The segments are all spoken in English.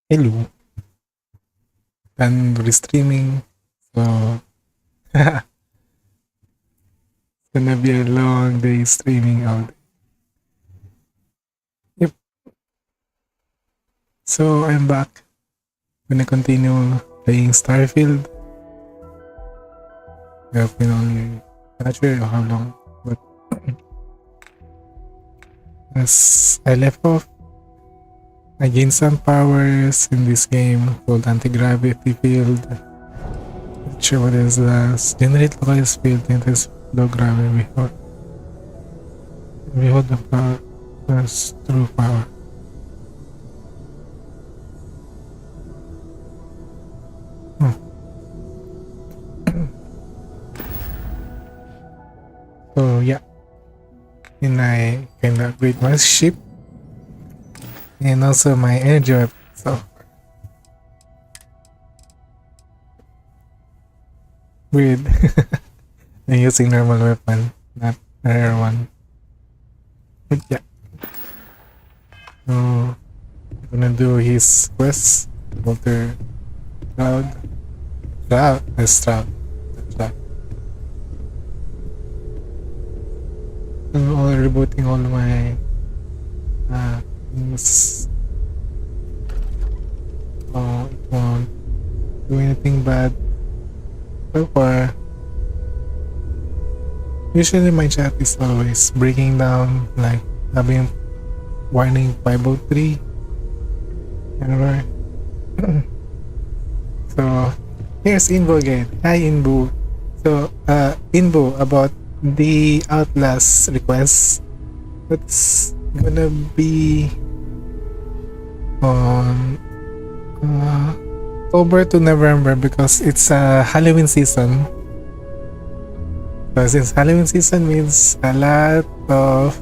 Hello, done restreaming. So it's gonna be a long day streaming out. Yep. So I'm back. Gonna continue playing Starfield. I've been only not sure how long, but as I left off, I gained some powers in this game called anti-gravity field. Not sure what is this. Generate localized field in this low gravity behold the power plus true power. Hmm. So yeah, and I can upgrade my ship and also my energy weapon. So weird. I'm using normal weapon, not rare one. But yeah, so I'm gonna do his quest. Walter Cloud. Cloud. Stroud. Cloud. I'm all rebooting all my things. Oh, it won't do anything bad so far. Usually my chat is always breaking down, like having warning 503 error. So here's Inbo again. Hi Inbo. So Inbo, about the Outlast request, it's gonna be on October to November because it's Halloween season. So since Halloween season means a lot of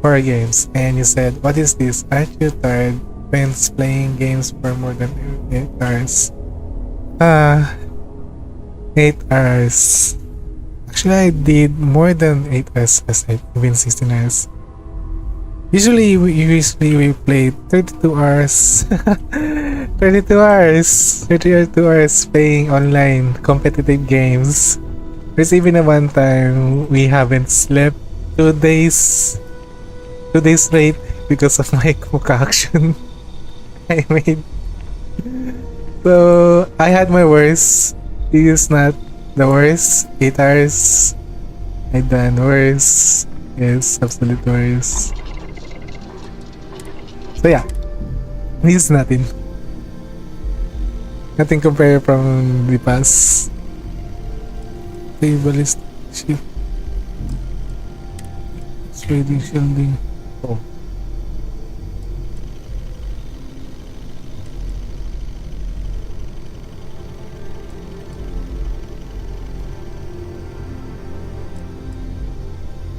horror games, and you said, "What is this? Aren't you tired? Friends playing games for more than 8 hours." Ah, 8 hours. Actually, I did more than 8 hours as I've been 16 hours. Usually we play 32 hours. 32 hours. 32 hours playing online competitive games. There's even a one time we haven't slept 2 days. 2 days straight because of my concoction I made. So I had my worst. It is not the worst. 8 hours. I done worse. Yes, absolute worst. So yeah, this is nothing. Nothing compared from the past. The ballistic ship. Trading shielding. Oh.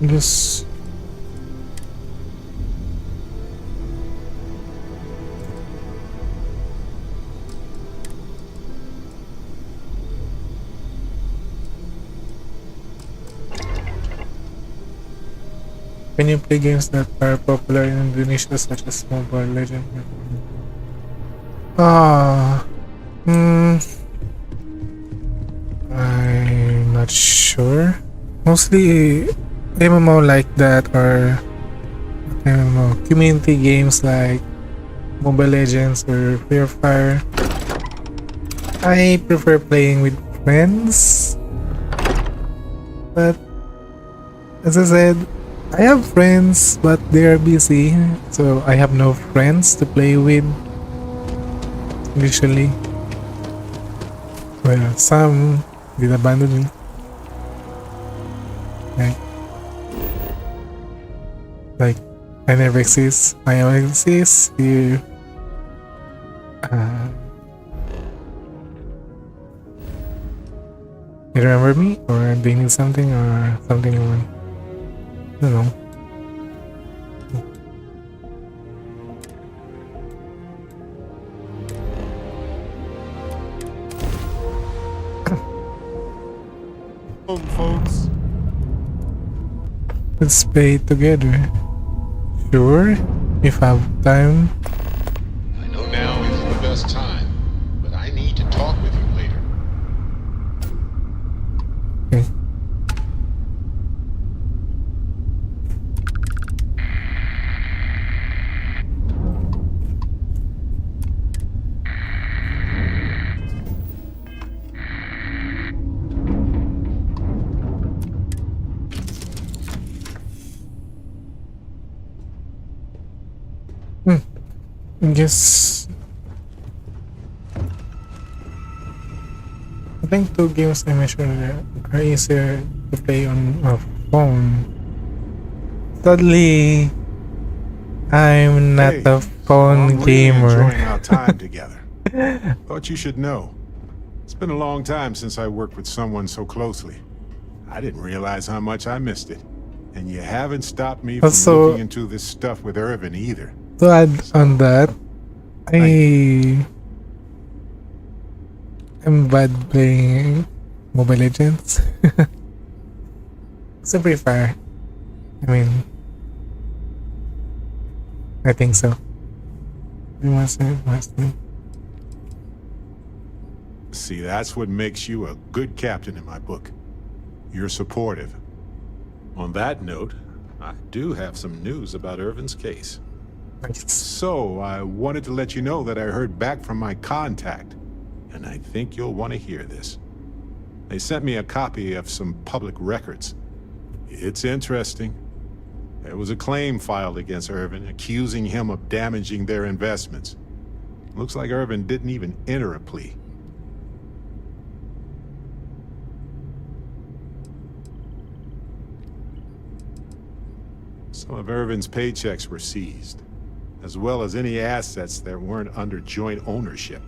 This. Can you play games that are popular in Indonesia such as Mobile Legends? Ah, I'm not sure. Mostly MMO like that or MMO community games like Mobile Legends or Free Fire. I prefer playing with friends, but as I said, I have friends but they are busy, so I have no friends to play with usually. Well, some did abandon me. Like, like I never exist. I only exist. You you remember me, or they need something, or something you want? I don't know. Folks. Let's play together. Sure. if I have time. I know now isn't the best time, but I need to talk with you later. Okay. I guess I think two games I mentioned are easier to play on a phone. Sadly, I'm not Hey, a so phone I'm really gamer. enjoying our time together. Thought you should know. It's been a long time since I worked with someone so closely. I didn't realize how much I missed it. And you haven't stopped me from looking Also, into this stuff with Irvin either. to add on So, that, thank you. I'm bad playing Mobile Legends. It's pretty far. I mean, I think so. See, that's what makes you a good captain in my book. You're supportive. On that note, I do have some news about Irvin's case. Nice. So, I wanted to let you know that I heard back from my contact, and I think you'll want to hear this. They sent me a copy of some public records. It's interesting. There was a claim filed against Irvin, accusing him of damaging their investments. Looks like Irvin didn't even enter a plea. Some of Irvin's paychecks were seized, as well as any assets that weren't under joint ownership.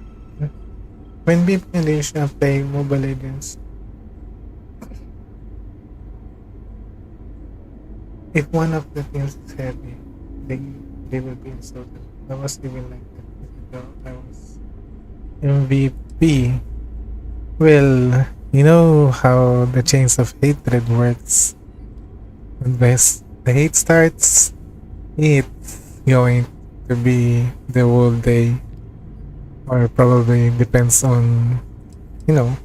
When people in Asia play Mobile Legends, if one of the teams is heavy, they will be insulted. I was even like that even though I was MVP. Well, you know how the chains of hatred works. When the hate starts, it's going to be the whole day. Or probably depends on, you know,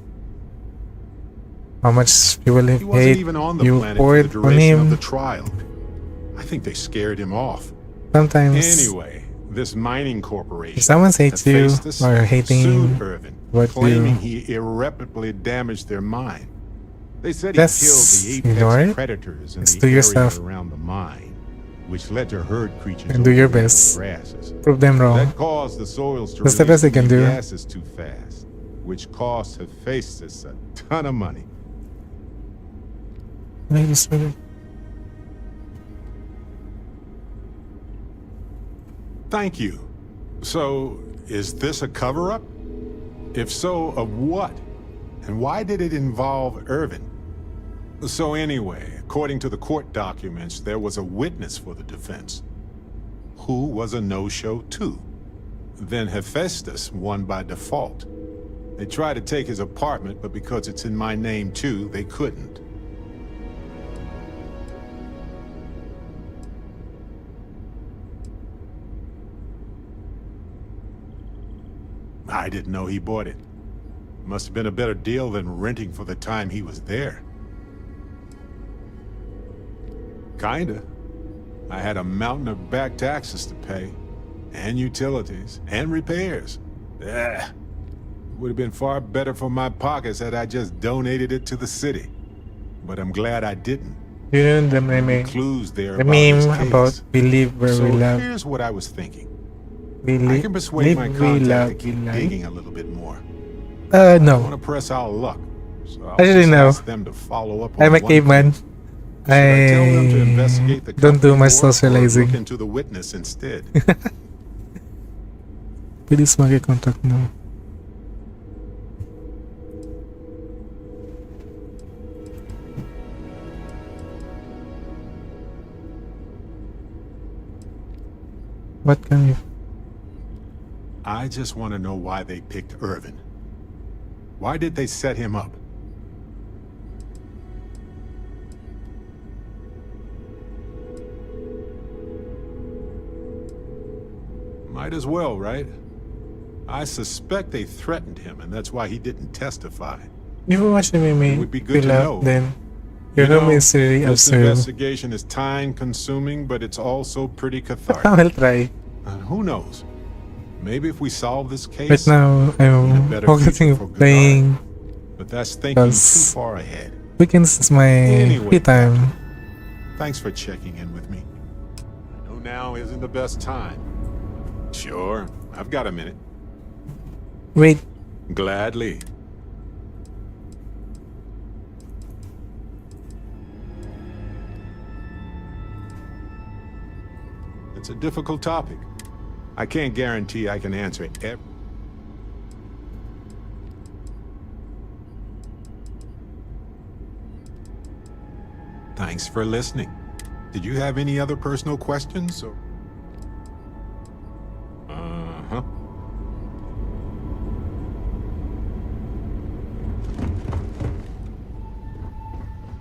how much people He wasn't hate even on the you planet for the poured on duration of the him. trial. I think they scared him off. Sometimes Anyway, this mining corporation, if someone hates you Bethesda, or hating sued Irvin, what claiming you he irreparably damaged their mine. They said he killed just the ignore apex it, predators in just the do area yourself around the mine, which led to herd creatures and do your overrunning best. the grasses. Prove them wrong. That caused the soils to That's the release best you can new do. gases too fast, which cost Hephaestus a ton of money. Thank you. So, is this a cover-up? If so, of what? And why did it involve Irvin? So anyway, according to the court documents, there was a witness for the defense, who was a no-show too. Then Hephaestus won by default. They tried to take his apartment, but because it's in my name too, they couldn't. I didn't know he bought it. Must have been a better deal than renting for the time he was there. Kinda. I had a mountain of back taxes to pay, and utilities, and repairs. Ugh. Would have been far better for my pockets had I just donated it to the city. But I'm glad I didn't. You know the Clues there the about his meme case. about we live where So we love. here's what I was thinking. We I can persuade my live, we contact love, to we keep like. digging a little bit more. I want No. to press our luck. So I'll Actually, just no. ask them to follow up on I'm a one caveman. thing. Should I tell them to investigate the don't do company much more, or socializing. look into the witness instead? Bilis maki-contact mo. What can you... I just want to know why they picked Irvin. Why did they set him up? Might as well, right? I suspect they threatened him, and that's why he didn't testify. If you watch the It meme, would be good fill to up, know. then your home is really this absurd. investigation is time-consuming, but it's also pretty cathartic. I'll try. And who knows? Maybe if we solve this case, Right now, I'm better focusing future on for playing. but that's thinking too Because far ahead. weekends is my Anyway. free time. Thanks for checking in with me. I know now isn't the best time. Sure, I've got a minute. Wait, Gladly. It's a difficult topic. I can't guarantee I can answer it. Thanks for listening. Did you have any other personal questions? Uh-huh.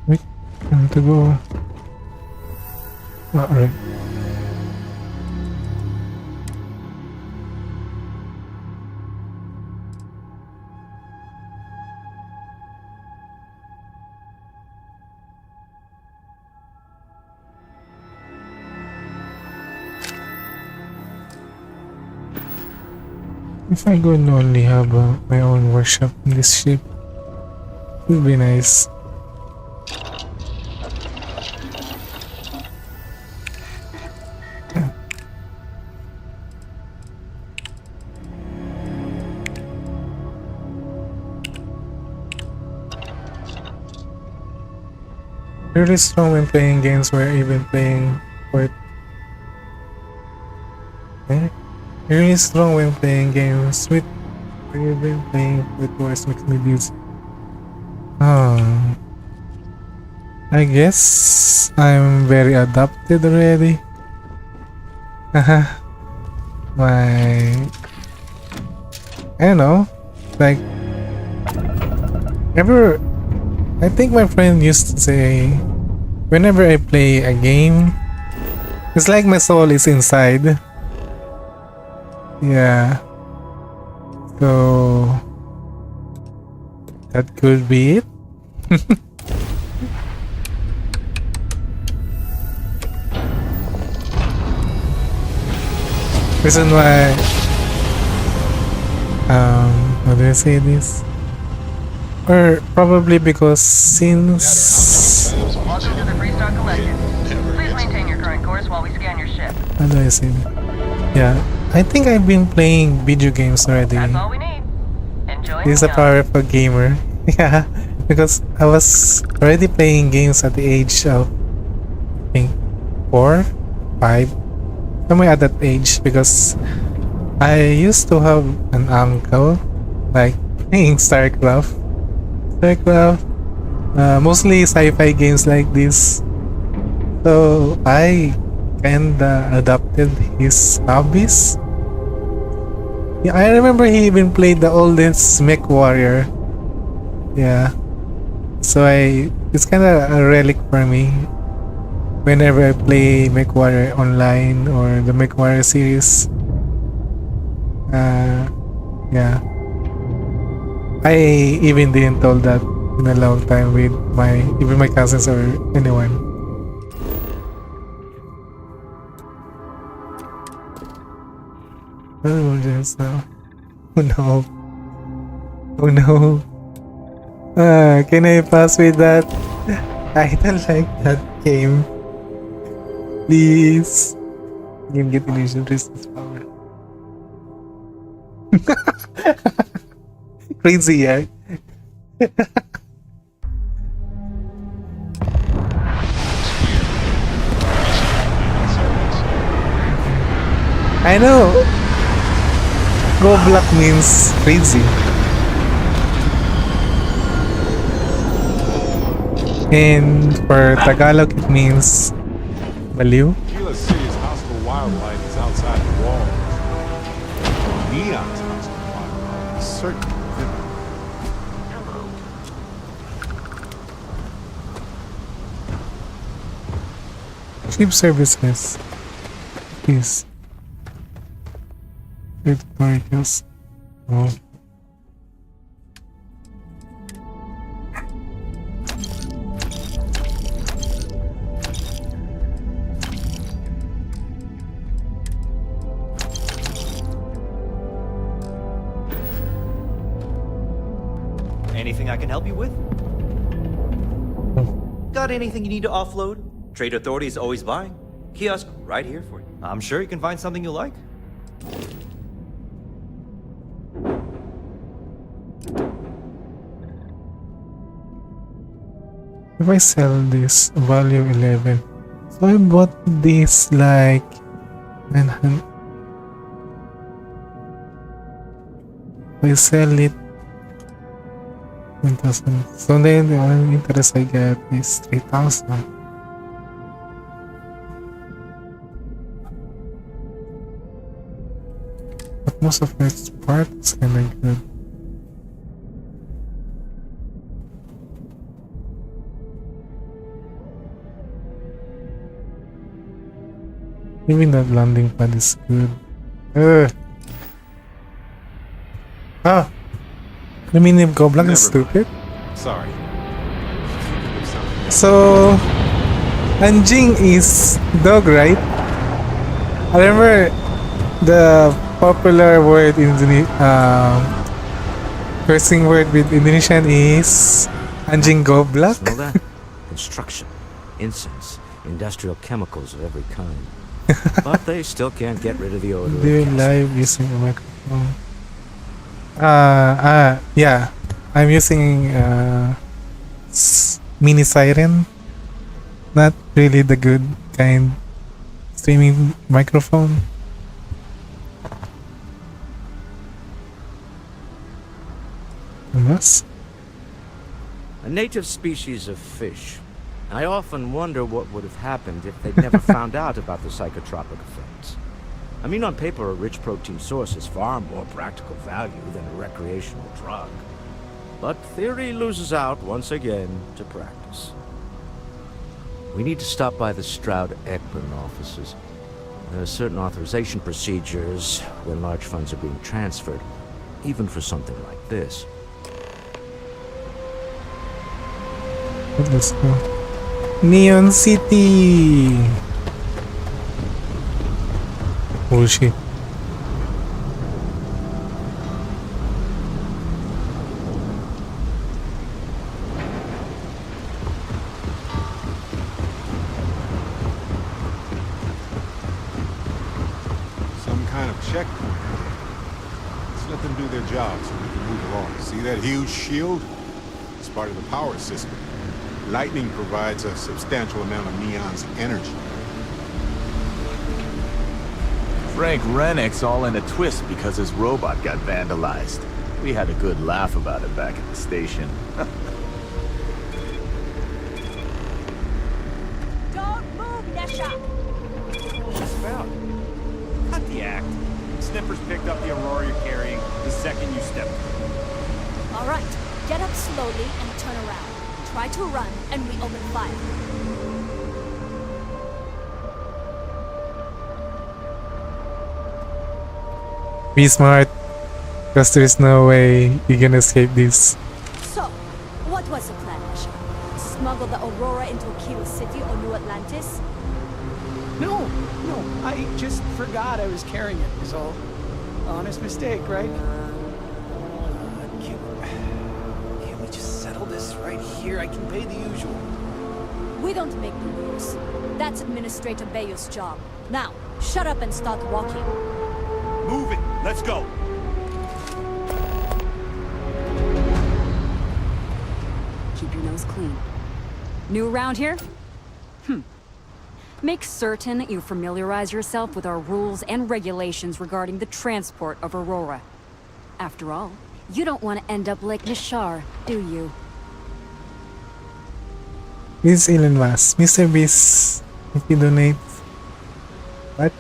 wait, I have to go. Alright. If I could only have my own workshop in this ship, it would be nice. Really strong when playing games where even playing for really strong when playing games with where even playing with voice makes me dizzy. I guess I'm very adapted already. My I don't know, like ever I think my friend used to say whenever I play a game, it's like my soul is inside. Yeah. So that could be it. Reason why how do I say this? Or probably because since Welcome to the Freestock Collective. Please maintain your current course while we scan your ship. how do I say that? Yeah, I think I've been playing video games already. That's all we need. Enjoy. This is a powerful gamer. Yeah, because I was already playing games at the age of I think 4, 5. Somewhere at that age, because I used to have an uncle like playing StarCraft, mostly sci-fi games like this. So I kinda adopted his hobbies. Yeah, I remember he even played the oldest Mech Warrior. Yeah. So it's kinda a relic for me. Whenever I play Mech Warrior online or the Mech Warrior series. Yeah. I even didn't told that in a long time with even my cousins or anyone. Oh, just now. Oh no. Oh no. Can I pass with that? I don't like that game. Please. You can get illusion resistance power. Crazy, yeah. I know. Go black means crazy. And for Tagalog, it means baliw. Gila City's hostile wildlife is outside the walls. Neon's hostile wildlife is certainly different. Ship services. Please. tutorials. Oh. Anything I can help you with? Got anything you need to offload? Trade Authority is always buying. Kiosk right here for you. I'm sure you can find something you like. If I sell this, value 11. So I bought this like 900. If I sell it 1,000. So then the only interest I get is 3,000. But most of its part is kinda good. Even that landing pad is good. Ah! Aluminium Goblin is stupid. Sorry. So, anjing is dog, right? I remember the popular word in cursing word with Indonesian is anjing goblak. Smell that? Construction, incense, industrial chemicals of every kind. But they still can't get rid of the odor. Do you live using a microphone? Yeah. I'm using mini siren. Not really the good kind streaming microphone. Unless A native species of fish. I often wonder what would have happened if they'd never found out about the psychotropic effects. I mean, on paper, a rich protein source has far more practical value than a recreational drug. But theory loses out once again to practice. We need to stop by the Stroud-Ekman offices. There are certain authorization procedures when large funds are being transferred, even for something like this. let's go. Neon City. Oh shit. Some kind of checkpoint. Let's let them do their job so we can move along. See that huge shield? It's part of the power system. Lightning provides a substantial amount of Neon's energy. Frank Rennick's all in a twist because his robot got vandalized. We had a good laugh about it back at the station. Don't move, Nesha! Just found. Cut the act. Snippers picked up the Aurora you're carrying the second you stepped through. All right, get up slowly and turn around. Try to run, and we open fire. Be smart, because there's no way you're gonna escape this. So, what was the plan, Nesha? Smuggle the Aurora into Kilo City or New Atlantis? No, I just forgot I was carrying it, is all. Honest mistake, right? Can't we just settle this right here? I can pay the usual. We don't make the rules. That's Administrator Bayo's job. Now, shut up and start walking. Move it! Let's go! Keep your nose clean. New around here? Make certain you familiarize yourself with our rules and regulations regarding the transport of Aurora. After all, you don't want to end up like Nishar, do you? This is Elon Musk. Mr. Beast, if you donate... What?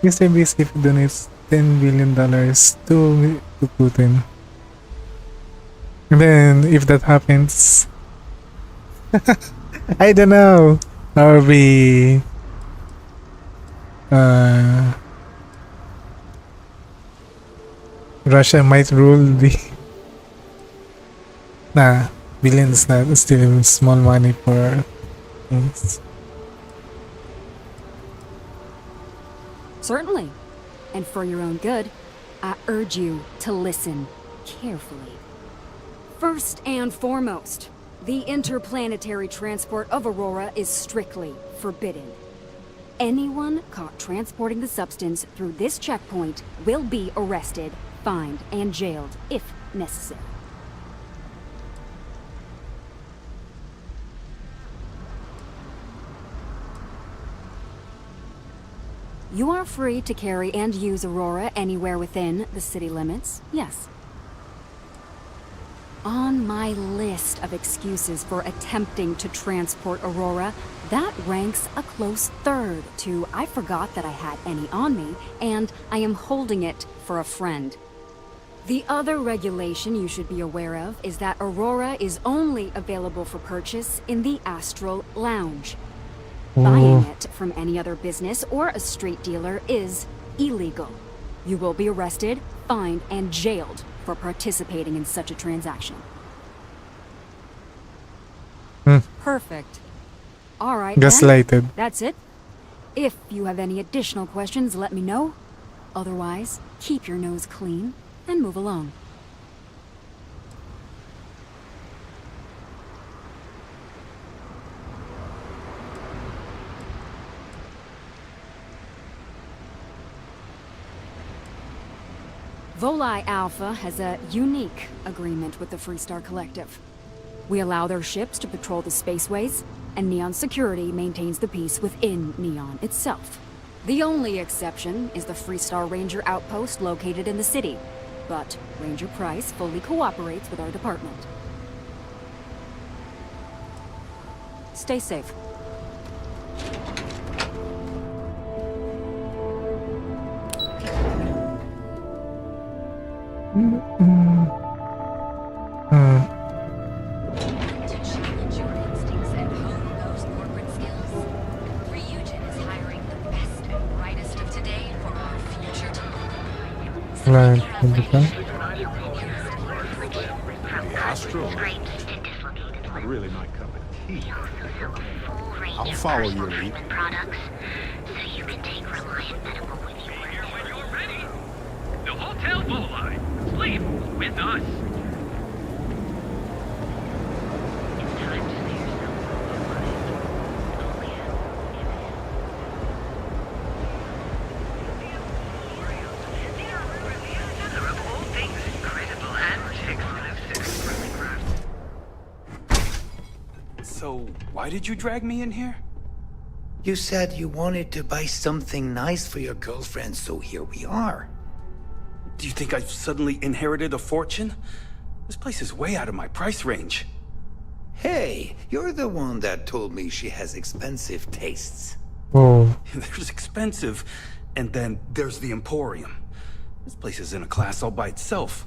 Mr. Beast, if you donates $10 billion to Putin. And then, if that happens... I don't know. That would be... Russia might rule the. Nah, billions not still small money for things. Certainly. And for your own good, I urge you to listen carefully. First and foremost, the interplanetary transport of Aurora is strictly forbidden. Anyone caught transporting the substance through this checkpoint will be arrested, fined, and jailed if necessary. You are free to carry and use Aurora anywhere within the city limits, yes. On my list of excuses for attempting to transport Aurora, that ranks a close third to I forgot that I had any on me, and I am holding it for a friend. The other regulation you should be aware of is that Aurora is only available for purchase in the Astral Lounge. Buying it from any other business or a street dealer is illegal. You will be arrested, fined, and jailed for participating in such a transaction. Perfect. All right, Gaslighted. then. That's it. If you have any additional questions, let me know. Otherwise, keep your nose clean and move along. Volii Alpha has a unique agreement with the Freestar Collective. We allow their ships to patrol the spaceways, and Neon Security maintains the peace within Neon itself. The only exception is the Freestar Ranger outpost located in the city, but Ranger Price fully cooperates with our department. Stay safe. Right. The Astral? Not really my cup of tea. I'll follow your lead. When you're ready. The Hotel Volii. Sleep with us. So, why did you drag me in here? You said you wanted to buy something nice for your girlfriend, so here we are. Do you think I've suddenly inherited a fortune? This place is way out of my price range. Hey, you're the one that told me she has expensive tastes. Oh. There's expensive, and then there's the Emporium. This place is in a class all by itself.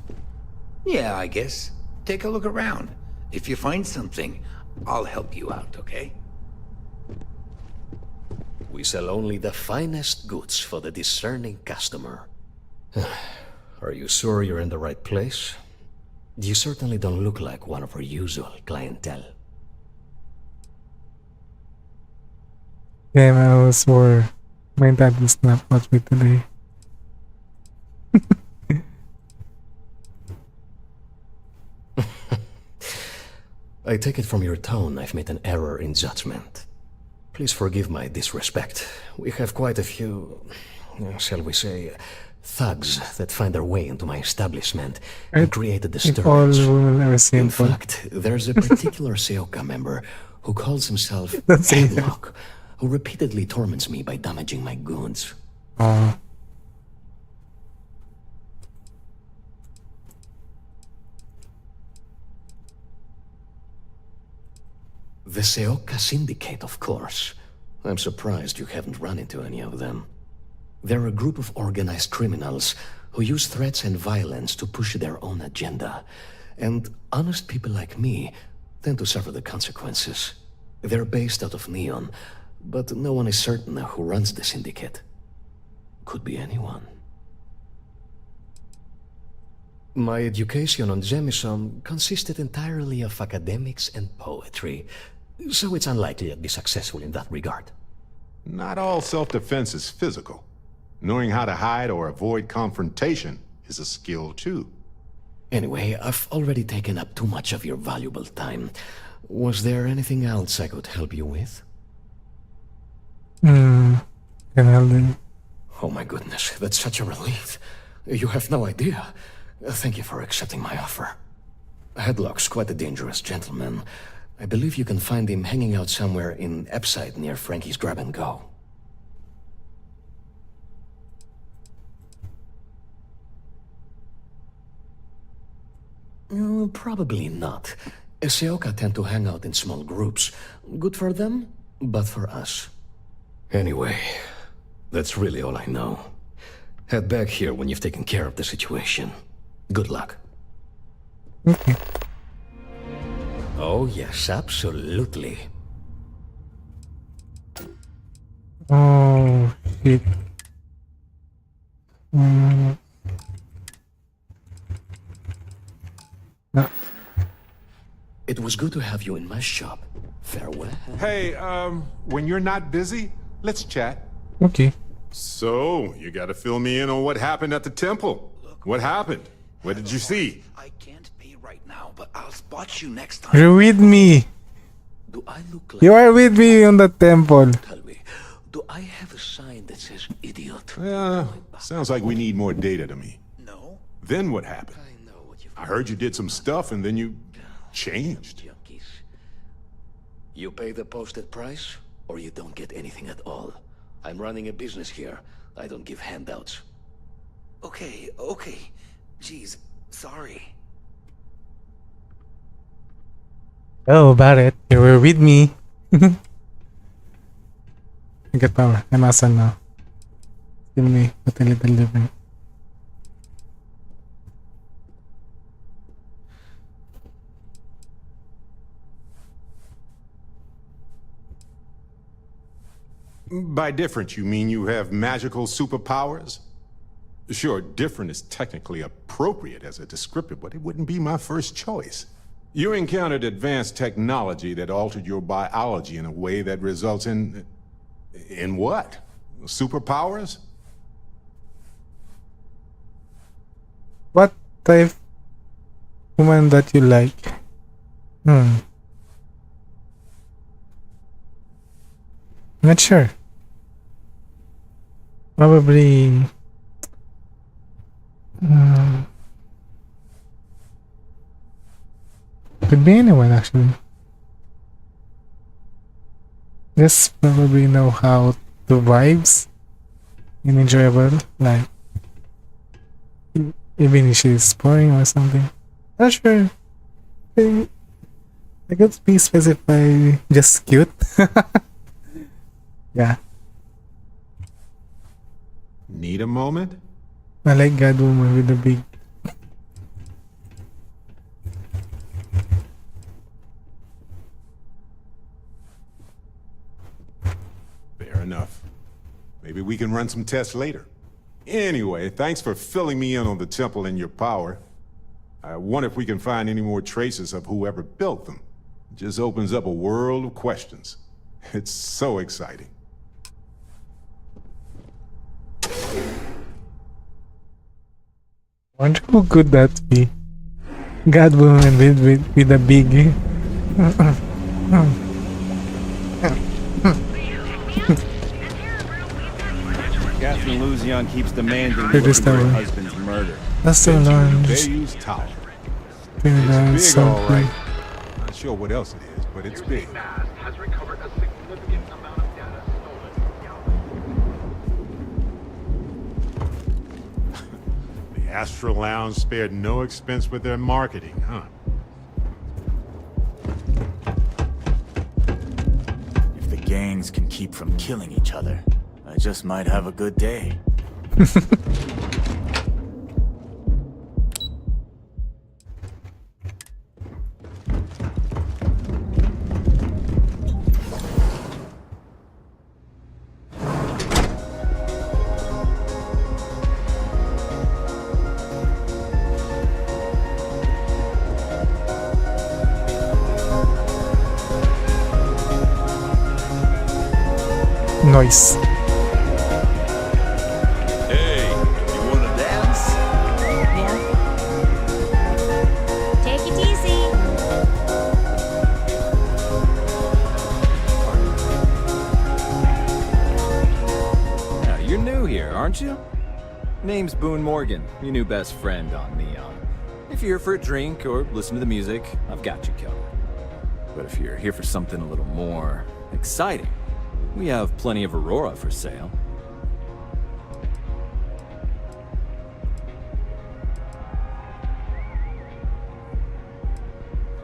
Yeah, I guess. Take a look around. If you find something, I'll help you out, okay? We sell only the finest goods for the discerning customer. Are you sure you're in the right place? You certainly don't look like one of our usual clientele. Damn, I was swore my dad will snap at me today. I take it from your tone I've made an error in judgment. Please forgive my disrespect. We have quite a few, shall we say, thugs that find their way into my establishment and create a disturbance. In fact, there's a particular Seoka member who calls himself Headlock, who repeatedly torments me by damaging my goods. The Seoka Syndicate, of course. I'm surprised you haven't run into any of them. They're a group of organized criminals who use threats and violence to push their own agenda. And honest people like me tend to suffer the consequences. They're based out of Neon, but no one is certain who runs the syndicate. Could be anyone. My education on Jemison consisted entirely of academics and poetry, so it's unlikely I'd be successful in that regard. Not all self-defense is physical. Knowing how to hide or avoid confrontation is a skill too. Anyway, I've already taken up too much of your valuable time. Was there anything else I could help you with? Can help you. Oh my goodness, that's such a relief. You have no idea. Thank you for accepting my offer. Headlock's quite a dangerous gentleman. I believe you can find him hanging out somewhere in Epside near Frankie's Grab and Go. Probably not. Seoka tend to hang out in small groups. Good for them, but for us. Anyway, that's really all I know. Head back here when you've taken care of the situation. Good luck. Okay. Oh yes, absolutely. Oh shit. No. It was good to have you in my shop. Farewell. Hey, when you're not busy, let's chat. Okay. So, you gotta fill me in on what happened at the temple. What happened? What did you see? I can't pay right now, but I'll spot you next time. You're with me. Do I look like... You are with me on the temple. Tell me, do I have a sign that says idiot? Sounds like we need more data to me. No. Then what happened? I heard you did some stuff and then you changed. You pay the posted price, or you don't get anything at all. I'm running a business here. I don't give handouts. Okay. Jeez, sorry. Oh, Barret, you were with me. I get power. I'm awesome now. Still me, but a little different. By different, you mean you have magical superpowers? Sure, different is technically appropriate as a descriptor, but it wouldn't be my first choice. You encountered advanced technology that altered your biology in a way that results in... In what? Superpowers? What type woman that you like? Not sure. Probably... could be anyone actually. Just probably know how to vibes and enjoyable, like even if she's boring or something. Not sure. I could be specify just cute. Yeah. Need a moment? I like Godwoman with the big... Fair enough. Maybe we can run some tests later. Anyway, thanks for filling me in on the temple and your power. I wonder if we can find any more traces of whoever built them. It just opens up a world of questions. It's so exciting. Wonder who could that be? Godwoman with a big... Catherine Luzion keeps demanding Here looking this for her tower. husband's murder. That's so long. Bayou's Tower. It's It's big, so all right. cool. Not sure what else it is, but it's big. has recovered a significant amount of data stolen. The Astral Lounge spared no expense with their marketing, huh? If the gangs can keep from killing each other, I just might have a good day. noise. Hey, you wanna dance? Yeah. Take it easy. Now, you're new here, aren't you? Name's Boone Morgan, your new best friend on Neon. If you're here for a drink or listen to the music, I've got you covered. But if you're here for something a little more exciting, we have plenty of Aurora for sale.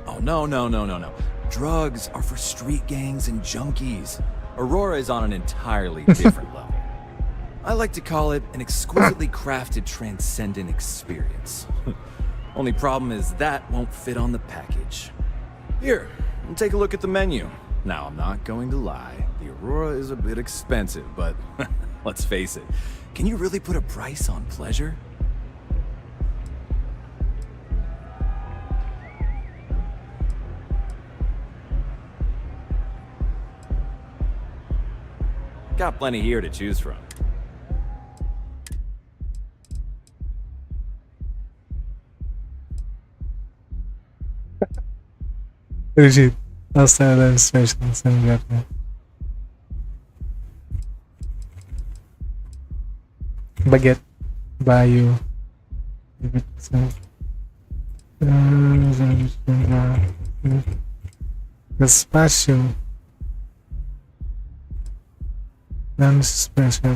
Oh, no. Drugs are for street gangs and junkies. Aurora is on an entirely different level. I like to call it an exquisitely crafted transcendent experience. Only problem is that won't fit on the package. Here, take a look at the menu. Now, I'm not going to lie, the Aurora is a bit expensive, but let's face it, can you really put a price on pleasure? Got plenty here to choose from. Legit. Outside demonstrations and gather. Baguette. Bayou. Gazpacho. Lunch special.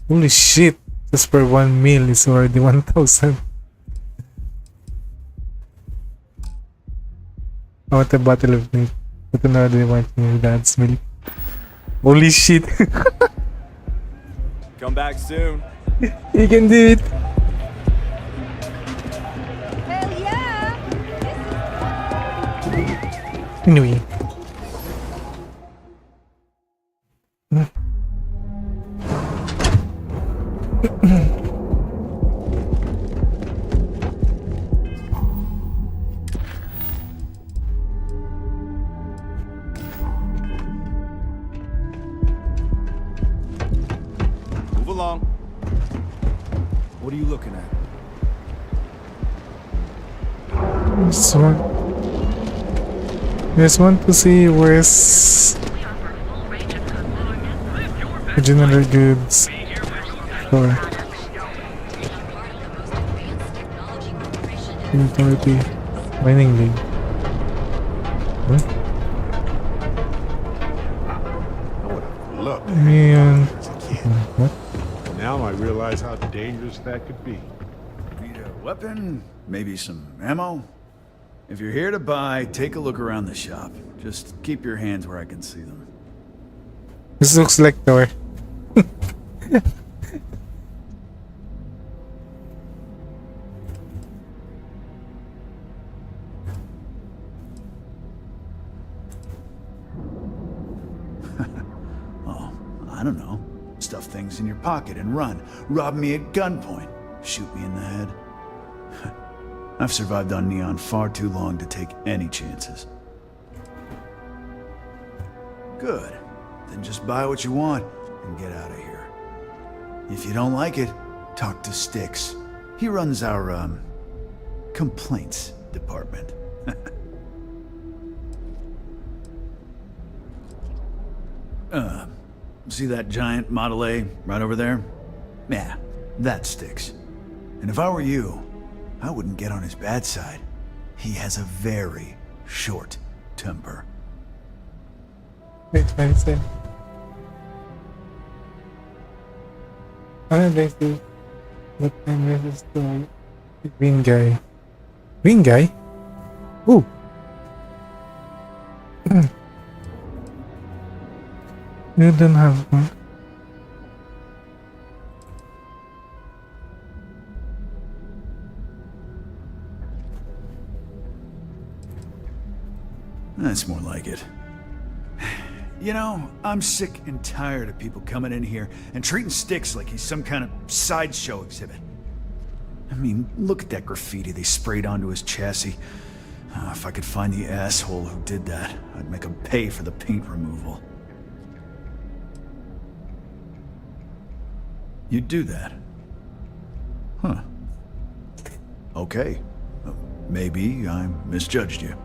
Holy shit! Just for one meal is already 1,000. I want a bottle of milk. But another one from your dad's milk. Holy shit! Come back soon. You can do it! Hell yeah! Anyway. Move along. What are you looking at? Just want to see where's the general goods store. Authority mining league. Huh? Look, And what? now I realize how dangerous that could be. Need a weapon? Maybe some ammo? If you're here to buy, take a look around the shop. Just keep your hands where I can see them. This looks like Thor. Oh, I don't know. Stuff things in your pocket and run. Rob me at gunpoint. Shoot me in the head. I've survived on Neon far too long to take any chances. Good. Then just buy what you want and get out of here. If you don't like it, talk to Styx. He runs our, complaints department. See that giant Model A right over there? Yeah, that Styx. And if I were you, I wouldn't get on his bad side. He has a very short temper. Wait, what is it? I'm going to what time is this story? Green guy. Green guy? Ooh. You don't have one. That's more like it. You know, I'm sick and tired of people coming in here and treating Styx like he's some kind of sideshow exhibit. I mean, look at that graffiti they sprayed onto his chassis. If I could find the asshole who did that, I'd make him pay for the paint removal. You'd do that? Huh. Okay. Maybe I misjudged you.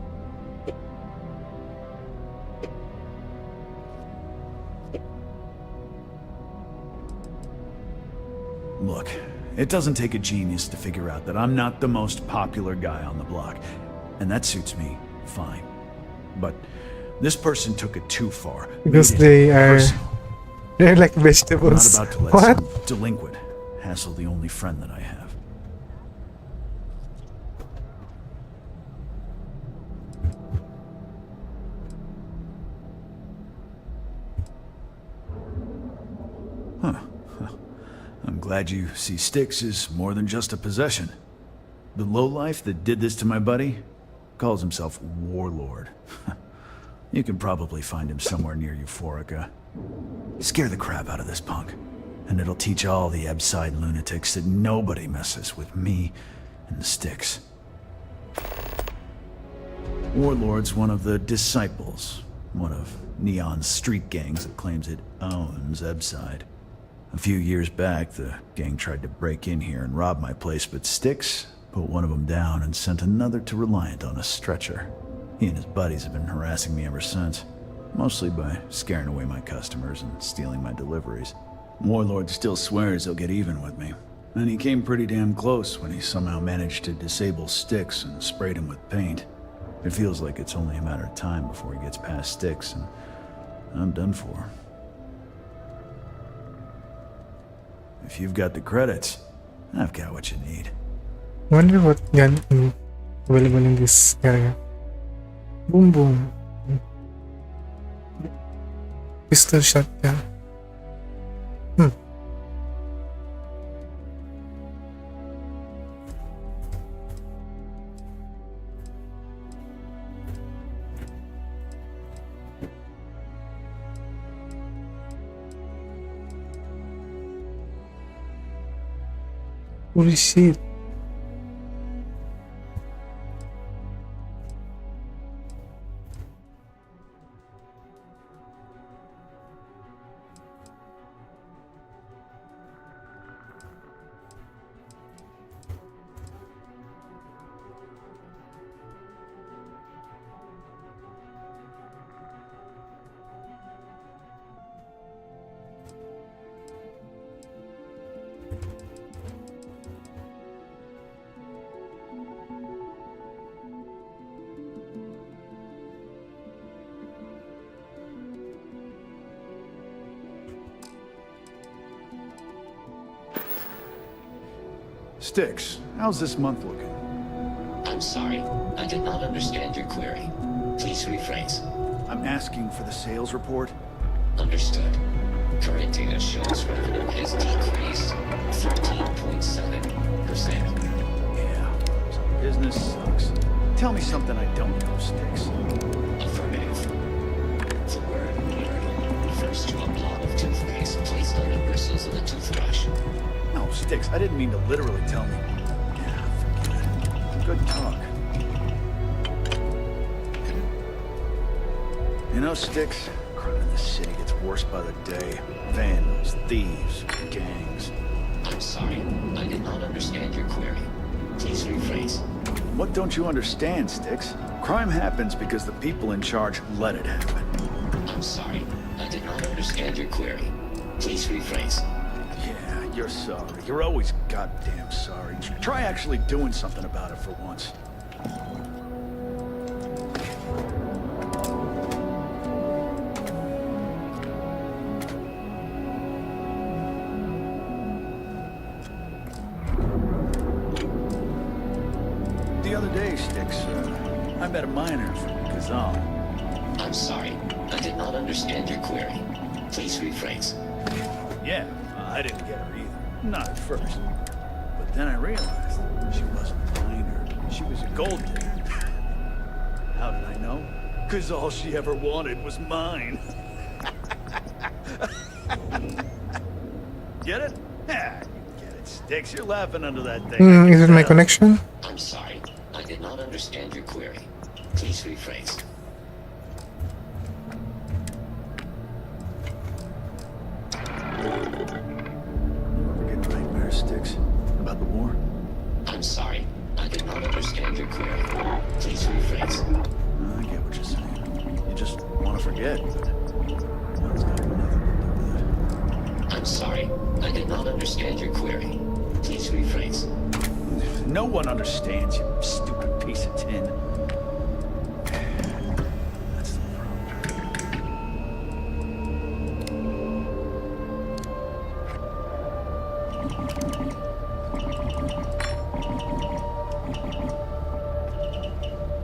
Look, it doesn't take a genius to figure out that I'm not the most popular guy on the block, and that suits me fine. But this person took it too far. Because Made it personal. they're like I'm vegetables. not about to let What? some delinquent hassle the only friend that I have. Huh. I'm glad you see Styx as more than just a possession. The lowlife that did this to my buddy calls himself Warlord. You can probably find him somewhere near Euphorica. Scare the crap out of this punk, and it'll teach all the Ebside lunatics that nobody messes with me and the Styx. Warlord's one of the disciples, one of Neon's street gangs that claims it owns Ebside. A few years back, the gang tried to break in here and rob my place, but Styx put one of them down and sent another to Reliant on a stretcher. He and his buddies have been harassing me ever since, mostly by scaring away my customers and stealing my deliveries. Warlord still swears he'll get even with me, and he came pretty damn close when he somehow managed to disable Styx and sprayed him with paint. It feels like it's only a matter of time before he gets past Styx, and I'm done for. If you've got the credits, I've got what you need. Wonder what gun available in this area. Boom boom. Pistol shotgun. Holy shit. Styx, how's this month looking? I'm sorry. I did not understand your query. Please rephrase. I'm asking for the sales report. Understood. Current data shows revenue has decreased 13.7%. Yeah, so business sucks. Tell me something I don't know, Styx. Affirmative. The word weird refers to a blob of toothpaste placed on the bristles of the toothbrush. No, Styx, I didn't mean to literally tell me. Yeah, forget it. Good talk. You know, Styx, crime in this city gets worse by the day. Vandals, thieves, gangs. I'm sorry. I did not understand your query. Please rephrase. What don't you understand, Styx? Crime happens because the people in charge let it happen. I'm sorry. I did not understand your query. Please rephrase. Yeah, you're sorry. You're always goddamn sorry. Try actually doing something about it for once. The other day, Styx, I met a miner from Kazal. I'm sorry. I did not understand your query. Please rephrase. Yeah, I didn't get her either. Not at first. But then I realized she wasn't a miner. She was a gold digger. How did I know? Because all she ever wanted was mine. Get it? Yeah, you get it, Styx. You're laughing under that thing. Is it my connection? I'm sorry. I did not understand your query. Please rephrase. understand your query. Please rephrase. I get what you're saying. You just want to forget, but it's got nothing to do with it. I'm sorry. I did not understand your query. Please rephrase. No one understands, you stupid piece of tin. That's the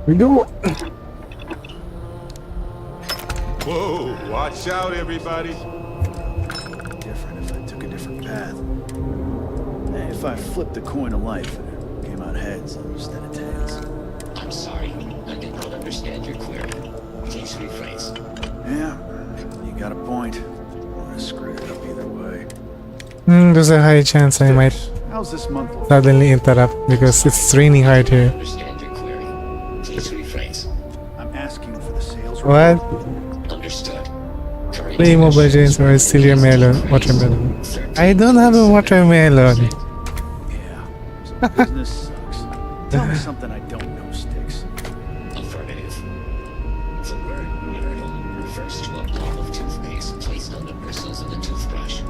We go. Whoa, watch out, everybody. Different if I took a different path. If I flipped the coin of life and it came out heads instead of tails. I'm sorry. I did not understand your query. Please rephrase. Yeah, you got a point. I screwed it up either way. There's a high chance I might How's this month looking? suddenly interrupt because it's raining hard here. Understand your query. Please rephrase. I'm asking for the sales What? Understood. Play Mobile Legends or steal your watermelon. I don't have a watermelon. So business sucks. Tell me something I don't know, Sticks. Affirmative. The word urinal refers to a blob of toothpaste placed on the bristles of the toothbrush.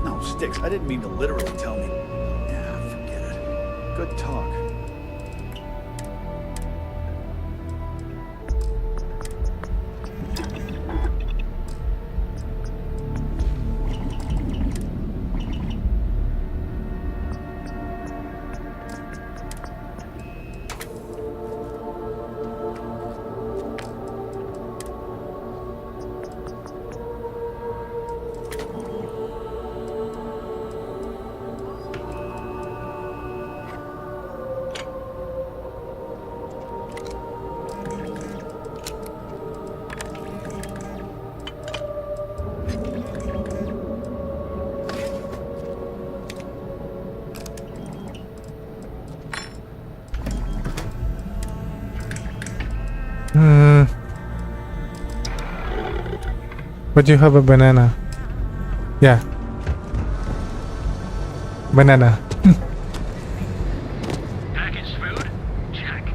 No, Sticks, I didn't mean to literally tell me. Yeah, forget it. Good talk. But you have a banana. Yeah. Banana. Packaged food? Check.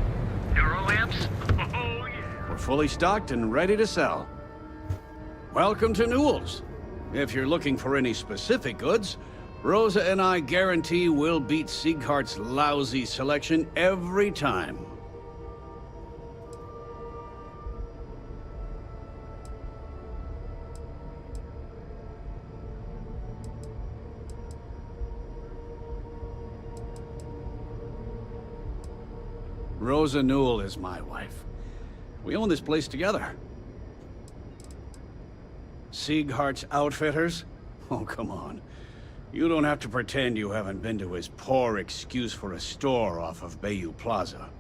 Neuro lamps? Oh, yeah. We're fully stocked and ready to sell. Welcome to Newell's. If you're looking for any specific goods, Rosa and I guarantee we'll beat Sieghart's lousy selection every time. Rosa Newell is my wife. We own this place together. Sieghart's Outfitters? Oh, come on. You don't have to pretend you haven't been to his poor excuse for a store off of Bayou Plaza.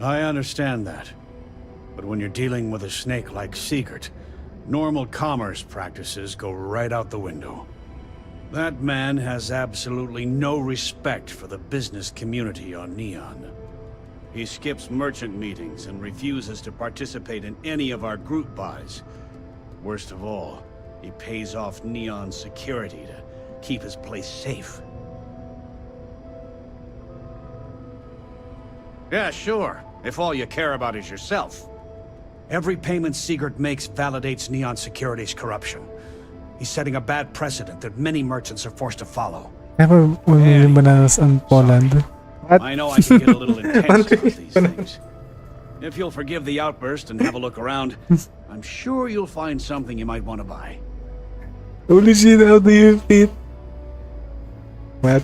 I understand that. But when you're dealing with a snake like Siegert, normal commerce practices go right out the window. That man has absolutely no respect for the business community on Neon. He skips merchant meetings and refuses to participate in any of our group buys. Worst of all, he pays off Neon security to keep his place safe. Yeah, sure, if all you care about is yourself. Every payment Siegert makes validates Neon Security's corruption. He's setting a bad precedent that many merchants are forced to follow. Never will bananas in Poland. What? I know I can get a little intense with these things. If you'll forgive the outburst and have a look around, I'm sure you'll find something you might want to buy. Holy shit, how do you fit? What?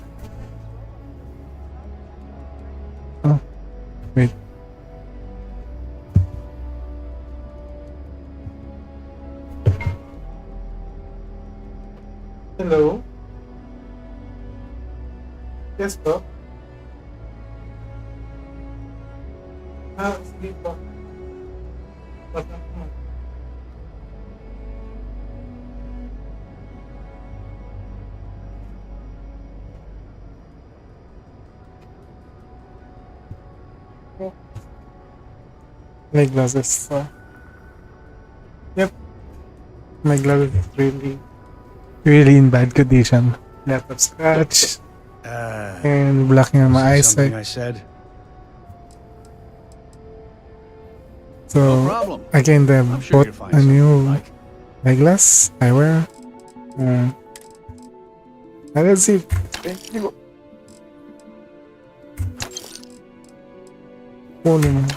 Oh, wait. Hello? Yes, po? Sige po. My glasses. Yep. My glasses is really really in bad condition. Lot of scratch and blocking on my Something eyesight. I said. So No problem. I kind of I'm sure bought you'll find a something new you like. eyeglass eyewear. Let's see. Thank you. Holy man.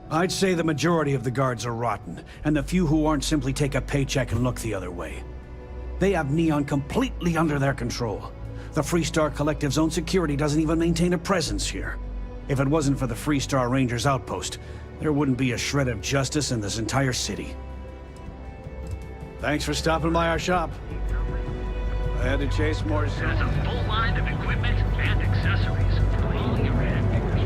I'd say the majority of the guards are rotten, and the few who aren't simply take a paycheck and look the other way. They have Neon completely under their control. The Freestar Collective's own security doesn't even maintain a presence here. If it wasn't for the Freestar Rangers outpost, there wouldn't be a shred of justice in this entire city. Thanks for stopping by our shop. I had to chase more There's a full line of equipment and accessories for all your handpickers.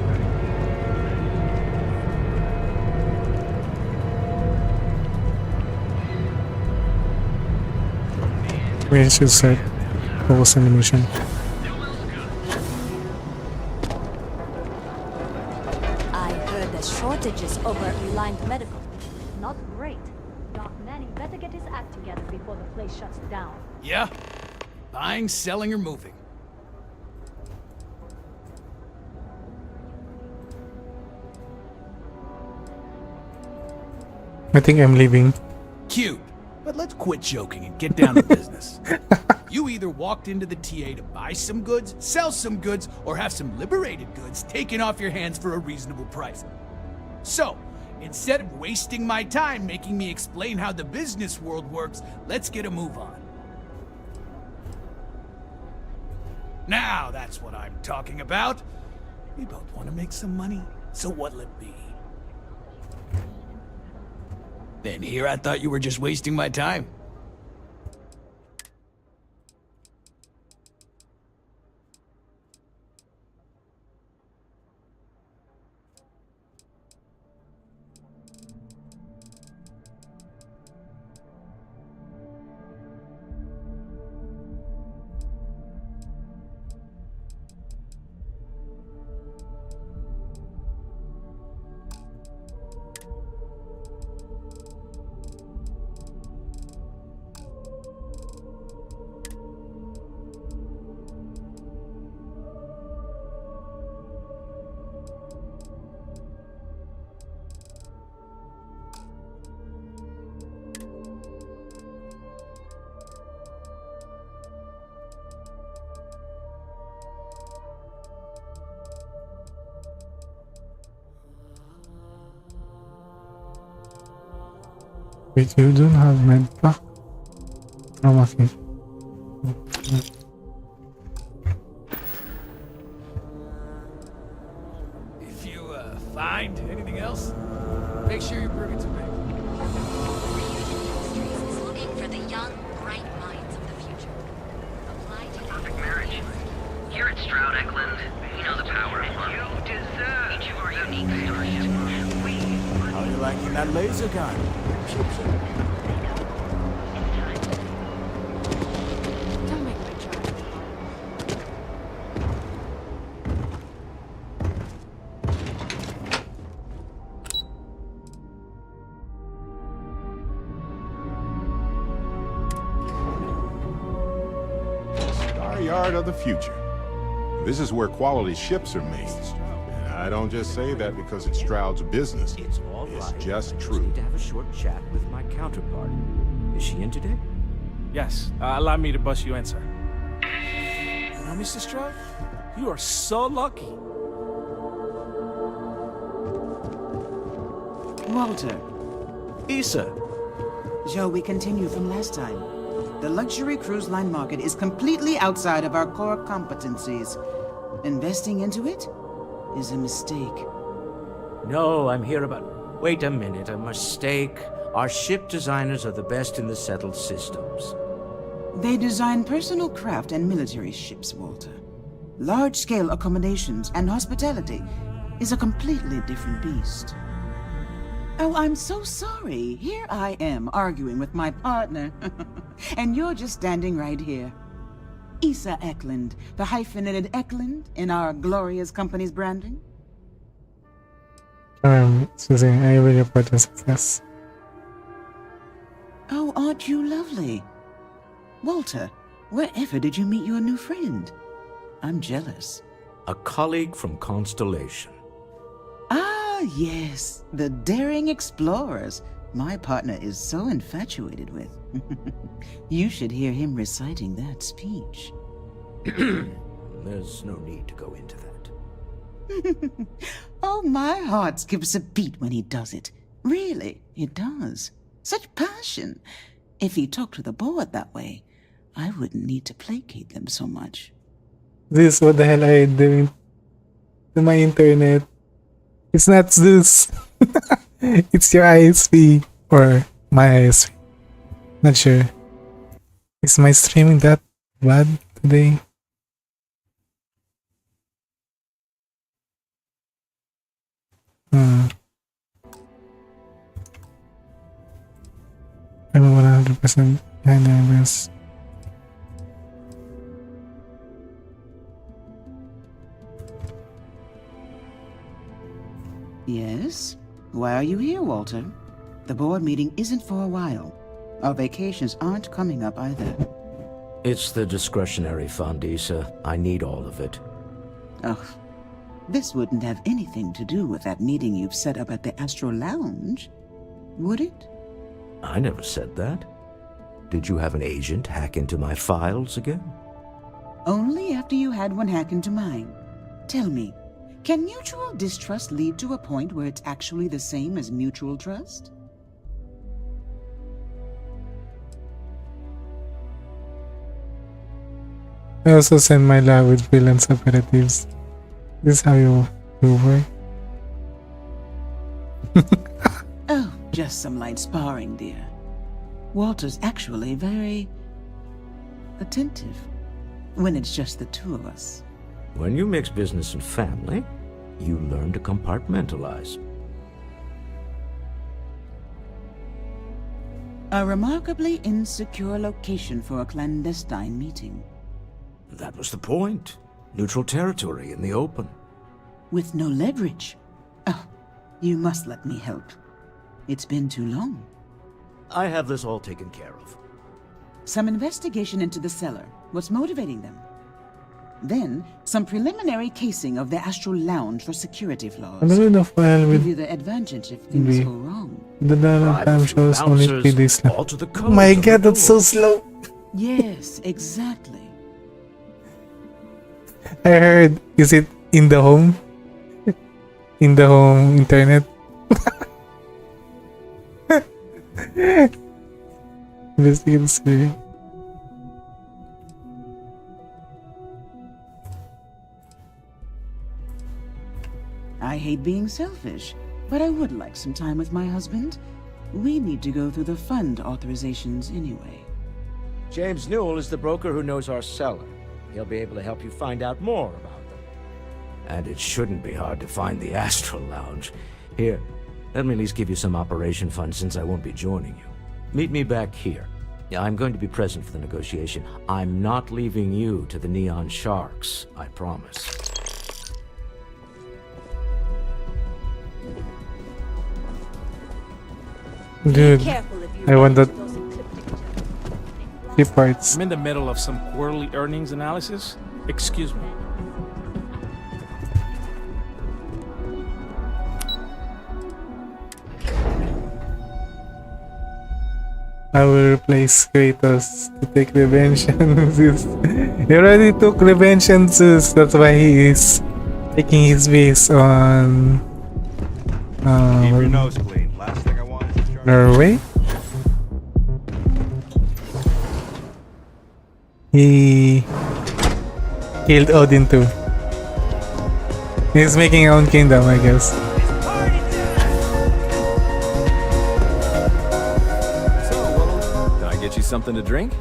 We should start focus on the mission. I heard the shortages over at Reliant Medical. Not great. Doc Manning better get his act together before the place shuts down. Yeah? Buying, selling, or moving. I think I'm leaving. Cute. But let's quit joking and get down to business. You either walked into the TA to buy some goods, sell some goods, or have some liberated goods taken off your hands for a reasonable price. So, instead of wasting my time making me explain how the business world works, let's get a move on. Now that's what I'm talking about. We both want to make some money, so what'll it be? Then here I thought you were just wasting my time. Wait, you don't have med pack? No, okay. If you find anything else, make sure you bring it to me. is looking for the young, bright minds of the future. Apply to Perfect marriage. Here at Stroud Eklund, we know the power of love. You deserve each of our unique starships. How are you liking that laser gun? Don't make my job. Star Yard of the future. This is where quality ships are made. And I don't just say that because it's Stroud's business. It's just I true. need to have a short chat with my counterpart. Is she in today? Yes, allow me to bust you in, sir. You know, Mr. Stroud, you are so lucky. Walter. Issa. Joe, we continue from last time. The luxury cruise line market is completely outside of our core competencies. Investing into it is a mistake. No, I'm here about... Wait a minute, a mistake. Our ship designers are the best in the settled systems. They design personal craft and military ships, Walter. Large-scale accommodations and hospitality is a completely different beast. Oh, I'm so sorry. Here I am arguing with my partner. And you're just standing right here. Issa Eklund, the hyphenated Eklund in our glorious company's branding? Susan, I will report a success. Oh, aren't you lovely? Walter, wherever did you meet your new friend? I'm jealous. A colleague from Constellation. Ah, yes, the daring explorers my partner is so infatuated with. You should hear him reciting that speech. There's no need to go into that. Oh, my heart skips a beat when he does it. Really, it does. Such passion. If he talked to the board that way, I wouldn't need to placate them so much. This, what the hell are you doing to my internet? It's not Zeus. It's your ISP or my ISP. Not sure. Is my streaming that bad today? I'm 100% behind the ambulance. Yes? Why are you here, Walter? The board meeting isn't for a while. Our vacations aren't coming up either. It's the discretionary fund, Issa. I need all of it. Ugh. This wouldn't have anything to do with that meeting you've set up at the Astro Lounge, would it? I never said that. Did you have an agent hack into my files again? Only after you had one hack into mine. Tell me, can mutual distrust lead to a point where it's actually the same as mutual trust? I also send my lab with freelance operatives. This is how you work. Oh, just some light sparring, dear. Walter's actually very attentive when it's just the two of us. When you mix business and family, you learn to compartmentalize. A remarkably insecure location for a clandestine meeting. That was the point. Neutral territory in the open. With no leverage. Oh, you must let me help. It's been too long. I have this all taken care of. Some investigation into the cellar. What's motivating them? Then, some preliminary casing of the Astral Lounge for security flaws. Ano rin na file with Give you the advantage if things go wrong. the dialogue time shows only 3 days left. All to the Oh my god, that's so slow. Yes, exactly. I heard, is it in the home? In the home internet? Investigate the I hate being selfish, but I would like some time with my husband. We need to go through the fund authorizations anyway. James Newell is the broker who knows our cellar. He'll be able to help you find out more about them. And it shouldn't be hard to find the Astral Lounge. Here, let me at least give you some operation funds since I won't be joining you. Meet me back here. I'm going to be present for the negotiation. I'm not leaving you to the Neon Sharks, I promise. Dude, I want that 3 parts. I'm in the middle of some quarterly earnings analysis. Excuse me. I will replace Kratos to take revenge on Zeus. He already took revenge on Zeus, that's why he is taking his base on Keep your nose clean. Last thing I want is to Norway. He killed Odin too. He's making his own kingdom, I guess. Something to drink?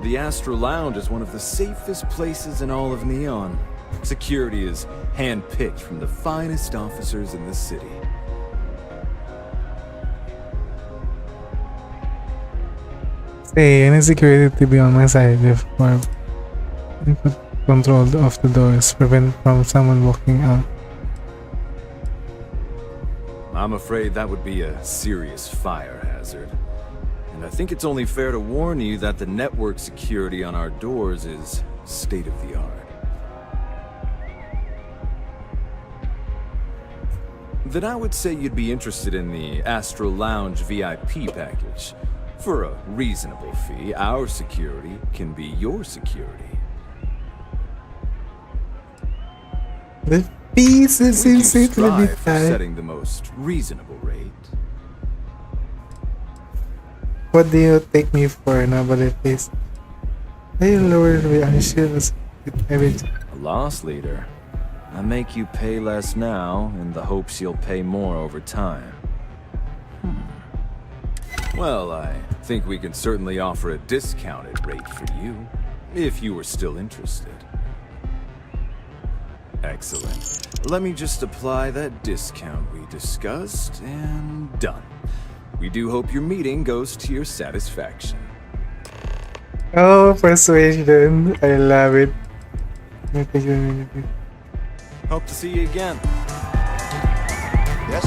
The Astro Lounge is one of the safest places in all of Neon. Security is hand-picked from the finest officers in the city. Hey, I need security to be on my side before I put control of the doors, prevent from someone walking out. I'm afraid that would be a serious fire hazard. And I think it's only fair to warn you that the network security on our doors is state of the art. Then I would say you'd be interested in the Astral Lounge VIP package. For a reasonable fee, our security can be your security. The pieces We do seem to be strive for high. setting the most reasonable rate. What do you take me for, nobody please? Hey, lower the unshields with every A loss leader. I make you pay less now in the hopes you'll pay more over time. Well, I think we can certainly offer a discounted rate for you, if you were still interested. Excellent. Let me just apply that discount we discussed, and done. We do hope your meeting goes to your satisfaction. Oh, persuasion. I love it. Hope to see you again. Yes?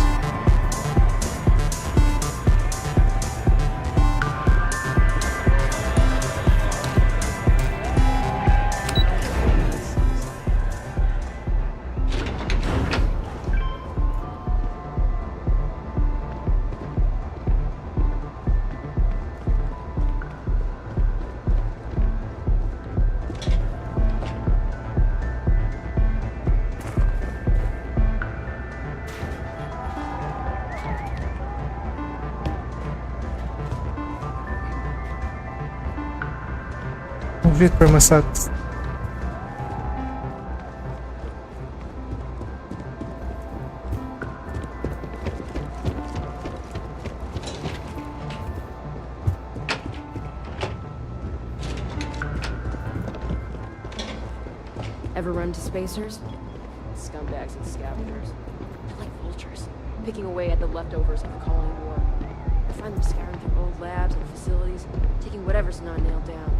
Complete permasat. Ever run to spacers? Scumbags and scavengers. They're like vultures, picking away at the leftovers of the colony war. I find them scouring through old labs and facilities, taking whatever's not nailed down.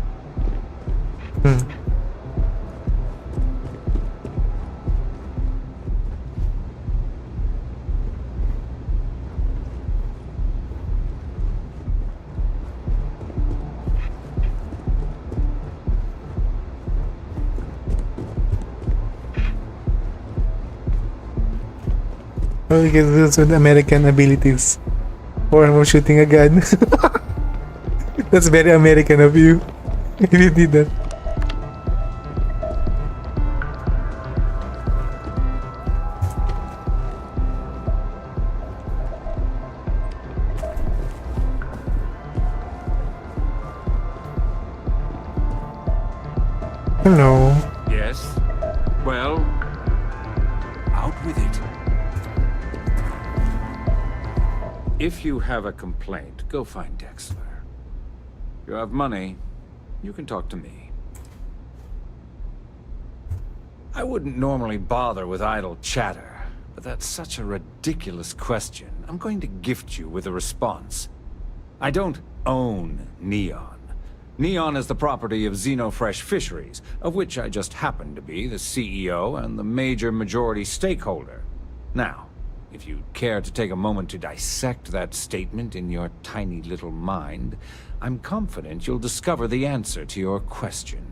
Oh, you can do this with American abilities. Or I'm shooting a gun. That's very American of you. If you did that. Hello. Yes? Well, out with it. If you have a complaint, go find Dexler. If you have money, you can talk to me. I wouldn't normally bother with idle chatter, but that's such a ridiculous question. I'm going to gift you with a response. I don't own Neon. Neon is the property of Xenofresh Fisheries, of which I just happen to be the CEO and the major majority stakeholder. Now, if you'd care to take a moment to dissect that statement in your tiny little mind, I'm confident you'll discover the answer to your question.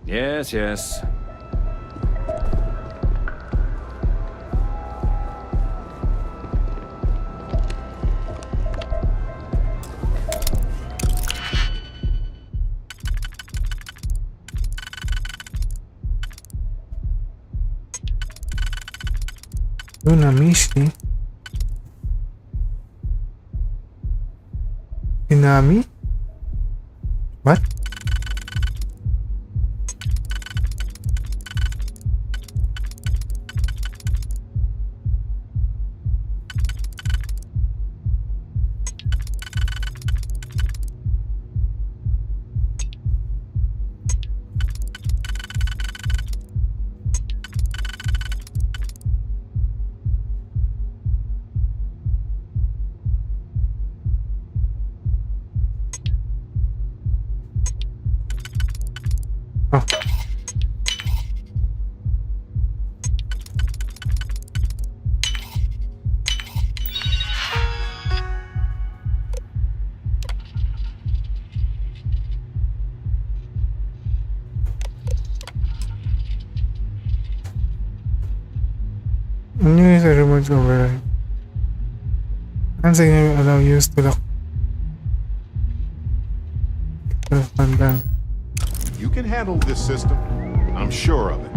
Yes, yes. Unamishi? Inami? What? storage override. Unseen allow use to lock. You can handle this system. I'm sure of it.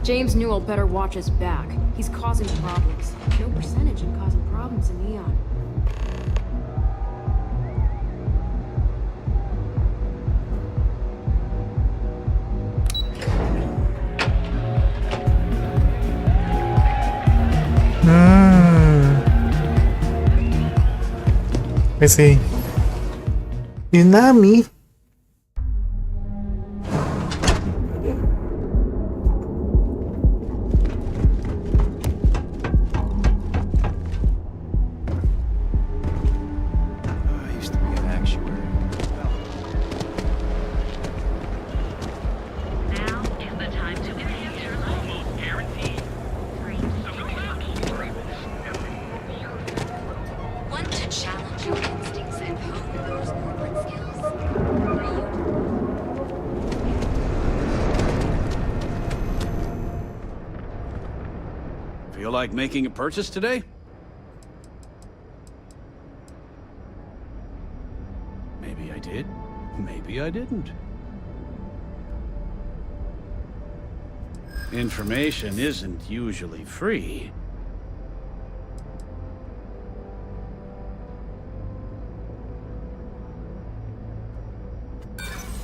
James Newell better watch his back. He's causing problems. No percentage in causing problems in Neon. I see. Yunami. Feel like making a purchase today? Maybe I did. Maybe I didn't. Information isn't usually free.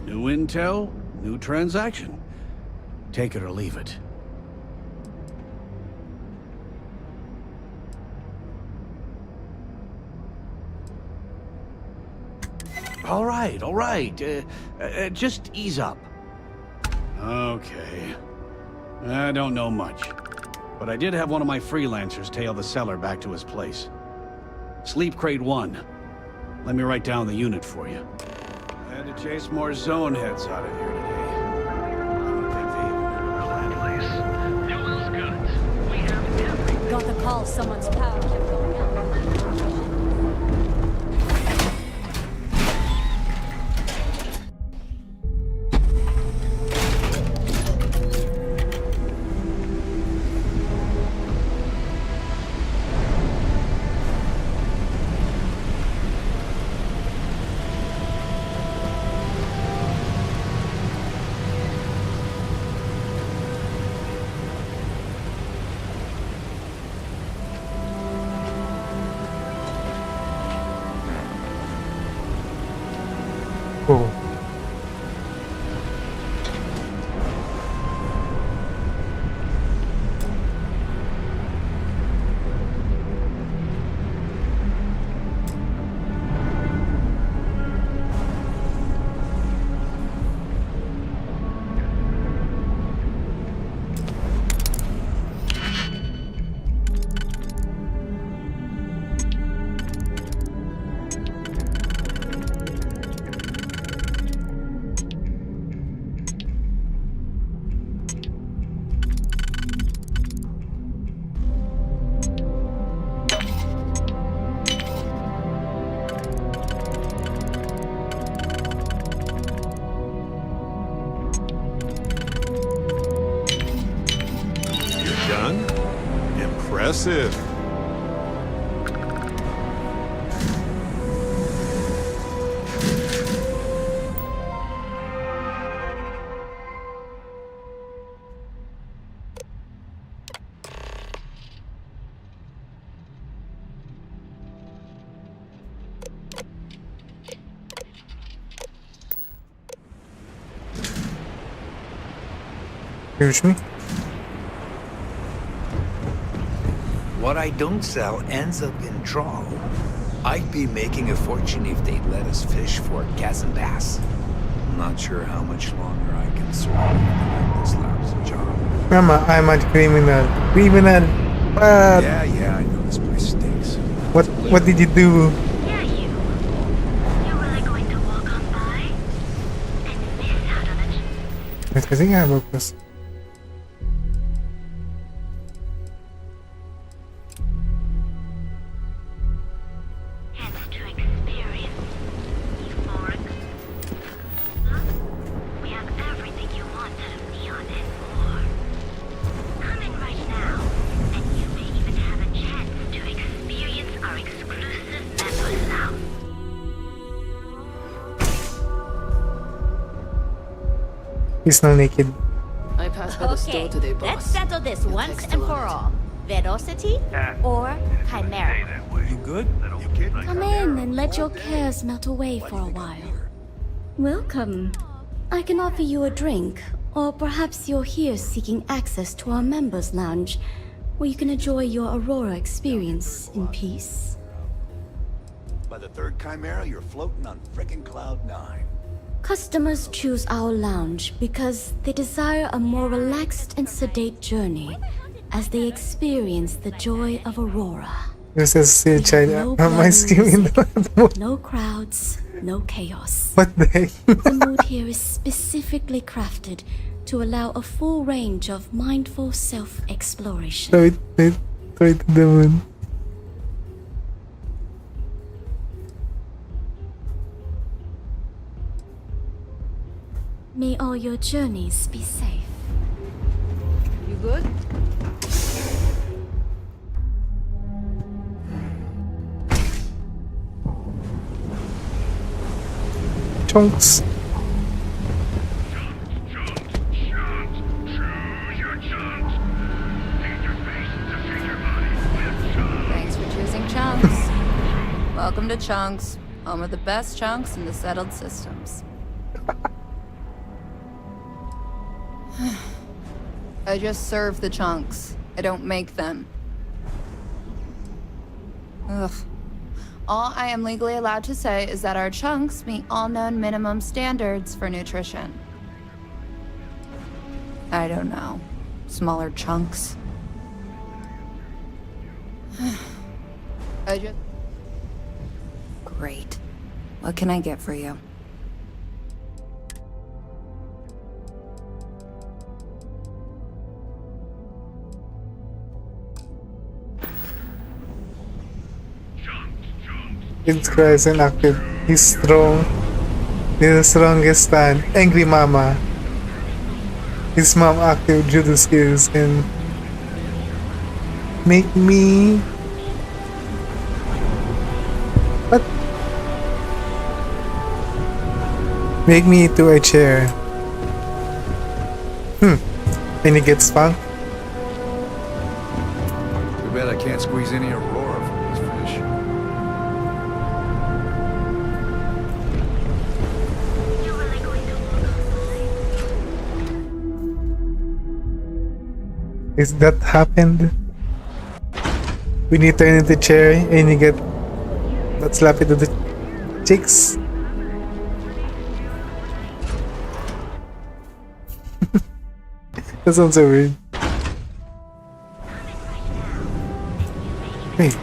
New intel, new transaction. Take it or leave it. All right. Just ease up. Okay. I don't know much. But I did have one of my freelancers tail the seller back to his place. Sleep Crate 1. Let me write down the unit for you. I had to chase more zone heads out of here today. I don't think they even knew where the land was. Got the call, someone's power kept going out. Cool. Impressive. Here's me. What I don't sell ends up in draw. I'd be making a fortune if they'd let us fish for gas and bass. Not sure how much longer I can survive doing this lousy job. Mama, I'm a criminal. Criminal. What? Yeah, I know this place stinks. What did you do? Yeah, you. You really going to walk on by and miss Wait, I think I have a question. We have everything you want out of Neon and more. Come in right now, and you may even have a chance to experience our exclusive members lounge. He's not naked. I passed by the store today, boss. Let's settle this once and for all. Velocity or Chimera? You good? Come in and let your cares melt away for a while. Welcome. I can offer you a drink, or perhaps you're here seeking access to our members' lounge, where you can enjoy your Aurora experience in peace. By the third Chimera, you're floating on frickin' Cloud 9. Customers choose our lounge because they desire a more relaxed and sedate journey as they experience the joy of Aurora. This is still child on my screen. No crowds, no chaos. What the heck? The mood here is specifically crafted to allow a full range of mindful self-exploration. Throw it to the moon. May all your journeys be safe. You good? Chunks. Thanks for choosing Chunks. Welcome to Chunks, home of the best chunks in the settled systems. I just serve the chunks. I don't make them. Ugh. All I am legally allowed to say is that our chunks meet all known minimum standards for nutrition. I don't know. Smaller chunks. I just... Great. What can I get for you? It's Christ and active. He's strong. He's the strongest stand. Angry Mama. His mom active judo skills and make me. What? Make me to a chair. And he gets spanked. Too bad I can't squeeze any Aurora from this fish. Is that happened? We need to turn into chair and you get that slap it to the cheeks. That sounds so weird. Wait.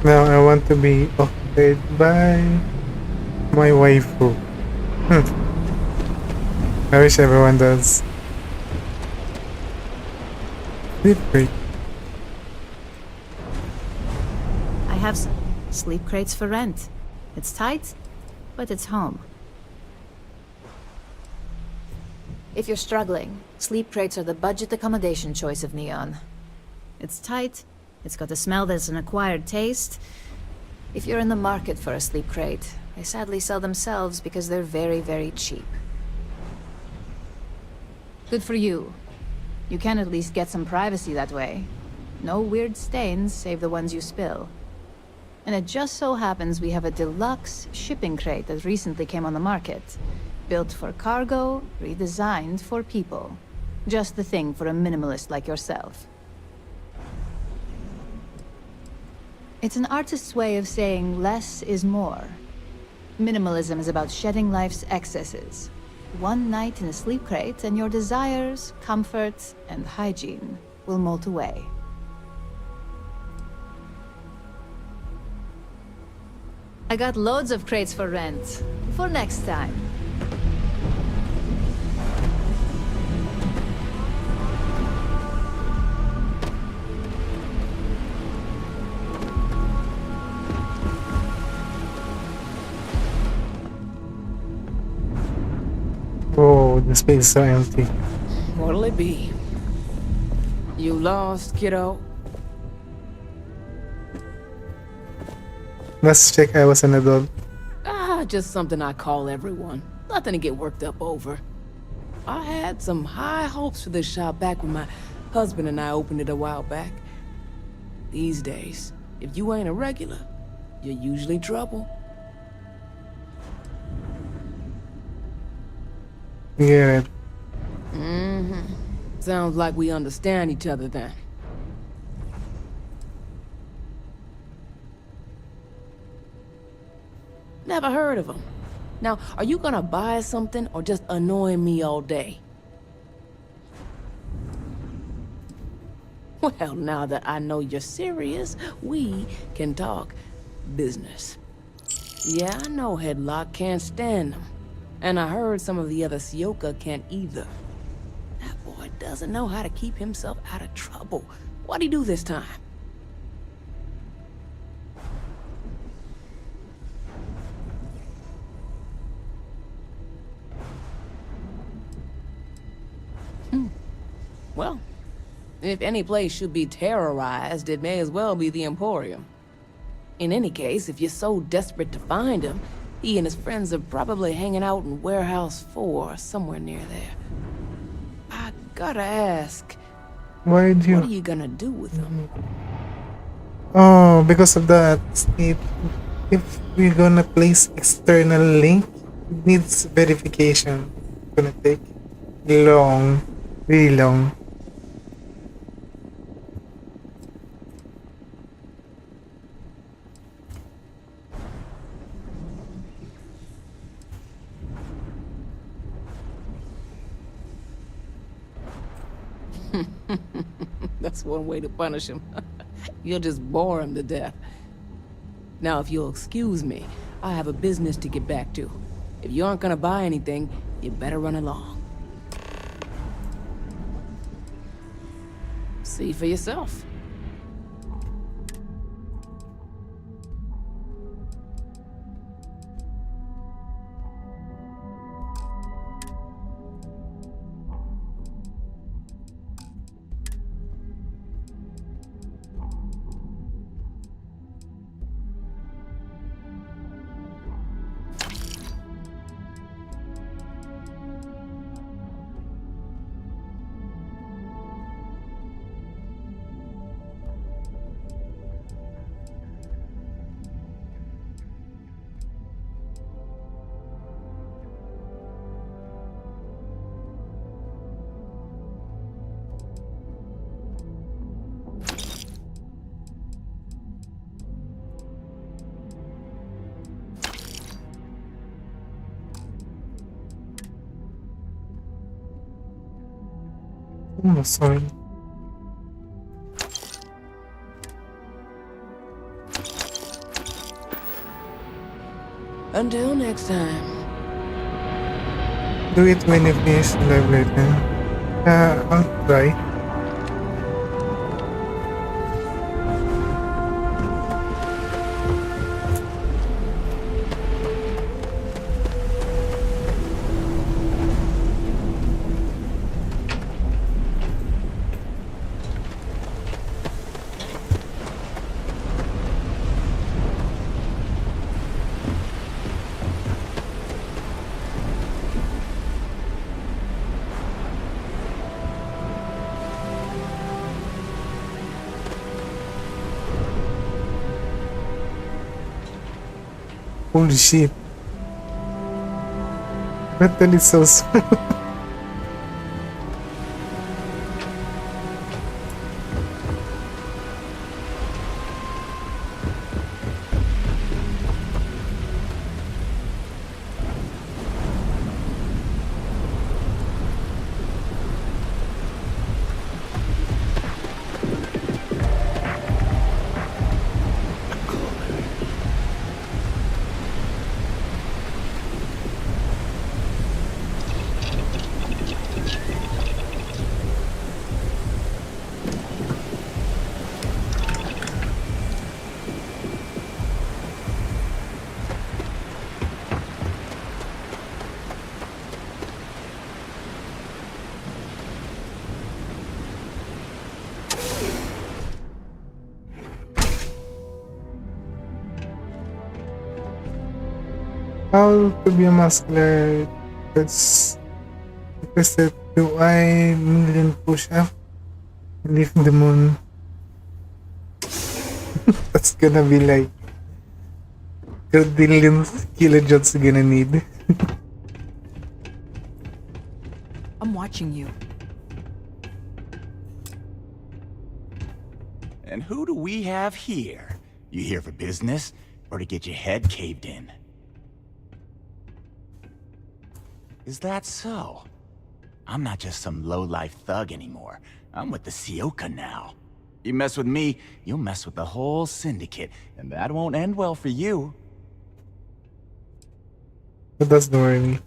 Now I want to be occupied by My waifu. I wish everyone does. Sleep crate. I have some sleep crates for rent. It's tight, but it's home. If you're struggling, sleep crates are the budget accommodation choice of Neon. It's tight, it's got a smell that's an acquired taste. If you're in the market for a sleep crate, they sadly sell themselves because they're very, very cheap. Good for you. You can at least get some privacy that way. No weird stains save the ones you spill. And it just so happens we have a deluxe shipping crate that recently came on the market. Built for cargo, redesigned for people. Just the thing for a minimalist like yourself. It's an artist's way of saying less is more. Minimalism is about shedding life's excesses. One night in a sleep crate and your desires, comfort, and hygiene will mold away. I got loads of crates for rent. For next time. Oh, the space is so empty. What'll it be? You lost, kiddo? Let's check I was an adult. Just something I call everyone. Nothing to get worked up over. I had some high hopes for this shop back when my husband and I opened it a while back. These days, if you ain't a regular, you're usually trouble. Get it. Mm-hmm. Sounds like we understand each other then. Never heard of them. Now, are you gonna buy something or just annoy me all day? Well, now that I know you're serious, we can talk business. Yeah, I know Headlock can't stand them. And I heard some of the other Sioka can't either. That boy doesn't know how to keep himself out of trouble. What'd he do this time? Well, if any place should be terrorized, it may as well be the Emporium. In any case, if you're so desperate to find him, he and his friends are probably hanging out in Warehouse 4, somewhere near there. I gotta ask, what are you gonna do with them? Oh, because of that, if we're gonna place external link, it needs verification. It's gonna take long, really long. That's one way to punish him. You'll just bore him to death. Now, if you'll excuse me, I have a business to get back to. If you aren't gonna buy anything, you better run along. See for yourself. Oh, sorry. Until next time. Do it when you finish the live later. I'll try. Holy shit. That is so small. How to be a muscular? That's requested. Do I million push up? Leave the moon. That's gonna be like trillion kilojoules gonna need. I'm watching you. And who do we have here? You here for business, or to get your head caved in? Is that so? I'm not just some low-life thug anymore. I'm with the Sioka now. You mess with me, you'll mess with the whole syndicate, and that won't end well for you. That doesn't worry me.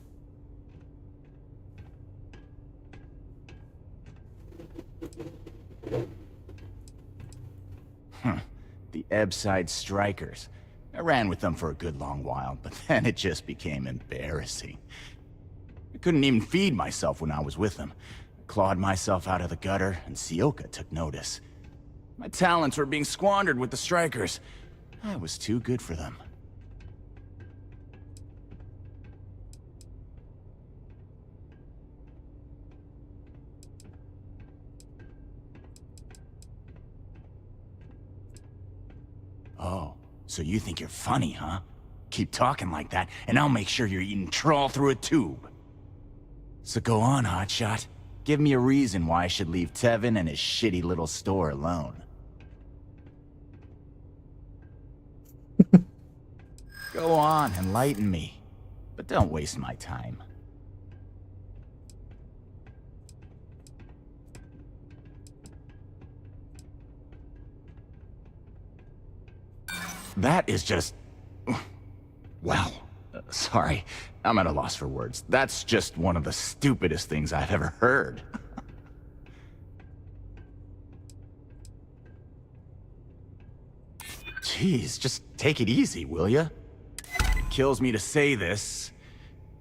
The Ebbside Strikers. I ran with them for a good long while, but then it just became embarrassing. I couldn't even feed myself when I was with them. I clawed myself out of the gutter, and Sioka took notice. My talents were being squandered with the Strikers. I was too good for them. Oh, so you think you're funny, huh? Keep talking like that, and I'll make sure you're eating trawl through a tube. So go on, hotshot. Give me a reason why I should leave Tevin and his shitty little store alone. Go on, enlighten me. But don't waste my time. That is just... Wow. Sorry, I'm at a loss for words. That's just one of the stupidest things I've ever heard. Jeez, just take it easy, will ya? It kills me to say this,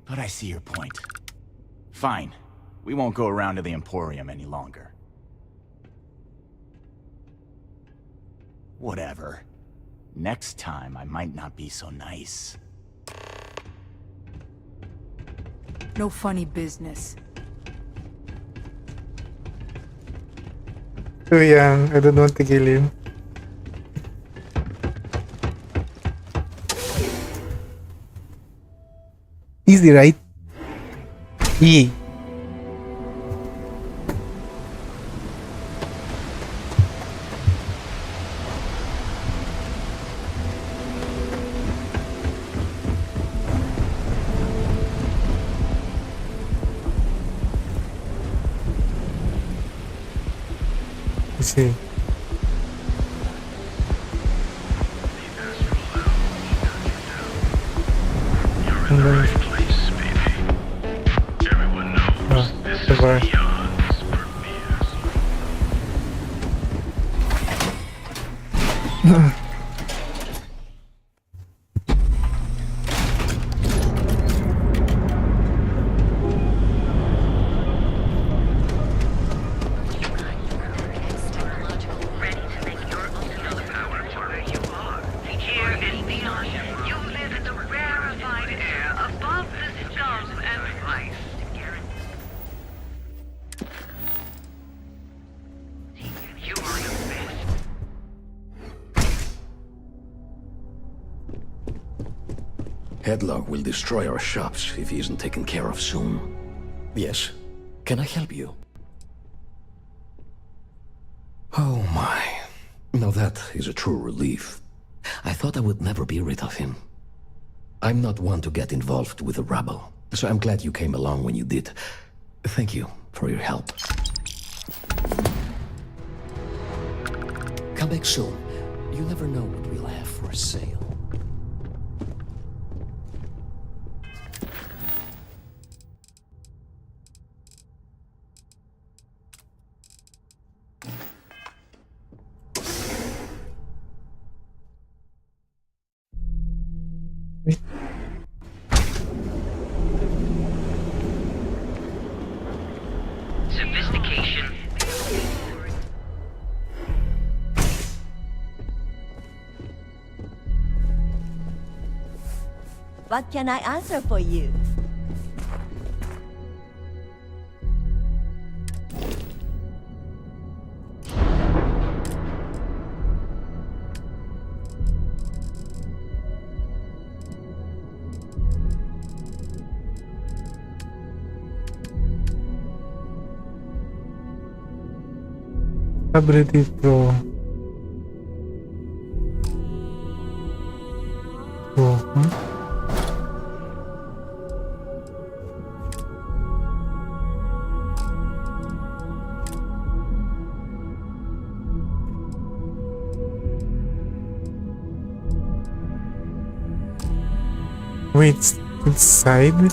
but I see your point. Fine. We won't go around to the Emporium any longer. Whatever. Next time, I might not be so nice. No funny business. Too young. I don't want to kill him. Easy, right? Yeah. See. bar. Headlock will destroy our shops if he isn't taken care of soon. Yes. Can I help you? Oh my. Now that is a true relief. I thought I would never be rid of him. I'm not one to get involved with the rabble, so I'm glad you came along when you did. Thank you for your help. Come back soon. You never know what we'll have for sale. Sophistication. What can I answer for you? Ability Pro. Wait, inside?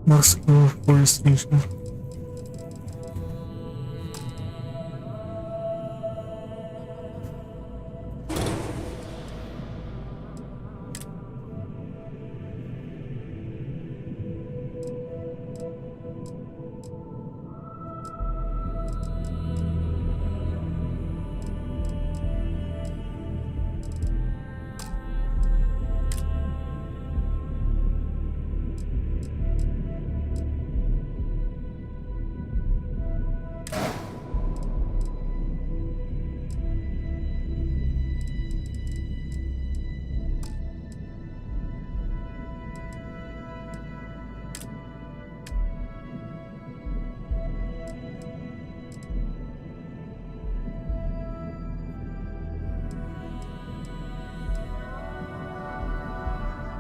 Muscular forestation.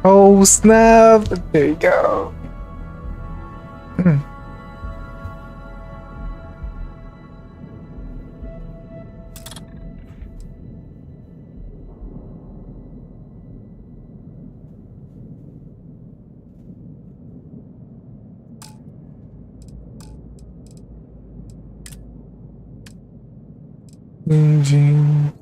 Oh snap! There you go. Engine.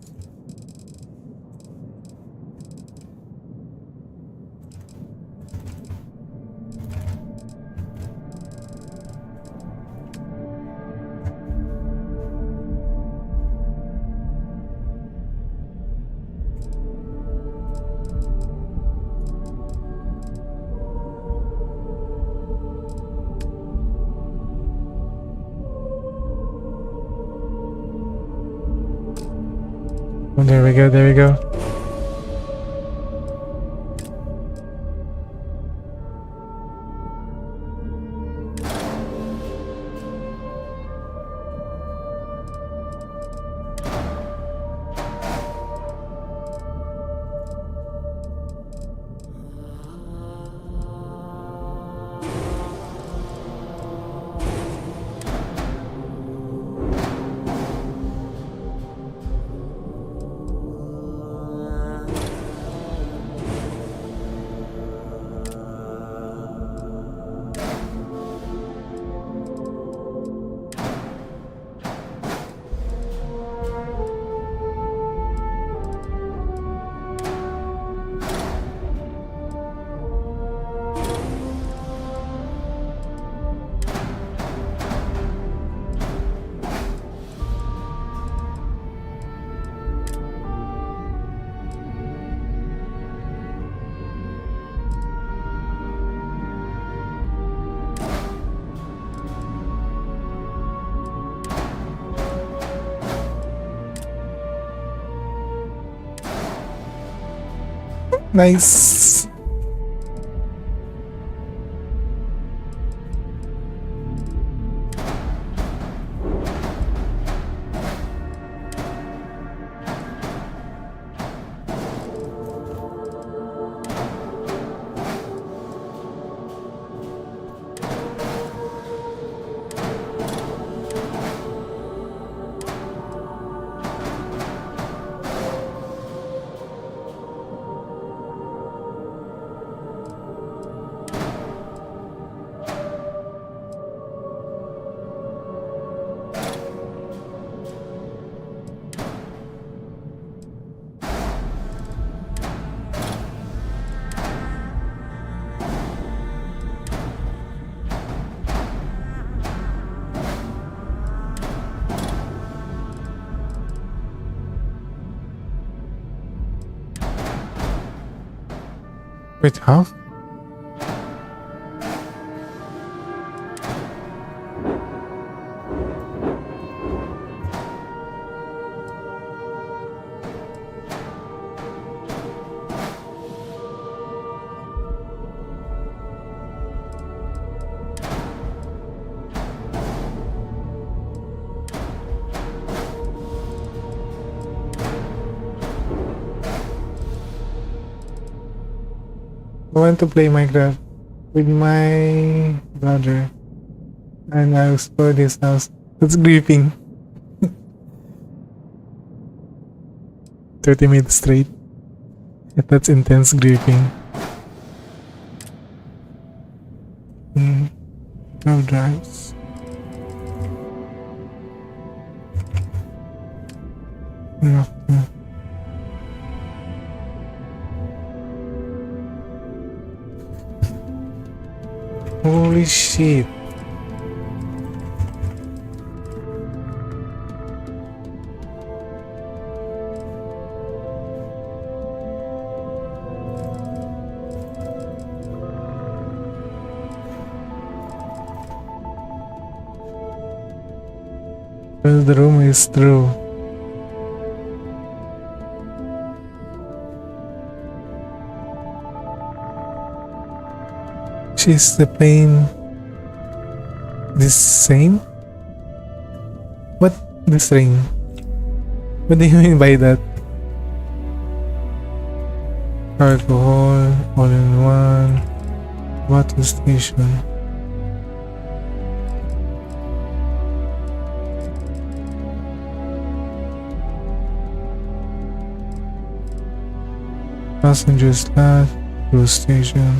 Oh, there we go, there we go. Nice. Wait, huh? I want to play Minecraft with my brother and I'll explore this house. That's gripping. 30 minutes straight. That's intense gripping. No drives. No. Holy shit. Well, the room is through. Is the plane the same? What the string? What do you mean by that? Alcohol, all in one, water station. Passengers class, cruise station.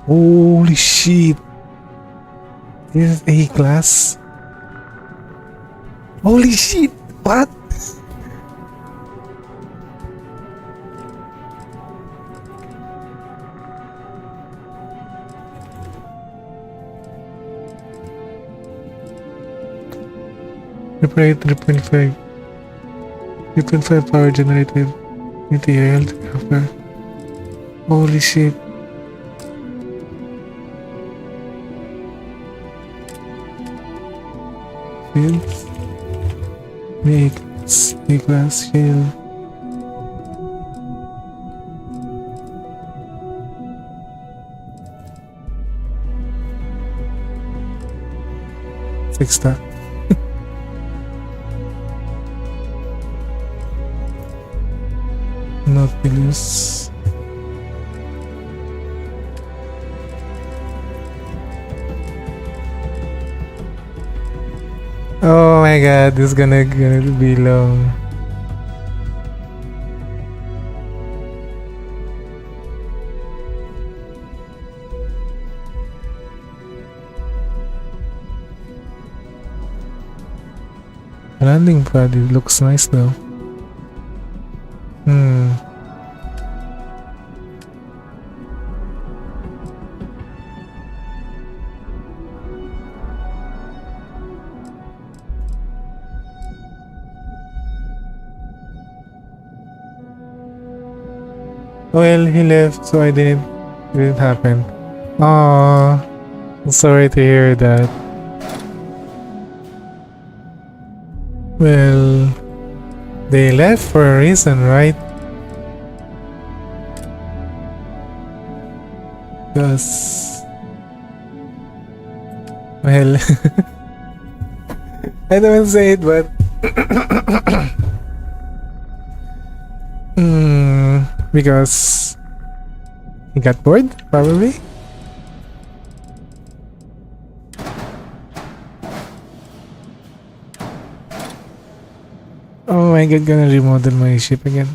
Holy shit! This is A class. Holy shit! What? Repair 3.5. EP5 power generated material to cover. Holy shit. Fields. A-class shield. Six star. Nautilus. Oh my god, this is gonna be long. Landing pad, it looks nice though. Well, he left, so it didn't happen. Aww, I'm sorry to hear that. Well, they left for a reason, right? Because, well, I don't want to say it, but because he got bored, probably. Oh my god, gonna remodel my ship again.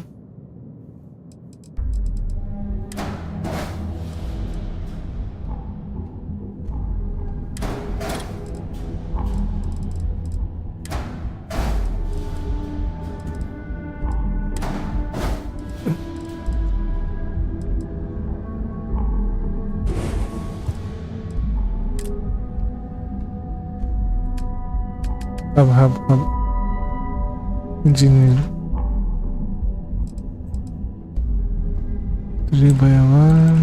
Hub. Engineer 3x1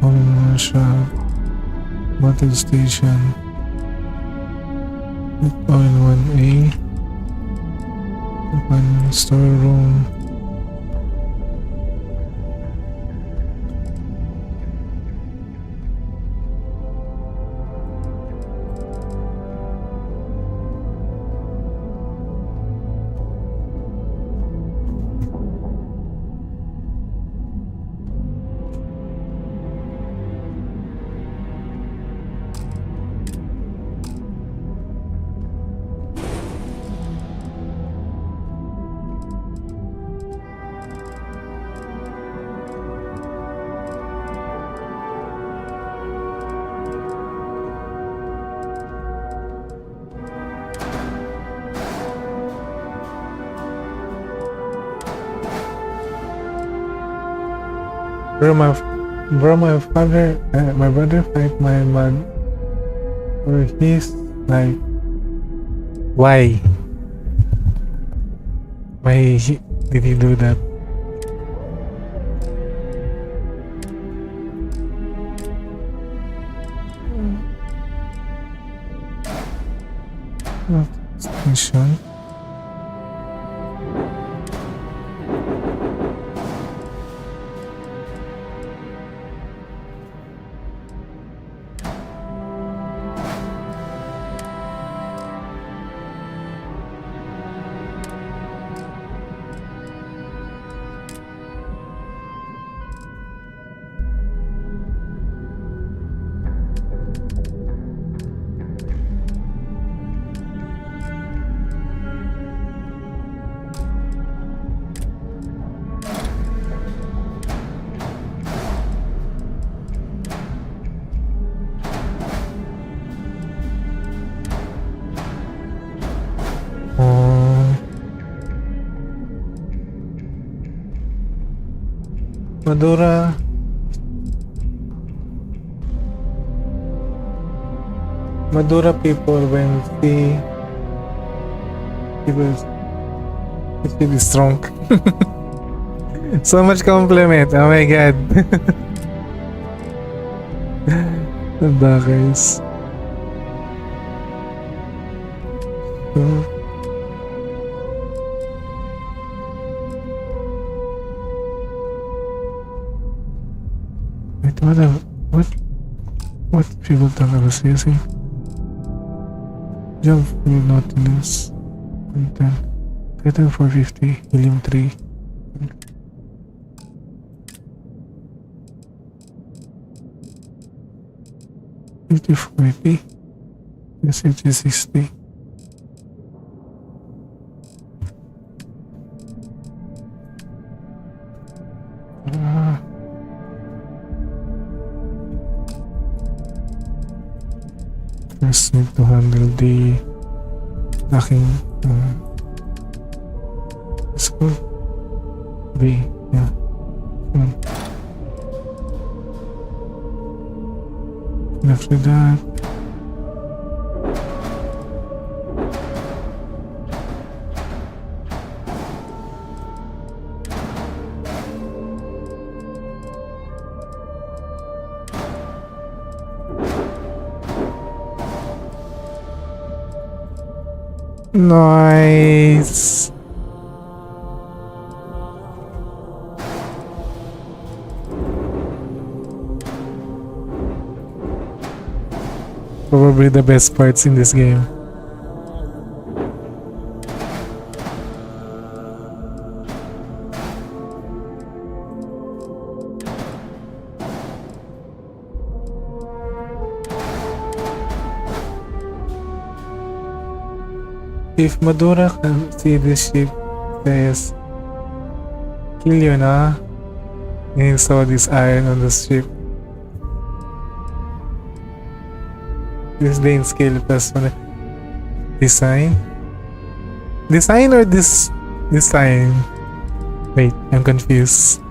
all-in-one shop, battle station, all-in-one A, open storeroom. My brother fight my mom. Or he's like, why? Why did he do that? Station. Madura people when see It should be strong. So much compliment. Oh my god. Ganda guys. Wait, what people thought I was using? Jump full naughtiness. Content. Titan 450. Helium 3. $50-$40. $60. First need to handle the locking school B, yeah. After that, nice. Probably the best parts in this game. If Madura can see this ship, says, kill you na. And he saw this iron on the ship. This Dane scale plus one. Design? Design or this design? Wait, I'm confused.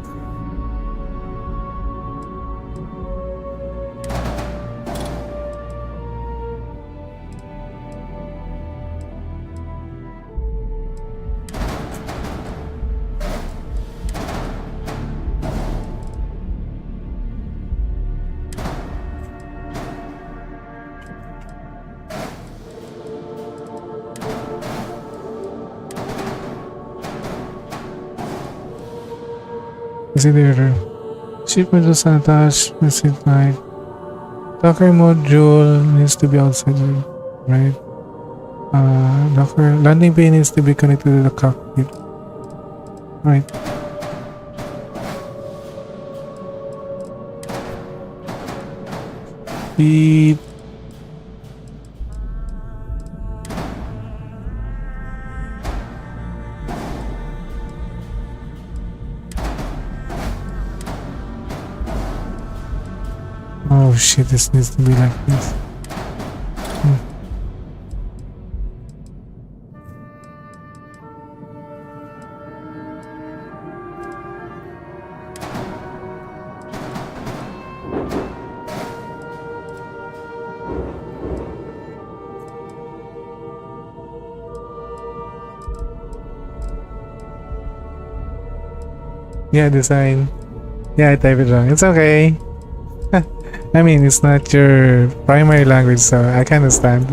Consider shipment was attached, message like Docker module needs to be outside, right? Docker landing bay needs to be connected to the cockpit, right? Beep. Oh shit, this needs to be like this. Yeah, design. Yeah, I typed it wrong. It's okay. I mean, it's not your primary language, so I can understand.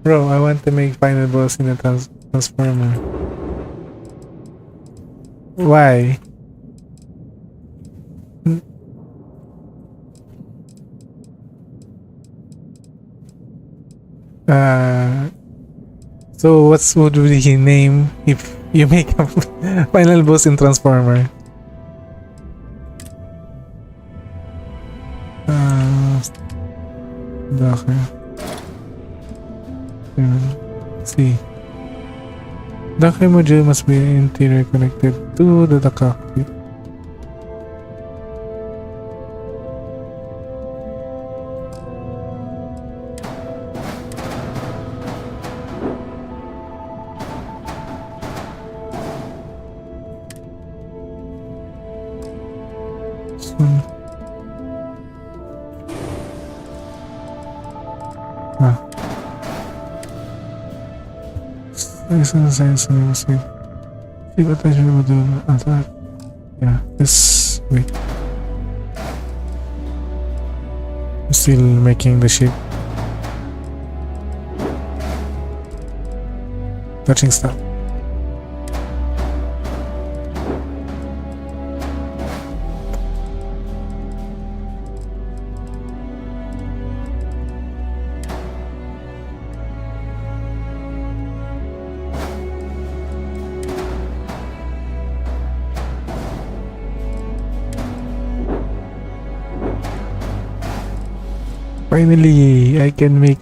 Bro, I want to make final boss in the transformer. Why? So what would be his name if you make a final boss in transformer? Docker. See. Docker module must be interior connected to the cockpit. Listen, sense, and sleep. Keep attention with the attack. Yeah, this. Wait. I'm still making the ship. Touching stuff. Finally, I can make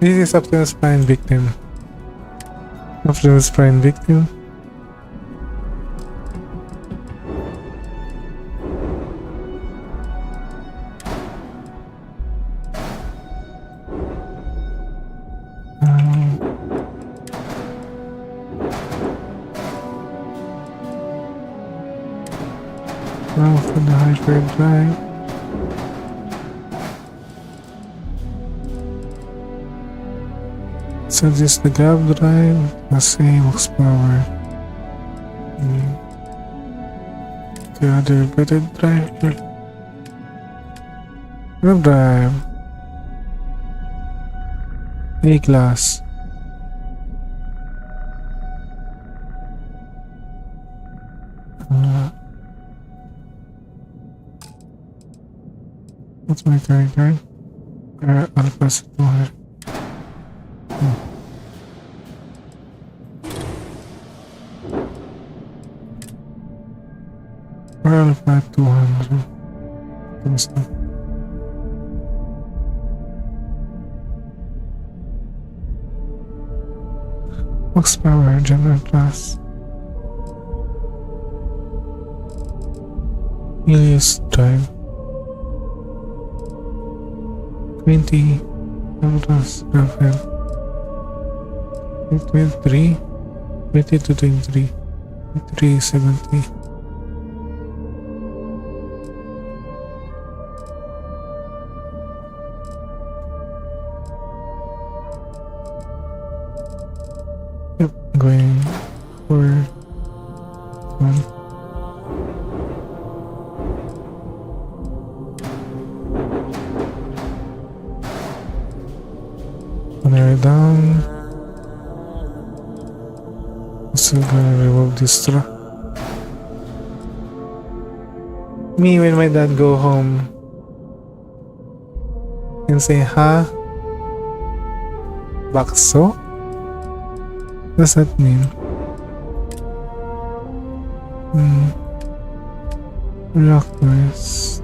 This is Optimus Prime victim. Optimus Prime victim. Now for the hyperdrive. So this is the gap drive, the same max power. The other better drive. Gap drive. A class. What's my current card? I'll pass it to her. Alpha 200. Max power general class. Helios drive. 20 plus Starfield. 23 to 23 370. Yep, going for one. Narrow down. Still gonna remove this truck. Me when my dad go home and say, "Ha? Bakso?" What does that mean? Rock noise.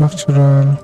Structural.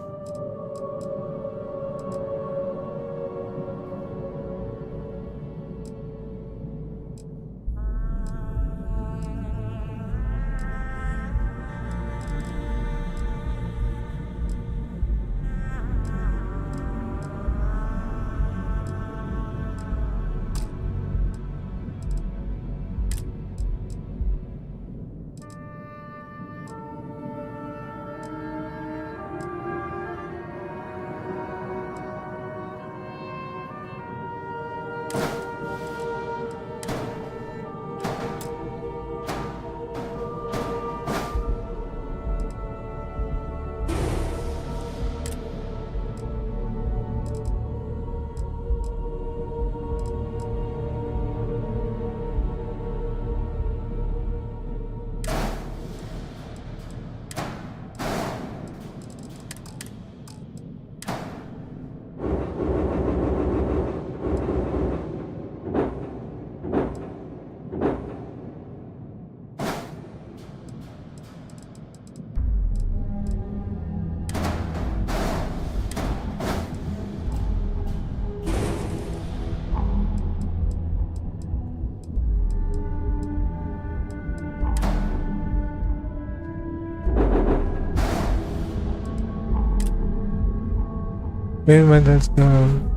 Wait a minute, that's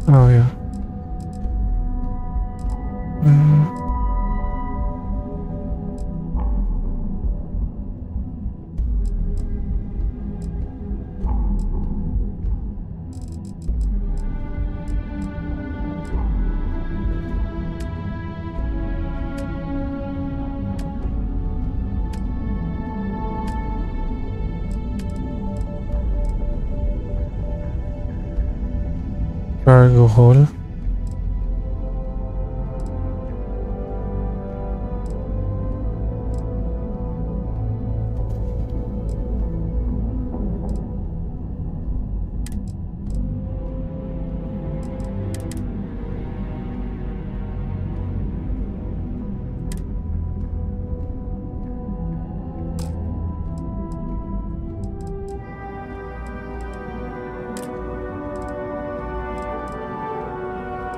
oh yeah. Cargo hole.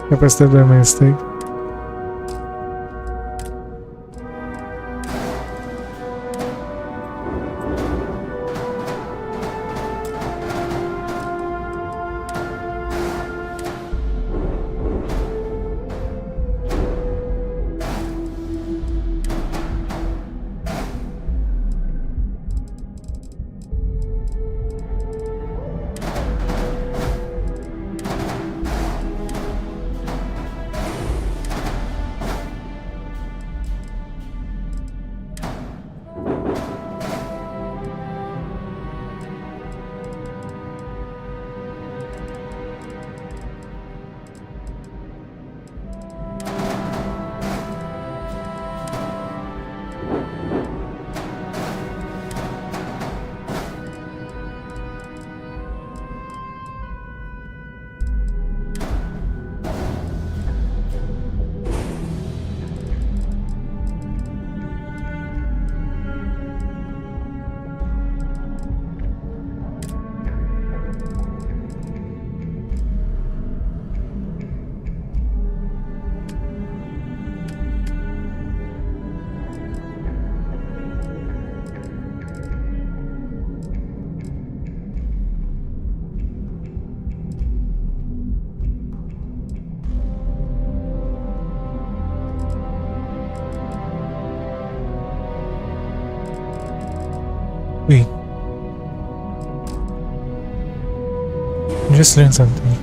Capacity domestic. Wait. I just learned something.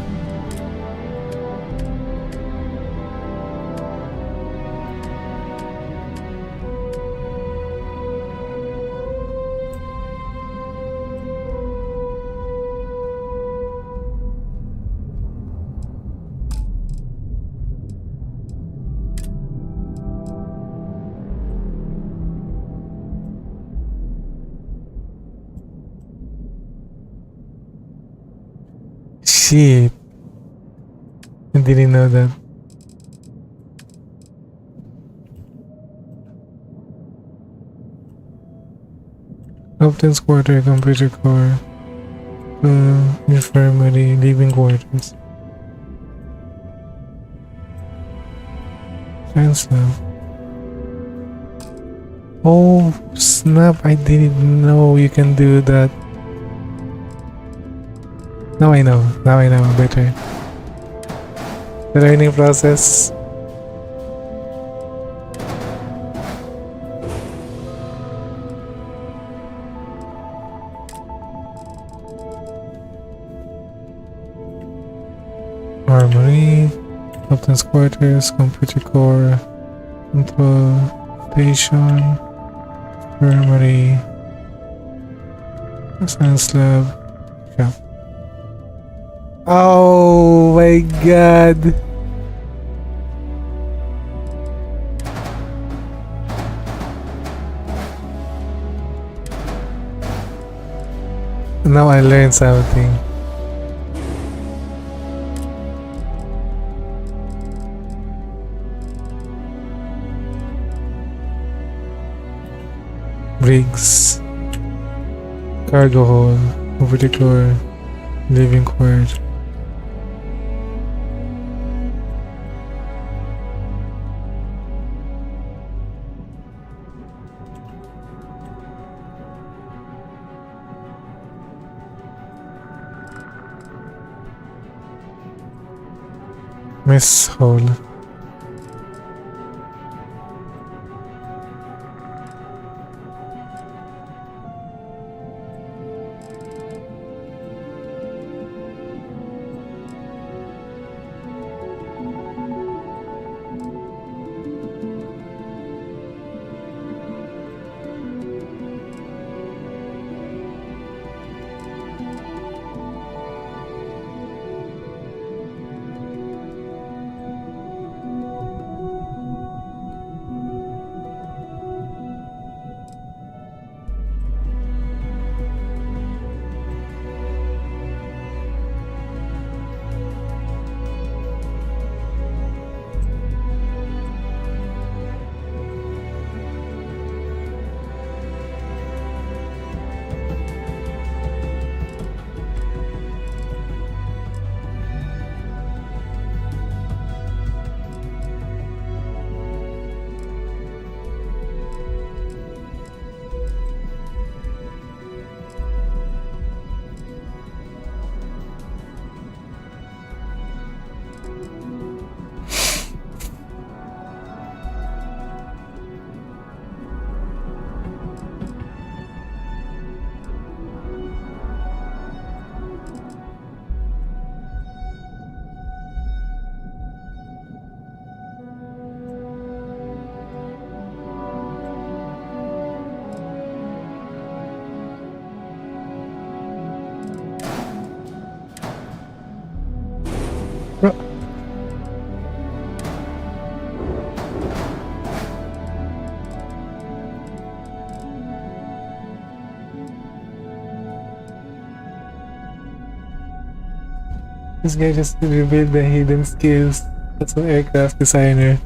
Shit. I didn't know that. Captain's quarter, computer core. infirmary, living quarters. Science lab. Oh snap, I didn't know you can do that. Now I know better. The learning process. Armory, captain's quarters, computer core, control station, infirmary, science lab. Yeah. Oh my god! Now I learned something. Rigs, cargo hold, overclock, living quarters. Mess hall. This guy just revealed the hidden skills. That's an aircraft designer.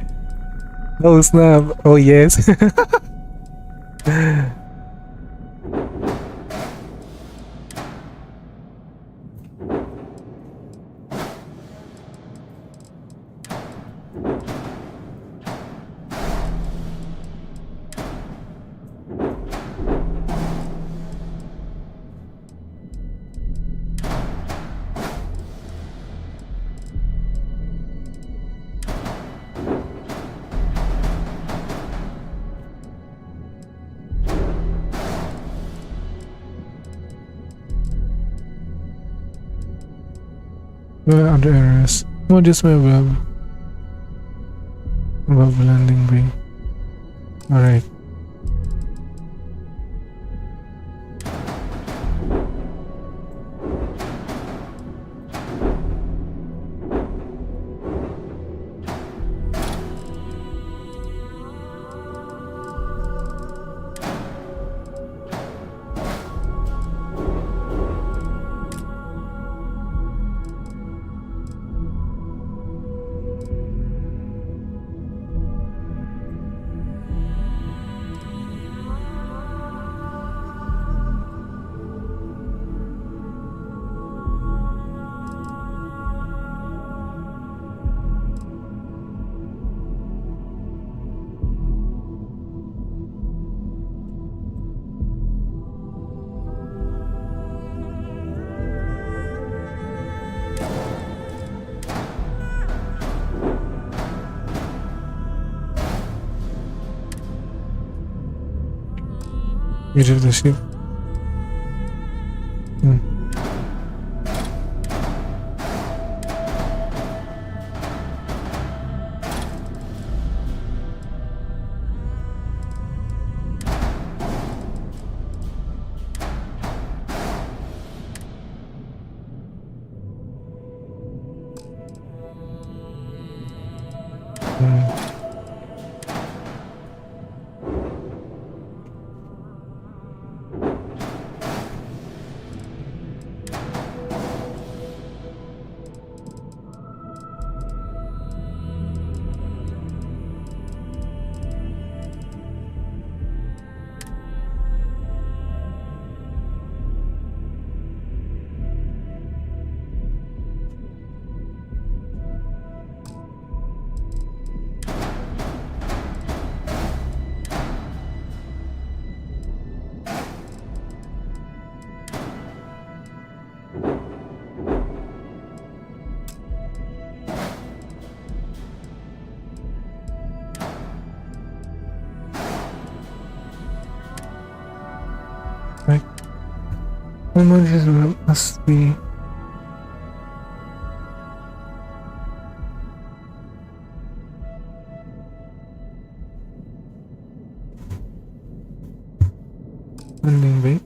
Oh snap! Oh yes. Where are the errors? Oh, just my web landing ring. Alright. Edge of the ship. Right. All modules must be landing bay.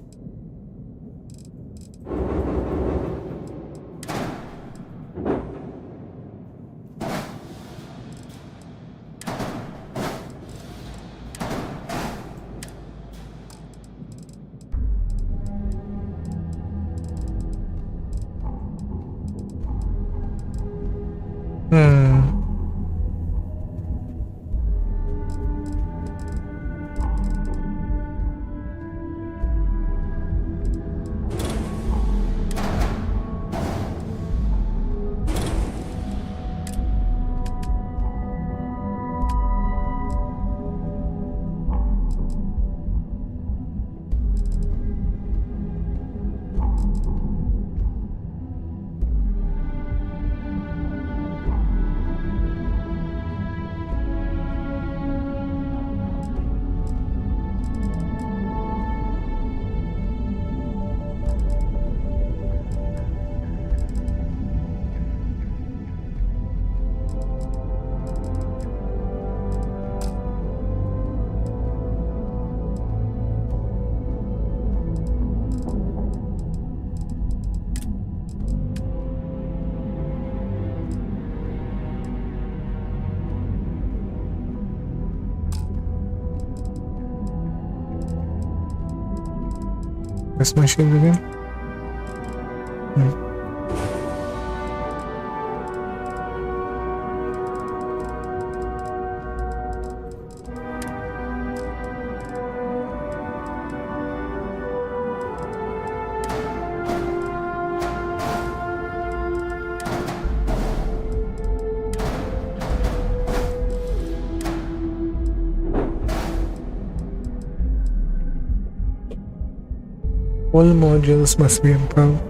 Press my shield again. All modules must be improved.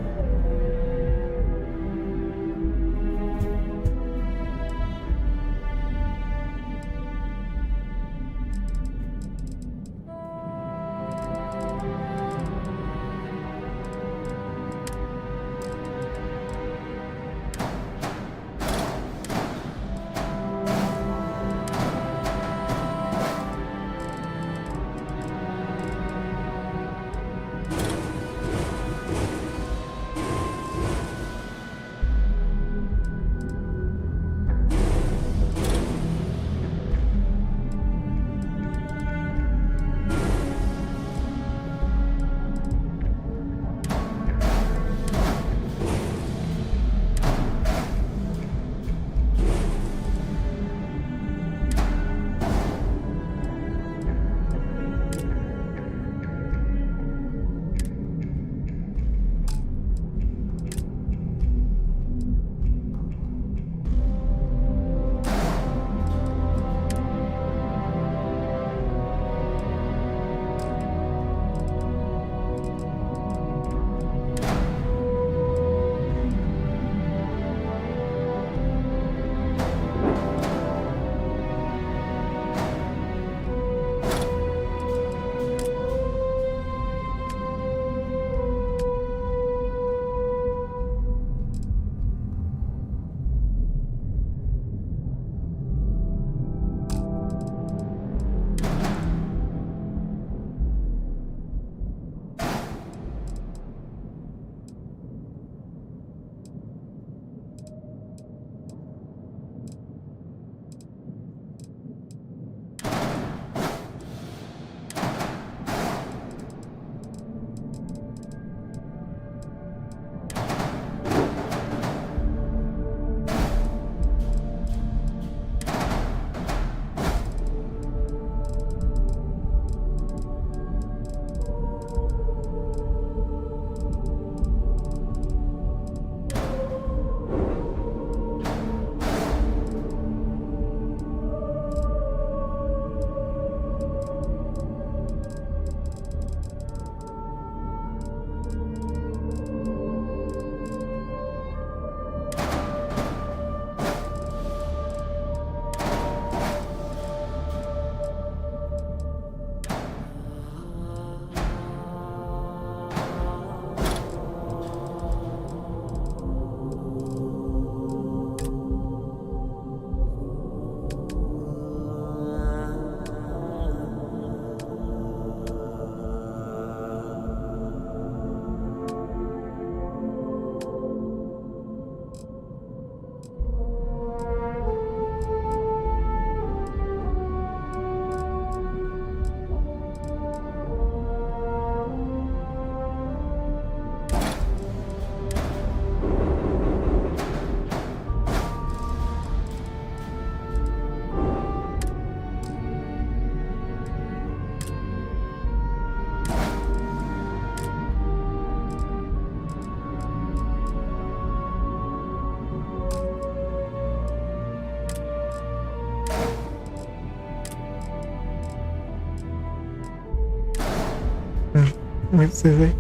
What's this?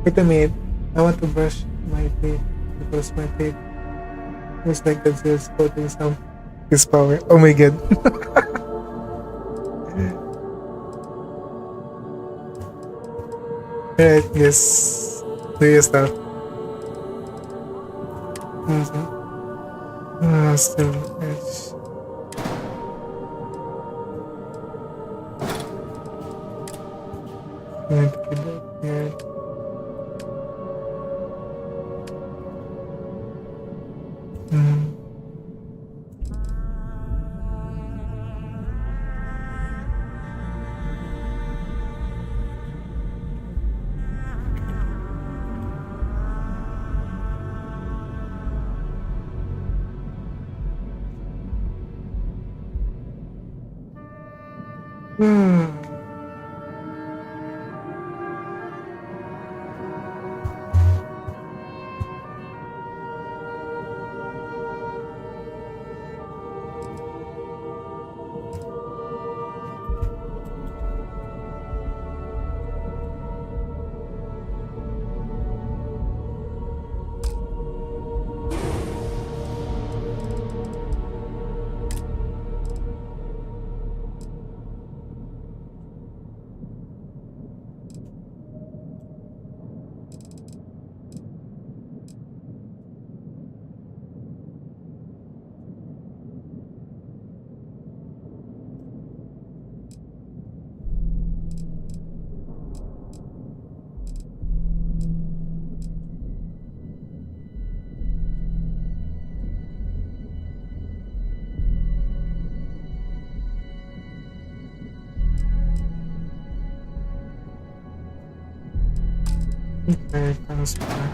Wait a minute. I want to brush my teeth because my teeth looks like that's just putting some his power. Oh my god. Alright, yes. Do your stuff. Still edge. Going to put that here. Okay, that's fine.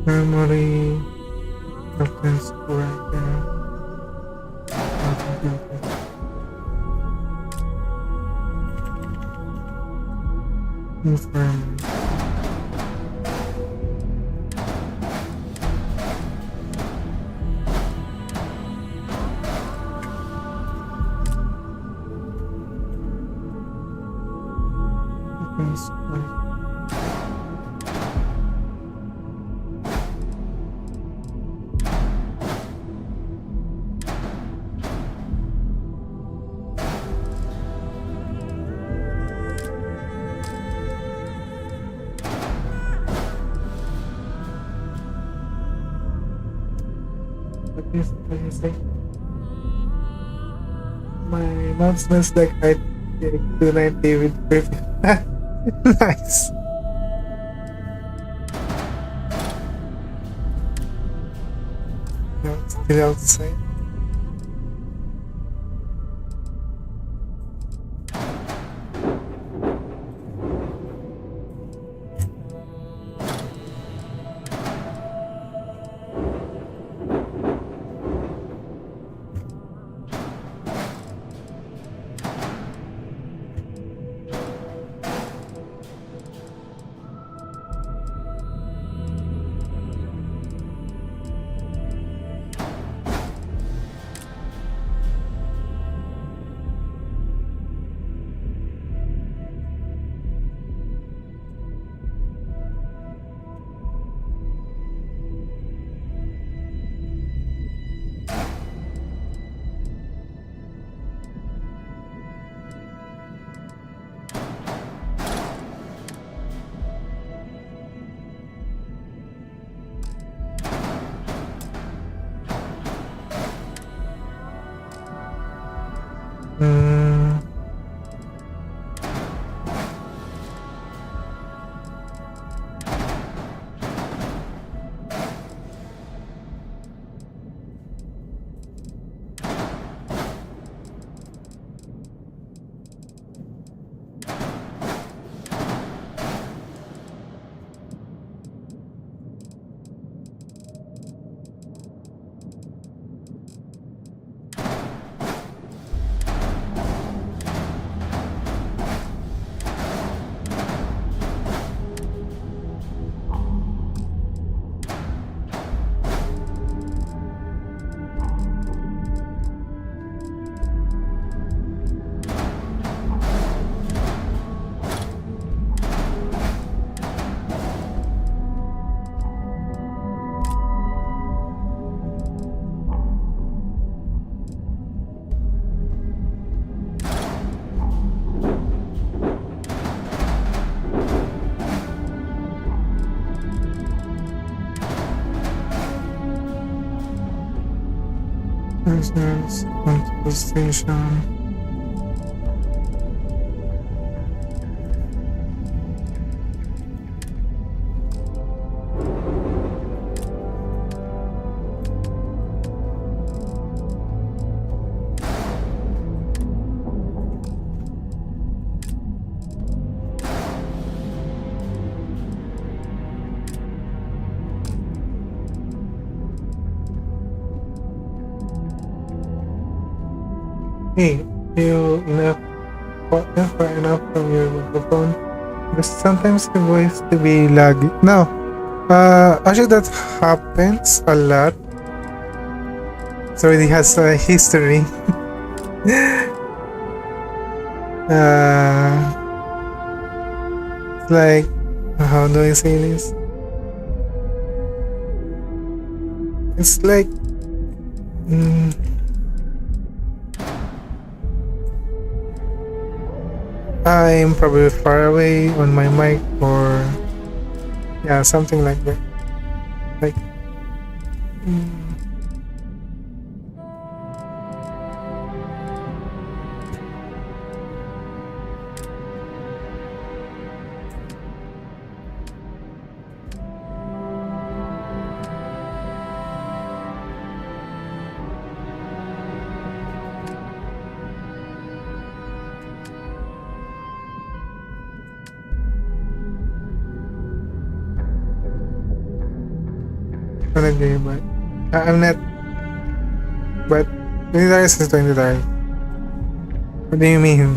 Memory reference right there. Confirm. What do you say? My mouth smells like hot cake 290 with perfume. Nice. No, it's still outside. Prisoners, control station. Hey, you left far enough from your microphone. Because sometimes your voice to be laggy. No, actually that happens a lot. So it has a history. It's like, how do I say this? It's like, I'm probably far away on my mic, or yeah, something like that. Like, honestly, but I'm not. But $20 is $20. What do you mean?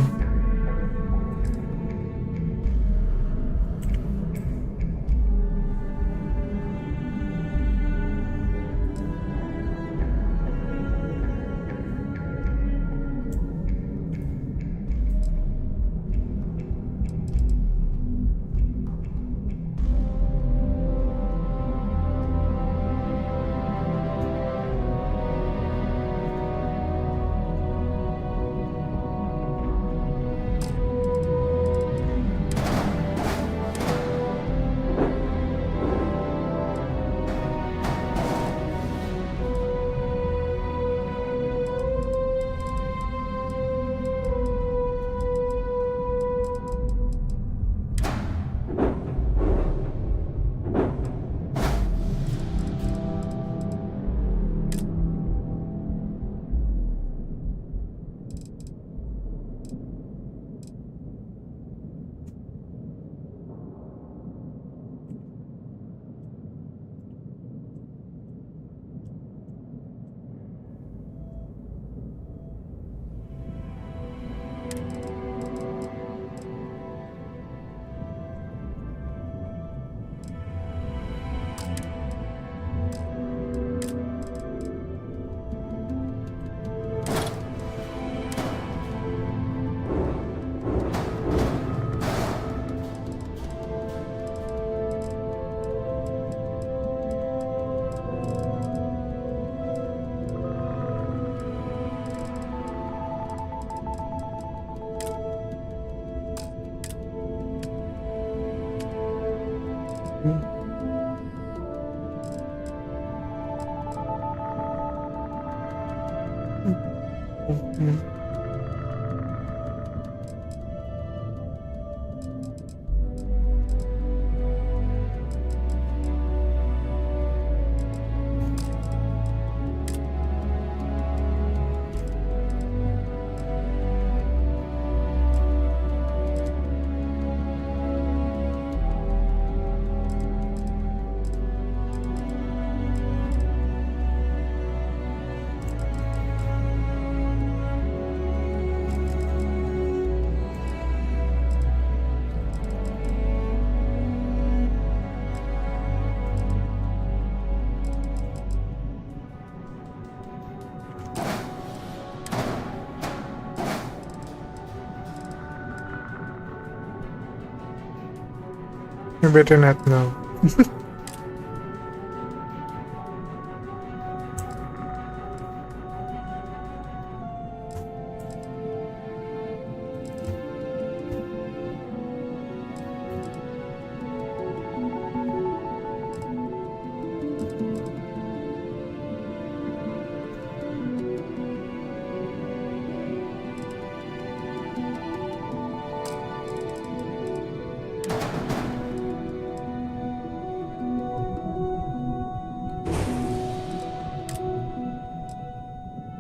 You better not know.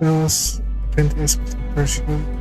That was 20 aspects of Persia.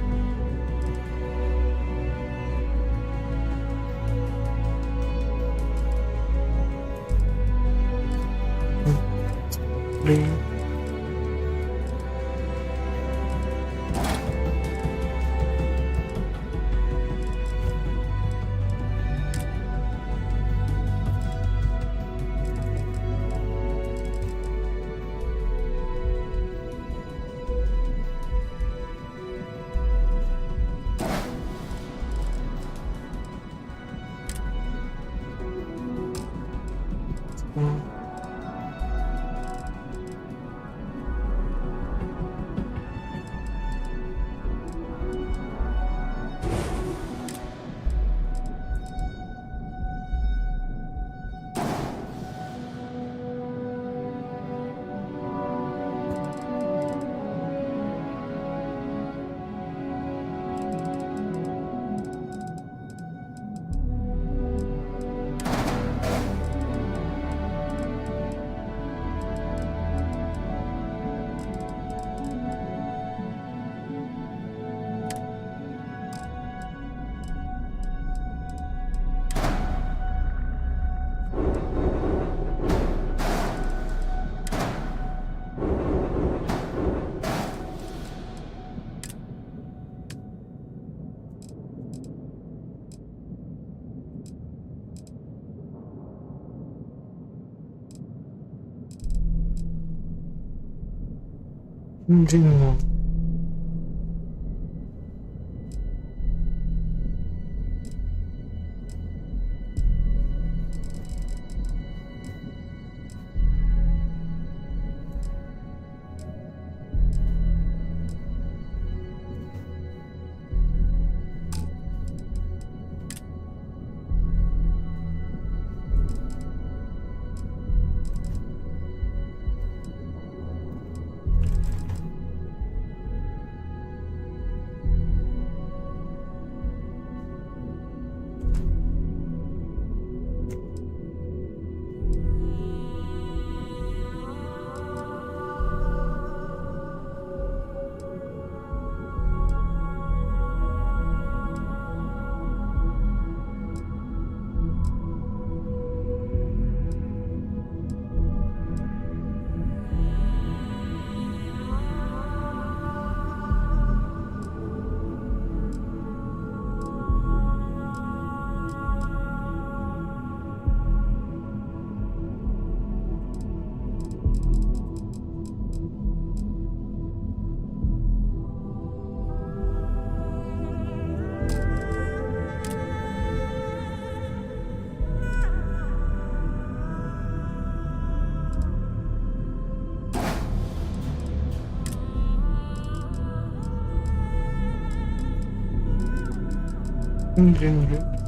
Continue. Continue.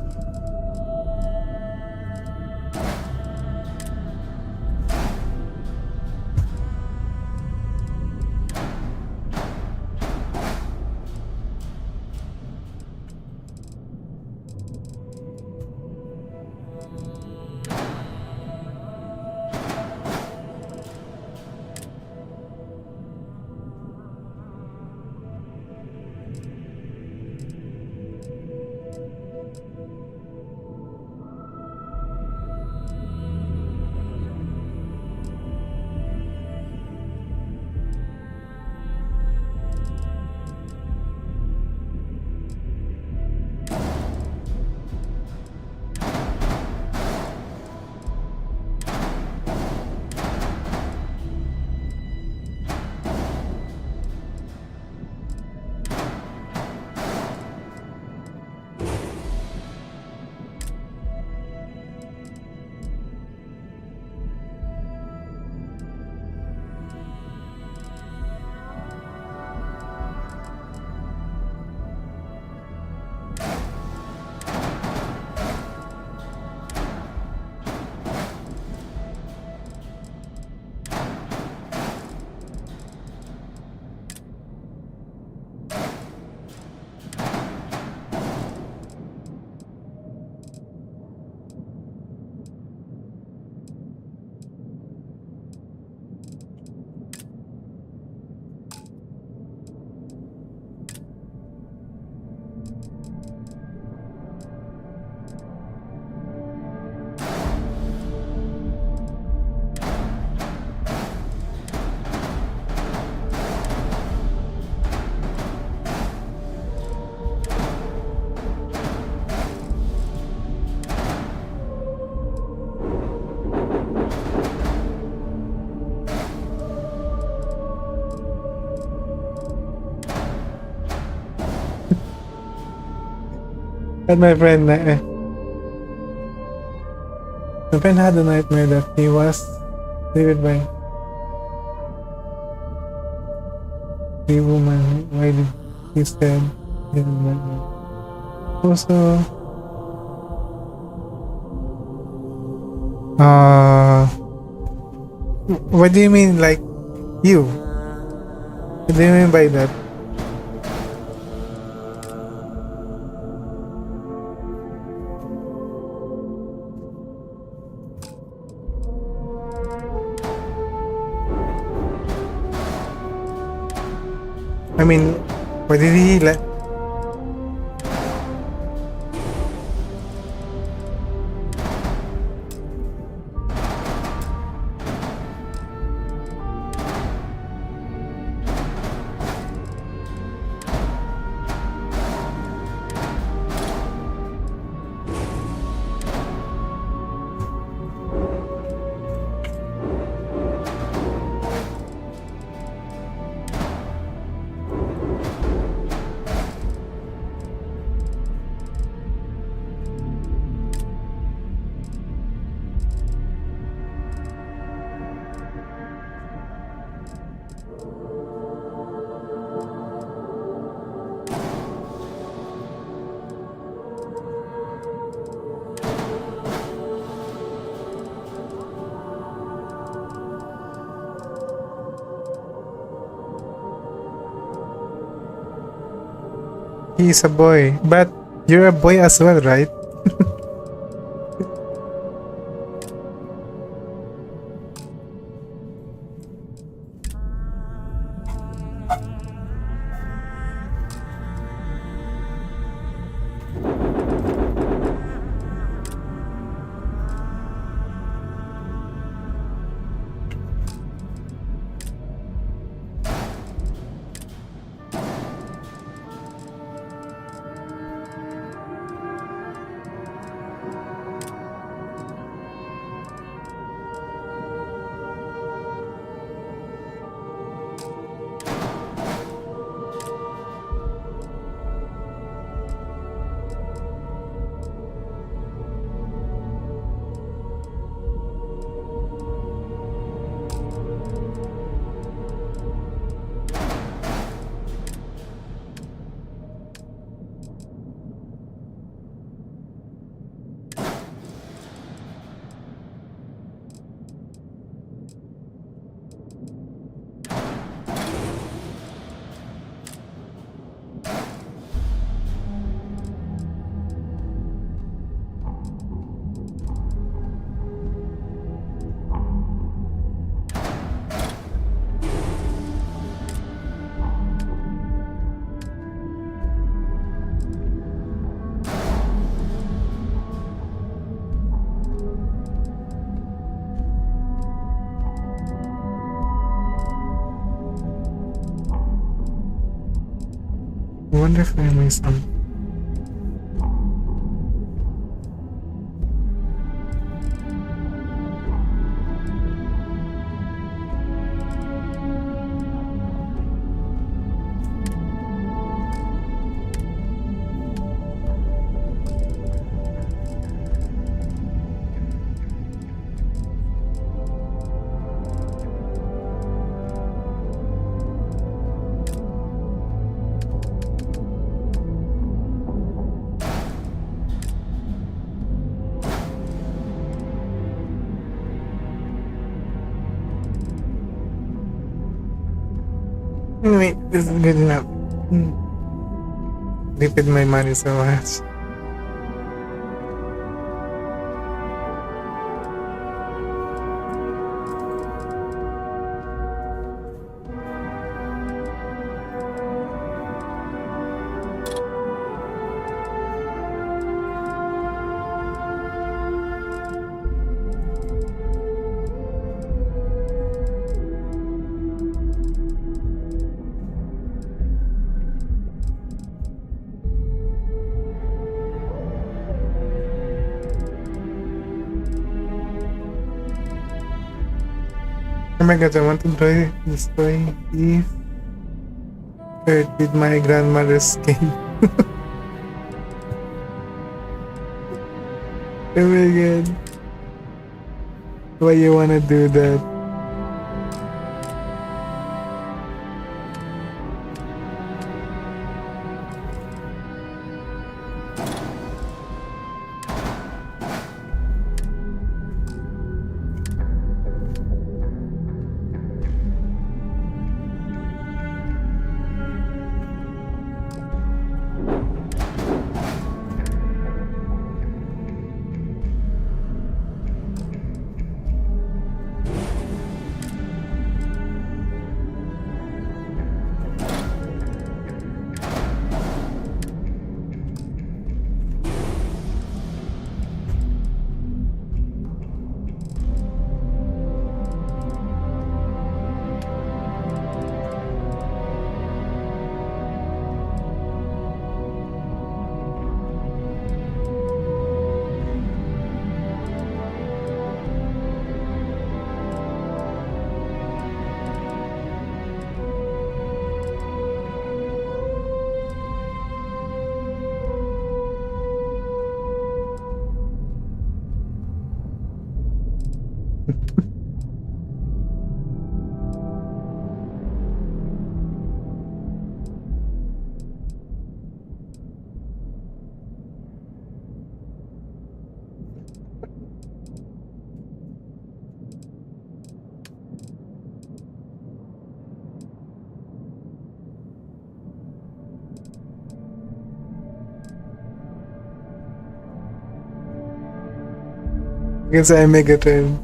But my friend had a nightmare that he was lived by the woman. Why did he said he had a nightmare? Also, what do you mean, like you? What do you mean by that? I mean, what did he like? He's a boy, but you're a boy as well, right? I wonder if I missed some. Anyway, this is good enough. Lipid my money so much. Oh my god, I want to destroy the earth with my grandmother's skin. Oh my god. Why you wanna do that? Guess I make a turn.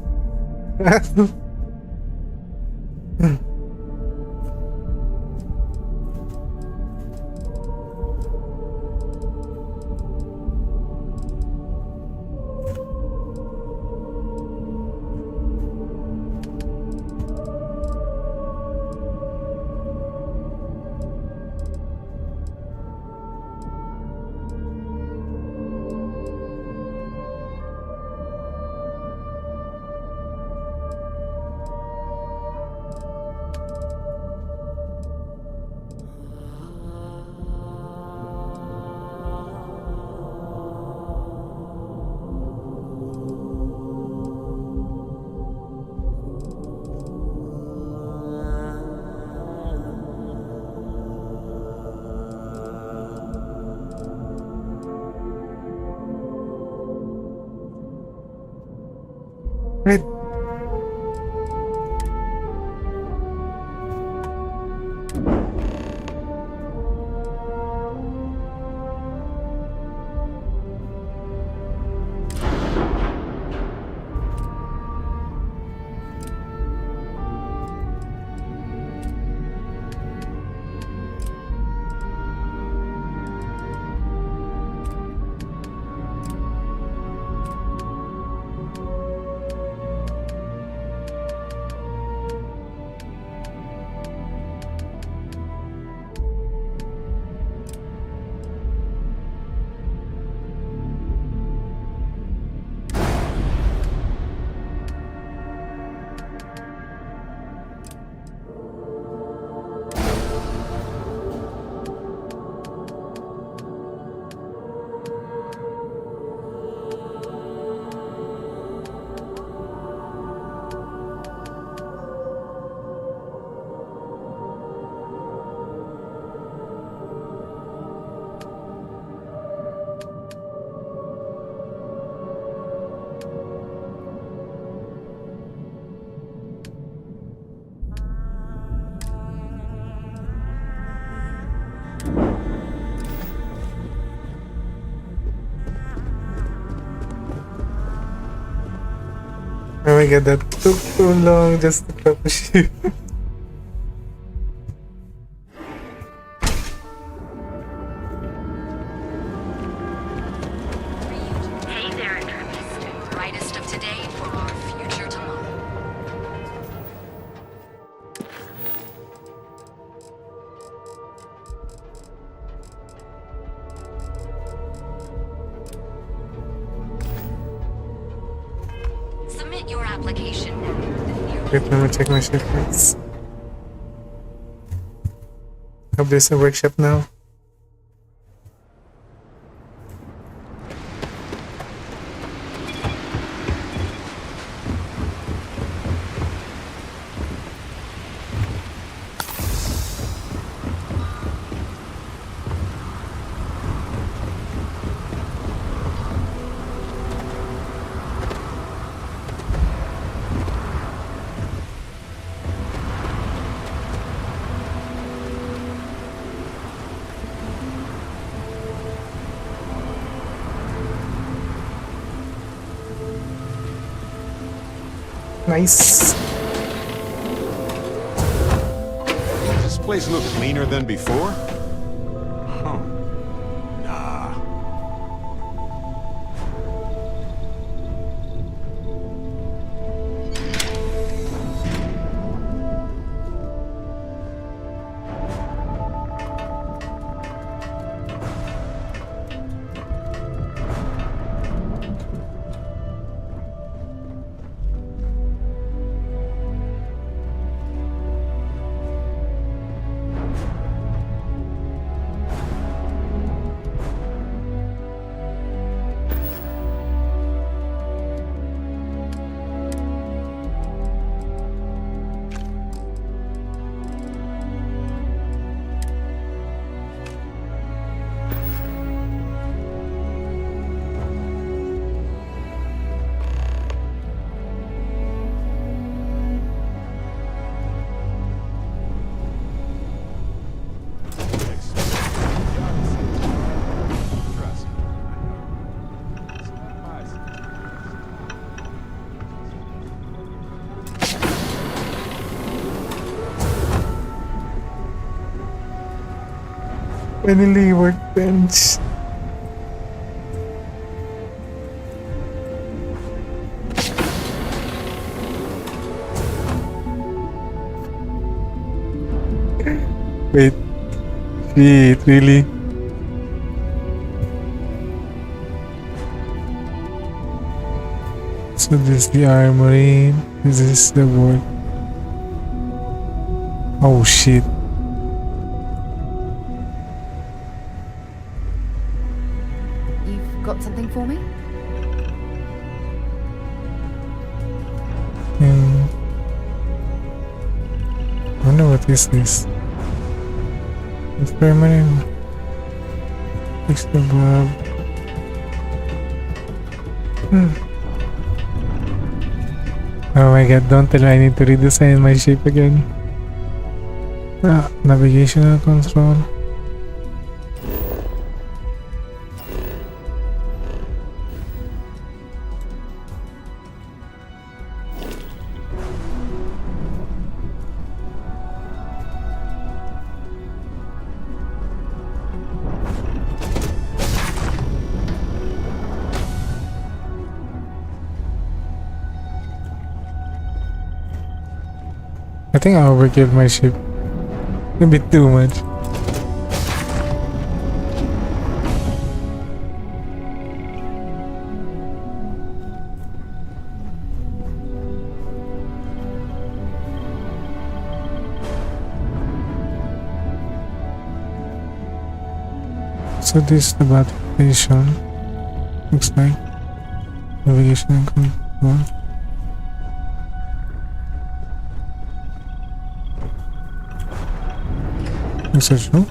Right. Oh my god, that took too long just to craft a ship. Hey there, Entrepist. Brightest of today for our future tomorrow. Submit your application now. Wait, let me check my ship first. Hope there's a workshop now. Nice. Does this place look cleaner than before? Huh. Nah. Finally workbench. Wait. Shit, really? So this is the armory. This is the work. Oh shit. You've got something for me? I wonder what is this? It's permanent. Fix the bulb. Oh my god, don't tell me I need to redesign my ship again. Navigational control. I think I overkilled my ship a bit too much. So this is the battle station. Looks like navigation and control. Message, no?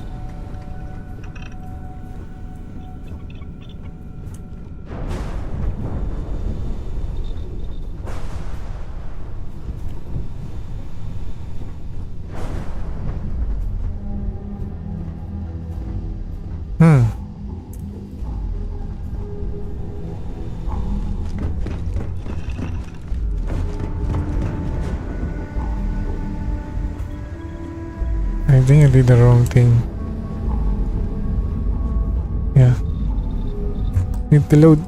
I think I did the wrong thing. Yeah. Need to load.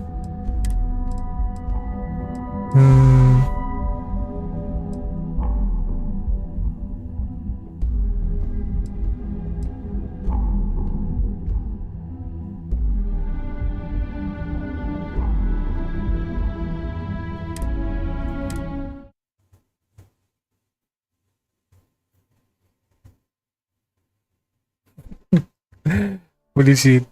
Holy shit.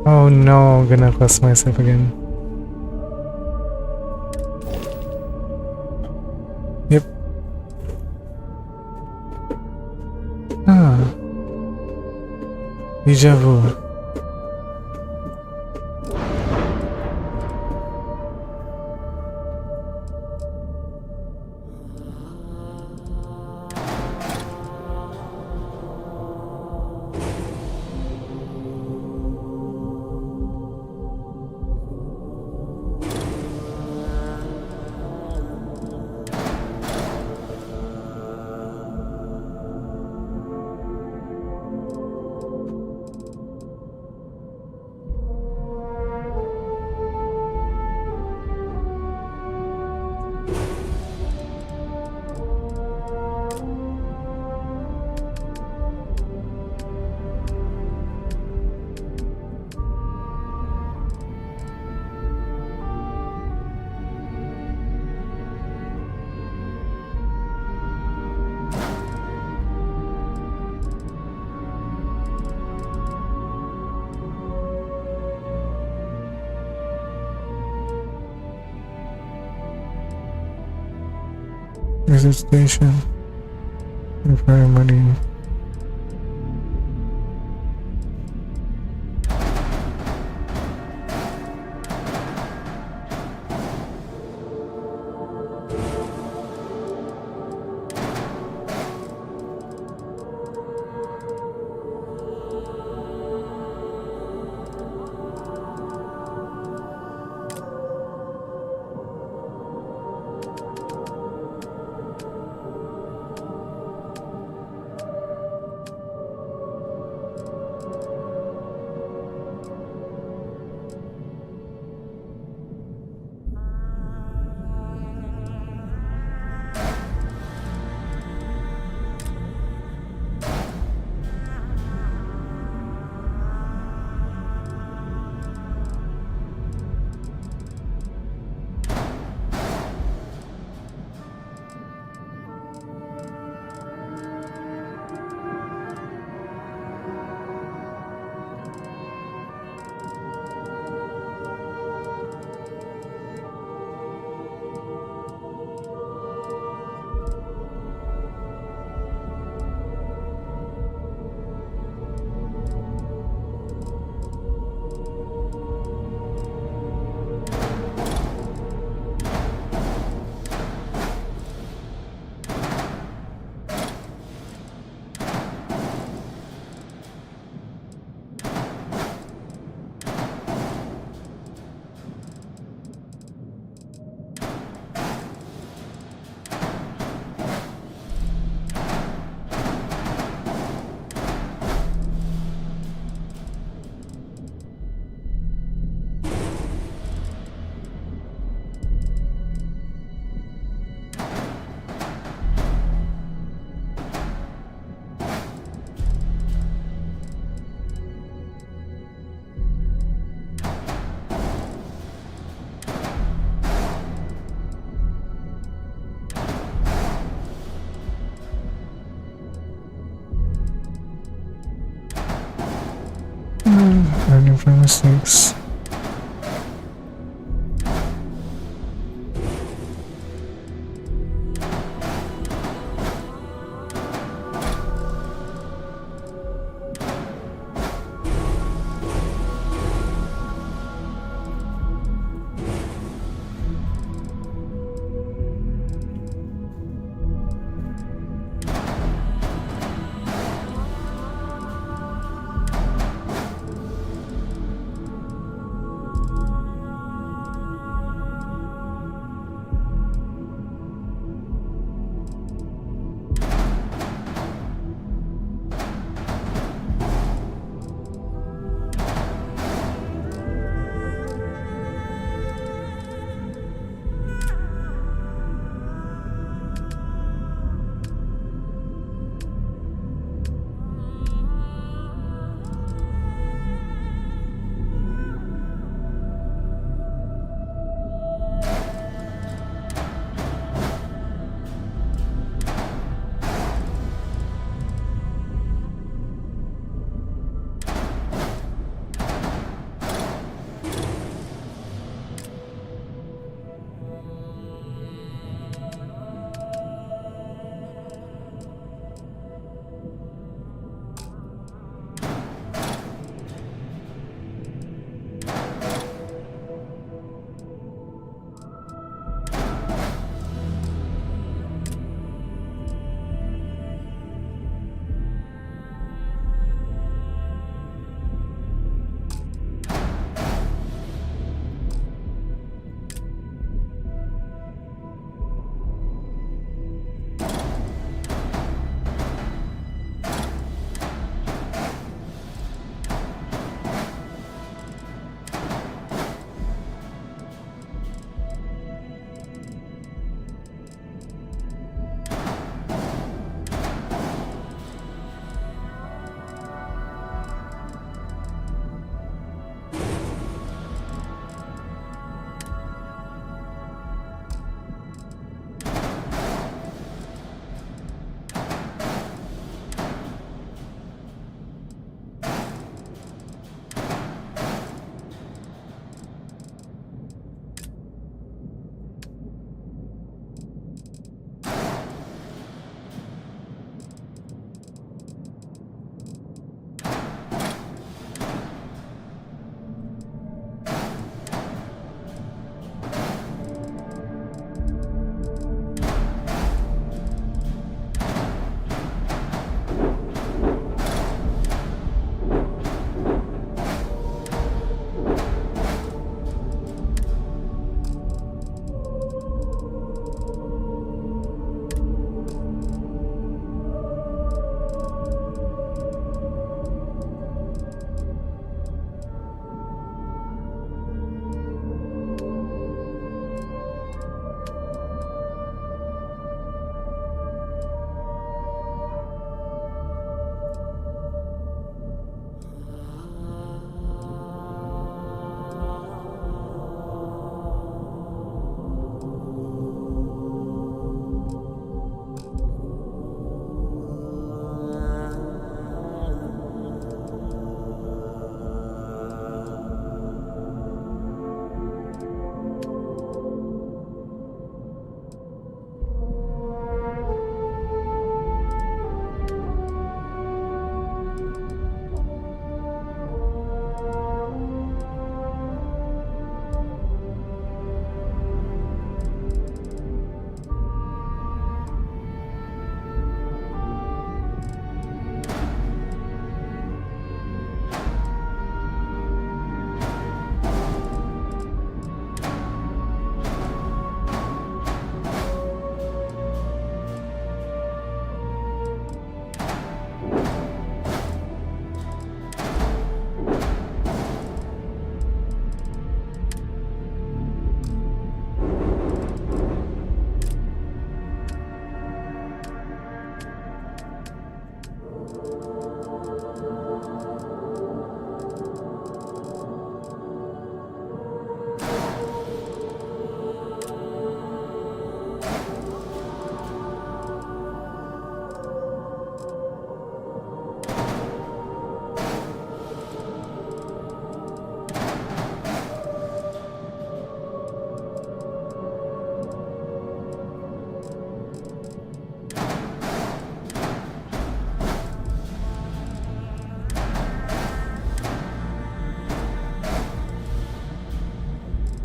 Oh no, I'm gonna cost myself again. Yep. Deja vu. Visit station. Require money. Learning from mistakes.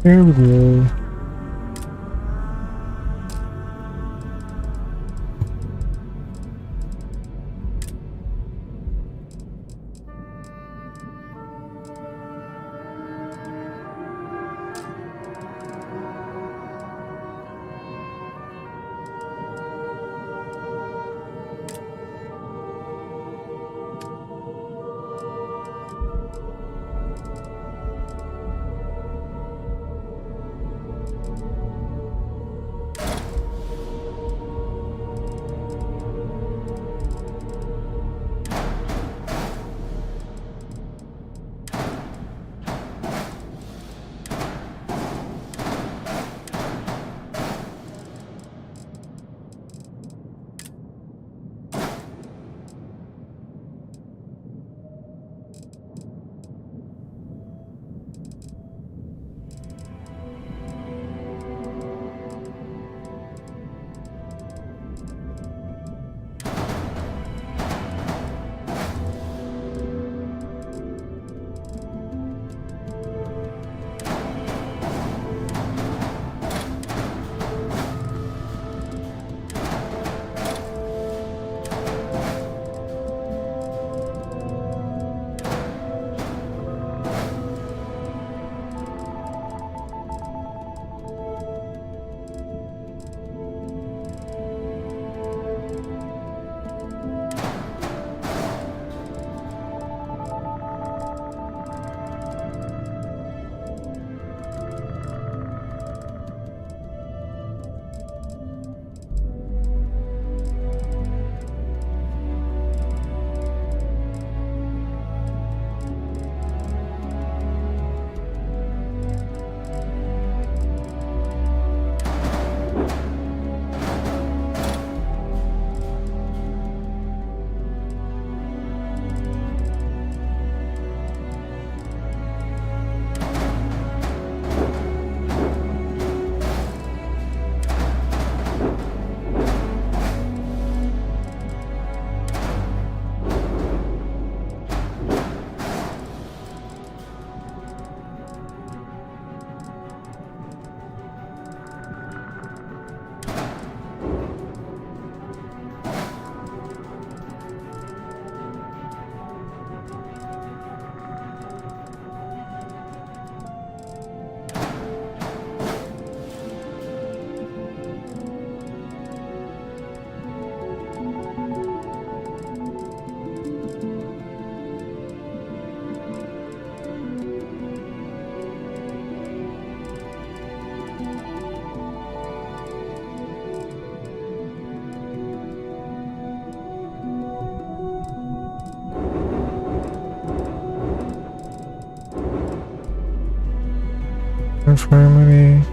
There we go. Infirmity.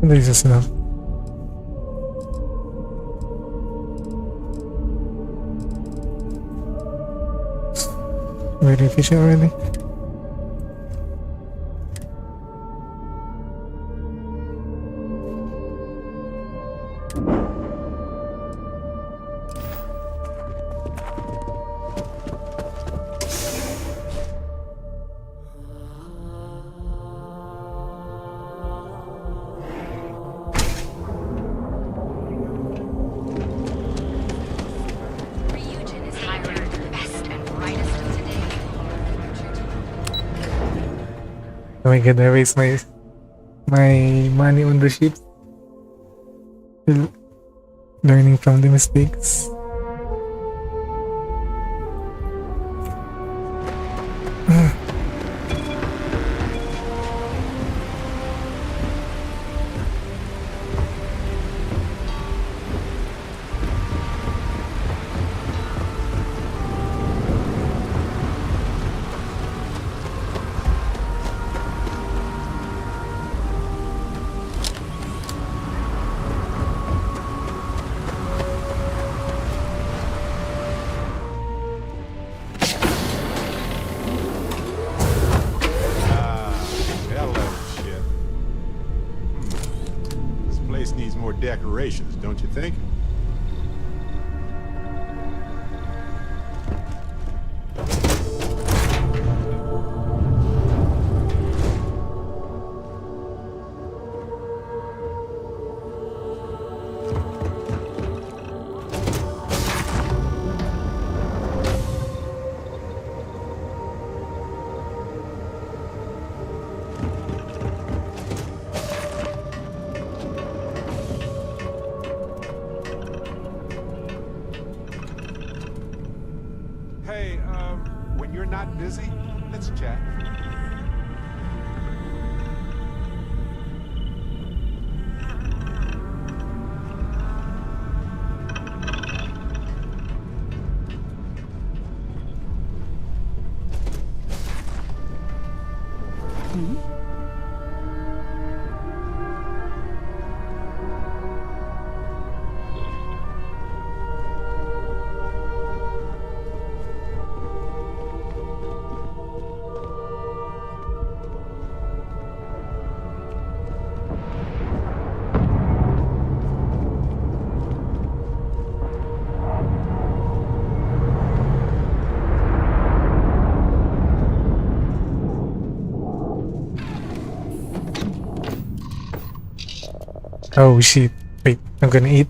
This is enough. Very efficient already. Oh my god, I waste my money on the ship. Still learning from the mistakes. Decorations, don't you think? When you're not busy, let's chat. Oh shit. Wait, I'm gonna eat.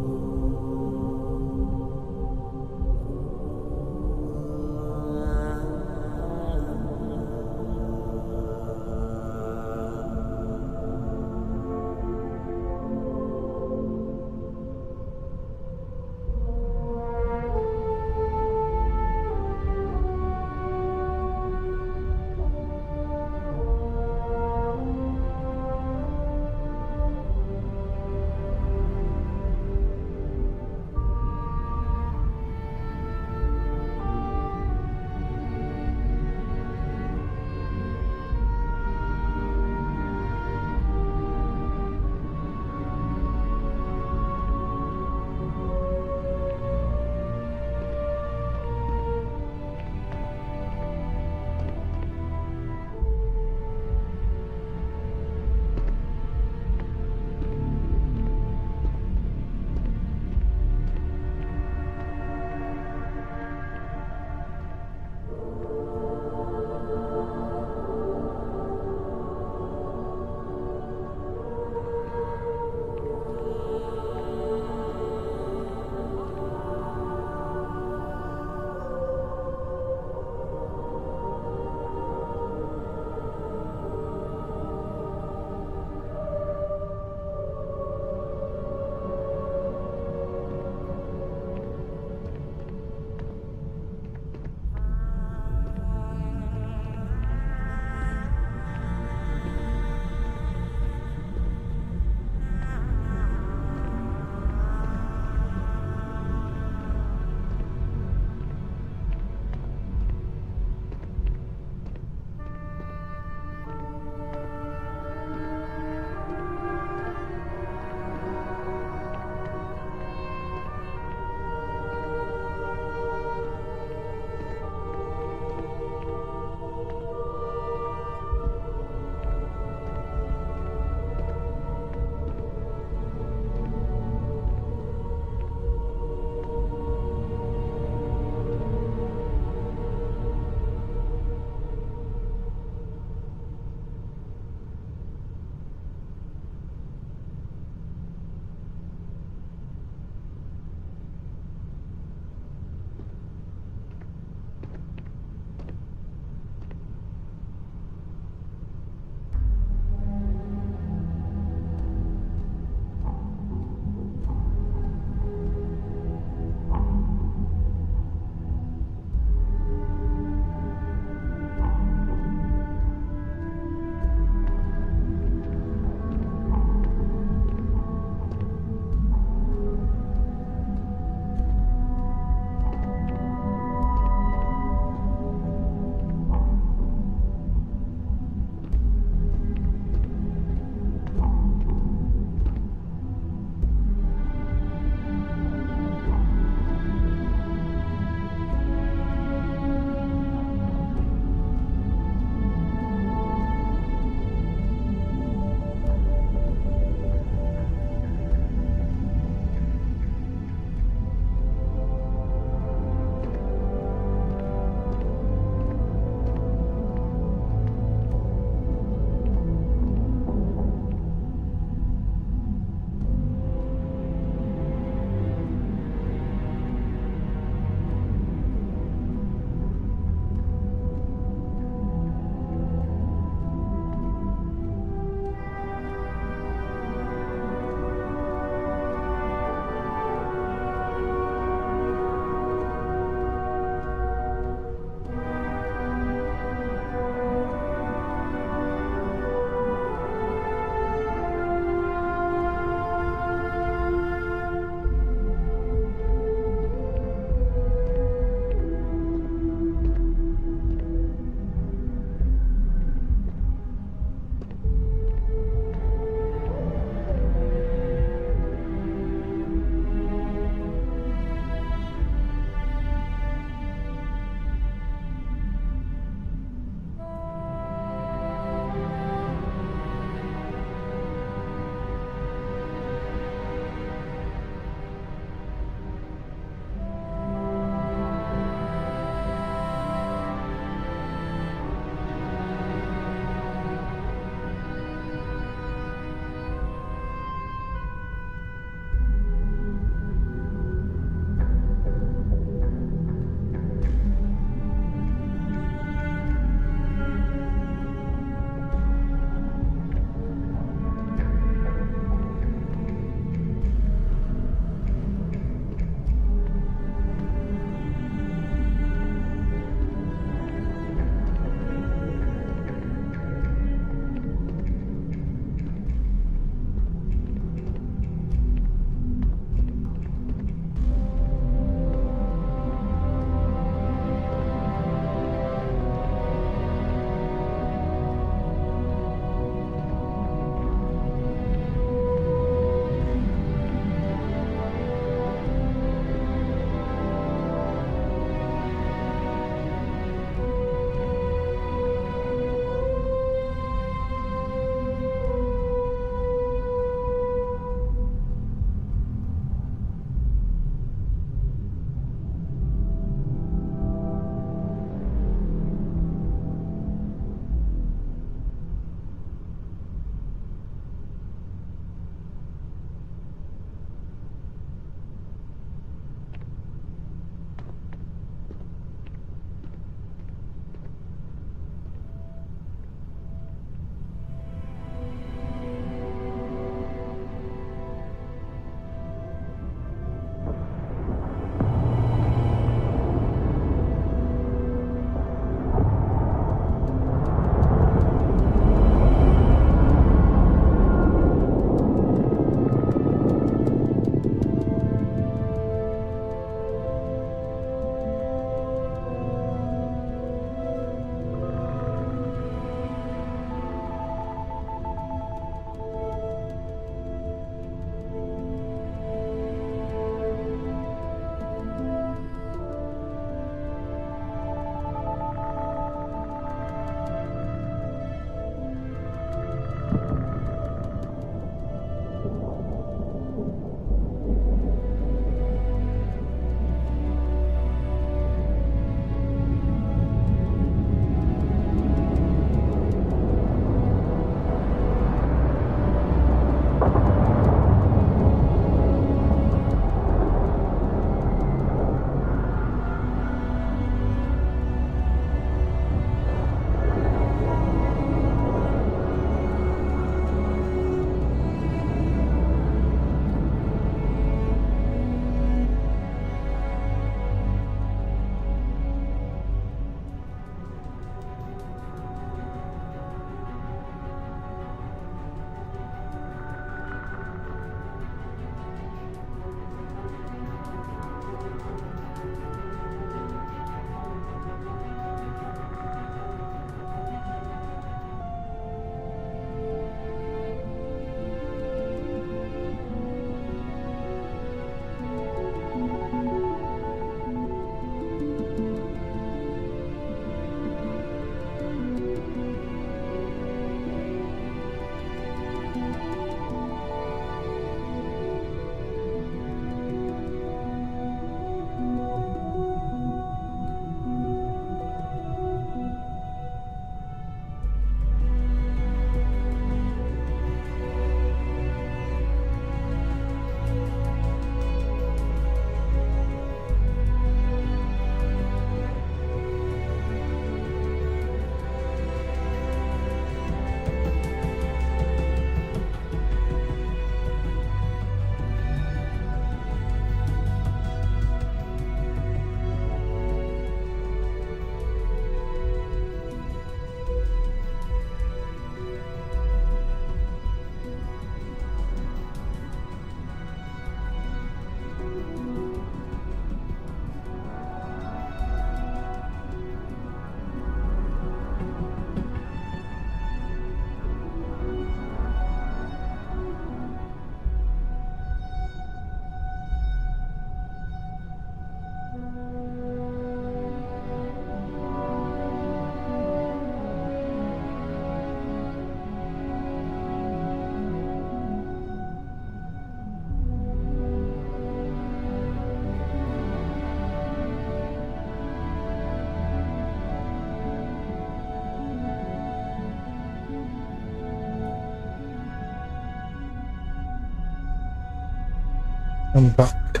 I'm back.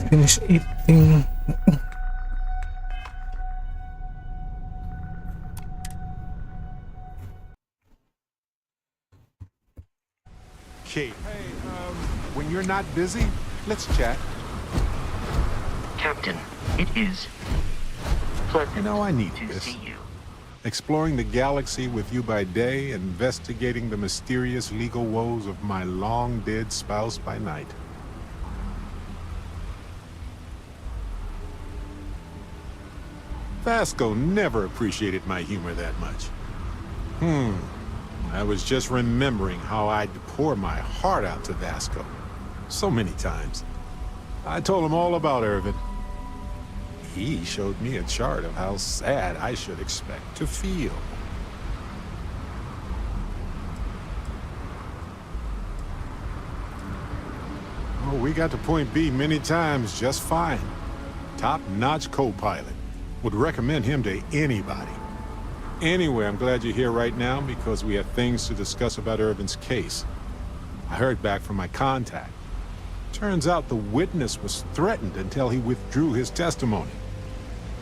Finish eating. Kate, hey, when you're not busy, let's chat. Captain, it is pleasant You know, I need to this. see you. Exploring the galaxy with you by day, investigating the mysterious legal woes of my long-dead spouse by night. Vasco never appreciated my humor that much. I was just remembering how I'd pour my heart out to Vasco. So many times. I told him all about Irvin. He showed me a chart of how sad I should expect to feel. Oh, we got to point B many times just fine. Top-notch co-pilot. Would recommend him to anybody. Anyway, I'm glad you're here right now because we have things to discuss about Irvin's case. I heard back from my contact. Turns out the witness was threatened until he withdrew his testimony.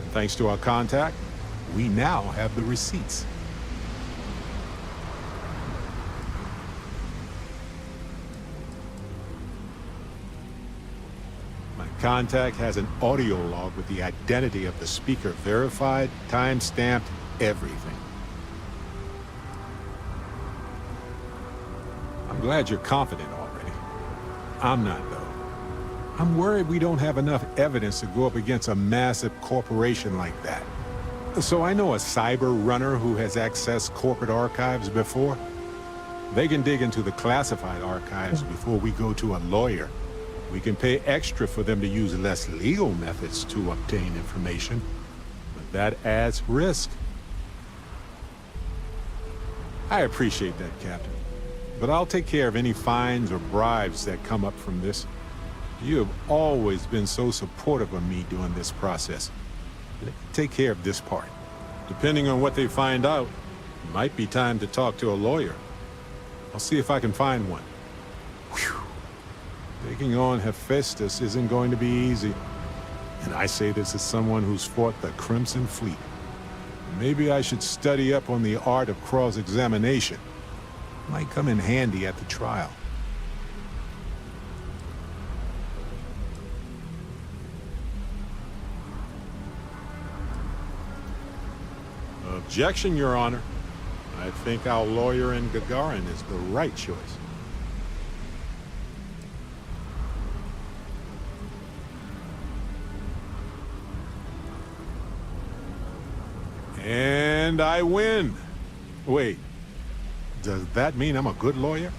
And thanks to our contact, we now have the receipts. My contact has an audio log with the identity of the speaker verified, time-stamped, everything. I'm glad you're confident already. I'm not, though. I'm worried we don't have enough evidence to go up against a massive corporation like that. So I know a cyber runner who has accessed corporate archives before. They can dig into the classified archives before we go to a lawyer. We can pay extra for them to use less legal methods to obtain information, but that adds risk. I appreciate that, Captain. But I'll take care of any fines or bribes that come up from this. You have always been so supportive of me during this process. Let me take care of this part. Depending on what they find out, it might be time to talk to a lawyer. I'll see if I can find one. Whew. Taking on Hephaestus isn't going to be easy. And I say this as someone who's fought the Crimson Fleet. Maybe I should study up on the art of cross-examination. Might come in handy at the trial. Objection, Your Honor. I think our lawyer in Gagarin is the right choice. And I win. Wait, does that mean I'm a good lawyer?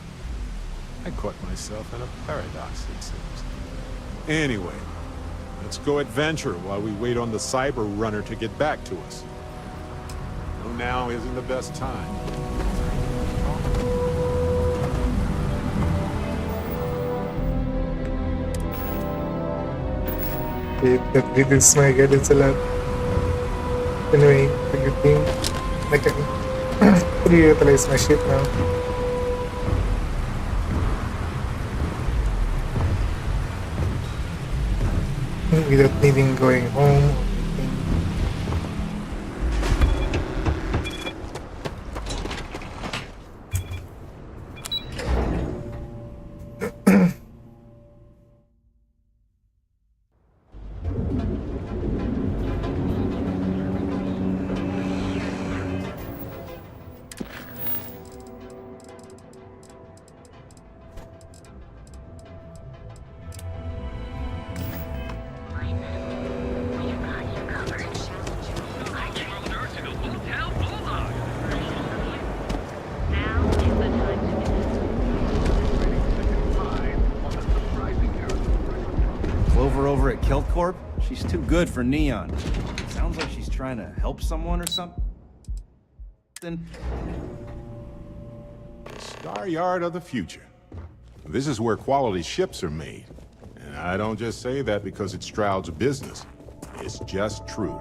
I caught myself in a paradox, it seems. Anyway, let's go adventure while we wait on the cyber runner to get back to us. Now isn't the best time. That reduces my guidance a lot. Anyway, the good thing, I can reutilize my ship now. Without needing going home. Over at Keltcorp, she's too good for Neon. Sounds like she's trying to help someone or something. Star Yard of the future. This is where quality ships are made. And I don't just say that because it Stroud's business. It's just true.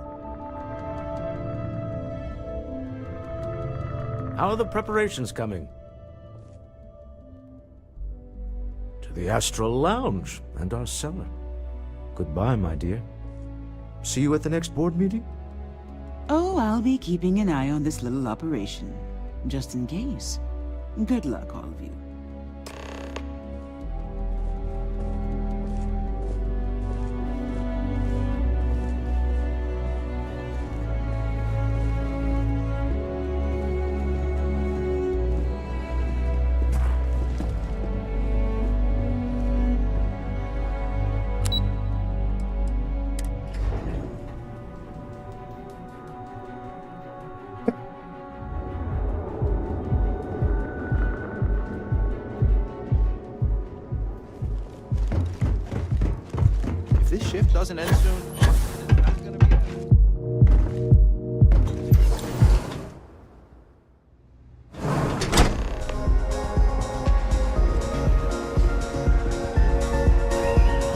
How are the preparations coming? To the Astral Lounge and our cellar. Goodbye, my dear. See you at the next board meeting? Oh, I'll be keeping an eye on this little operation, just in case. Good luck, all of you. This shift doesn't end soon, it's not gonna be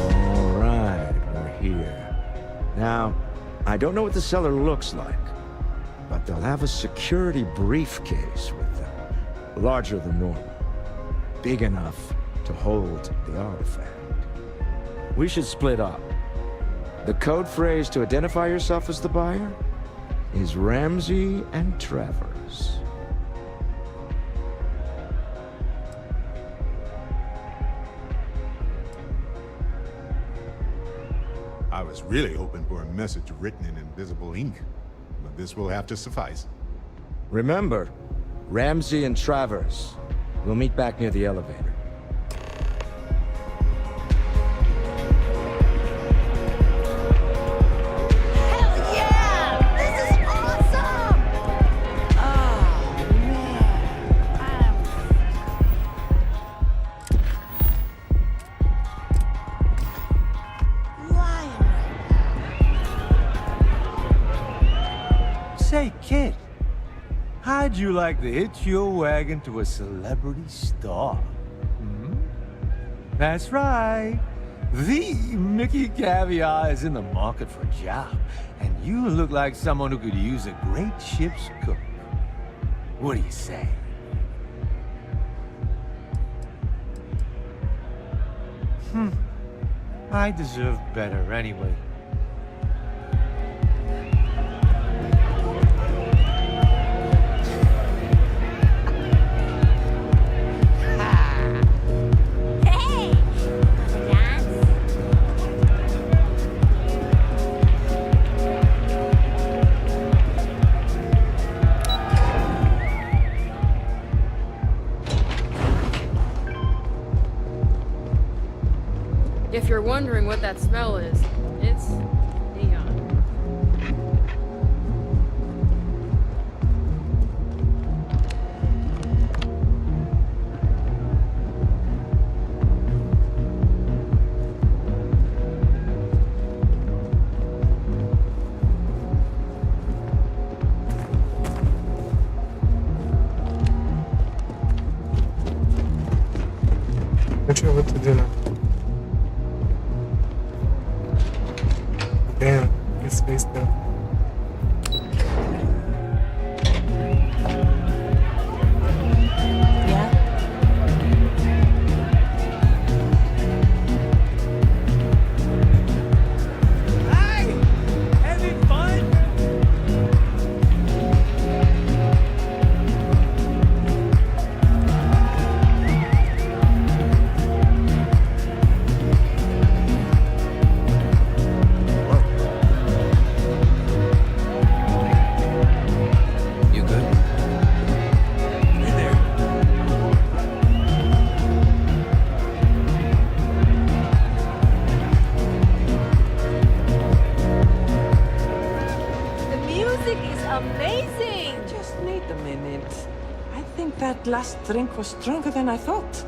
All right, we're here. Now, I don't know what the cellar looks like, but they'll have a security briefcase with them, larger than normal, big enough to hold the artifact. We should split up. The code phrase to identify yourself as the buyer is Ramsey and Travers. I was really hoping for a message written in invisible ink, but this will have to suffice. Remember, Ramsey and Travers. We'll meet back near the elevator. Say, kid, how'd you like to hitch your wagon to a celebrity star? Hmm? That's right. The Mickey Caviar is in the market for a job, and you look like someone who could use a great ship's cook. What do you say? I deserve better anyway. If you're wondering what that smell is, it's neon. Not sure what to do now. Damn, it's spaced out. Last drink was stronger than I thought.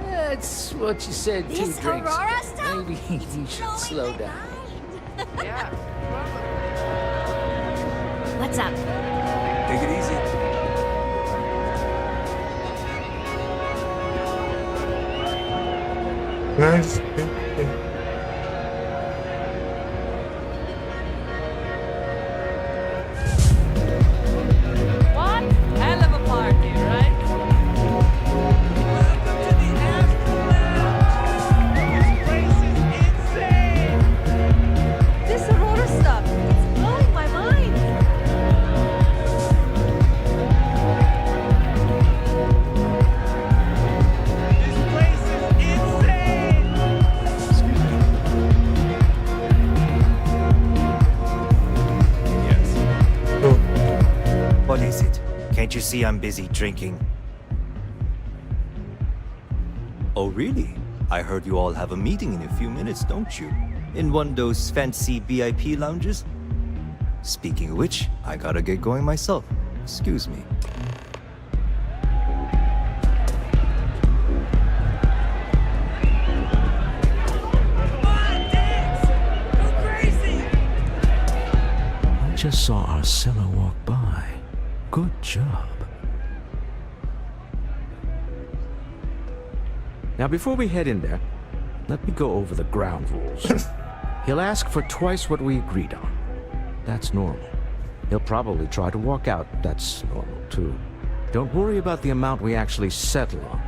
That's what you said, two This drinks. Aurora stuff Maybe you should slow down. Yeah. What's up? Take it easy. Nice. One hell of a party, right? Welcome to the Astral Lounge! you see I'm busy drinking? Oh, really? I heard you all have a meeting in a few minutes, don't you? In one of those fancy VIP lounges? Speaking of which, I gotta get going myself. Excuse me. I just saw Arcella walk by. Good job. Now, before we head in there, let me go over the ground rules. He'll ask for twice what we agreed on. That's normal. He'll probably try to walk out. That's normal, too. Don't worry about the amount we actually settle on.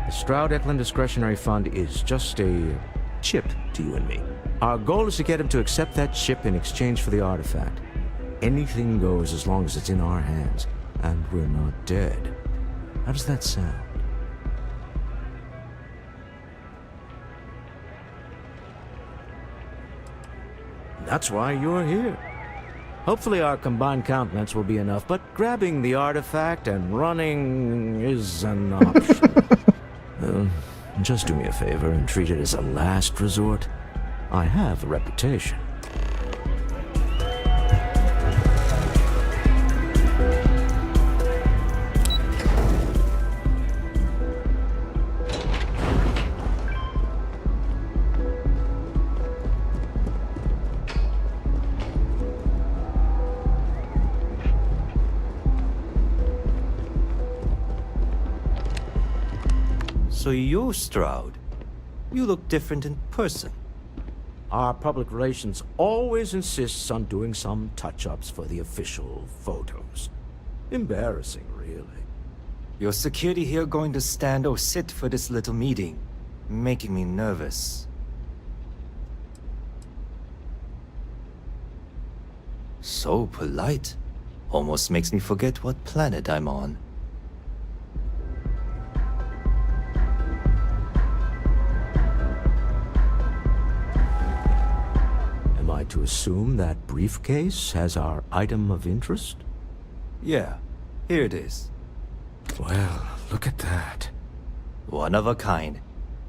The Stroud-Eklund Discretionary Fund is just a chip to you and me. Our goal is to get him to accept that chip in exchange for the artifact. Anything goes as long as it's in our hands, and we're not dead. How does that sound? That's why you're here. Hopefully our combined countenance will be enough, but grabbing the artifact and running is an option. Just do me a favor and treat it as a last resort. I have a reputation. So you're Stroud. You look different in person. Our public relations always insists on doing some touch-ups for the official photos. Embarrassing, really. Your security here going to stand or sit for this little meeting, making me nervous. So polite. Almost makes me forget what planet I'm on. Am I to assume that briefcase has our item of interest? Yeah, here it is. Well, look at that. One of a kind,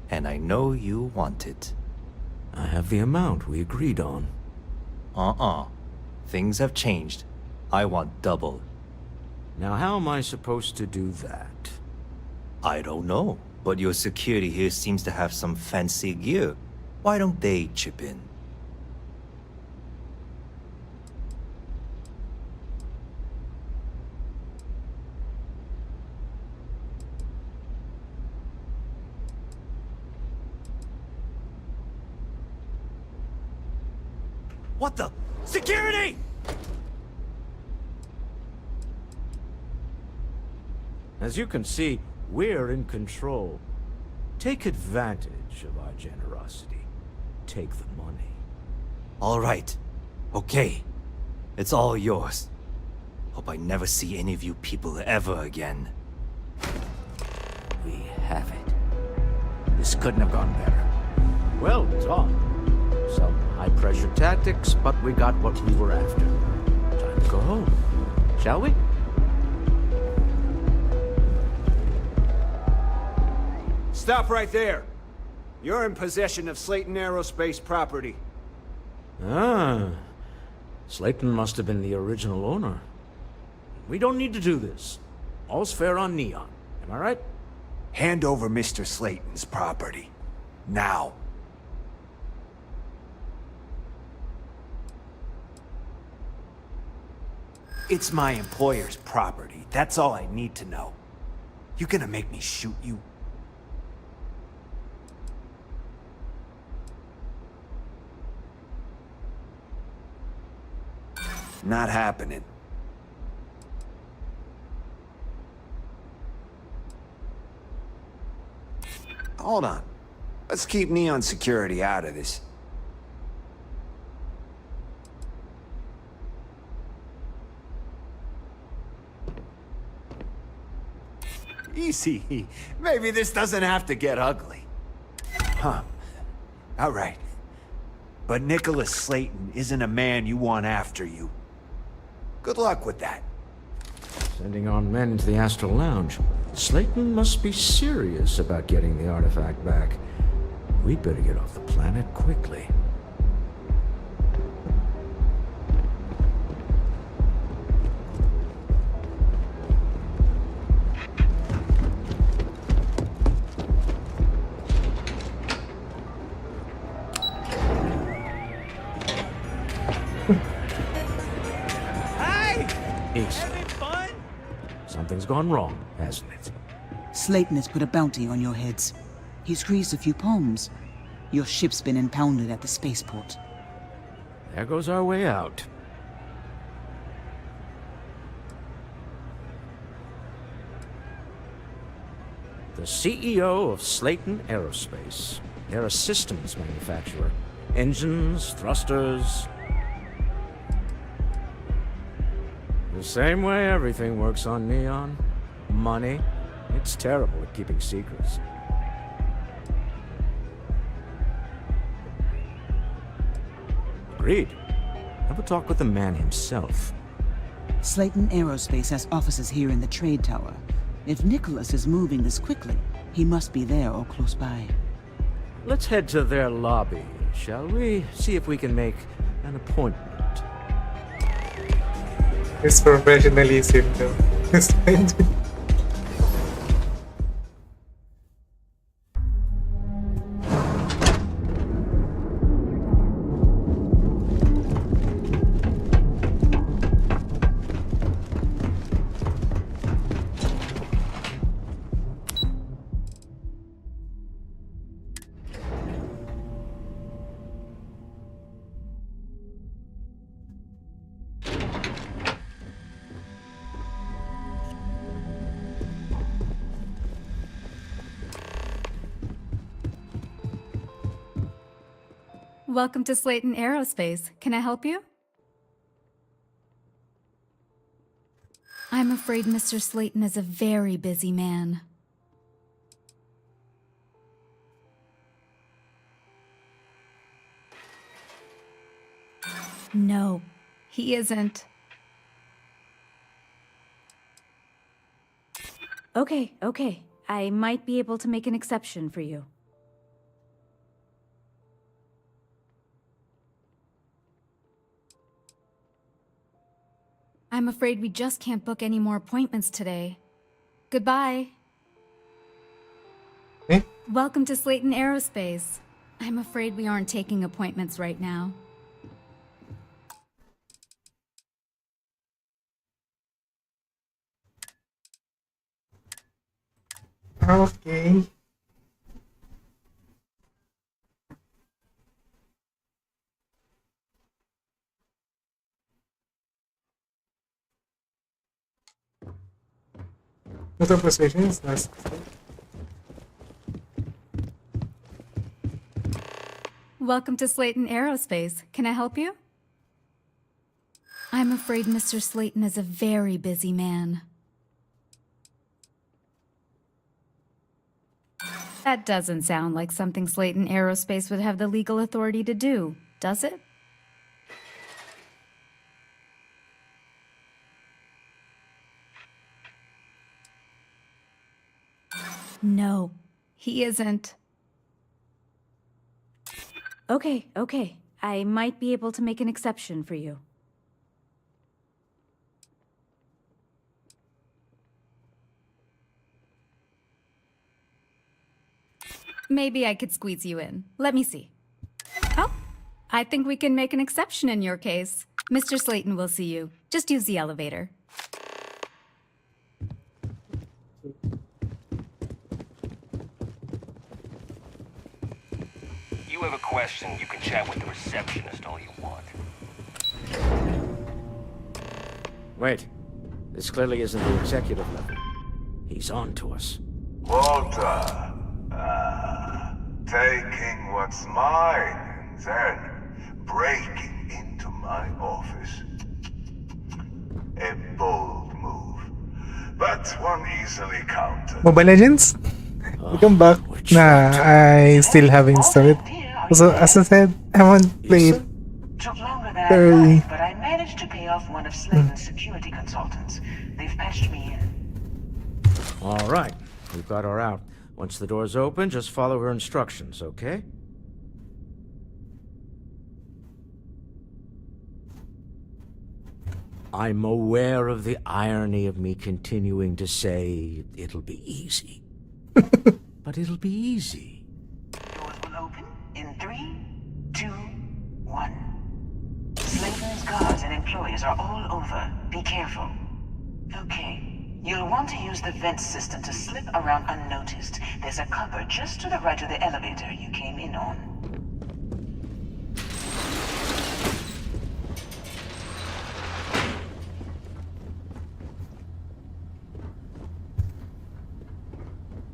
and I know you want it. I have the amount we agreed on. Things have changed. I want double. Now how am I supposed to do that? I don't know, but your security here seems to have some fancy gear. Why don't they chip in? What the? Security! As you can see, we're in control. Take advantage of our generosity. Take the money. All right. Okay. It's all yours. Hope I never see any of you people ever again. We have it. This couldn't have gone better. Well done. Some high-pressure tactics, but we got what we were after. Time to go home. Shall we? Stop right there. You're in possession of Slayton Aerospace property. Ah. Slayton must have been the original owner. We don't need to do this. All's fair on Neon. Am I right? Hand over Mr. Slayton's property. Now. It's my employer's property. That's all I need to know. You gonna make me shoot you? Not happening. Hold on. Let's keep Neon Security out of this. Easy. Maybe this doesn't have to get ugly. Huh. All right. But Nicholas Slayton isn't a man you want after you. Good luck with that. sending on men into the Astral Lounge. Slayton must be serious about getting the artifact back. We'd better get off the planet quickly. Something's gone wrong, hasn't it? Slayton has put a bounty on your heads. He's greased a few palms. Your ship's been impounded at the spaceport. There goes our way out. The CEO of Slayton Aerospace. They're a systems manufacturer. Engines, thrusters. The same way everything works on Neon. Money. It's terrible at keeping secrets. Agreed. Have a talk with the man himself. Slayton Aerospace has offices here in the trade tower. If Nicholas is moving this quickly, he must be there or close by. Let's head to their lobby, shall we? See if we can make an appointment. His professionalism though. Welcome to Slayton Aerospace. Can I help you? I'm afraid Mr. Slayton is a very busy man. No, he isn't. Okay. I might be able to make an exception for you. I'm afraid we just can't book any more appointments today. Goodbye. Eh? Welcome to Slayton Aerospace. I'm afraid we aren't taking appointments right now. Okay. Other positions, that's Welcome to Slayton Aerospace. Can I help you? I'm afraid Mr. Slayton is a very busy man. That doesn't sound like something Slayton Aerospace would have the legal authority to do, does it? No, he isn't. Okay. I might be able to make an exception for you. Maybe I could squeeze you in. Let me see. Oh, I think we can make an exception in your case. Mr. Slayton will see you. Just use the elevator. You have a question, you can chat with the receptionist all you want. Wait. This clearly isn't the executive level. He's on to us. Walter. Taking what's mine and then breaking into my office. A bold move, but one easily countered. Mobile Legends? Welcome back. Nah, I still haven't installed it. So, as I said, I haven't played Very. lied, but I managed to pay off one of Slayton's security consultants. They've patched me in. All right, we've got her out. Once the door's open, just follow her instructions, okay? I'm aware of the irony of me continuing to say it'll be easy. But it'll be easy. Doors will open in 3, 2, 1. Slayton's guards and employees are all over. Be careful. Okay. You'll want to use the vent system to slip around unnoticed. There's a cupboard just to the right of the elevator you came in on.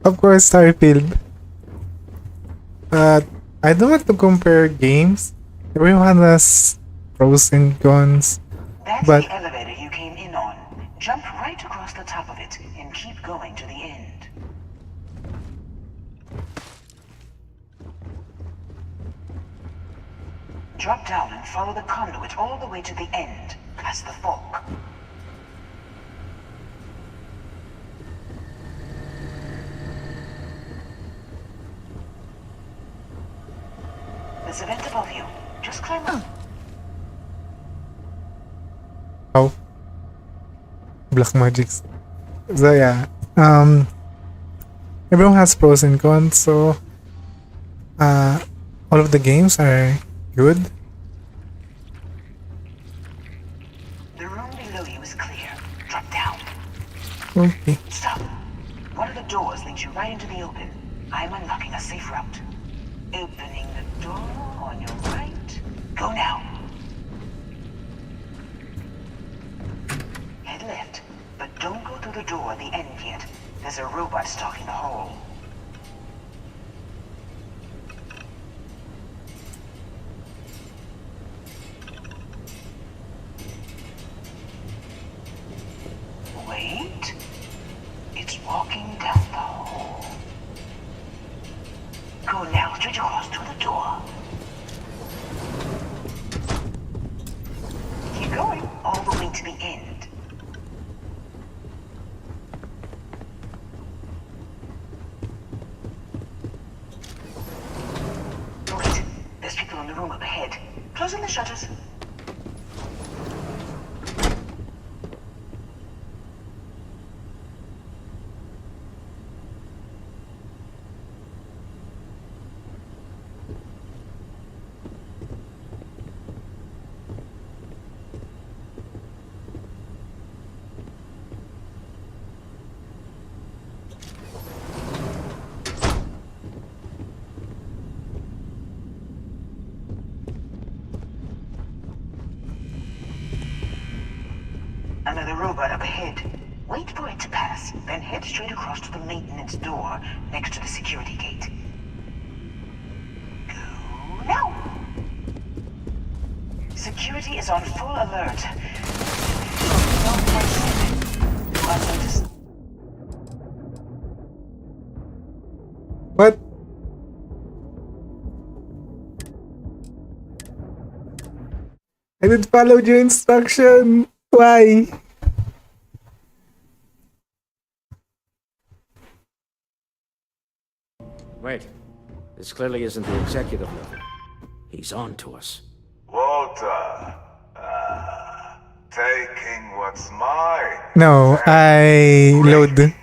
Of course, Starfield. I don't want to compare games. Everyone has pros and cons. That's But the elevator you came in on. Jump right across the top of it and keep going to the end. Drop down and follow the conduit all the way to the end, past the fork. There's a vent above you. Just climb up. oh, black magics. So yeah, everyone has pros and cons. So all of the games are good. The room below you is clear. Drop down. Okay. Stop. One of the doors leads you right into the open. I'm unlocking a safe route. Opening the door on your right. Go now. Head left, but don't go through the door at the end yet. There's a robot stalking the hall. Wait. It's walking down the hall. Go now, straight across to the door. Keep going, all the way to the end. Wait, there's people in the room up ahead. Closing the shutters. Another robot up ahead. Wait for it to pass, then head straight across to the maintenance door next to the security gate. Go now! Security is on full alert. What? I didn't follow your instruction. Why? Wait. This clearly isn't the executive level. He's on to us. Walter, taking what's mine. No, I loaded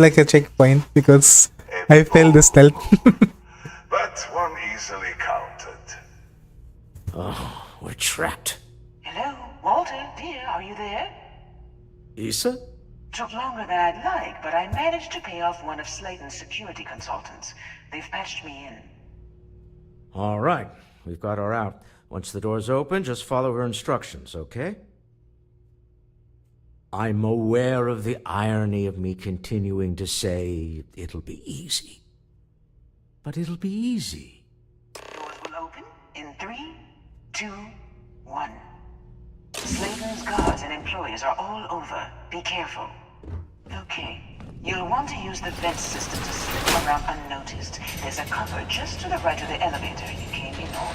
like a checkpoint because I failed the stealth. But one easily counted. Oh, we're trapped. Hello, Walter, dear, are you there? Issa? Took longer than I'd like, but I managed to pay off one of Slayton's security consultants. They've patched me in. All right, we've got her out. Once the door's open, just follow her instructions, okay? I'm aware of the irony of me continuing to say it'll be easy. But it'll be easy. Doors will open in 3, 2, 1. Slayton's guards and employees are all over. Be careful. Okay. You'll want to use the vent system to slip around unnoticed. There's a cupboard just to the right of the elevator you came in on.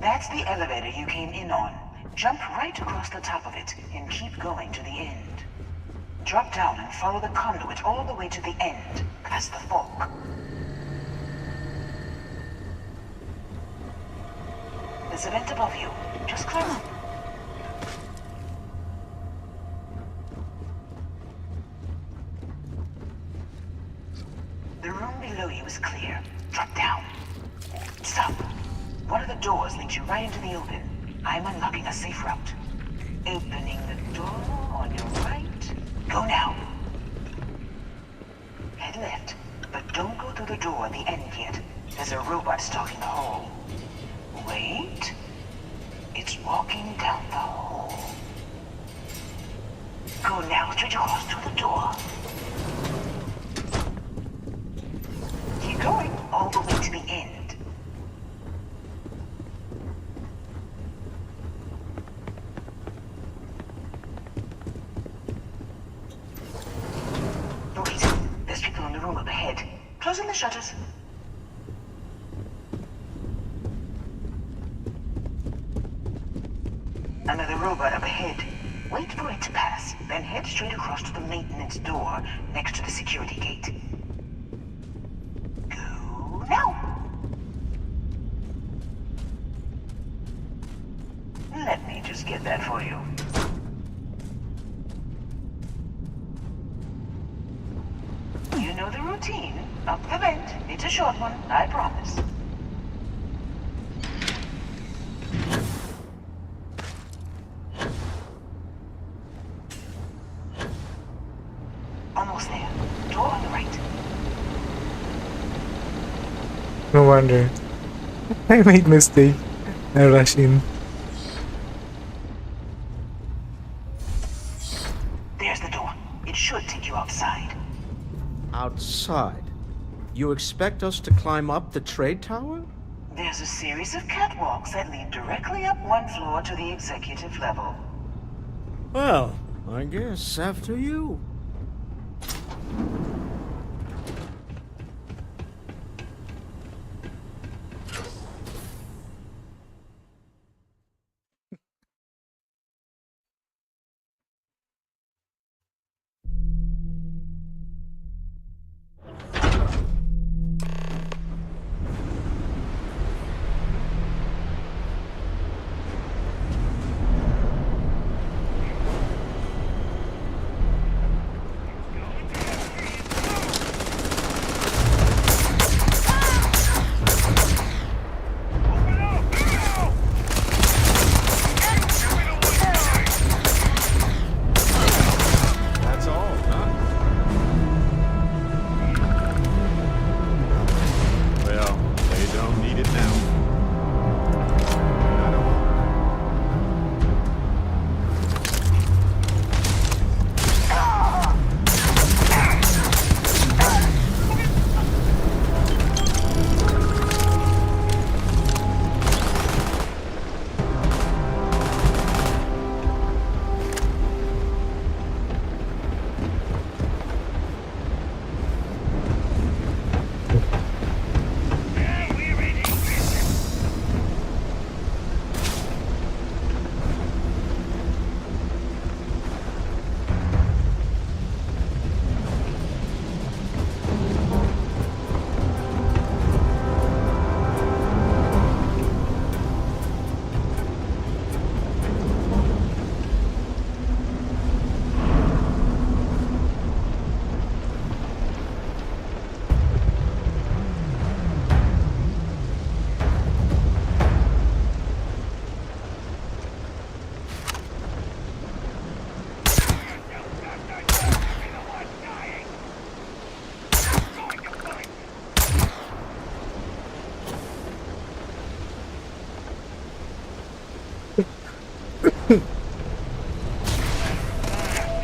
That's the elevator you came in on. Jump right across the top of it and keep going to the end. Drop down and follow the conduit all the way to the end, past the fork. There's a vent above you. Just climb up. The room below you is clear. Drop down. Stop. One of the doors leads you right into the open. I'm unlocking a safe route. Opening the door on your right. Go now. Head left, but don't go through the door at the end yet. There's a robot stalking the hall. Wait. It's walking down the hall. Go now, straight across to the door. Keep going all the way to the end. Wait, there's people in the room up ahead. Closing the shutters. Another robot up ahead. Wait for it to pass, then head straight across to the maintenance door next to the security gate. Go now! Let me just get that for you. You know the routine. Up the vent. It's a short one, I promise. Almost there. Door on the right. No wonder. I made mistake. I rush in. There's the door. It should take you outside. Outside? You expect us to climb up the trade tower? There's a series of catwalks that lead directly up one floor to the executive level. Well, I guess after you. That's all, huh? Well, they don't need it now. Not all.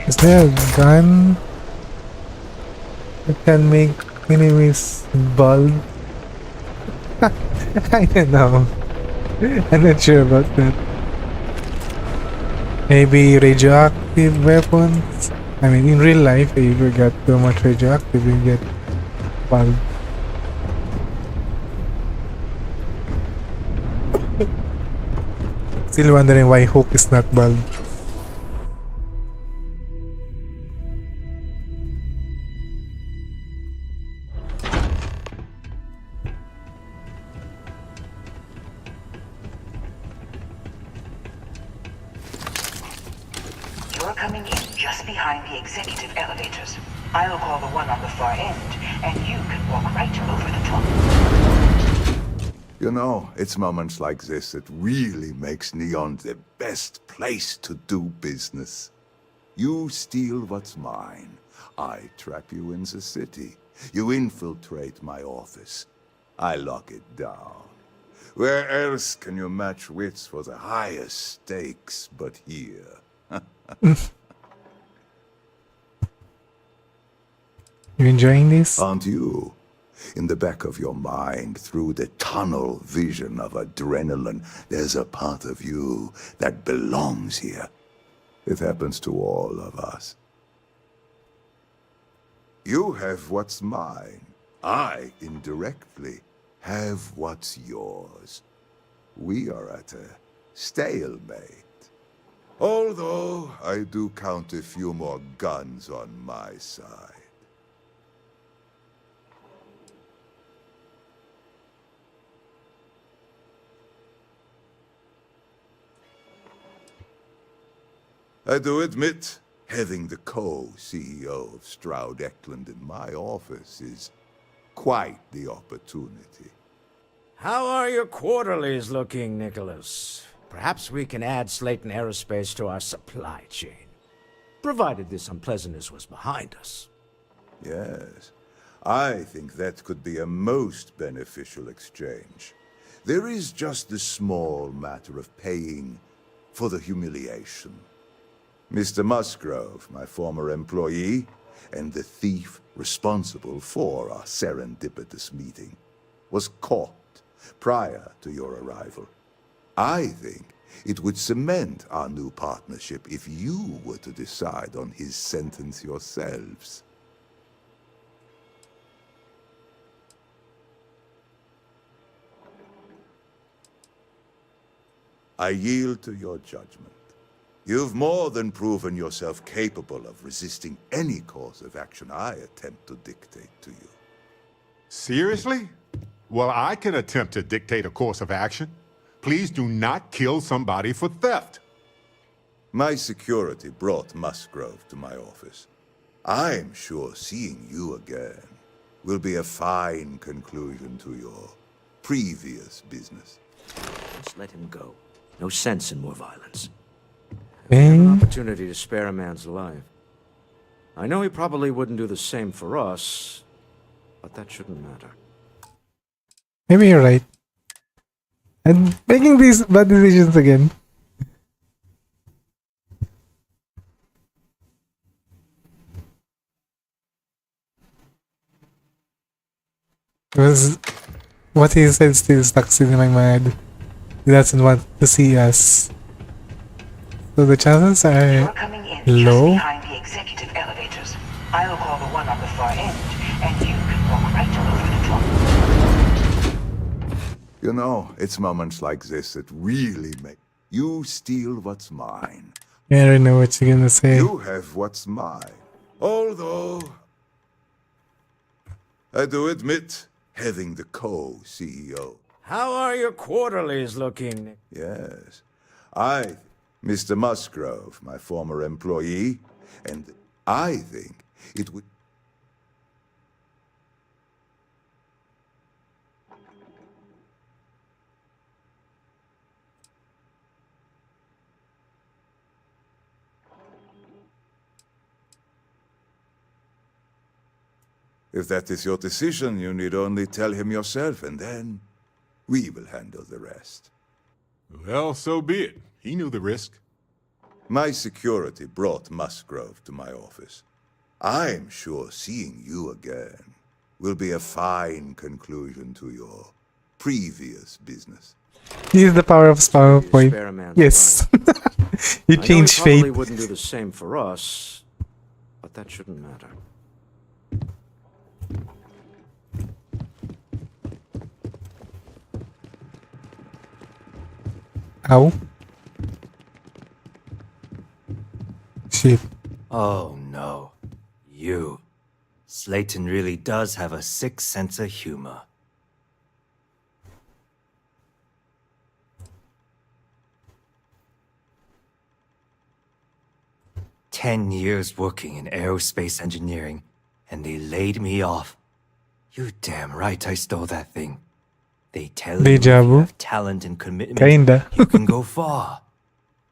Is there a gun that can make enemies bald? I don't know. I'm not sure about that. Maybe radioactive weapons? I mean, in real life, if you got too much radioactive, you get bald. Still wondering why Hope is not bald. You're coming in just behind the executive elevators. I'll call the one on the far end, and you can walk right over the top. You know, it's moments like this that really makes Neon the best place to do business. You steal what's mine. I trap you in the city. You infiltrate my office. I lock it down. Where else can you match wits for the highest stakes but here? You enjoying this? Aren't you? In the back of your mind, through the tunnel vision of adrenaline, there's a part of you that belongs here. It happens to all of us. You have what's mine. I, indirectly, have what's yours. We are at a stalemate. Although, I do count a few more guns on my side. I do admit, having the co-CEO of Stroud Eklund in my office is quite the opportunity. How are your quarterlies looking, Nicholas? Perhaps we can add Slayton Aerospace to our supply chain, provided this unpleasantness was behind us. Yes, I think that could be a most beneficial exchange. There is just the small matter of paying for the humiliation. Mr. Musgrove, my former employee, and the thief responsible for our serendipitous meeting, was caught prior to your arrival. I think it would cement our new partnership if you were to decide on his sentence yourselves. I yield to your judgment. You've more than proven yourself capable of resisting any course of action I attempt to dictate to you. Seriously? Well, I can attempt to dictate a course of action. Please do not kill somebody for theft. My security brought Musgrove to my office. I'm sure seeing you again will be a fine conclusion to your previous business. Just let him go. No sense in more violence. An opportunity to spare a man's life. I know he probably wouldn't do the same for us, but that shouldn't matter. Maybe you're right. And making these bad decisions again. Because what he said still stuck in my mind. He doesn't want to see us. So the chances are low. Just behind the executive elevators. I'll call the one on the far end, and you can walk right over the top. You know, it's moments like this that really make you steal what's mine. Yeah, I don't know what you're gonna say. You have what's mine. Although, I do admit, having the co-CEO. How are your quarterlies looking? Yes. Mr. Musgrove, my former employee, and I think it would... If that is your decision, you need only tell him yourself, and then we will handle the rest. Well, so be it. He knew the risk. My security brought Musgrove to my office. I'm sure seeing you again will be a fine conclusion to your previous business. Use the power of PowerPoint. Yes. You change I know he fate. probably wouldn't do the same for us, but that shouldn't matter. Ow. Oh no. You. Slayton really does have a sick sense of humor. "10 years working in aerospace engineering, and they laid me off. You damn right I stole that thing. They tell you if Deja you vu. have talent and commitment, Kinda. you can go far.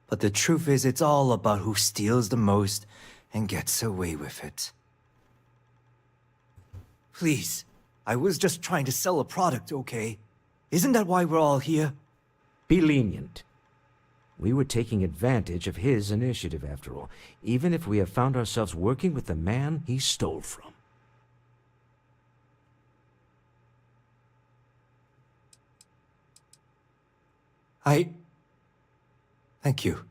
But the truth is, it's all about who steals the most and gets away with it. Please, I was just trying to sell a product, okay? Isn't that why we're all here?" Be lenient. We were taking advantage of his initiative, after all, even if we have found ourselves working with the man he stole from. Thank you.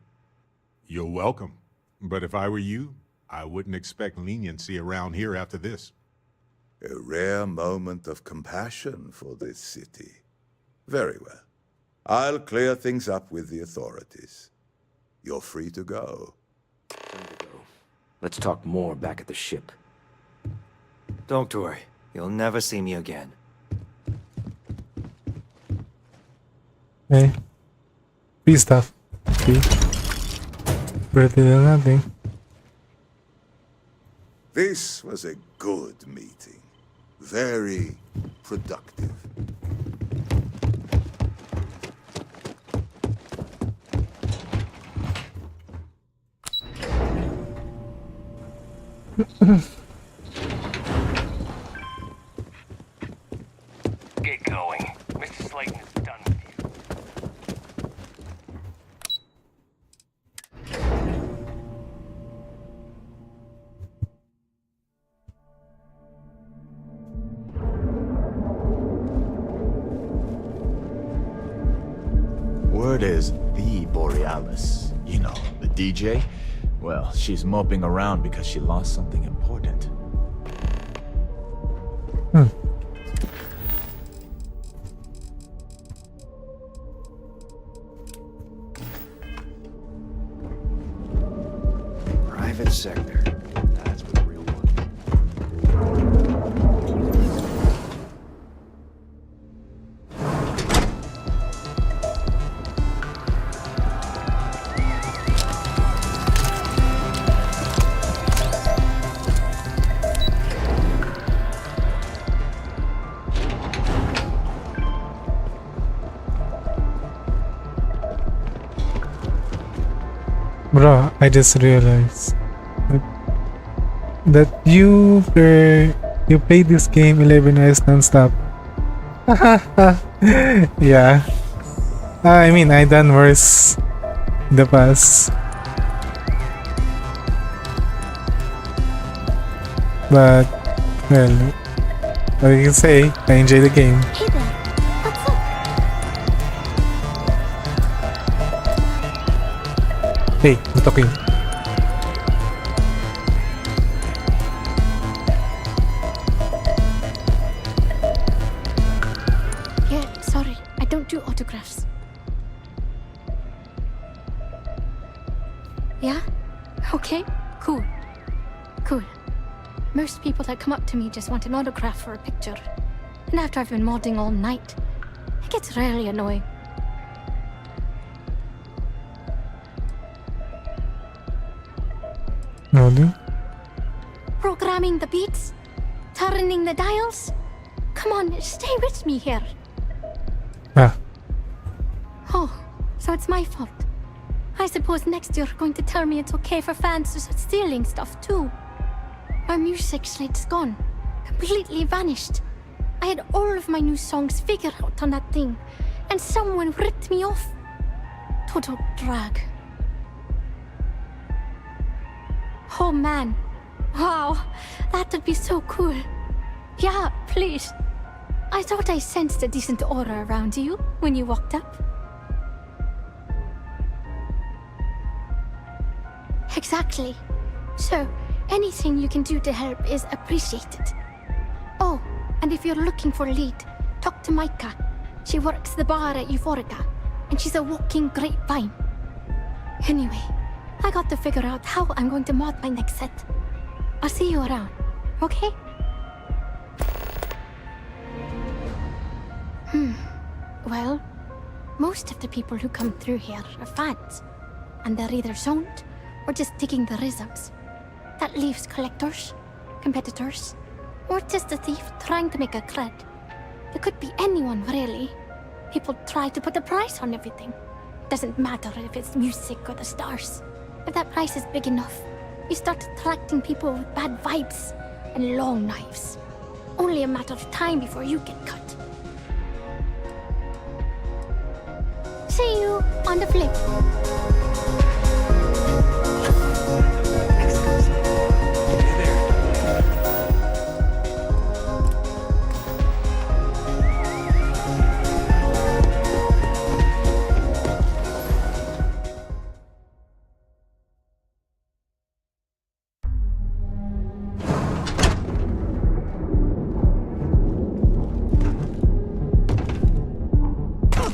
You're welcome. But if I were you, I wouldn't expect leniency around here after this. A rare moment of compassion for this city. Very well. I'll clear things up with the authorities. You're free to go. Let's talk more back at the ship. Don't worry. You'll never see me again. Okay. Free stuff. See? Pretty than nothing. This was a good meeting. Very productive. Get going. Mr. Slayton is done with you. Word is the Borealis. You know, the DJ? Well, she's moping around because she lost something important. Private sector. That's what the real one. Bro, I just realized that you played this game 11 hours non-stop. Yeah. I mean, I done worse in the past. But, well, what I can say, I enjoy the game. Hey there. What's up? Hey, I'm talking. Yeah, sorry. I don't do autographs. Yeah? Okay. Cool. Cool. Most people that come up to me just want an autograph for a picture. And after I've been modding all night, it gets really annoying. No, dude. Programming the beats? Turning the dials? Come on, stay with me here. Ah. Oh, so it's my fault. I suppose next you're going to tell me it's okay for fans to start stealing stuff too. My music slate's gone. Completely vanished. I had all of my new songs figured out on that thing, and someone ripped me off. Total drag. Oh man. Wow, that would be so cool. Yeah, please. I thought I sensed a decent aura around you when you walked up. Exactly. So, anything you can do to help is appreciated. Oh, and if you're looking for a lead, talk to Micah. She works the bar at Euphorica, and she's a walking grapevine. Anyway, I got to figure out how I'm going to mod my next set. I'll see you around, okay? Well, most of the people who come through here are fans, and they're either zoned or just digging the rhythms. That leaves collectors, competitors, or just a thief trying to make a cred. It could be anyone, really. People try to put a price on everything. Doesn't matter if it's music or the stars. If that price is big enough, you start attracting people with bad vibes and long knives. Only a matter of time before you get cut. See you on the flip.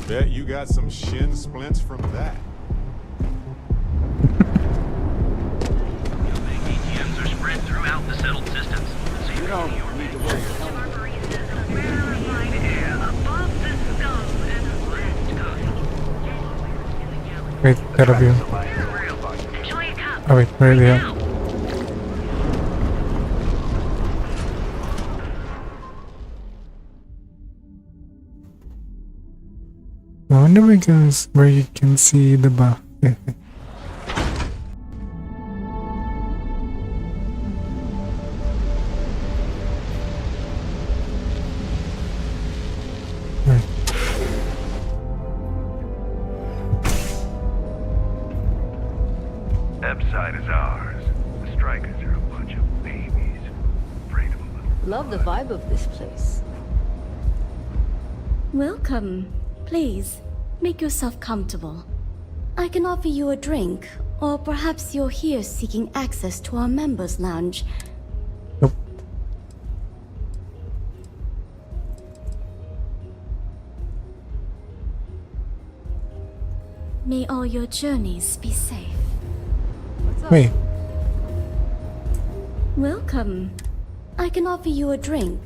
Bet you got some shin splints from that. ATMs are spread throughout the settled systems. So you don't need to worry. Wait, gotta view. Oh wait, where are they at? I wonder because where you can see the buff. Epside is ours. The strikers are a bunch of babies. Afraid of a little. Love the vibe of this place. Welcome. Please, make yourself comfortable. I can offer you a drink, or perhaps you're here seeking access to our members' lounge. Nope. May all your journeys be safe. Wait. Welcome. I can offer you a drink.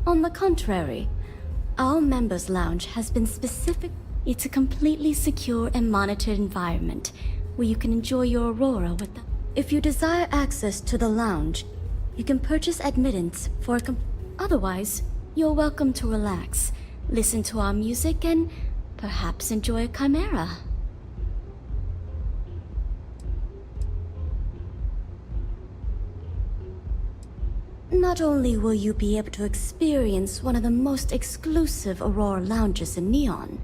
On the contrary, our members' lounge has been specific. It's a completely secure and monitored environment where you can enjoy your aurora with them. If you desire access to the lounge, you can purchase admittance for a otherwise, you're welcome to relax, listen to our music, and perhaps enjoy a chimera. Not only will you be able to experience one of the most exclusive Aurora lounges in Neon,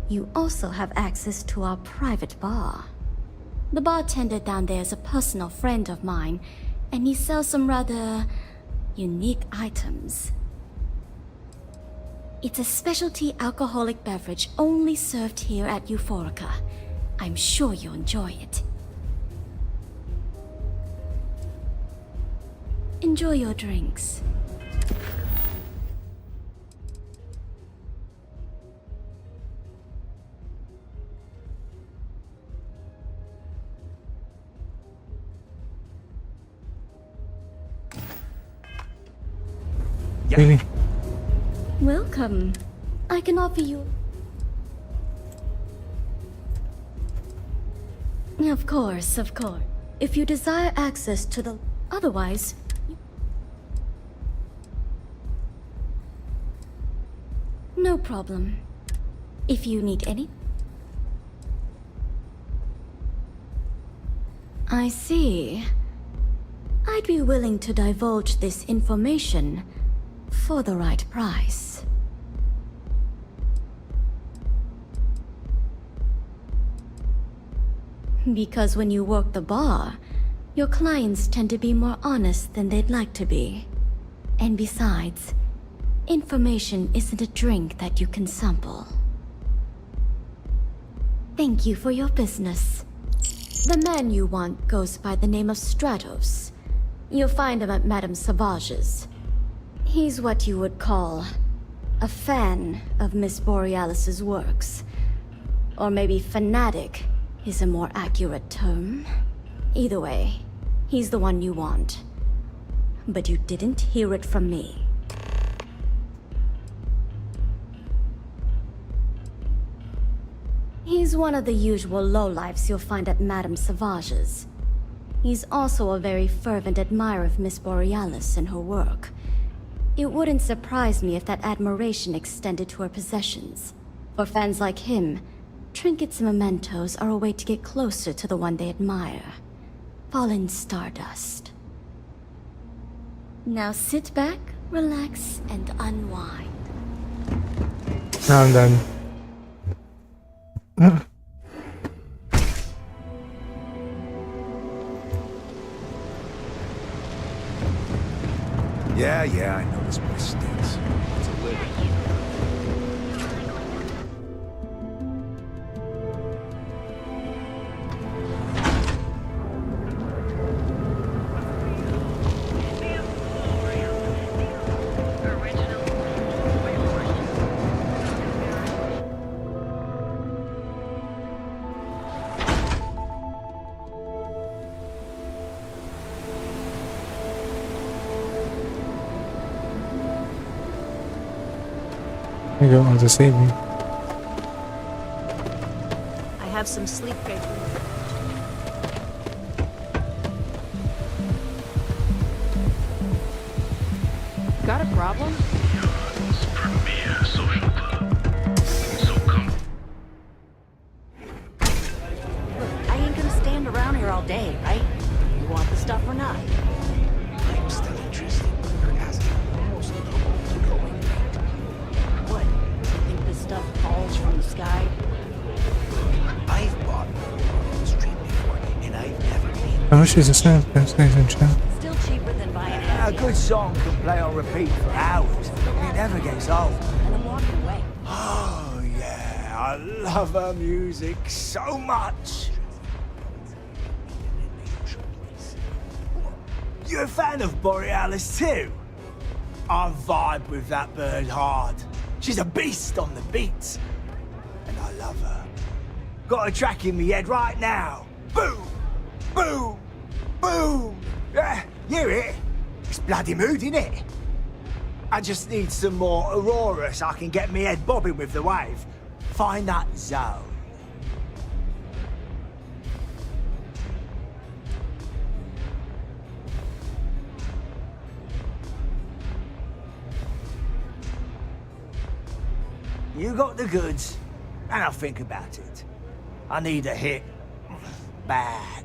you also have access to our private bar. The bartender down there is a personal friend of mine, and he sells some rather unique items. It's a specialty alcoholic beverage only served here at Euphorica. I'm sure you'll enjoy it. Enjoy your drinks. Really? Welcome. I can offer you... Of course, of course. If you desire access to the... Otherwise... No problem. If you need any... I see. I'd be willing to divulge this information for the right price. Because when you work the bar, your clients tend to be more honest than they'd like to be. And besides, information isn't a drink that you can sample. Thank you for your business. The man you want goes by the name of Stratos. You'll find him at Madame Savage's. He's what you would call a fan of Miss Borealis's works. Or maybe fanatic is a more accurate term. Either way, he's the one you want. But you didn't hear it from me. He's one of the usual lowlifes you'll find at Madame Sauvage's. He's also a very fervent admirer of Miss Borealis and her work. It wouldn't surprise me if that admiration extended to her possessions. For fans like him, trinkets and mementos are a way to get closer to the one they admire. Fallen stardust. Now sit back, relax, and unwind. Now I'm done. Yeah, I know this place stinks. It's a living. You don't want to save me. I have some sleep paper. Got a problem? Premier social club. So come. Look, I ain't gonna stand around here all day, right? You want the stuff or not? I'm still interested. You're asking almost the whole to go in. What? You think this stuff falls from the sky? I've bought on the street before, and I've never been. How much is the sound? Ladies and gentlemen. Still cheaper than buying A good song can play on repeat for hours. It never gets old. and I'm walking away. Oh, yeah. I love her music so much. You're a fan of Borealis too? I vibe with that bird hard. She's a beast on the beats. And I love her. Got a track in my head right now. Boom! Boom! Boom! Yeah, hear it? It's bloody mood, innit? I just need some more Aurora so I can get me head bobbing with the wave. Find that zone. You got the goods, and I'll think about it. I need a hit. Bad.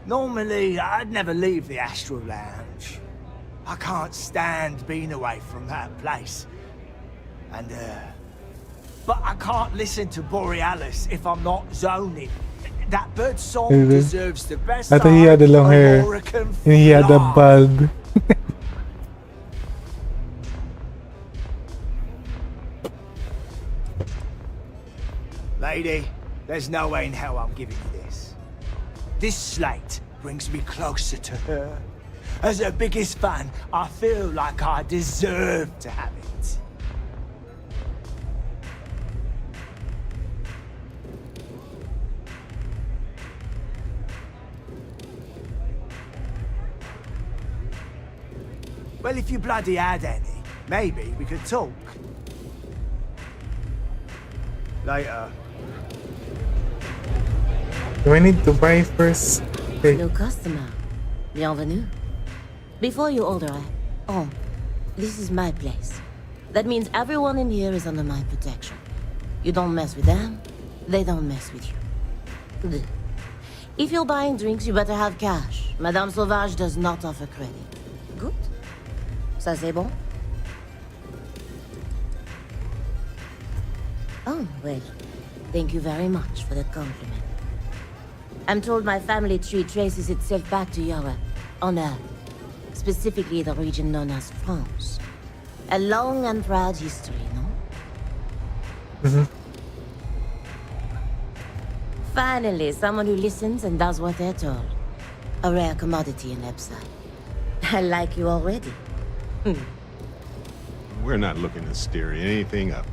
Normally, I'd never leave the Astral Lounge. I can't stand being away from that place. And, but I can't listen to Borealis if I'm not zoning. That bird song deserves the best. I thought he had the long hair. And he had the bulb. Lady, there's no way in hell I'm giving you this. This slate brings me closer to her. As her biggest fan, I feel like I deserve to have it. Well, if you bloody had any, maybe we could talk. Later. Do I need to buy first? Okay. New customer. Bienvenue. Before you order, oh, this is my place. That means everyone in here is under my protection. You don't mess with them, they don't mess with you. Good. If you're buying drinks, you better have cash. Madame Sauvage does not offer credit. Good. Ça c'est bon? Oh, well, thank you very much for the compliment. I'm told my family tree traces itself back to Europe, on Earth. Specifically the region known as France. A long and proud history, no? Mm-hmm. Finally, someone who listens and does what they're told. A rare commodity in Epside. I like you already. We're not looking to steer anything up.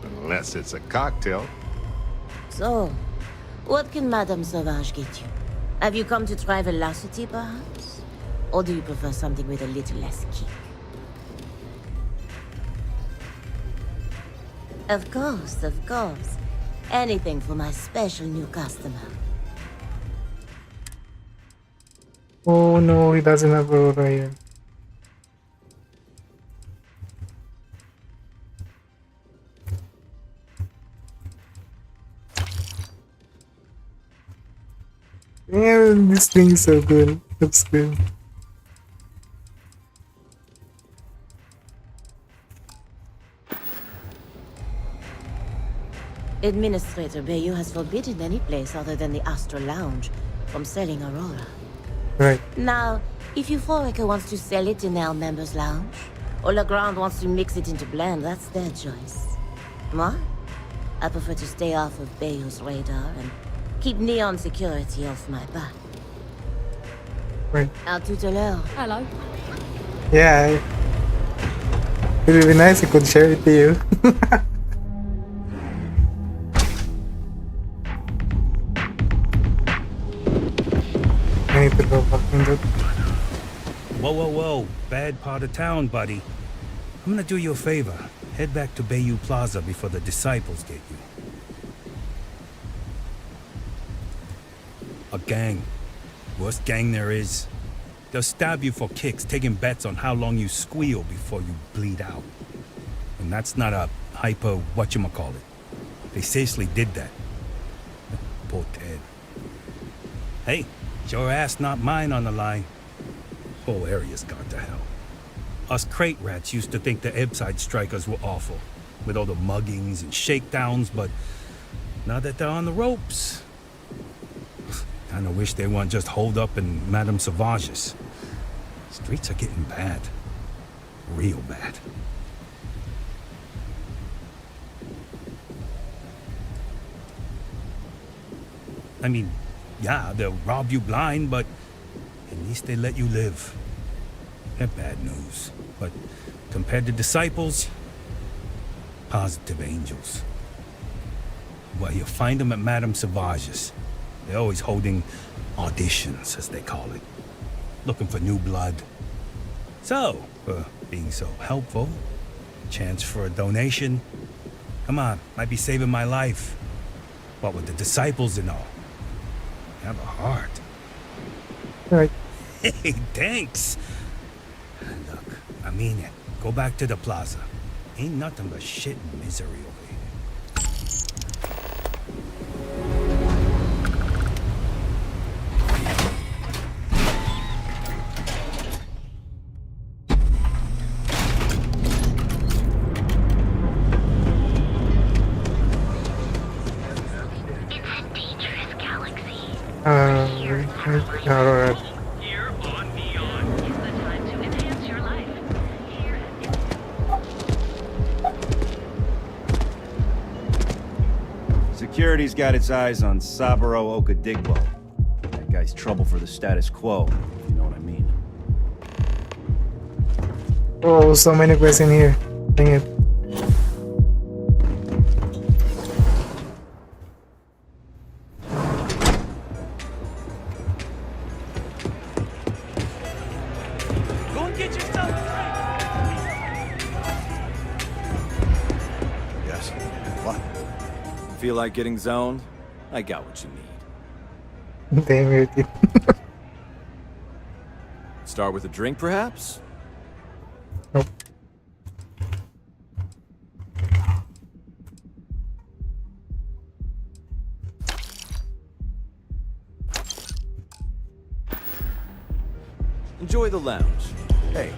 Unless it's a cocktail. So, what can Madame Sauvage get you? Have you come to try velocity, perhaps? Or do you prefer something with a little less kick? Of course, of course. Anything for my special new customer. Oh no, he doesn't have Aurora yet. Yeah, this thing is so good. Looks good. Administrator Bayou has forbidden any place other than the Astral Lounge from selling Aurora. Right. Now, if Euphorica wants to sell it in their members' lounge, or Legrand wants to mix it into blend, that's their choice. Moi, I prefer to stay off of Bayou's radar and keep Neon security off my back. Right. À tout à l'heure. Hello. Yeah. It would be nice if I could share it to you. I need to go back in the... Whoa, whoa, whoa. Bad part of town, buddy. I'm gonna do you a favor. Head back to Bayou Plaza before the disciples get you. A gang. Worst gang there is. They'll stab you for kicks, taking bets on how long you squeal before you bleed out. And that's not a hyper whatchamacallit. They seriously did that. Poor Ted. Hey, it's your ass, not mine on the line. Whole area's gone to hell. Us crate rats used to think the Ebbside strikers were awful, with all the muggings and shakedowns, but now that they're on the ropes, kinda wish they weren't just holed up in Madame Sauvage's. Streets are getting bad. Real bad. I mean, yeah, they'll rob you blind, but at least they let you live. They're bad news, but compared to disciples, positive angels. Well, you'll find them at Madame Sauvage's. They're always holding auditions, as they call it. Looking for new blood. So, for being so helpful, chance for a donation. Come on, might be saving my life. What with the disciples and all. You have a heart. Right. Hey, thanks. Look, I mean it. Go back to the plaza. Ain't nothing but shit and misery over here. Alright. Security's got its eyes on Saburo Okadigbo. That guy's trouble for the status quo, if you know what I mean. Oh, so many quests in here. Dang it. Go and get yourself a Yes. What? Feel like getting zoned? I got what you need. Damn it. Start with a drink, perhaps? Nope. Enjoy the lounge. Hey.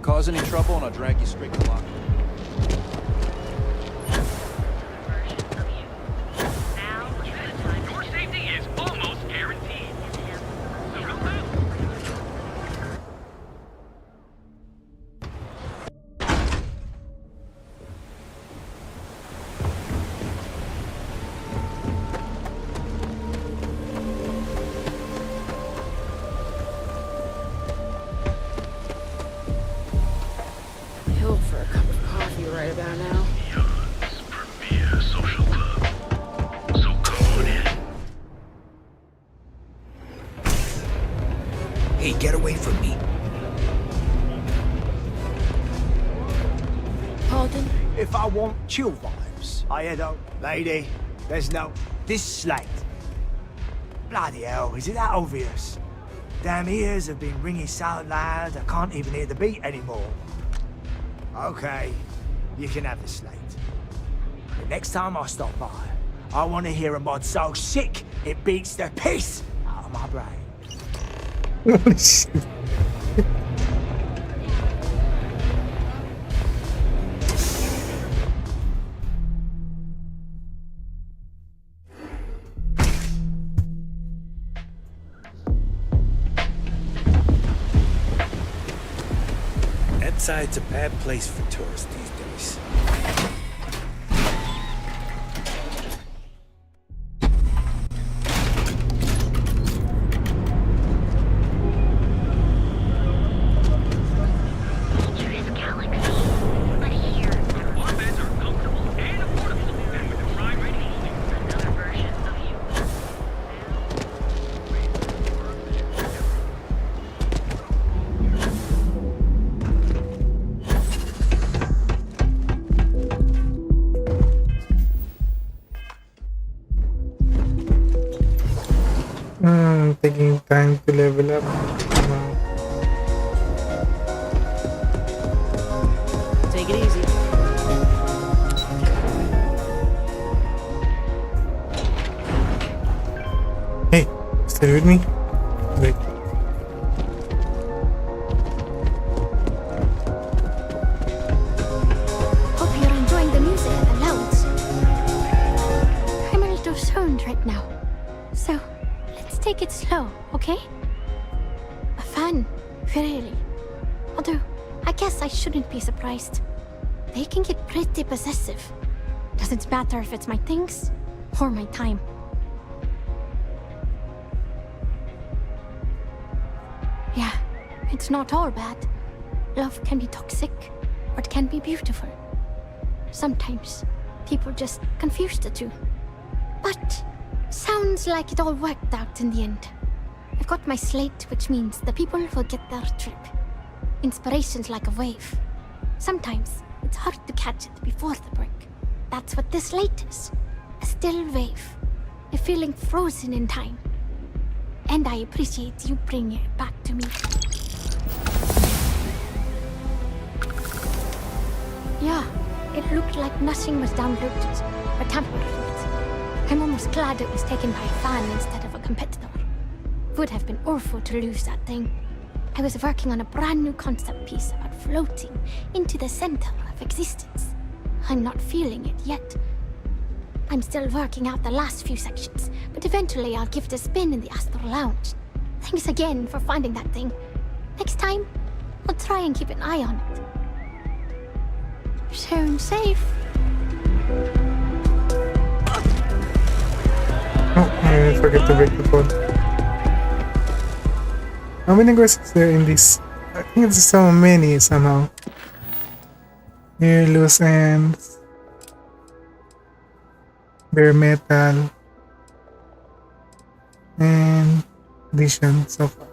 Cause any trouble and I'll drag you straight to locker. Your safety is almost guaranteed. So don't move. Hey, get away from me. Pardon? If I want chill vibes, I head up. Lady, there's no... This slate. Bloody hell, is it that obvious? Damn ears have been ringing so loud, I can't even hear the beat anymore. Okay, you can have the slate. The next time I stop by, I want to hear a mod so sick, it beats the piss out of my brain. Holy shit. That side's a bad place for tourists these days. Taking time to level up. Take it easy. Hey, stay with me. Wait. Hope you're enjoying the music at the lounge. I'm a little stoned right now, so let's take it slow, okay? A fan, really. Although, I guess I shouldn't be surprised. They can get pretty possessive. Doesn't matter if it's my things or my time. Yeah, it's not all bad. Love can be toxic, or it can be beautiful. Sometimes, people just confuse the two. But, sounds like it all worked out in the end. I've got my slate, which means the people will get their trip. Inspiration's like a wave. Sometimes, it's hard to catch it before the break. That's what this slate is. A still wave. A feeling frozen in time. And I appreciate you bringing it back to me. Yeah, it looked like nothing was downloaded or tampered with. I'm almost glad it was taken by a fan instead of a competitor. Would have been awful to lose that thing. I was working on a brand new concept piece about floating into the center of existence. I'm not feeling it yet. I'm still working out the last few sections, but eventually I'll give it a spin in the Astral Lounge. Thanks again for finding that thing. Next time, I'll try and keep an eye on it. Sound safe. Oh, I forgot to break the code. How many quests is there in this? I think it's so many somehow. Here, loose ends. Bare metal. And addition so far.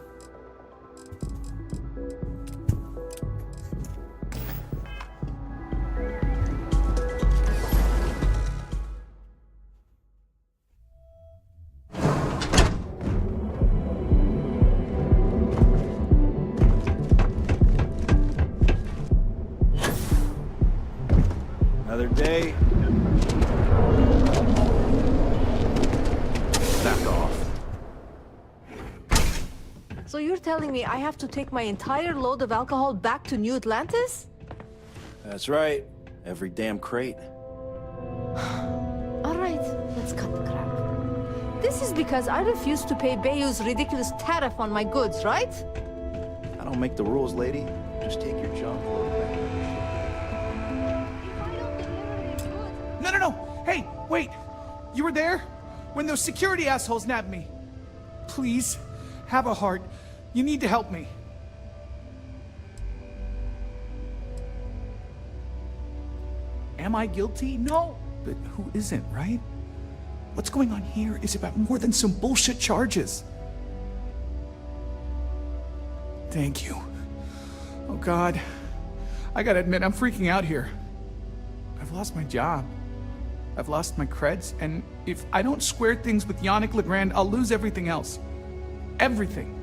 Another day. Back off. So you're telling me I have to take my entire load of alcohol back to New Atlantis? That's right. Every damn crate. Alright, let's cut the crap. This is because I refuse to pay Bayou's ridiculous tariff on my goods, right? I don't make the rules, lady. Just take your junk a little bit. No! Hey, wait! You were there? When those security assholes nabbed me. Please, have a heart. You need to help me. Am I guilty? No. But who isn't, right? What's going on here is about more than some bullshit charges. Thank you. Oh God. I gotta admit, I'm freaking out here. I've lost my job. I've lost my creds, and if I don't square things with Yannick Legrand, I'll lose everything else. Everything.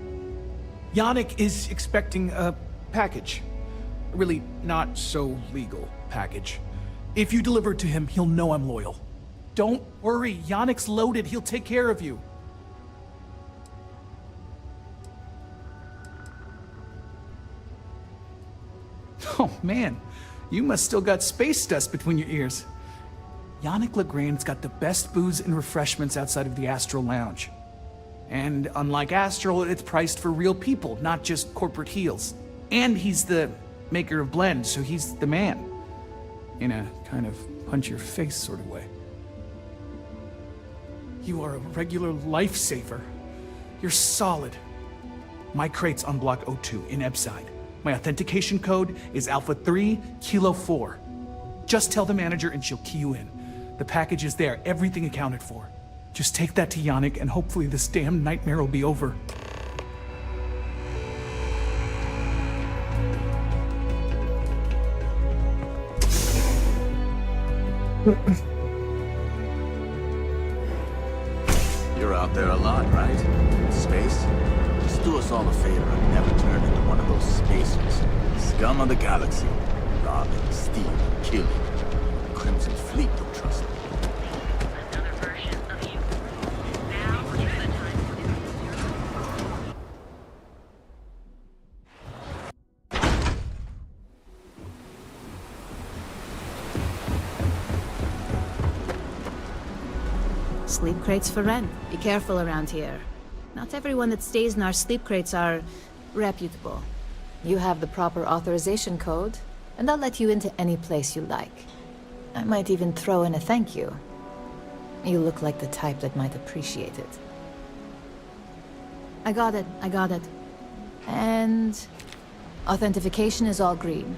Yannick is expecting a package. A really not so legal package. If you deliver it to him, he'll know I'm loyal. Don't worry, Yannick's loaded. He'll take care of you. Oh man, you must still got space dust between your ears. Yannick Legrand's got the best booze and refreshments outside of the Astral Lounge. And unlike Astral, it's priced for real people, not just corporate heels. And he's the maker of blends, so he's the man. In a kind of punch-your-face sort of way. You are a regular lifesaver. You're solid. My crate's on Block 02 in Ebside. My authentication code is Alpha 3 Kilo 4. Just tell the manager and she'll key you in. The package is there, everything accounted for. Just take that to Yannick and hopefully this damn nightmare will be over. You're out there a lot, right? In space? Just do us all a favor and never turn into one of those spacers. Scum of the galaxy. Robbing, stealing, killing. Crimson Fleet don't trust me. Sleep crates for rent. Be careful around here. Not everyone that stays in our sleep crates are reputable. You have the proper authorization code, and I'll let you into any place you like. I might even throw in a thank you. You look like the type that might appreciate it. I got it. And authentication is all green.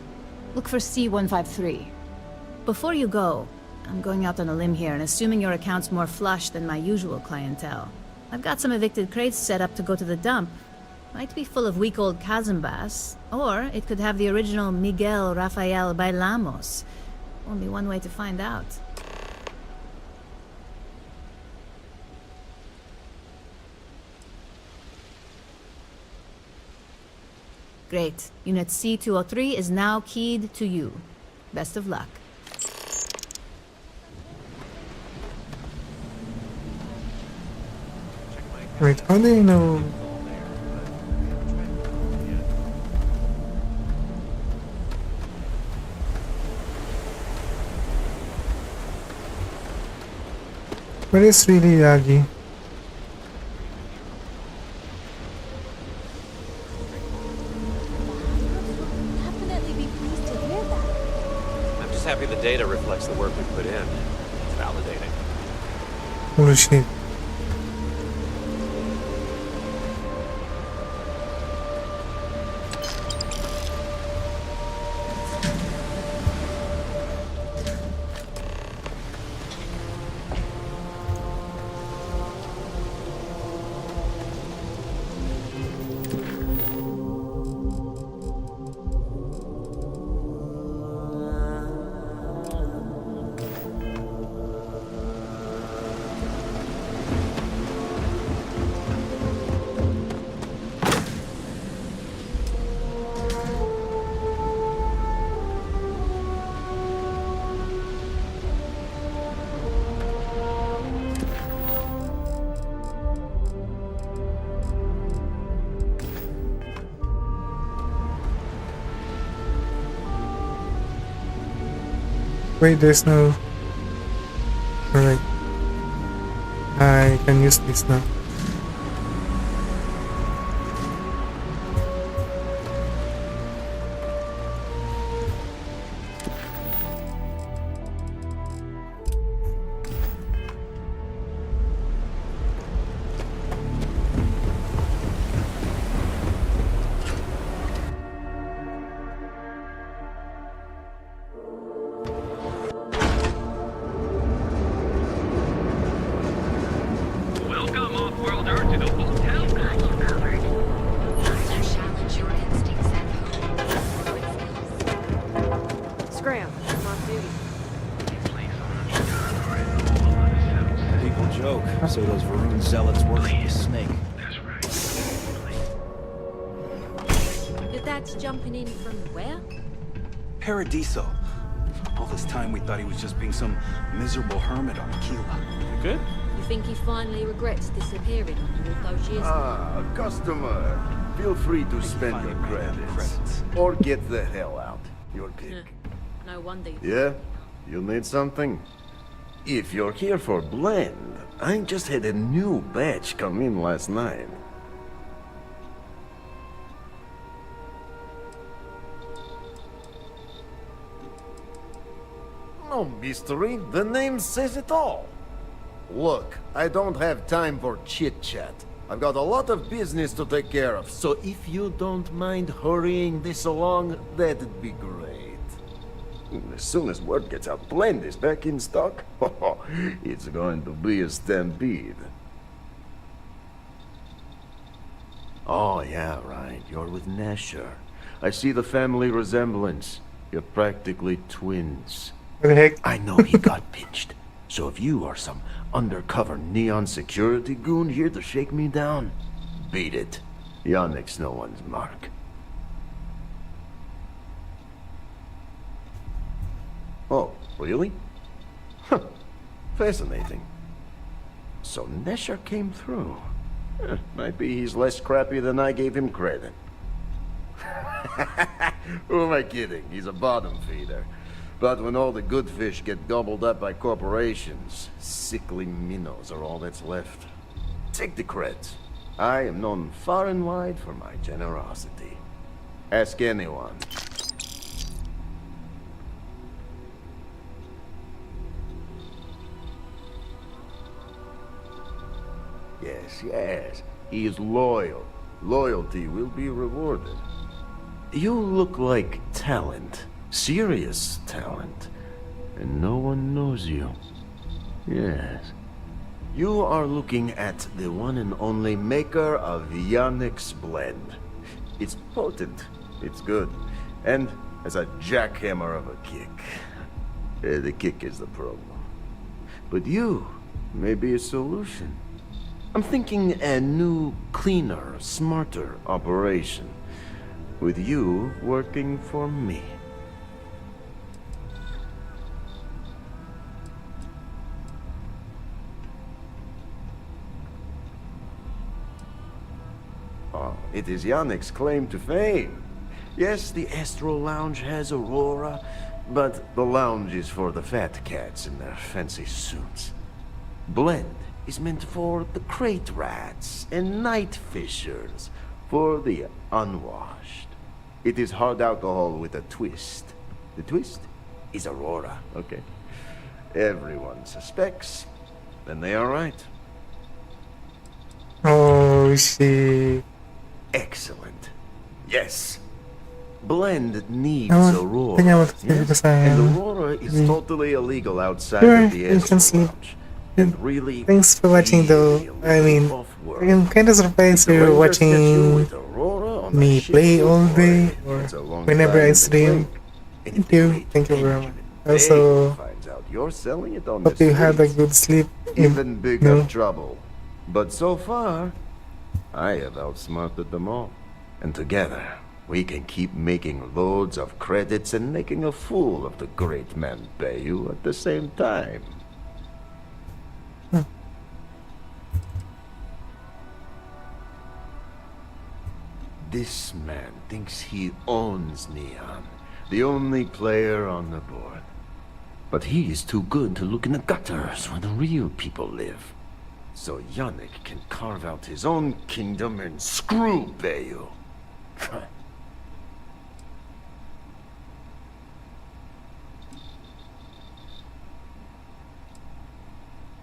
Look for C153. Before you go, I'm going out on a limb here and assuming your account's more flush than my usual clientele. I've got some evicted crates set up to go to the dump. Might be full of week old Cazimbas, or it could have the original Miguel Rafael Bailamos. Only one way to find out. Great. Unit C203 is now keyed to you. Best of luck. Wait, how do you know? But it's really laggy. Definitely be pleased to hear that. I'm just happy the data reflects the work we put in. It's validating. Holy shit. Wait, there's no... Alright. I can use this now. Welcome, say those Varun zealots worship the snake. Your dad's jumping in from where? Paradiso. All this time we thought he was just being some miserable hermit on Aquila. Good? You think he finally regrets disappearing after all those years? Customer, feel free to spend your credits. Or get the hell out. Your pick. No wonder you... Yeah? You need something? If you're here for blend, I just had a new batch come in last night. No mystery, the name says it all. Look, I don't have time for chit-chat. I've got a lot of business to take care of, so if you don't mind hurrying this along, that'd be great. As soon as word gets out, blend is back in stock. It's going to be a stampede. Oh, yeah, right. You're with Nesher. I see the family resemblance. You're practically twins. What the heck? I know he got pinched. So if you are some undercover neon security goon here to shake me down, beat it. Yannick's no one's mark. Oh, really? Huh. Fascinating. So Nesher came through. Might be he's less crappy than I gave him credit. Who am I kidding? He's a bottom feeder. But when all the good fish get gobbled up by corporations, sickly minnows are all that's left. Take the creds. I am known far and wide for my generosity. Ask anyone. Yes. He is loyal. Loyalty will be rewarded. You look like talent. Serious talent. And no one knows you. Yes. You are looking at the one and only maker of Yannick's blend. It's potent. It's good. And has a jackhammer of a kick. The kick is the problem. But you may be a solution. I'm thinking a new, cleaner, smarter operation. With you working for me. Oh, it is Yannick's claim to fame. Yes, the Astro Lounge has Aurora, but the lounge is for the fat cats in their fancy suits. Blend is meant for the crate rats and night fishers, for the unwashed. It is hard alcohol with a twist. The twist is Aurora, okay? Everyone suspects, then they are right. Oh, shit. Excellent. Yes. Blend needs I Aurora. think I want to see because I And am. Aurora is totally illegal outside Sure, of the you can Astro see. Lounge. And really, Thanks for watching though. I mean, I'm kind of surprised you're watching me play all day or whenever I stream. Thank you very much. Also, you're selling it on hope the you had a streets. good sleep. Even bigger No. trouble. But so far, I have outsmarted them all. And together, we can keep making loads of credits and making a fool of the great man Bayu at the same time. This man thinks he owns Neon, the only player on the board. But he is too good to look in the gutters where the real people live. So Yannick can carve out his own kingdom and screw Bayu.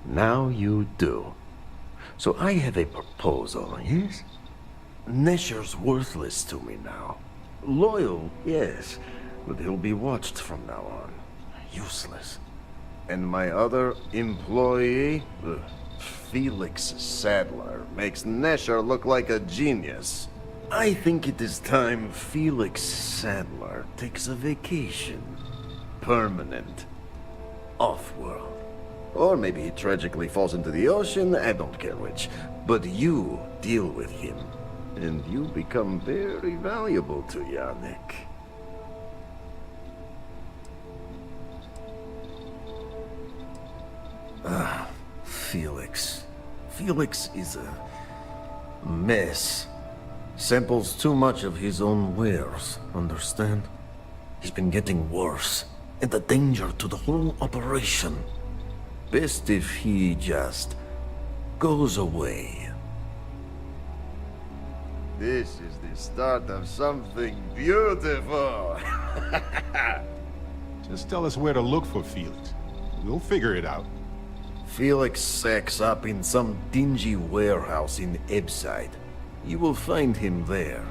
Now you do. So I have a proposal, yes? Nesher's worthless to me now. Loyal, yes, but he'll be watched from now on. Useless. And my other employee, Felix Sadler, makes Nesher look like a genius. I think it is time Felix Sadler takes a vacation. Permanent. Off-world. Or maybe he tragically falls into the ocean, I don't care which. But you deal with him, and you become very valuable to Yannick. Felix. Felix is a mess. Samples too much of his own wares, understand? He's been getting worse, and a danger to the whole operation. Best if he just goes away. This is the start of something beautiful. Just tell us where to look for Felix. We'll figure it out. Felix sacks up in some dingy warehouse in Ebside. You will find him there.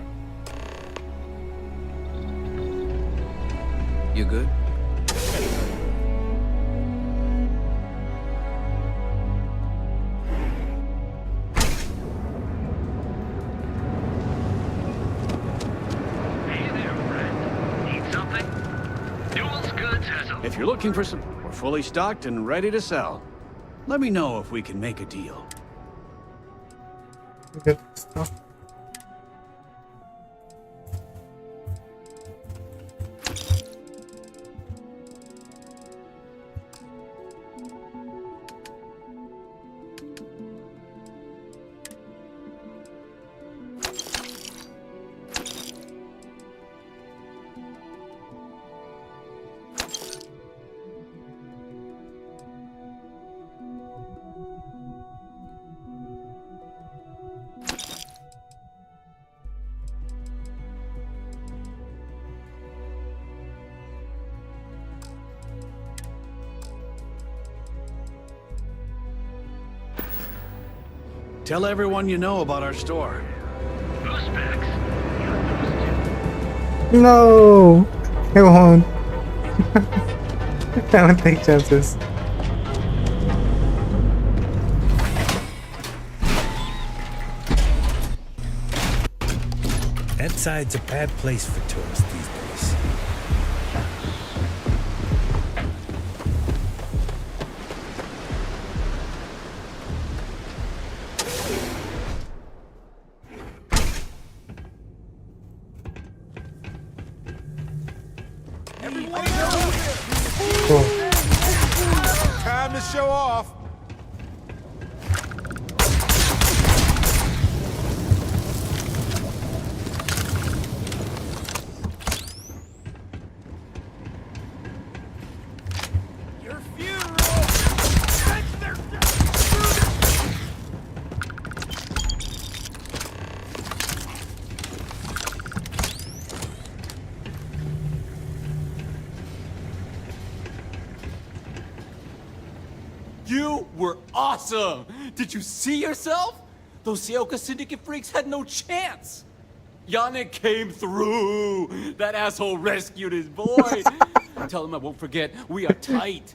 You good? If you're looking for some, we're fully stocked and ready to sell. Let me know if we can make a deal. Good stuff. Tell everyone you know about our store. No, I won't. I won't take chances. Ebbside's a bad place for tourists these days. Time to show off. You were awesome! Did you see yourself? Those Seoka Syndicate freaks had no chance! Yannick came through! That asshole rescued his boy! Tell him I won't forget, we are tight!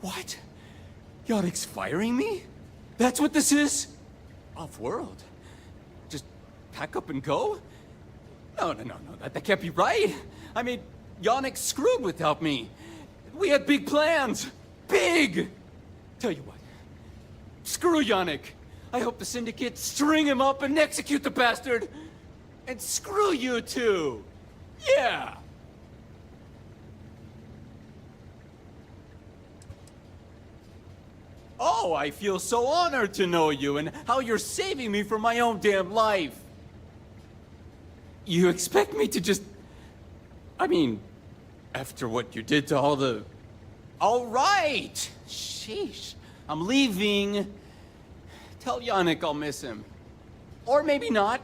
What? Yannick's firing me? That's what this is? Off-world? Pack up and go? No, that can't be right. I mean, Yannick screwed without me. We had big plans. Big! Tell you what, screw Yannick. I hope the Syndicate string him up and execute the bastard. And screw you too. Yeah! Oh, I feel so honored to know you and how you're saving me from my own damn life. You expect me to just... I mean, after what you did to all the... All right! Sheesh. I'm leaving. Tell Yannick I'll miss him. Or maybe not.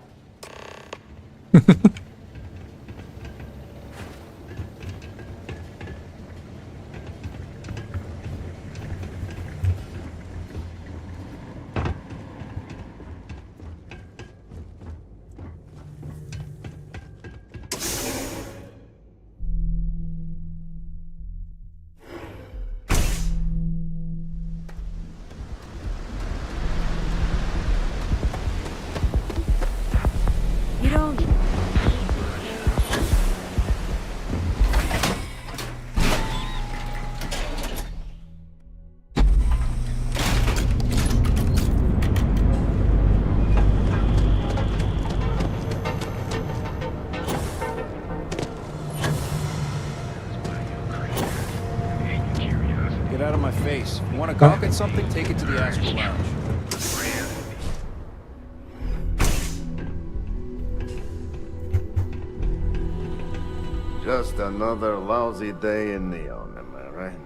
my face. If you want to gawk at something, take it to the Astral Lounge. Just another lousy day in Neon, am I right?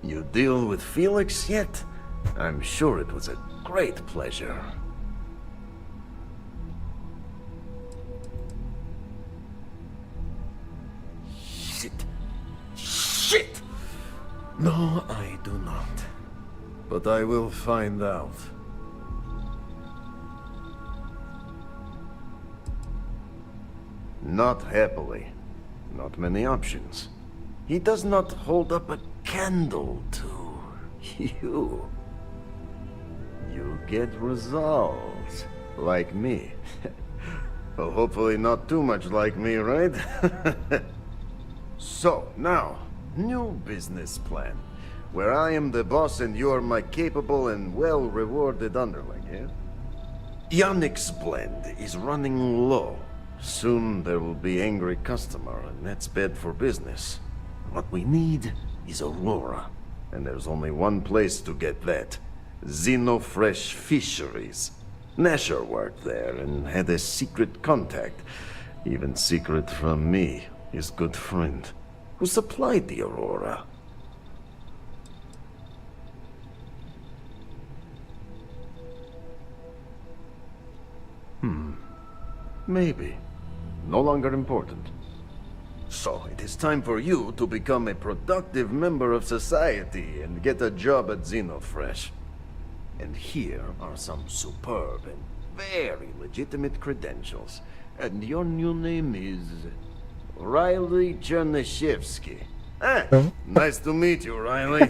You deal with Felix yet? I'm sure it was a great pleasure. Shit! No, I do not. But I will find out. Not happily. Not many options. He does not hold up a candle to you. You get results. Like me. Well, hopefully not too much like me, right? So, now, new business plan. Where I am the boss and you are my capable and well-rewarded underling, yeah? Yannick's blend is running low. Soon there will be angry customer, and that's bad for business. What we need is Aurora. And there's only one place to get that. Xenofresh Fisheries. Nasher worked there and had a secret contact. Even secret from me, his good friend, who supplied the Aurora. Maybe. No longer important. So, it is time for you to become a productive member of society and get a job at Xenofresh. And here are some superb and very legitimate credentials. And your new name is... Riley Chernyshevsky. Nice to meet you, Riley.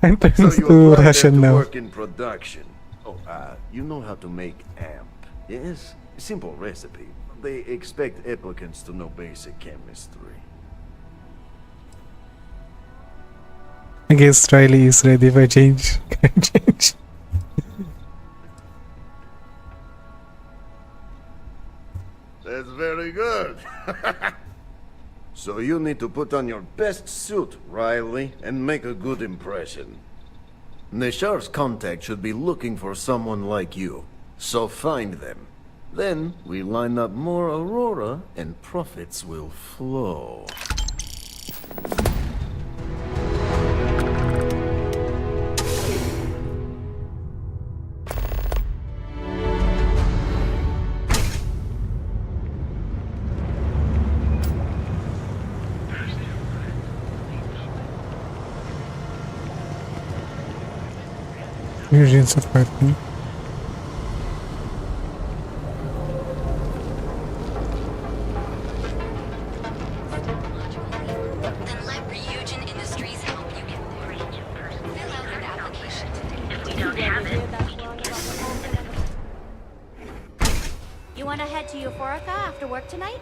I'm turning So you to applied Russian to now. work in production. Oh, you know how to make amp, yes? Simple recipe. They expect applicants to know basic chemistry. I guess Riley is ready for change. Change. That's very good. So you need to put on your best suit, Riley, and make a good impression. Neshar's contact should be looking for someone like you. So find them. Then we line up more Aurora and profits will flow. Eugene's apartment. You want to head to Euphorica after work tonight?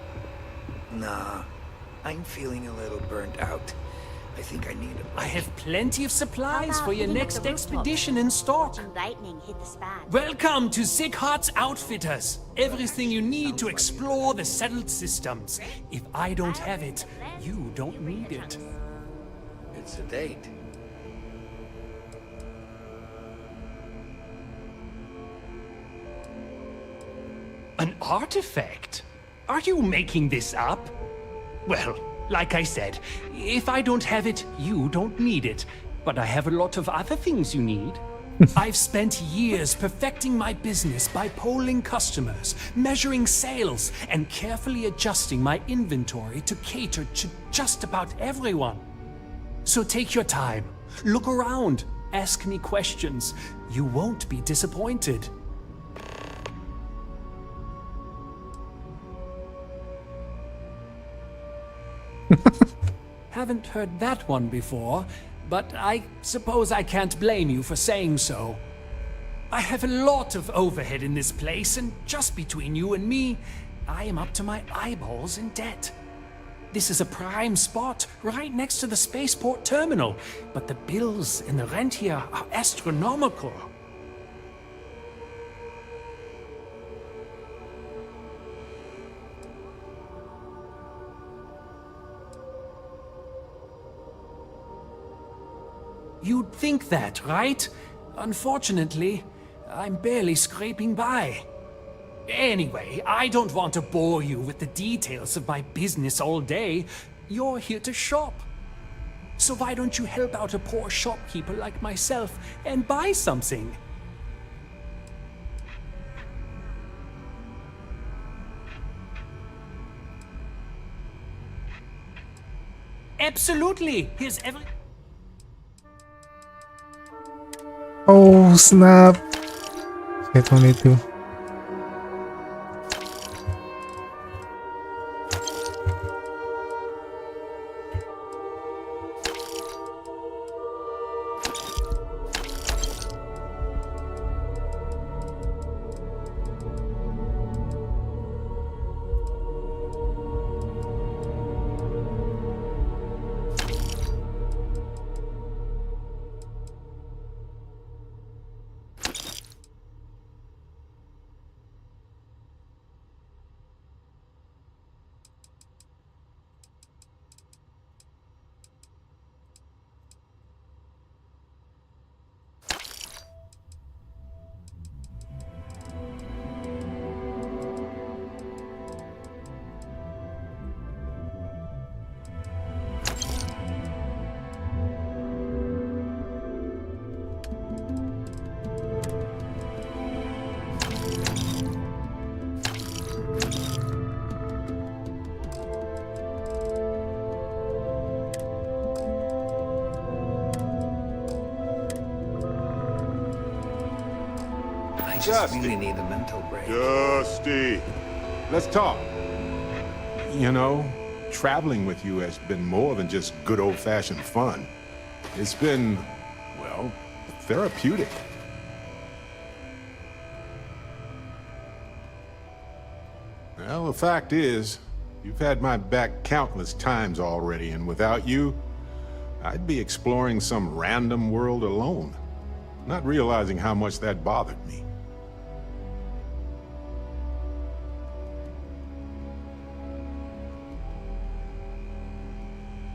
Nah, I'm feeling a little burnt out. I think I need I have plenty of supplies for your next expedition in stock. Lightning hit the span. Welcome to Sickhart's Outfitters. Everything you need to explore the settled systems. If I don't have it, you don't need it. It's a date. An artifact? Are you making this up? Well, like I said, if I don't have it, you don't need it. But I have a lot of other things you need. I've spent years perfecting my business by polling customers, measuring sales, and carefully adjusting my inventory to cater to just about everyone. So take your time, look around, ask me questions. You won't be disappointed. Haven't heard that one before, but I suppose I can't blame you for saying so. I have a lot of overhead in this place, and just between you and me, I am up to my eyeballs in debt. This is a prime spot, right next to the spaceport terminal, but the bills and the rent here are astronomical. You'd think that, right? Unfortunately, I'm barely scraping by. Anyway, I don't want to bore you with the details of my business all day. You're here to shop. So why don't you help out a poor shopkeeper like myself and buy something? Absolutely. Here's every... Oh snap! Shit, 22. I just really need a mental break. Dusty, let's talk. You know, traveling with you has been more than just good old-fashioned fun. It's been, well, therapeutic. Well, the fact is, you've had my back countless times already, and without you, I'd be exploring some random world alone, not realizing how much that bothered me.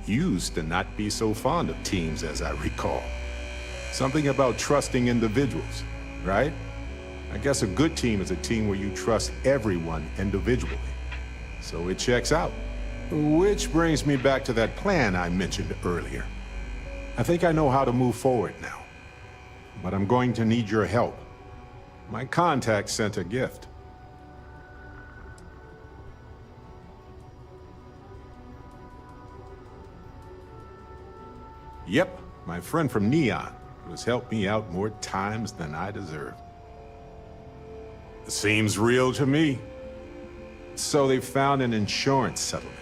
You used to not be so fond of teams, as I recall. Something about trusting individuals, right? I guess a good team is a team where you trust everyone individually. So it checks out. Which brings me back to that plan I mentioned earlier. I think I know how to move forward now. But I'm going to need your help. My contact sent a gift. Yep, my friend from Neon, who has helped me out more times than I deserve. It seems real to me. So they found an insurance settlement.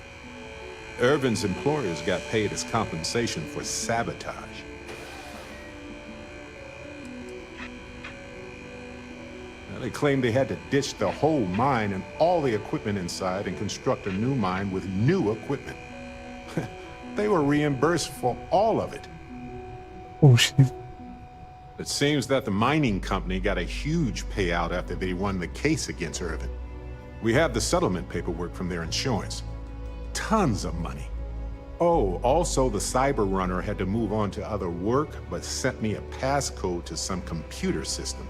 Irvin's employers got paid as compensation for sabotage. Now, they claimed they had to ditch the whole mine and all the equipment inside and construct a new mine with new equipment. They were reimbursed for all of it. Oh shit. It seems that the mining company got a huge payout after they won the case against Irvin. We have the settlement paperwork from their insurance. Tons of money. Oh, also the cyber runner had to move on to other work, but sent me a passcode to some computer system.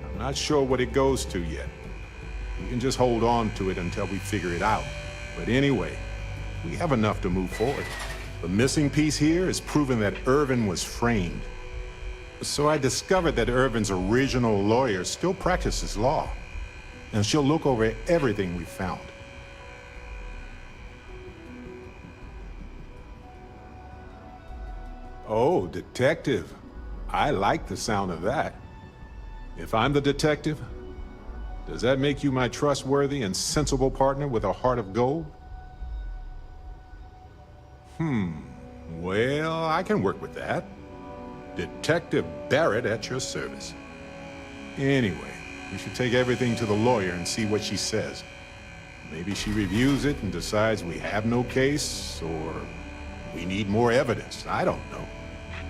I'm not sure what it goes to yet. We can just hold on to it until we figure it out. But anyway, we have enough to move forward. The missing piece here is proving that Irvin was framed. So I discovered that Irvin's original lawyer still practices law, and she'll look over everything we found. Oh, detective. I like the sound of that. If I'm the detective, does that make you my trustworthy and sensible partner with a heart of gold? Well, I can work with that. Detective Barrett at your service. Anyway, we should take everything to the lawyer and see what she says. Maybe she reviews it and decides we have no case, or we need more evidence. I don't know.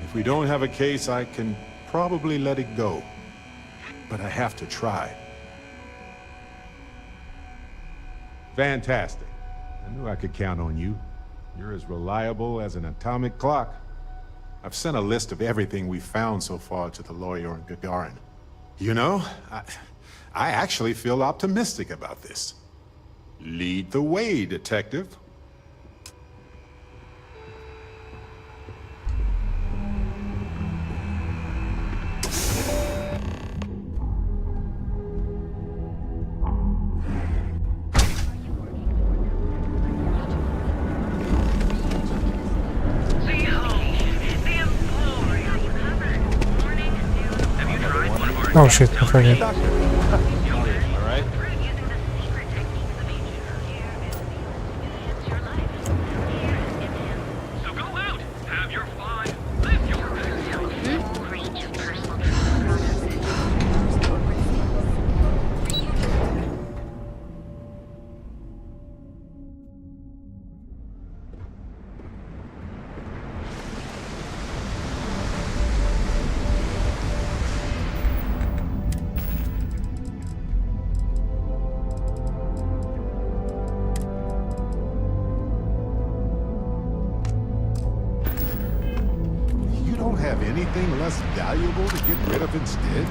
If we don't have a case, I can probably let it go. But I have to try. Fantastic. I knew I could count on you. You're as reliable as an atomic clock. I've sent a list of everything we found so far to the lawyer in Gagarin. You know, I actually feel optimistic about this. Lead the way, detective. Oh shit, I forget. Alright? So go out, have your fun, live your You don't have anything less valuable to get rid of instead?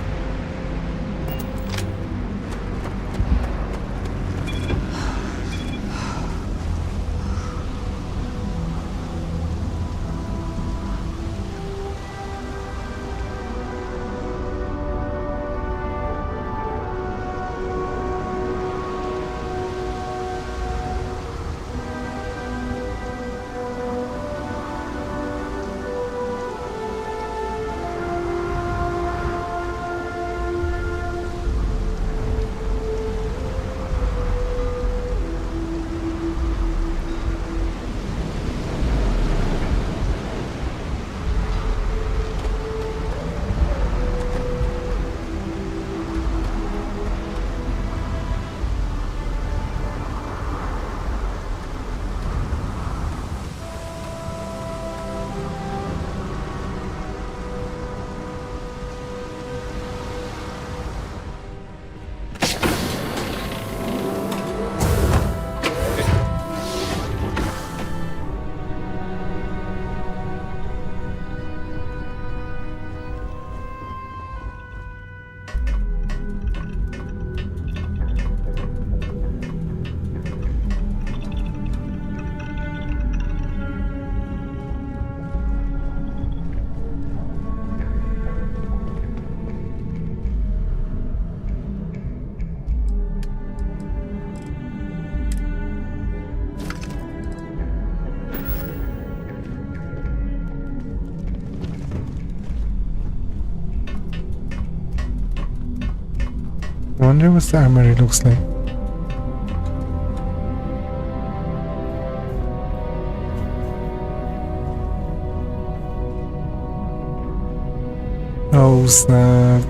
I wonder what the armory looks like. Oh snap.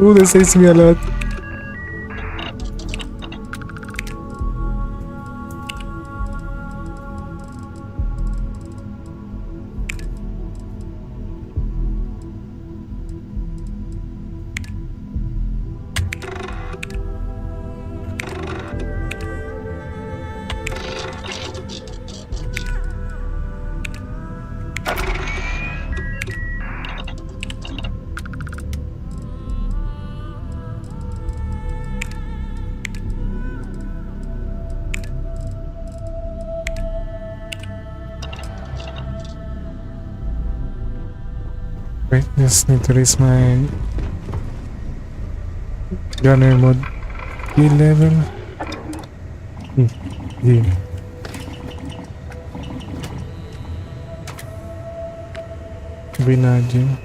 Ooh, that saves me a lot. Wait, just need to raise my gunner mode 3 level. Yeah. Binadyo.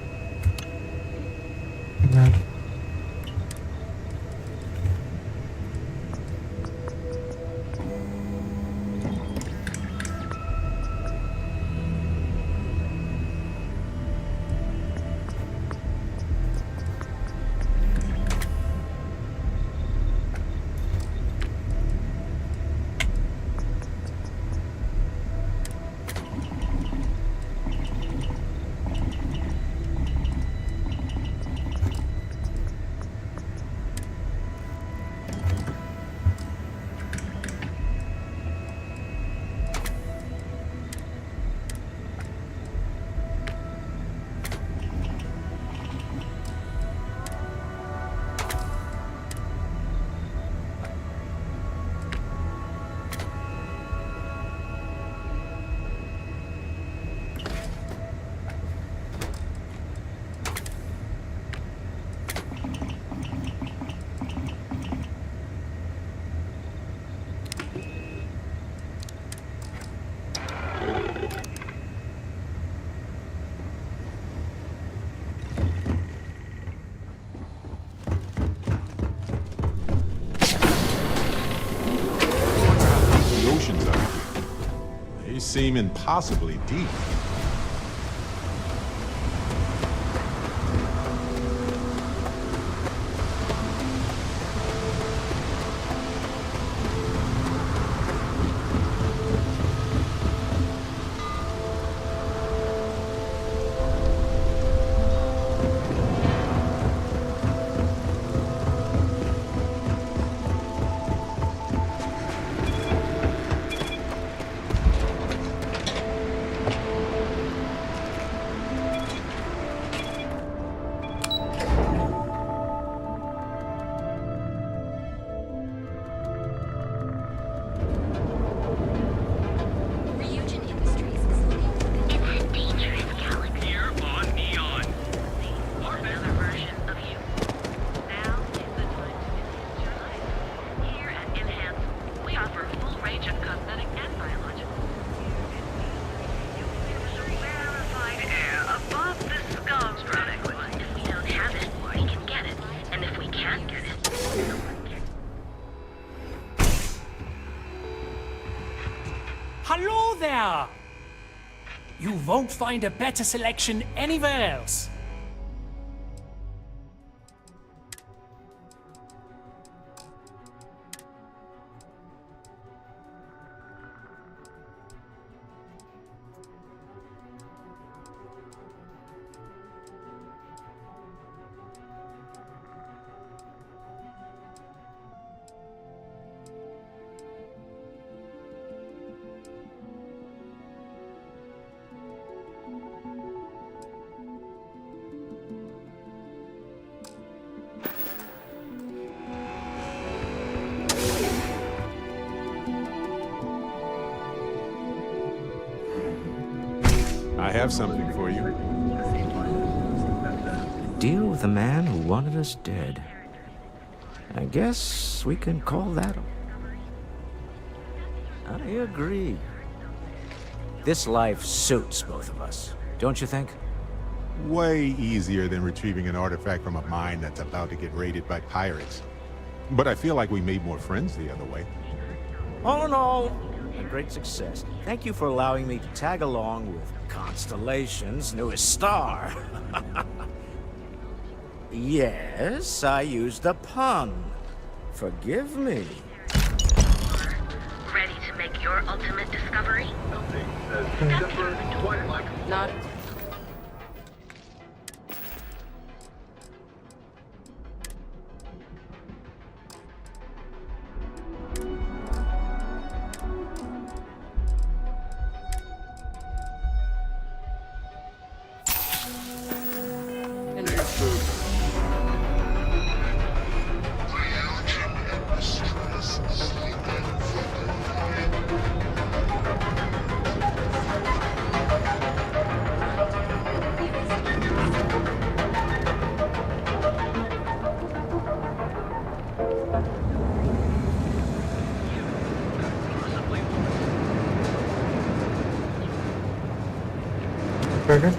Seem impossibly deep. Hello there! You won't find a better selection anywhere else. I have something for you. Deal with a man who wanted us dead. I guess we can call that I agree. This life suits both of us, don't you think? Way easier than retrieving an artifact from a mine that's about to get raided by pirates. But I feel like we made more friends the other way. All in all, a great success. Thank you for allowing me to tag along with Constellation's newest star. Yes, I used a pun. Forgive me. Ready to make your ultimate discovery? Not.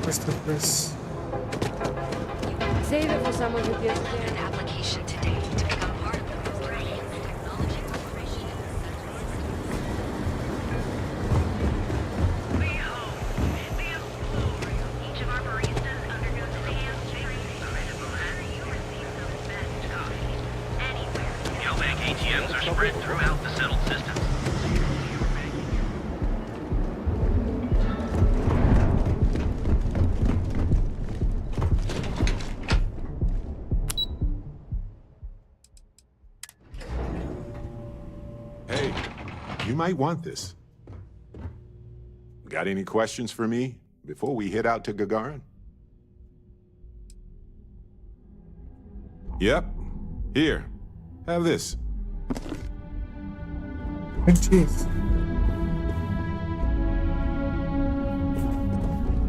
Christopher's. Save it for someone who gives An application today to become part of the technology corporation. Each of our baristas undergoes advanced training available as you receive some best coffee anywhere. Bank ATMs are spread throughout the settled system. Hey, you might want this. Got any questions for me before we head out to Gagarin? Yep. Here. Have this. Jeez.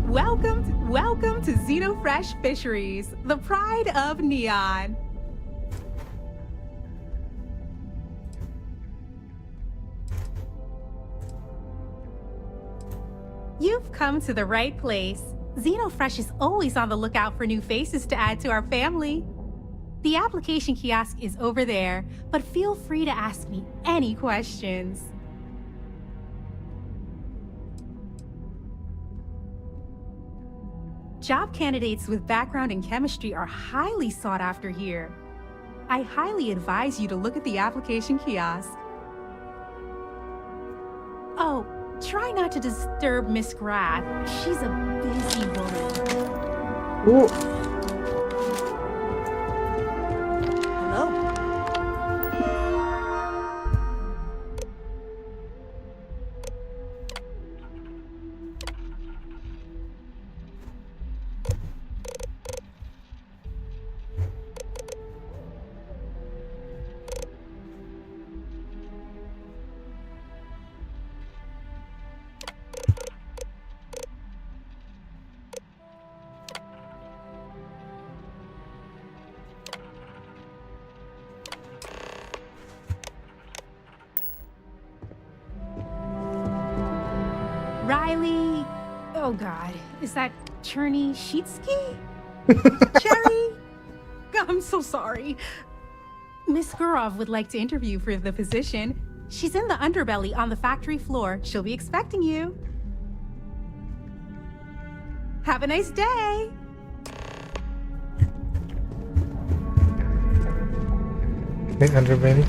Welcome to Xenofresh Fisheries, the pride of Neon. You've come to the right place. Xenofresh is always on the lookout for new faces to add to our family. The application kiosk is over there, but feel free to ask me any questions. Job candidates with background in chemistry are highly sought after here. I highly advise you to look at the application kiosk. Oh, try not to disturb Miss Grath. She's a busy woman. Ooh. Riley, oh God, is that Cherny Sheetsky? Cherry? I'm so sorry. Miss Gurov would like to interview for the position. She's in the underbelly on the factory floor. She'll be expecting you. Have a nice day. Okay, underbelly.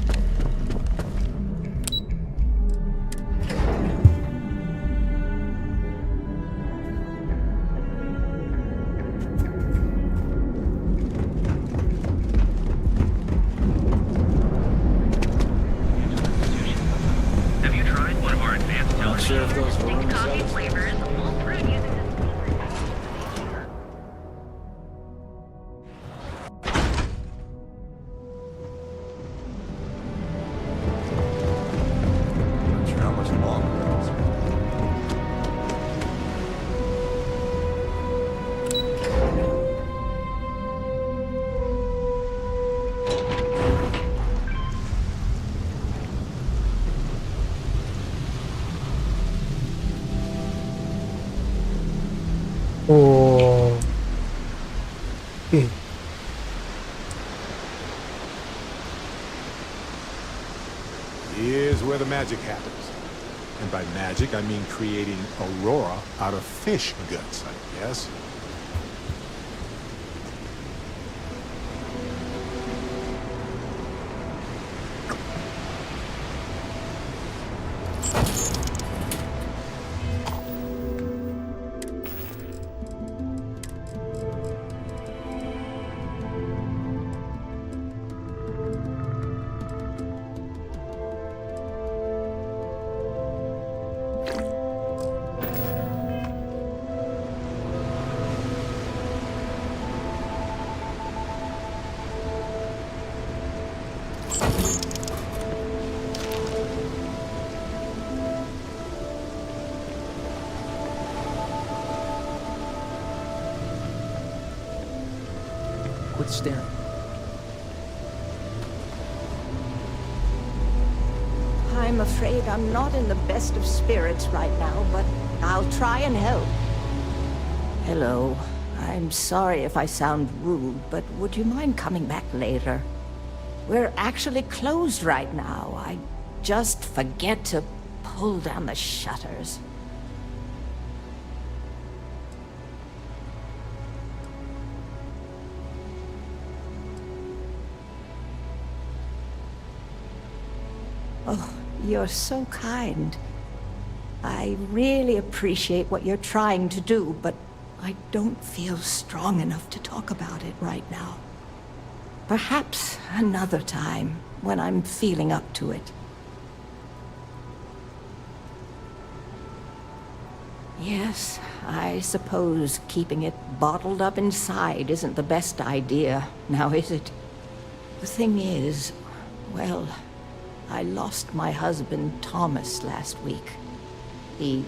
Oh. Okay. Here's where the magic happens. And by magic, I mean creating Aurora out of fish guts, I guess. quit staring. I'm afraid I'm not in the best of spirits right now, but I'll try and help. Hello. I'm sorry if I sound rude, but would you mind coming back later? We're actually closed right now. I just forget to pull down the shutters. Oh, you're so kind. I really appreciate what you're trying to do, but I don't feel strong enough to talk about it right now. Perhaps another time, when I'm feeling up to it. Yes, I suppose keeping it bottled up inside isn't the best idea, now is it? The thing is, well, I lost my husband Thomas last week. He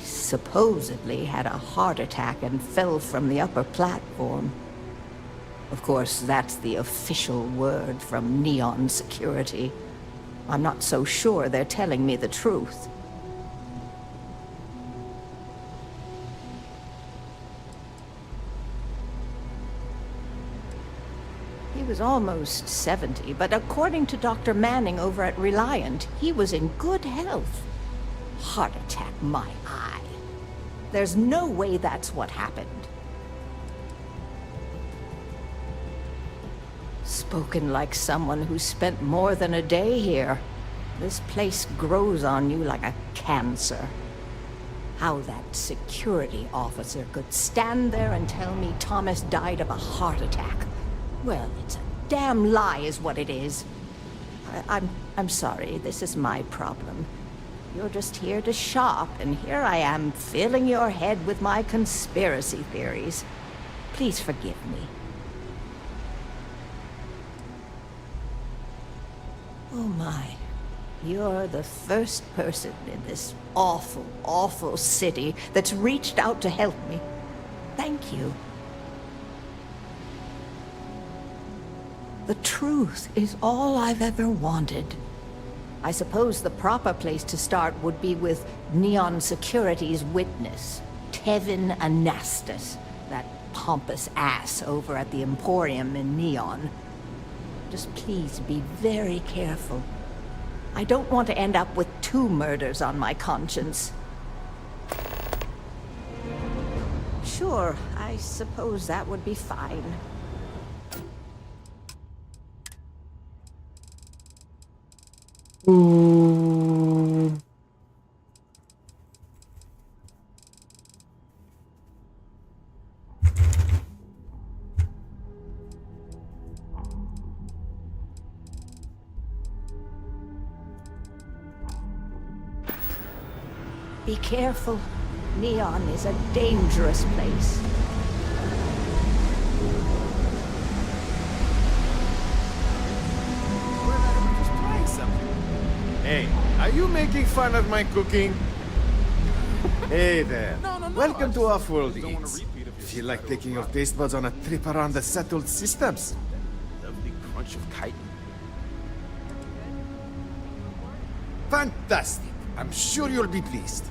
supposedly had a heart attack and fell from the upper platform. Of course, that's the official word from Neon Security. I'm not so sure they're telling me the truth. He was almost 70, but according to Dr. Manning over at Reliant, he was in good health. Heart attack, my eye. There's no way that's what happened. Spoken like someone who spent more than a day here. This place grows on you like a cancer. How that security officer could stand there and tell me Thomas died of a heart attack. Well, it's a damn lie is what it is. I'm sorry, this is my problem. You're just here to shop, and here I am filling your head with my conspiracy theories. Please forgive me. Oh my. You're the first person in this awful, awful city that's reached out to help me. Thank you. The truth is all I've ever wanted. I suppose the proper place to start would be with Neon Security's witness, Tevin Anastas, that pompous ass over at the Emporium in Neon. Just please be very careful. I don't want to end up with 2 murders on my conscience. Sure, I suppose that would be fine. Ooh. Be careful. Neon is a dangerous place. Hey, are you making fun of my cooking? Hey there. Welcome to Off-World Eats. Feel like taking your taste buds on a trip around the settled systems? Lovely crunch of chitin. Fantastic. I'm sure you'll be pleased.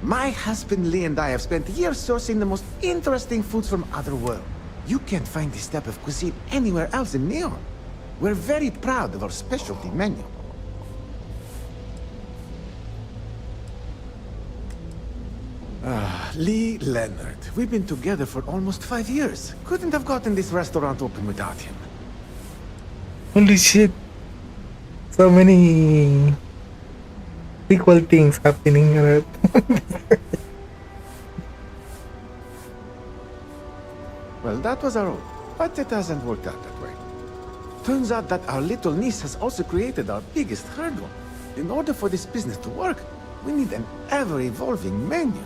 My husband Lee and I have spent years sourcing the most interesting foods from otherworld. You can't find this type of cuisine anywhere else in Neon. We're very proud of our specialty menu. Lee Leonard. We've been together for almost 5 years. Couldn't have gotten this restaurant open without him. Holy shit. So many equal things happening here. Well, that was our own, but it hasn't worked out that way. Turns out that our little niece has also created our biggest hurdle. In order for this business to work, we need an ever-evolving menu.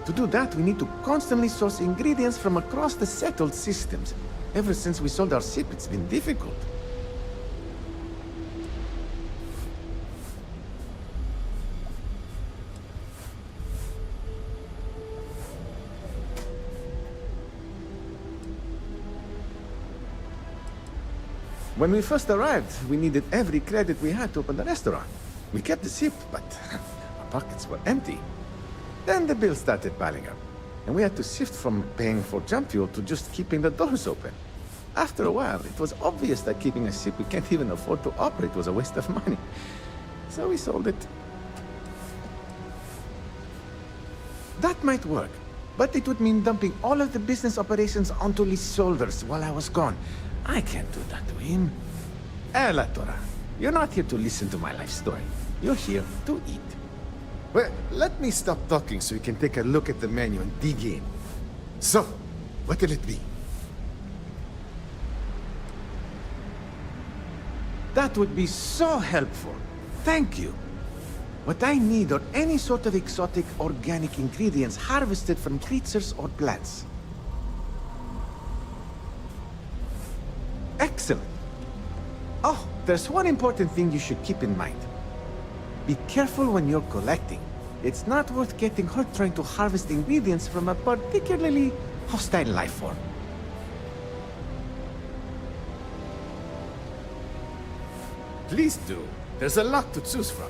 To do that, we need to constantly source ingredients from across the settled systems. Ever since we sold our ship, it's been difficult. When we first arrived, we needed every credit we had to open the restaurant. We kept the ship, but our pockets were empty. Then the bills started piling up, and we had to shift from paying for jump fuel to just keeping the doors open. After a while, it was obvious that keeping a ship we can't even afford to operate was a waste of money. So we sold it. That might work, but it would mean dumping all of the business operations onto Lee's shoulders while I was gone. I can't do that to him. La Torah, you're not here to listen to my life story. You're here to eat. Well, let me stop talking so you can take a look at the menu and dig in. So, what will it be? That would be so helpful. Thank you. What I need are any sort of exotic organic ingredients harvested from creatures or plants. Excellent. Oh, there's one important thing you should keep in mind. Be careful when you're collecting. It's not worth getting hurt trying to harvest ingredients from a particularly hostile life form. Please do. There's a lot to choose from.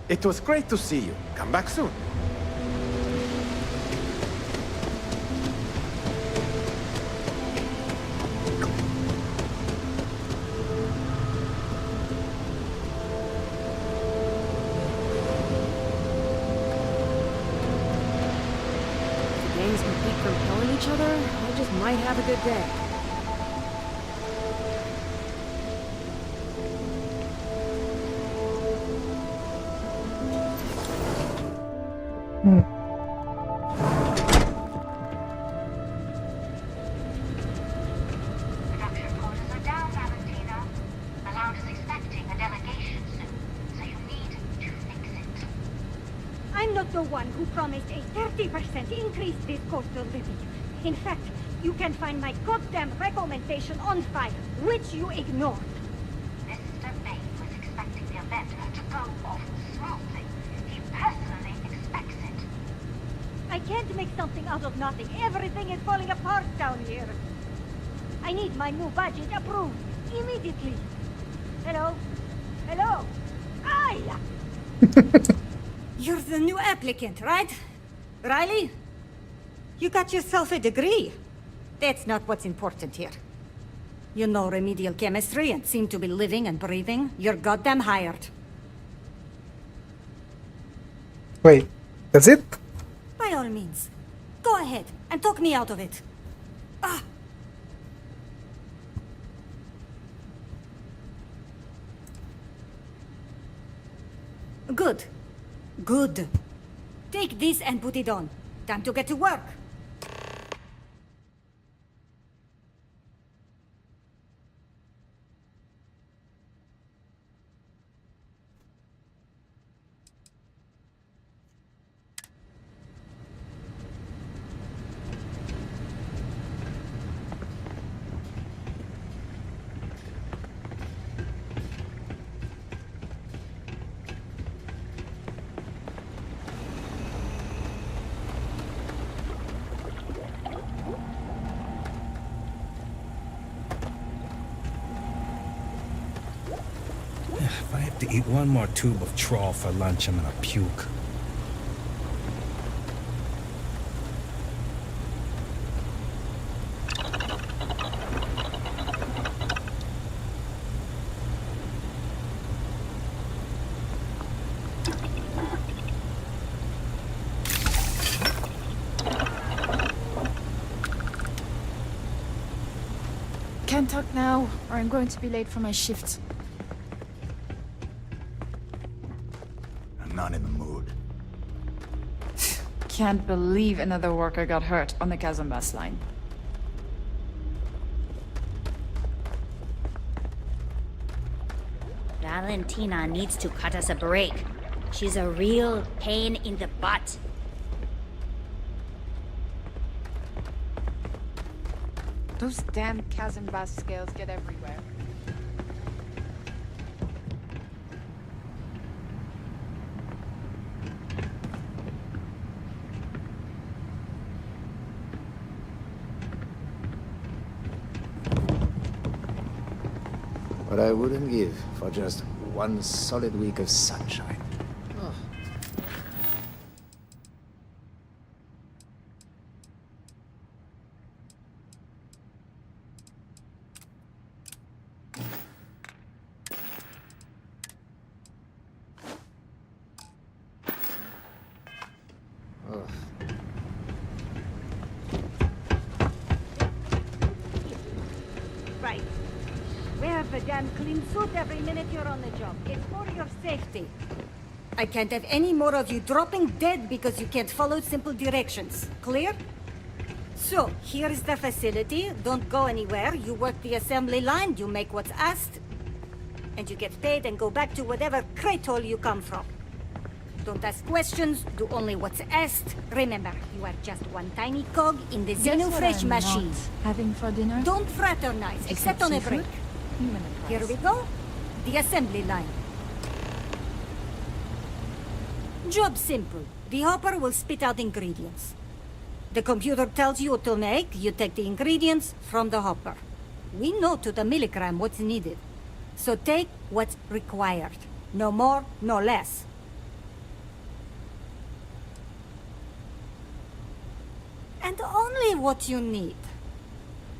It was great to see you. Come back soon. The gangs can keep compelling each other, I just might have a good day. Production quotas are down, Valentina. The Loud is expecting a delegation soon, so you need to fix it. I'm not the one who promised a 30% increase this cost of living. In fact, you can find my goddamn recommendation on file, which you ignored. Mr. May was expecting the event to go off smoothly. He personally expects it. I can't make something out of nothing. Everything is falling apart down here. I need my new budget approved immediately. Hello? Hello? Aya! You're the new applicant, right? Riley? You got yourself a degree. That's not what's important here. You know remedial chemistry and seem to be living and breathing. You're goddamn hired. Wait, that's it? By all means. Go ahead and talk me out of it. Ah! Good. Good. Take this and put it on. Time to get to work. If I have to eat one more tube of trawl for lunch, I'm gonna puke. Can't talk now, or I'm going to be late for my shift. I'm not in the mood. can't believe another worker got hurt on the Kazambas line. Valentina needs to cut us a break. She's a real pain in the butt. Those damn Kazambas scales get everywhere. What I wouldn't give for just one solid week of sunshine. Right. Wear the damn clean suit every minute you're on the job. It's for your safety. I can't have any more of you dropping dead because you can't follow simple directions. Clear? So, here is the facility. Don't go anywhere. You work the assembly line, you make what's asked, and you get paid and go back to whatever crate hole you come from. Don't ask questions, do only what's asked. Remember, you are just one tiny cog in the Xenofresh machine. Having for dinner? Don't fraternize, except on a break. Here we go. The assembly line. Job simple. The hopper will spit out ingredients. The computer tells you what to make, you take the ingredients from the hopper. We know to the milligram what's needed. So take what's required. No more, no less. And only what you need.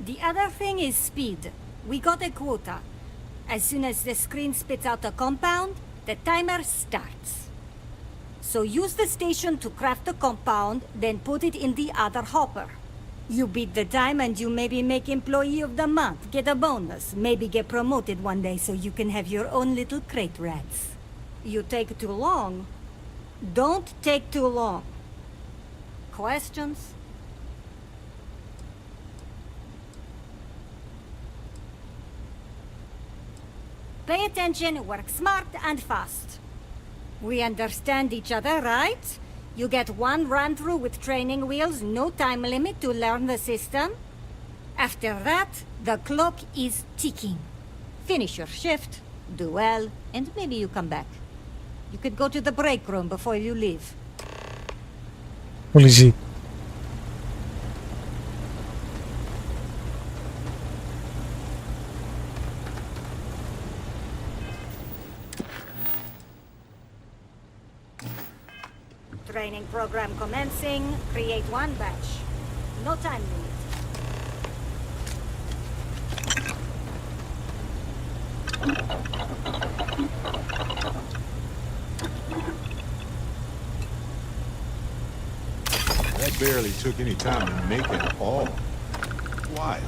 The other thing is speed. We got a quota. As soon as the screen spits out a compound, the timer starts. So use the station to craft the compound, then put it in the other hopper. You beat the time and you maybe make Employee of the Month, get a bonus, maybe get promoted one day so you can have your own little crate rats. You take too long. Don't take too long. Questions? Pay attention, work smart and fast. We understand each other, right? You get one run-through with training wheels, no time limit to learn the system. After that, the clock is ticking. Finish your shift, do well, and maybe you come back. You could go to the break room before you leave. Holy shit. Training program commencing. Create one batch. No time limit. That barely took any time to make it at all. Wild.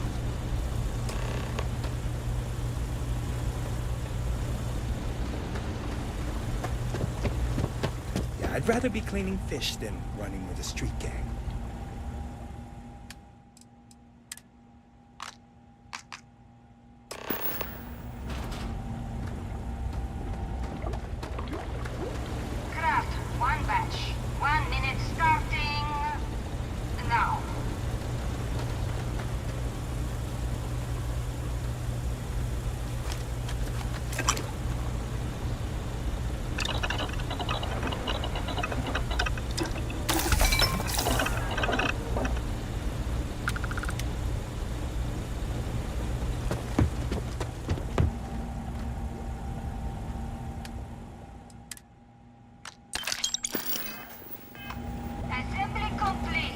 Yeah, I'd rather be cleaning fish than running with a street gang. Craft one batch. 1 minute starting now.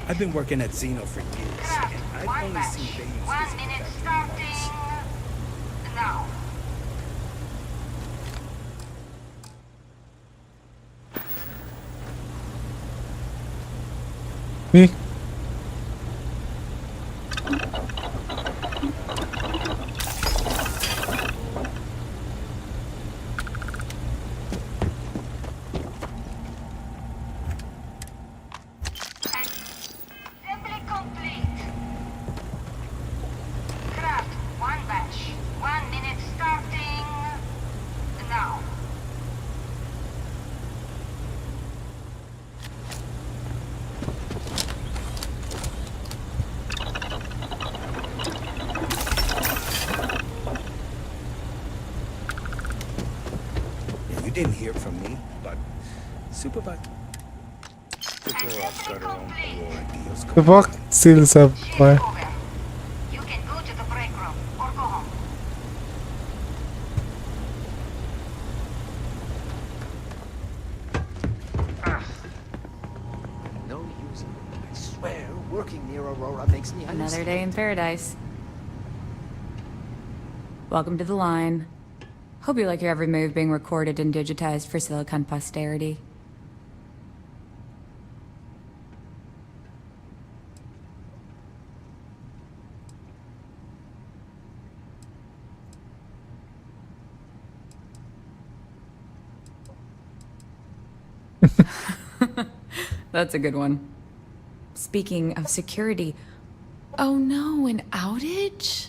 I've been working at Xeno for years, and I've One only batch. seen things 1 minute starting now. Me? didn't hear from me, but Supervisor Gorov's got her own Aurora deals. The fuck still subpar. You can go to the break room or go home. No use. I swear, working near Aurora makes me Another day in paradise. Welcome to the line. Hope you like your every move being recorded and digitized for Silicon posterity. That's a good one. Speaking of security, oh no, an outage?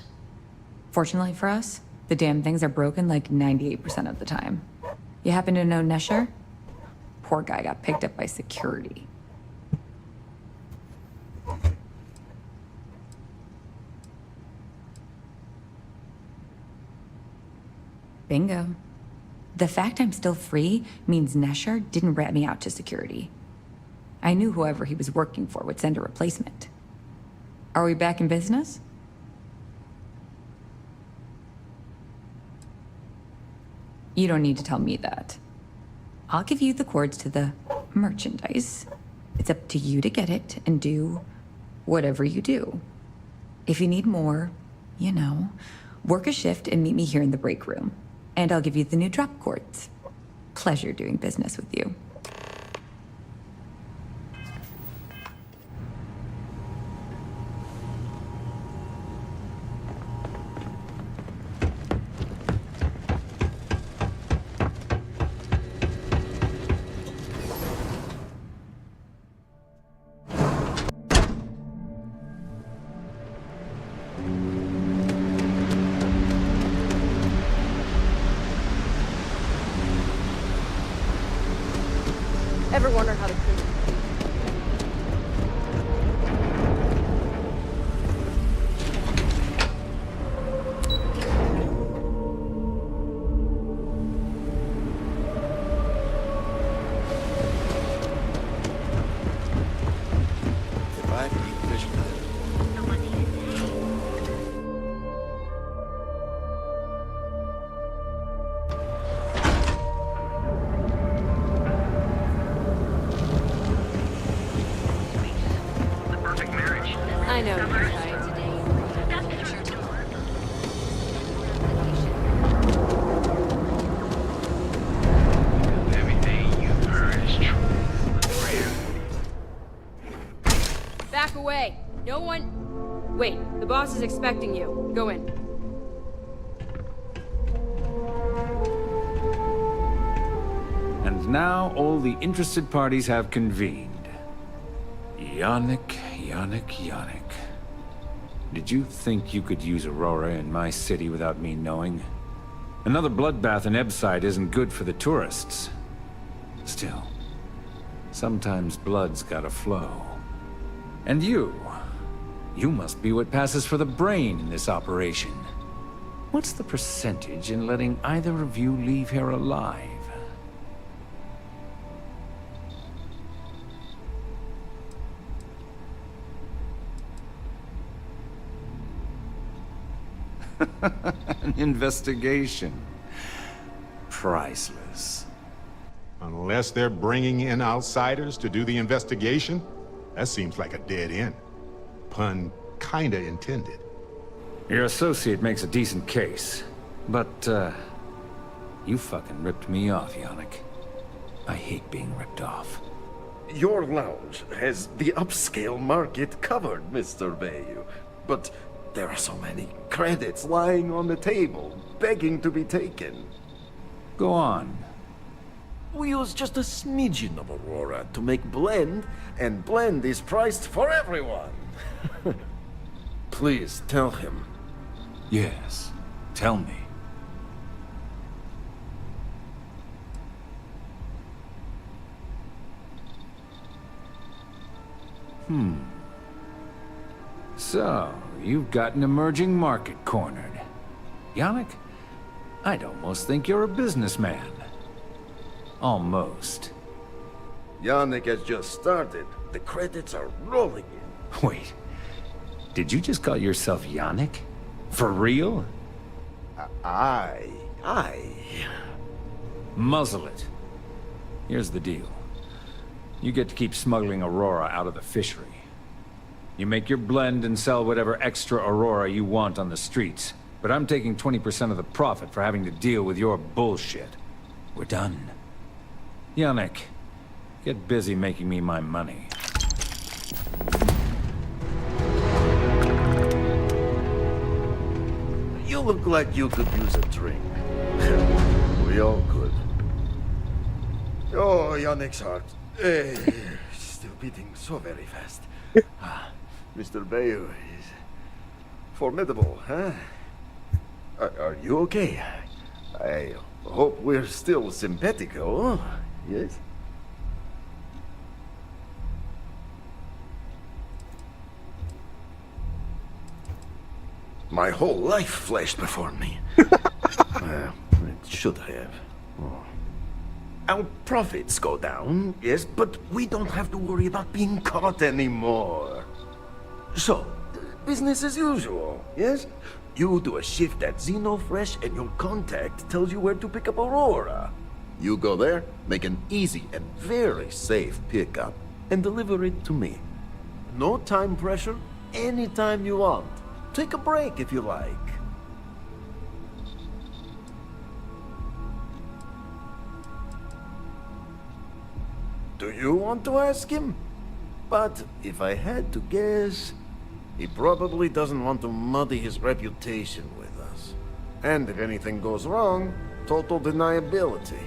Fortunately for us, the damn things are broken like 98% of the time. You happen to know Nesher? Poor guy got picked up by security. Bingo. The fact I'm still free means Nesher didn't rat me out to security. I knew whoever he was working for would send a replacement. Are we back in business? You don't need to tell me that. I'll give you the cords to the merchandise. It's up to you to get it and do whatever you do. If you need more, you know, work a shift and meet me here in the break room. And I'll give you the new drop cords. Pleasure doing business with you. Ever wonder how to clean? If I could eat fish I know you're right. Everything you've heard is true. Back away. No one... Wait, the boss is expecting you. Go in. And now all the interested parties have convened. Yannick. Did you think you could use Aurora in my city without me knowing? Another bloodbath in Ebside isn't good for the tourists. Still, sometimes blood's gotta flow. And you must be what passes for the brain in this operation. What's the percentage in letting either of you leave here alive? An investigation. Priceless. Unless they're bringing in outsiders to do the investigation, that seems like a dead end. Pun kinda intended. Your associate makes a decent case, but, you fucking ripped me off, Yannick. I hate being ripped off. Your lounge has the upscale market covered, Mr. Bayou. But there are so many credits lying on the table, begging to be taken. Go on. We use just a smidgen of Aurora to make blend, and blend is priced for everyone. Please tell him. Yes, tell me. So, you've got an emerging market cornered. Yannick, I'd almost think you're a businessman. Almost. Yannick has just started. The credits are rolling in. Wait. Did you just call yourself Yannick? For real? Aye. Muzzle it. Here's the deal. You get to keep smuggling Aurora out of the fishery. You make your blend and sell whatever extra Aurora you want on the streets. But I'm taking 20% of the profit for having to deal with your bullshit. We're done. Yannick, get busy making me my money. You look like you could use a drink. We all could. Oh, Yannick's heart. Still beating so very fast. Mr. Bayou is formidable, huh? Are you okay? I hope we're still simpatico, yes? My whole life flashed before me. It should have. Oh. Our profits go down, yes, but we don't have to worry about being caught anymore. So, business as usual, yes? You do a shift at Xenofresh and your contact tells you where to pick up Aurora. You go there, make an easy and very safe pickup, and deliver it to me. No time pressure, anytime you want. Take a break if you like. Do you want to ask him? But if I had to guess, he probably doesn't want to muddy his reputation with us. And if anything goes wrong, total deniability.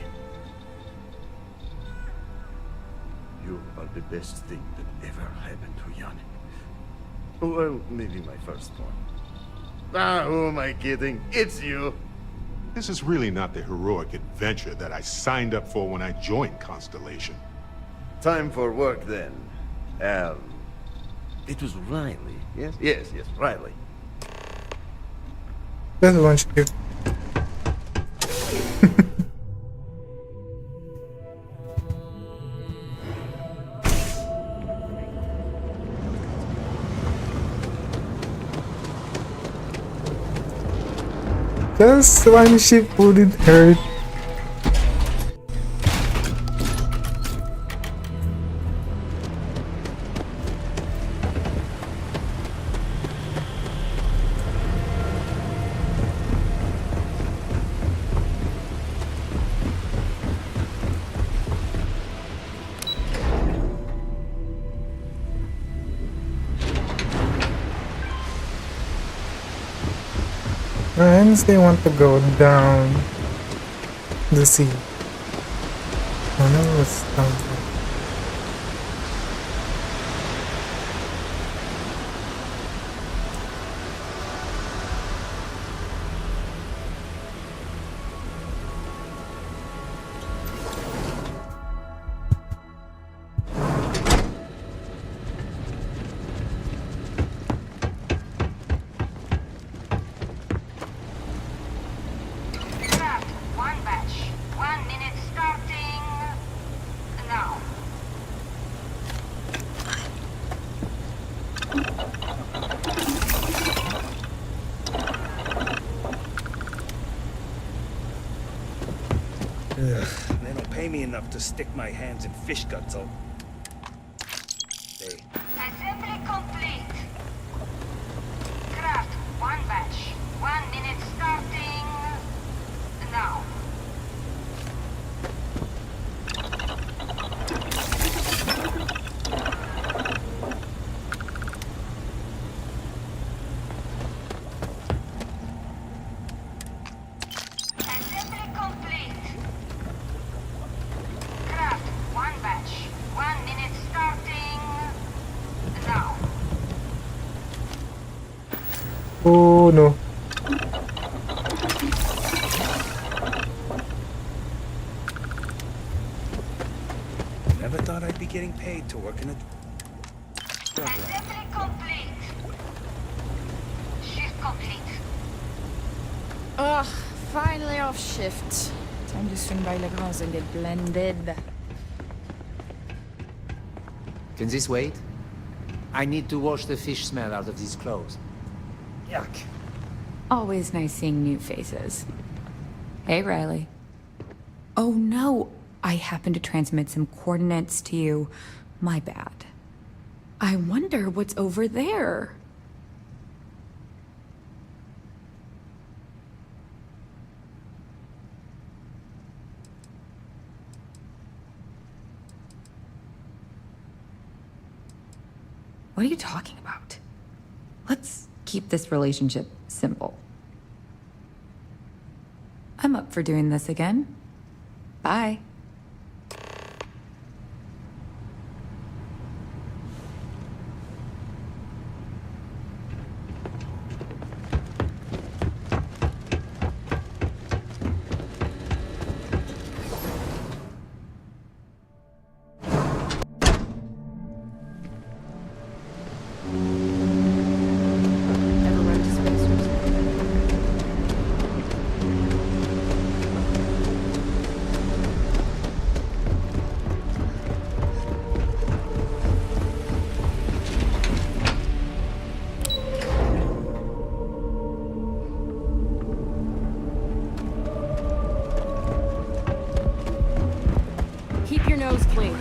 You are the best thing that ever happened to Yannick. Well, maybe my first one. Who am I kidding? It's you. This is really not the heroic adventure that I signed up for when I joined Constellation. Time for work then. It was Riley, yes? Yes, Riley. That's one ship. Just one ship wouldn't hurt. Hence they want to go down the sea. I know what's down there. They don't pay me enough to stick my hands in fish guts, so... Assembly complete. Craft one batch. 1 minute starting now. Assembly complete. Craft one batch. 1 minute starting now. Oh no. Never thought I'd be getting paid to work in a... Assembly complete. Shift complete. Ugh, finally off shift. Time to swing by Legrand's and get blended. Can this wait? I need to wash the fish smell out of these clothes. Yuck. Always nice seeing new faces. Hey, Riley. Oh no, I happened to transmit some coordinates to you. My bad. I wonder what's over there. What are you talking about? Let's keep this relationship simple. I'm up for doing this again. Bye. Keep your nose clean.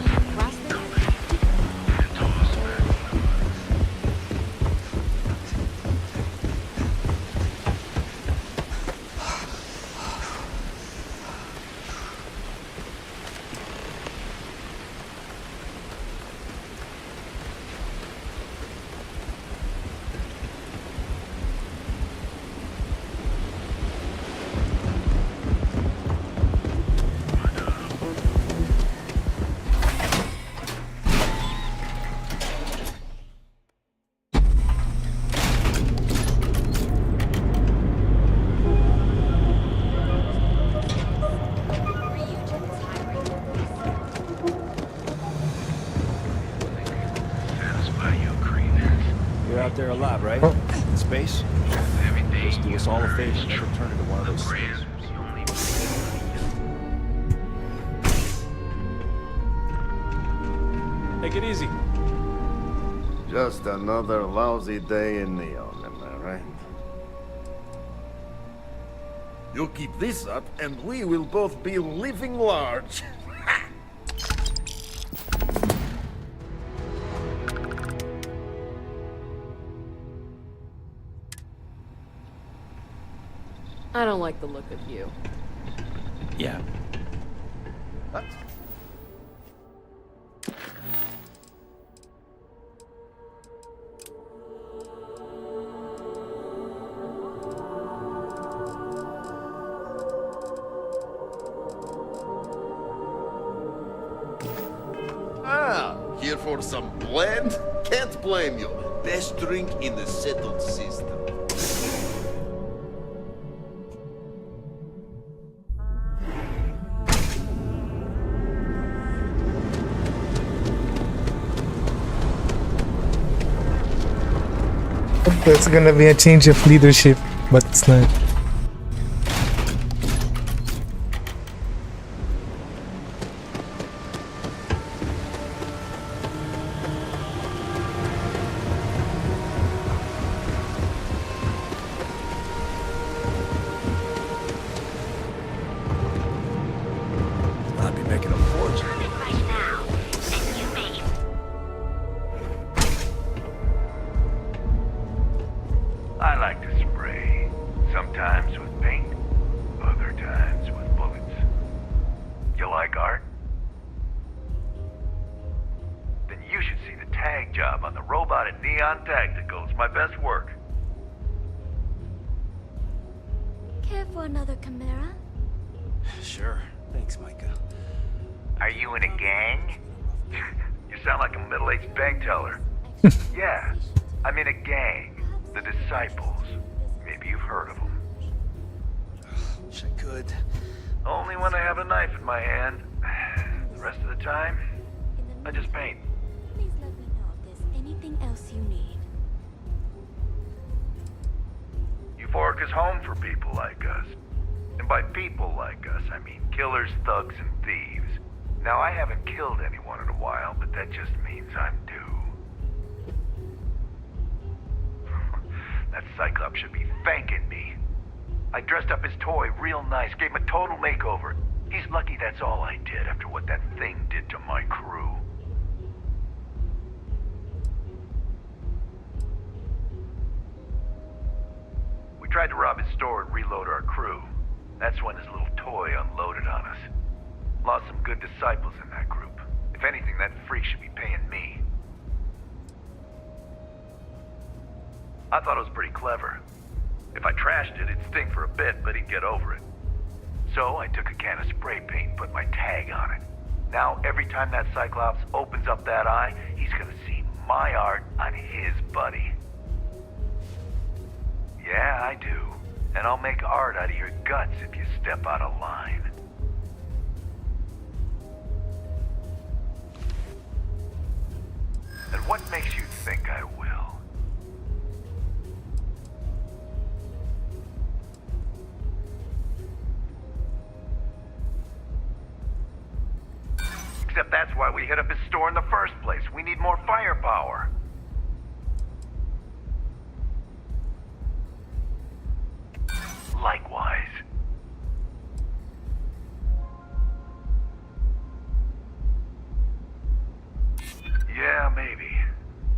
You're out there a lot, right? In space? Just do us all a favor and never turn into one of those spacers. Take it easy. Just another lousy day in Neon, am I right? You keep this up, and we will both be living large. I don't like the look of you. Yeah. What? Here for some blend? Can't blame you. Best drink in the settled system. There's gonna be a change of leadership, but it's not. I'd be making a fortune. I like to spray. Sometimes with paint, other times with bullets. You like art? Then you should see the tag job on the robot at Neon Tactical. It's my best work. Care for another Chimera? Sure. Thanks, Micah. Are you in a gang? You sound like a middle-aged bank teller. Yeah, I'm in a gang. The Disciples. Maybe you've heard of them. Wish I could. Only when I have a knife in my hand. The rest of the time, I just paint. Please let me know if there's anything else you need. Euphoric is home for people like us. And by people like us, I mean Killers, thugs, and thieves. Now, I haven't killed anyone in a while, but that just means I'm due. That Cyclops should be thanking me. I dressed up his toy real nice, gave him a total makeover. He's lucky that's all I did after what that thing did to my crew. We tried to rob his store and reload our crew. That's when his little toy unloaded on us. Lost some good disciples in that group. If anything, that freak should be paying me. I thought it was pretty clever. If I trashed it, it'd sting for a bit, but he'd get over it. So I took a can of spray paint and put my tag on it. Now, every time that Cyclops opens up that eye, he's gonna see my art on his buddy. Yeah, I do. And I'll make art out of your guts if you step out of line. And what makes you think I will? Except that's why we hit up his store in the first place. We need more firepower. Likewise. Yeah, maybe.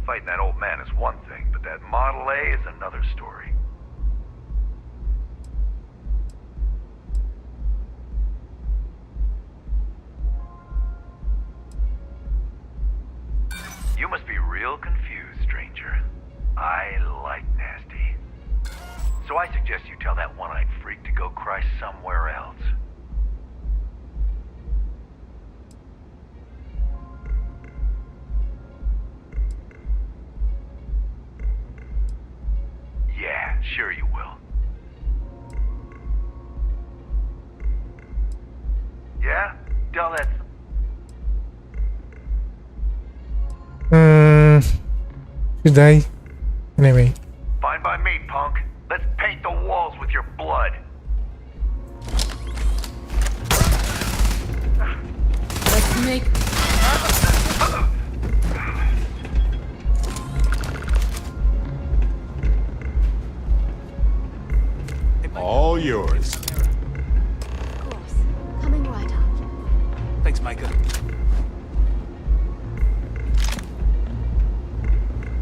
Fighting that old man is one thing, but that Model A is another story. You must be real confused, stranger. I like nasty. So I suggest you tell that one-eyed freak to go cry somewhere else. Yeah, sure you will. Yeah? Tell that... Should I? Anyway. Fine by me, punk. Let's paint the walls with your blood. Let's make... All yours. Of course. Coming right up. Thanks, Micah.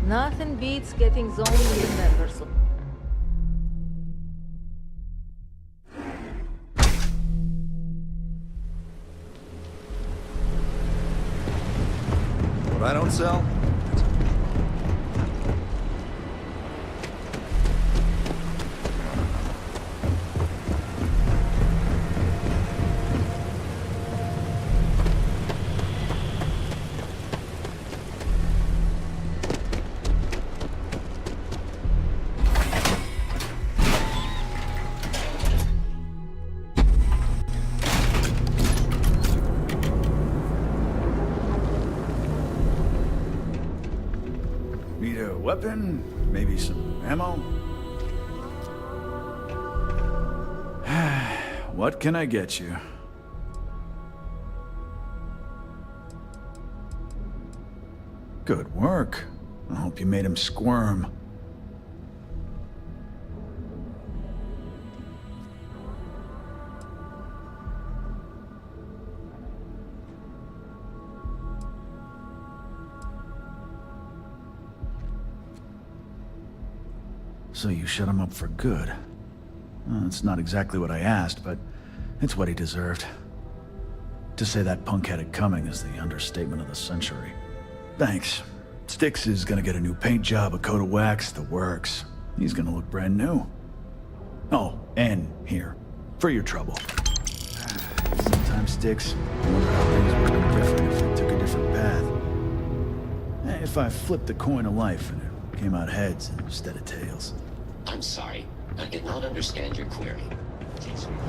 Nothing beats getting zoned in the members. What I don't sell? Need a weapon? Maybe some ammo? What can I get you? Good work. I hope you made him squirm. So you shut him up for good. Well, it's not exactly what I asked, but it's what he deserved. To say that punk had it coming is the understatement of the century. Thanks. Styx is gonna get a new paint job, a coat of wax, the works. He's gonna look brand new. Oh, and here, for your trouble. Sometimes, Styx, I wonder how things would have been different if we took a different path. If I flipped the coin of life and it came out heads instead of tails. I'm sorry. I did not understand your query. Please repeat.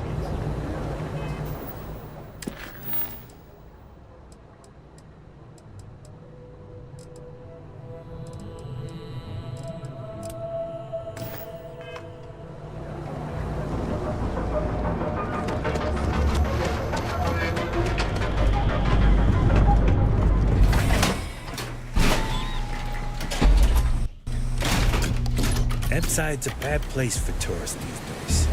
Ebbside's a bad place for tourists these days.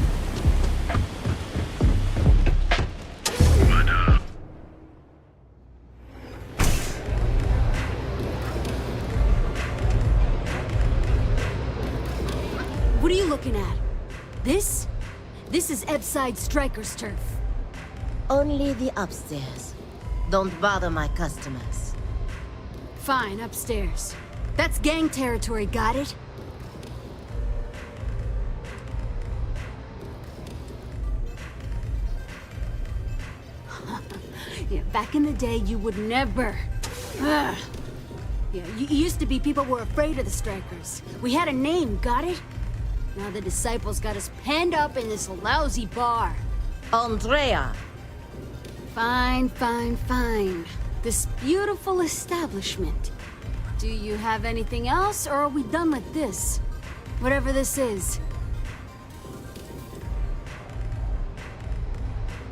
What are you looking at? This? This is Ebbside Striker's turf. Only the upstairs. Don't bother my customers. Fine, upstairs. That's gang territory, got it? Yeah, back in the day, you would never. Ugh. Yeah, used to be people were afraid of the Strikers. We had a name, got it? Now the disciples got us penned up in this lousy bar. Andrea! Fine, fine, fine. This beautiful establishment. Do you have anything else, or are we done with this? Whatever this is.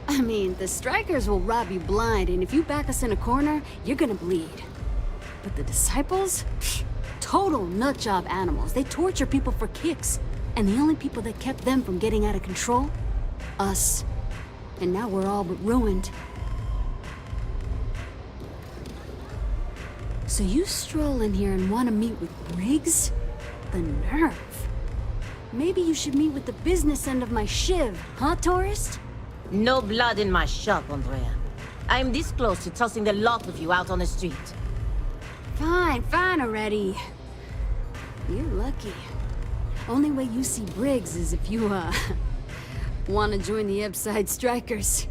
I mean, the Strikers will rob you blind, and if you back us in a corner, you're gonna bleed. But the disciples? Pfft, total nutjob animals. They torture people for kicks. And the only people that kept them from getting out of control? Us. And now we're all but ruined. So you stroll in here and want to meet with Briggs? The nerve. Maybe you should meet with the business end of my shiv, huh, tourist? No blood in my shop, Andrea. I'm this close to tossing the lot of you out on the street. Fine, fine already. You're lucky. Only way you see Briggs is if you, want to join the Ebbside Strikers.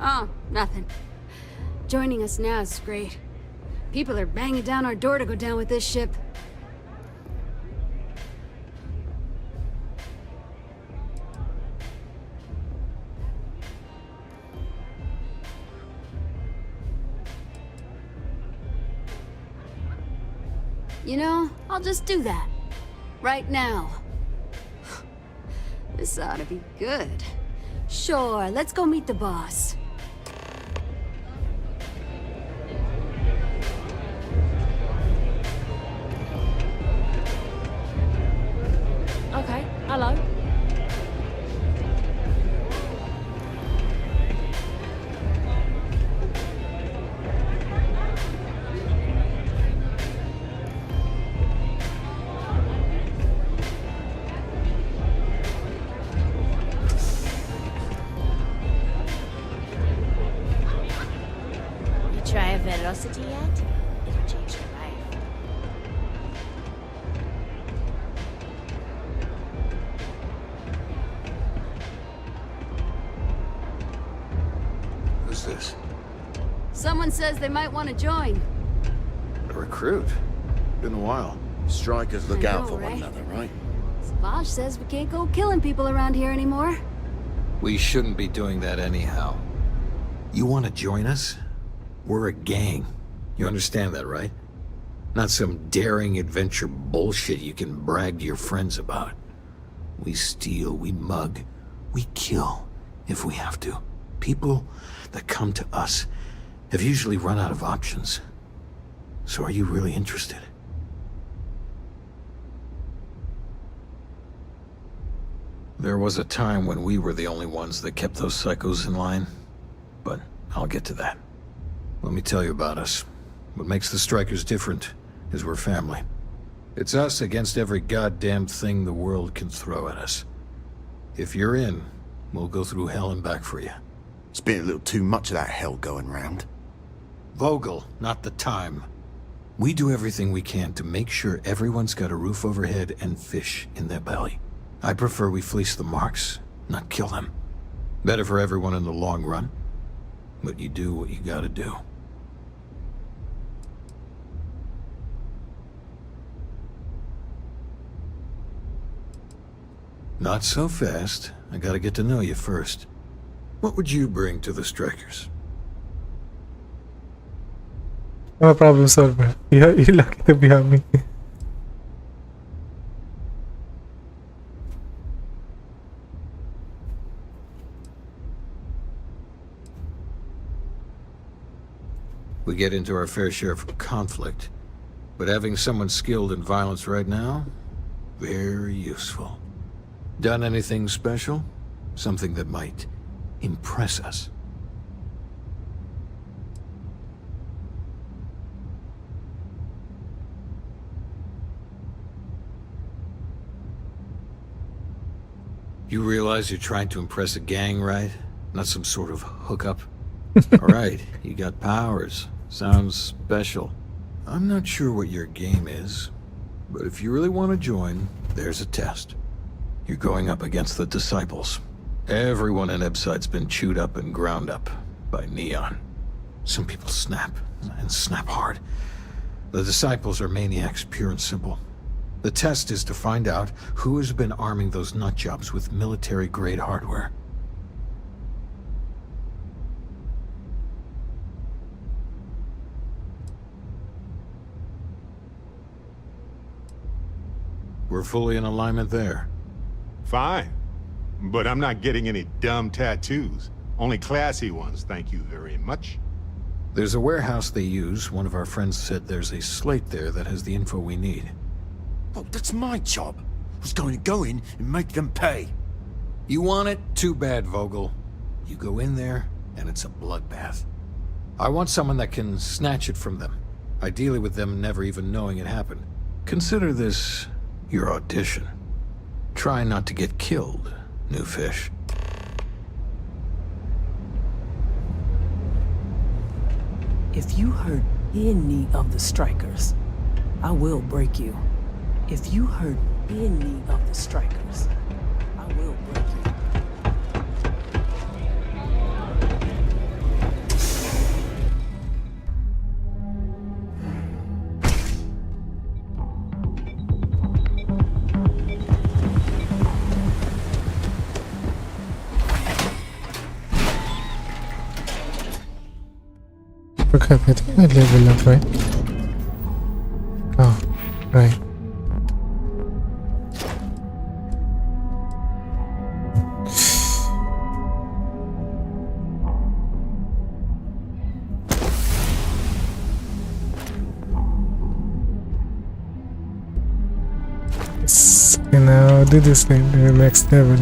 Oh, nothing. Joining us now is great. People are banging down our door to go down with this ship. You know, I'll just do that. Right now. This ought to be good. Sure, let's go meet the boss. Okay, hello. Try velocity yet? It'll change your life. Who's this? Someone says they might want to join. A recruit? Been a while. Strikers look I out know, for one right? another, right? Savage says we can't go killing people around here anymore. We shouldn't be doing that anyhow. You want to join us? We're a gang. You understand that, right? Not some daring adventure bullshit you can brag to your friends about. We steal, we mug, we kill, if we have to. People that come to us have usually run out of options. So are you really interested? There was a time when we were the only ones that kept those psychos in line, but I'll get to that. Let me tell you about us. What makes the Strikers different is we're family. It's us against every goddamn thing the world can throw at us. If you're in, we'll go through hell and back for you. It's been a little too much of that hell going round. Vogel, not the time. We do everything we can to make sure everyone's got a roof overhead and fish in their belly. I prefer we fleece the marks, not kill them. Better for everyone in the long run. But you do what you gotta do. Not so fast. I gotta get to know you first. What would you bring to the Strikers? I'm a problem solver. You're lucky to be me. We get into our fair share of conflict. But having someone skilled in violence right now, very useful. Done anything special? Something that might impress us? You realize you're trying to impress a gang, right? Not some sort of hookup? Alright, you got powers. Sounds special. I'm not sure what your game is, but if you really want to join, there's a test. You're going up against the Disciples. Everyone in Ebside's been chewed up and ground up by Neon. Some people snap, and snap hard. The Disciples are maniacs, pure and simple. The test is to find out who has been arming those nutjobs with military-grade hardware. We're fully in alignment there. Fine. But I'm not getting any dumb tattoos. Only classy ones, thank you very much. There's a warehouse they use. One of our friends said there's a slate there that has the info we need. Oh, that's my job. I was going to go in and make them pay. You want it? Too bad, Vogel. You go in there, and it's a bloodbath. I want someone that can snatch it from them. Ideally with them never even knowing it happened. Consider this your audition. Try not to get killed, new fish. If you hurt any of the strikers, I will break you. If you hurt any of the strikers, I will break you. Forgot, I think I level up, right? Oh, right. Yes, okay, now do this thing to the next level.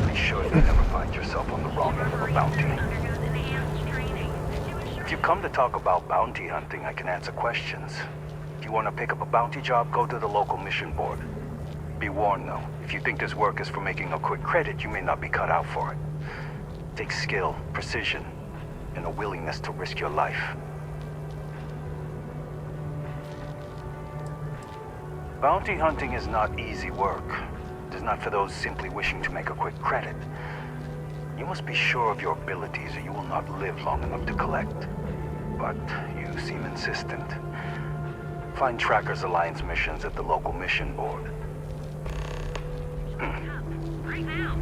Be sure you never find yourself on the wrong end of a bounty. If you come to talk about bounty hunting, I can answer questions. If you want to pick up a bounty job, go to the local mission board. Be warned though, if you think this work is for making a quick credit, you may not be cut out for it. It takes skill, precision, and a willingness to risk your life. Bounty hunting is not easy work. It is not for those simply wishing to make a quick credit. You must be sure of your abilities or you will not live long enough to collect. But you seem insistent. Find Tracker's Alliance missions at the local mission board. Right now.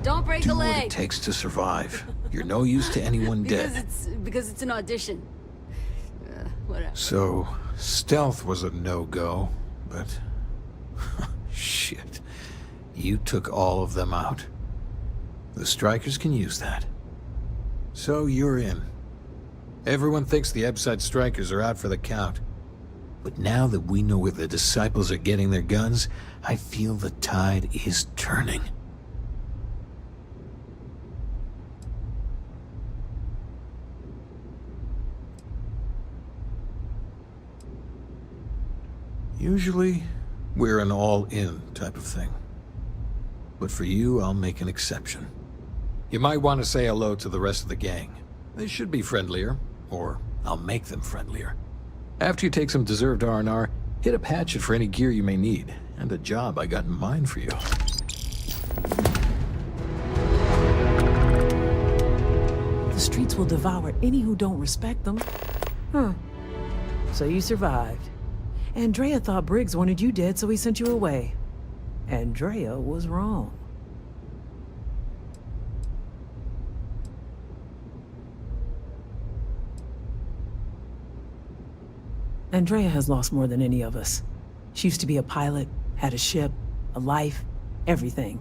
Don't break Do a what leg. it takes to survive. You're no use to anyone dead. Because it's an audition. Whatever. So, stealth was a no-go, but... shit. You took all of them out. The Strikers can use that. So you're in. Everyone thinks the Ebside Strikers are out for the count. But now that we know where the Disciples are getting their guns, I feel the tide is turning. Usually, we're an all-in type of thing. But for you, I'll make an exception. You might want to say hello to the rest of the gang. They should be friendlier, or I'll make them friendlier. After you take some deserved R&R, hit up Hatchet for any gear you may need, and a job I got in mind for you. The streets will devour any who don't respect them. Huh. So you survived. Andrea thought Briggs wanted you dead, so he sent you away. Andrea was wrong. Andrea has lost more than any of us. She used to be a pilot, had a ship, a life, everything.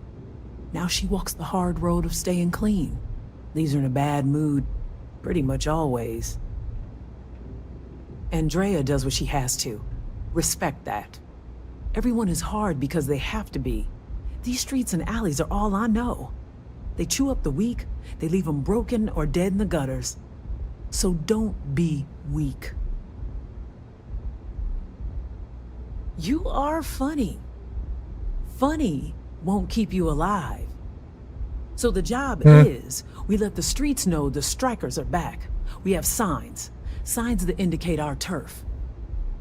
Now she walks the hard road of staying clean. Leaves her in a bad mood, pretty much always. Andrea does what she has to. Respect that. Everyone is hard because they have to be. These streets and alleys are all I know. They chew up the weak, they leave them broken or dead in the gutters. So don't be weak. You are funny. Funny won't keep you alive. So the job is, we let the streets know the Strikers are back. We have signs that indicate our turf.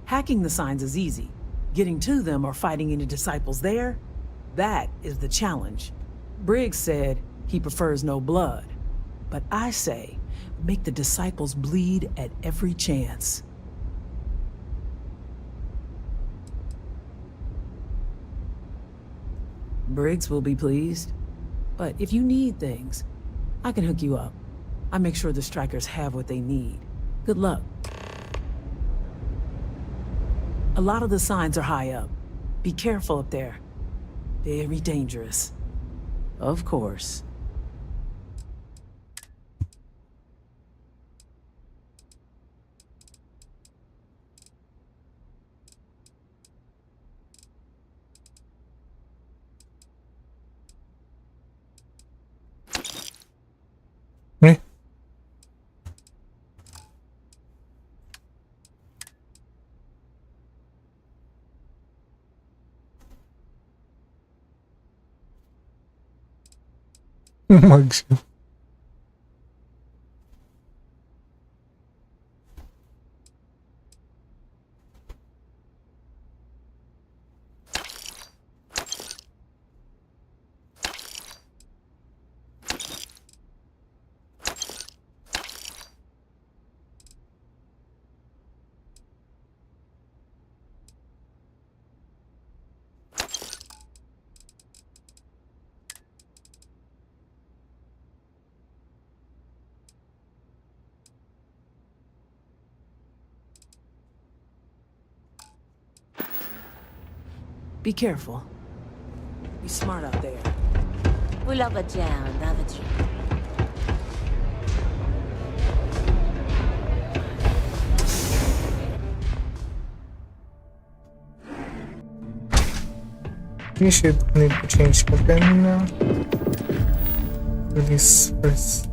Hacking the signs is easy. Getting to them or fighting any Disciples there, that is the challenge. Briggs said he prefers no blood. But I say, make the Disciples bleed at every chance. Briggs will be pleased. But if you need things, I can hook you up. I make sure the Strikers have what they need. Good luck. A lot of the signs are high up. Be careful up there. Very dangerous. Of course. Me? Mugs. Be careful. Be smart out there. We love a jam, don't you? We should need to change the pen now. Do this first.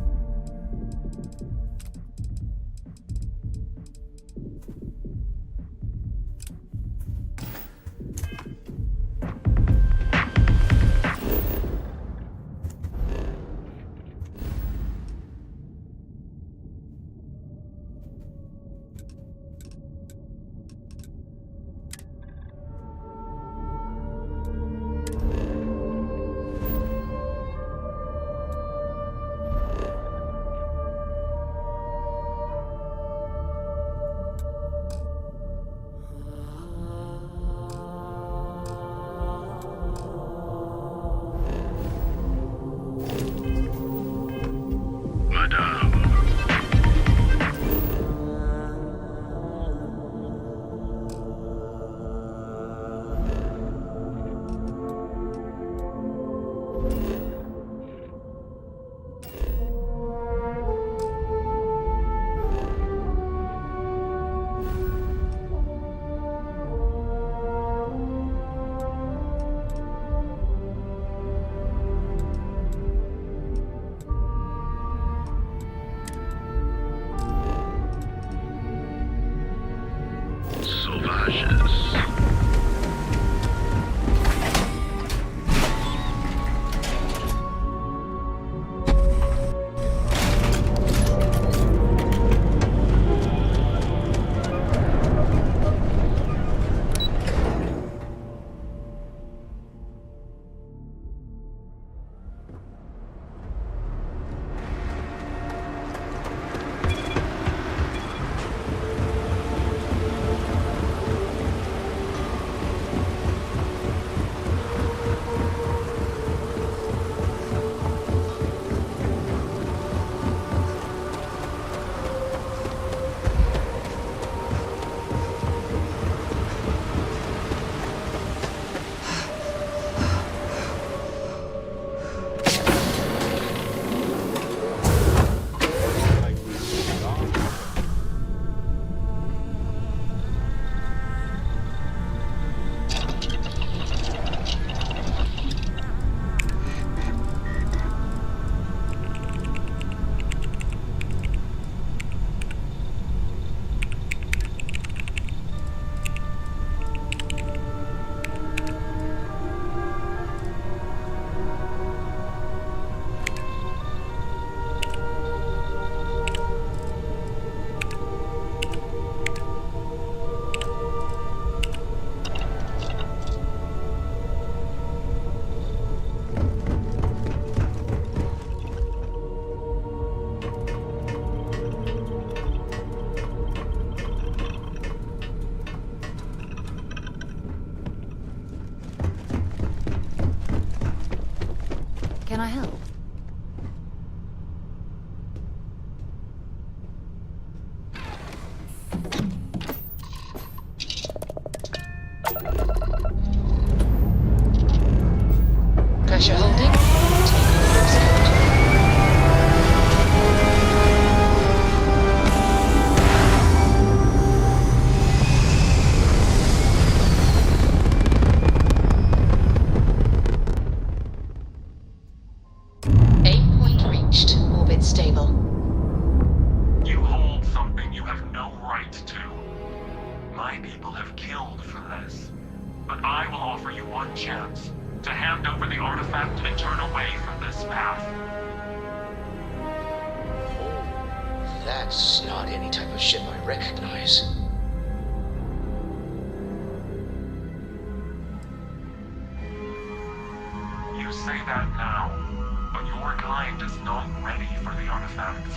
Can I help? Pressure holding. Take orders, Captain. Aim point reached. Orbit stable. You hold something you have no right to. My people have killed for this. But I will offer you one chance to hand over the artifact and turn away from this path. That's not any type of ship I recognize. You say that now, but your kind is not ready for the artifacts.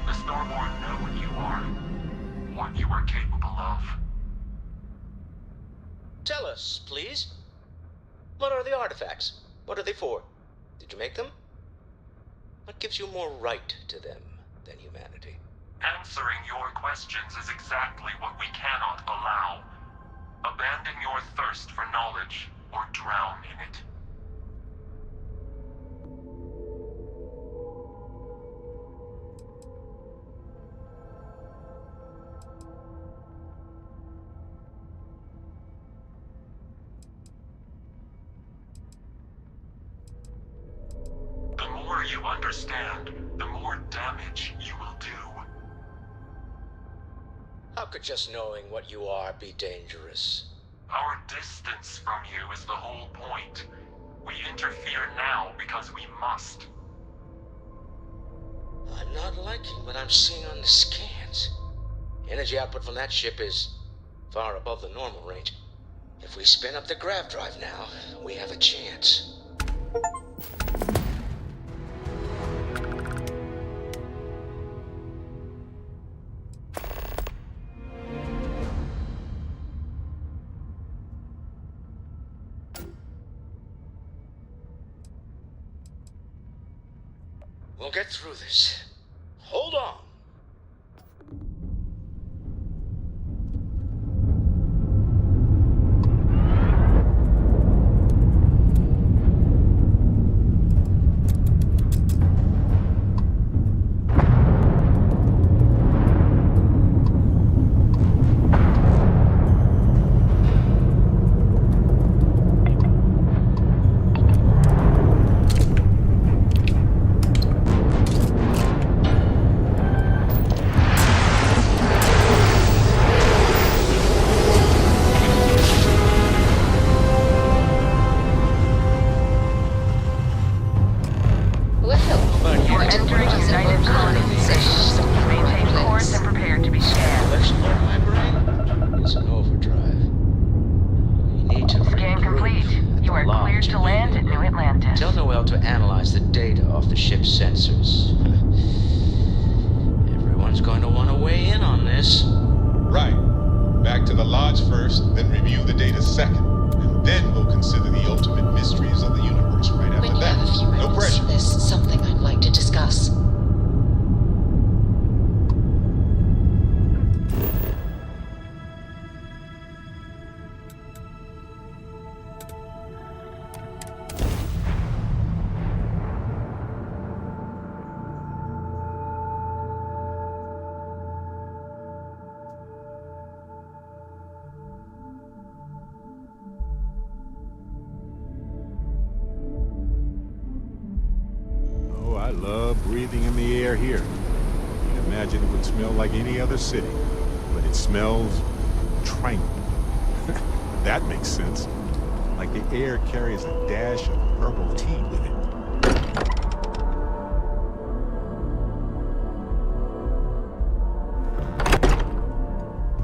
The Starborn know what you are, what you are capable of. Tell us, please. What are the artifacts? What are they for? Did you make them? What gives you more right to them than humanity? Answering your questions is exactly what we cannot allow. Abandon your thirst for knowledge, or drown in it. The more you understand, the more damage you will do. How could just knowing what you are be dangerous? Our distance from you is the whole point. We interfere now because we must. I'm not liking what I'm seeing on the scans. Energy output from that ship is far above the normal range. If we spin up the grav drive now, we have a chance. We'll get through this. Hold on. You're entering United Colonization. Maintain course and prepare to be scanned. My brain is in overdrive. We need to Scan complete. You are cleared to land at New Atlantis. Tell Noel to analyze the data off the ship's sensors. Everyone's going to want to weigh in on this. Right. Back to the lodge first, then review the data second. And then we'll consider the ultimate mysteries of the universe right after When you that. have a few No minutes, pressure. there's something I'd like to discuss. Oh, I love breathing in the air here. I can imagine it would smell like any other city, but it smells tranquil. That makes sense. Like the air carries a dash of herbal tea with it.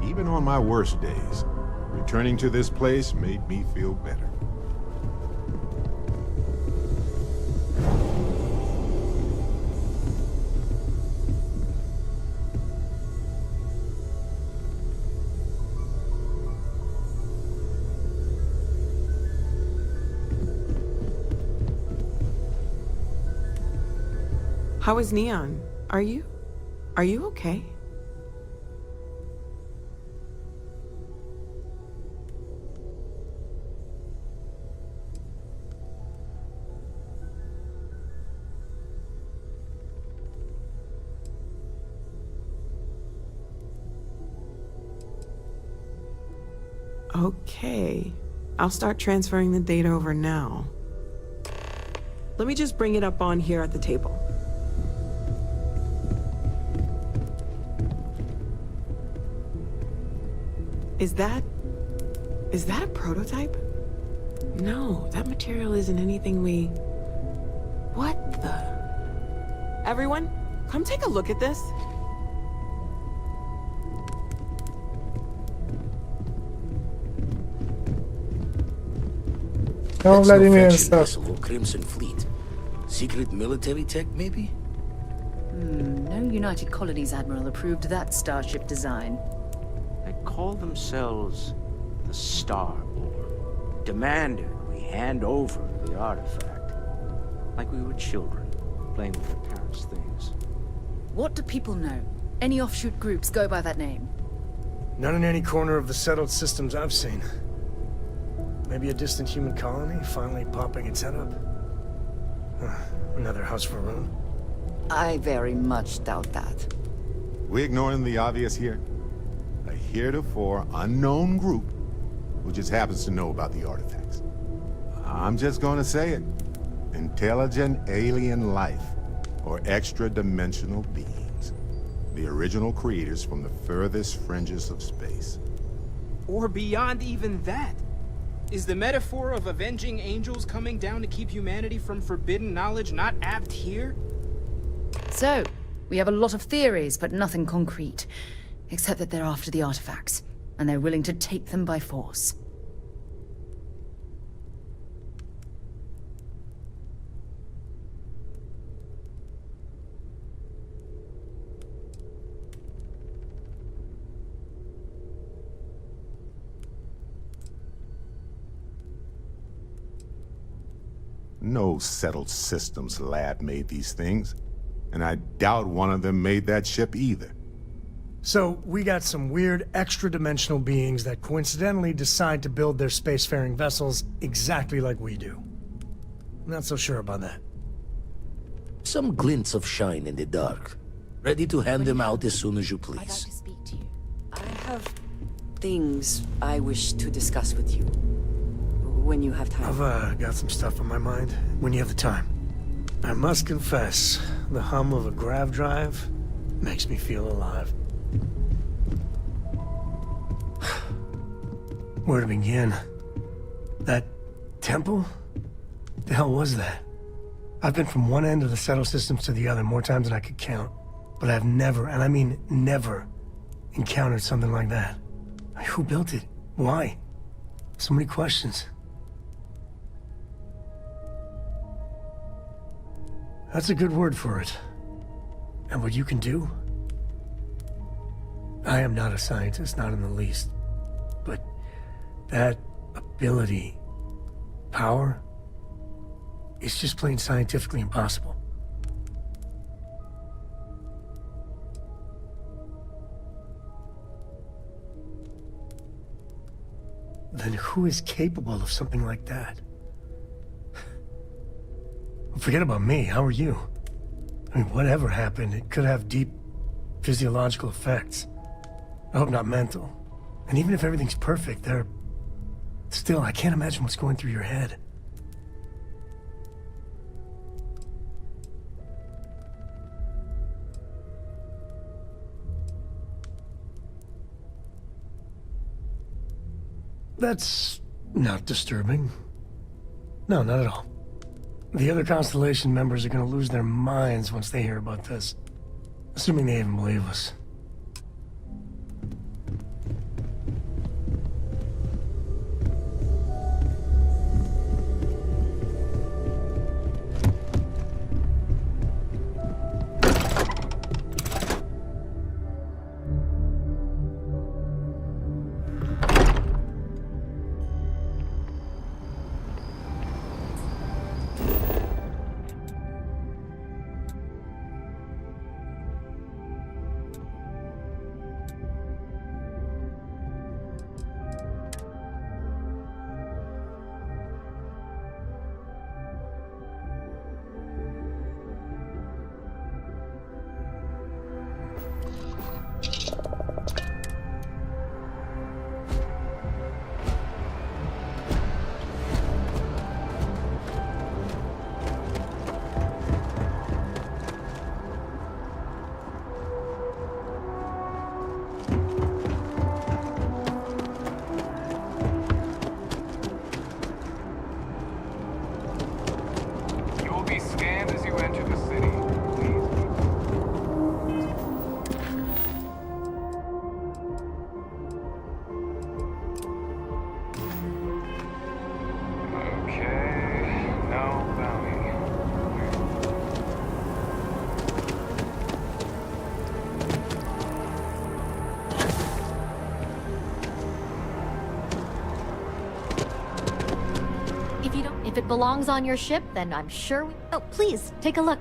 Even on my worst days, returning to this place made me feel better. How is Neon? Are you okay? Okay. I'll start transferring the data over now. Let me just bring it up on here at the table. Is that a prototype? No, that material isn't anything we... What the... Everyone, come take a look at this. Oh, Vladimir and stuff. Vessel or Crimson Fleet. Secret military tech, maybe? No United Colonies Admiral approved that starship design. They call themselves the Starboard. Demanded we hand over the artifact. Like we were children, playing with their parents' things. What do people know? Any offshoot groups go by that name? Not in any corner of the settled systems I've seen. Maybe a distant human colony finally popping its head up. Another house for Rune. I very much doubt that. We ignoring the obvious here? A heretofore unknown group who just happens to know about the artifacts. I'm just gonna say it. Intelligent alien life, or extra-dimensional beings. The original creators from the furthest fringes of space. Or beyond even that. Is the metaphor of avenging angels coming down to keep humanity from forbidden knowledge not apt here? So, we have a lot of theories, but nothing concrete. Except that they're after the artifacts, and they're willing to take them by force. No settled systems lab made these things, and I doubt one of them made that ship either. So, we got some weird extra-dimensional beings that coincidentally decide to build their spacefaring vessels exactly like we do. Not so sure about that. Some glints of shine in the dark. Ready to hand them out as soon as you I'd like please. to speak to you. I have things I wish to discuss with you. When you have time. I've got some stuff on my mind. When you have the time. I must confess, the hum of a grav drive makes me feel alive. Where to begin? That temple? The hell was that? I've been from one end of the settled systems to the other more times than I could count. But I've never, and I mean never, encountered something like that. Who built it? Why? So many questions. That's a good word for it. And what you can do? I am not a scientist, not in the least. But that ability, power, is just plain scientifically impossible. Then who is capable of something like that? Forget about me, how are you? I mean, whatever happened, it could have deep physiological effects. I hope not mental. And even if everything's perfect, still, I can't imagine what's going through your head. That's not disturbing. No, not at all. The other Constellation members are gonna lose their minds once they hear about this. Assuming they even believe us. the city. Please. Okay, no bounty. If it belongs on your ship, then I'm sure we... Oh, please, take a look.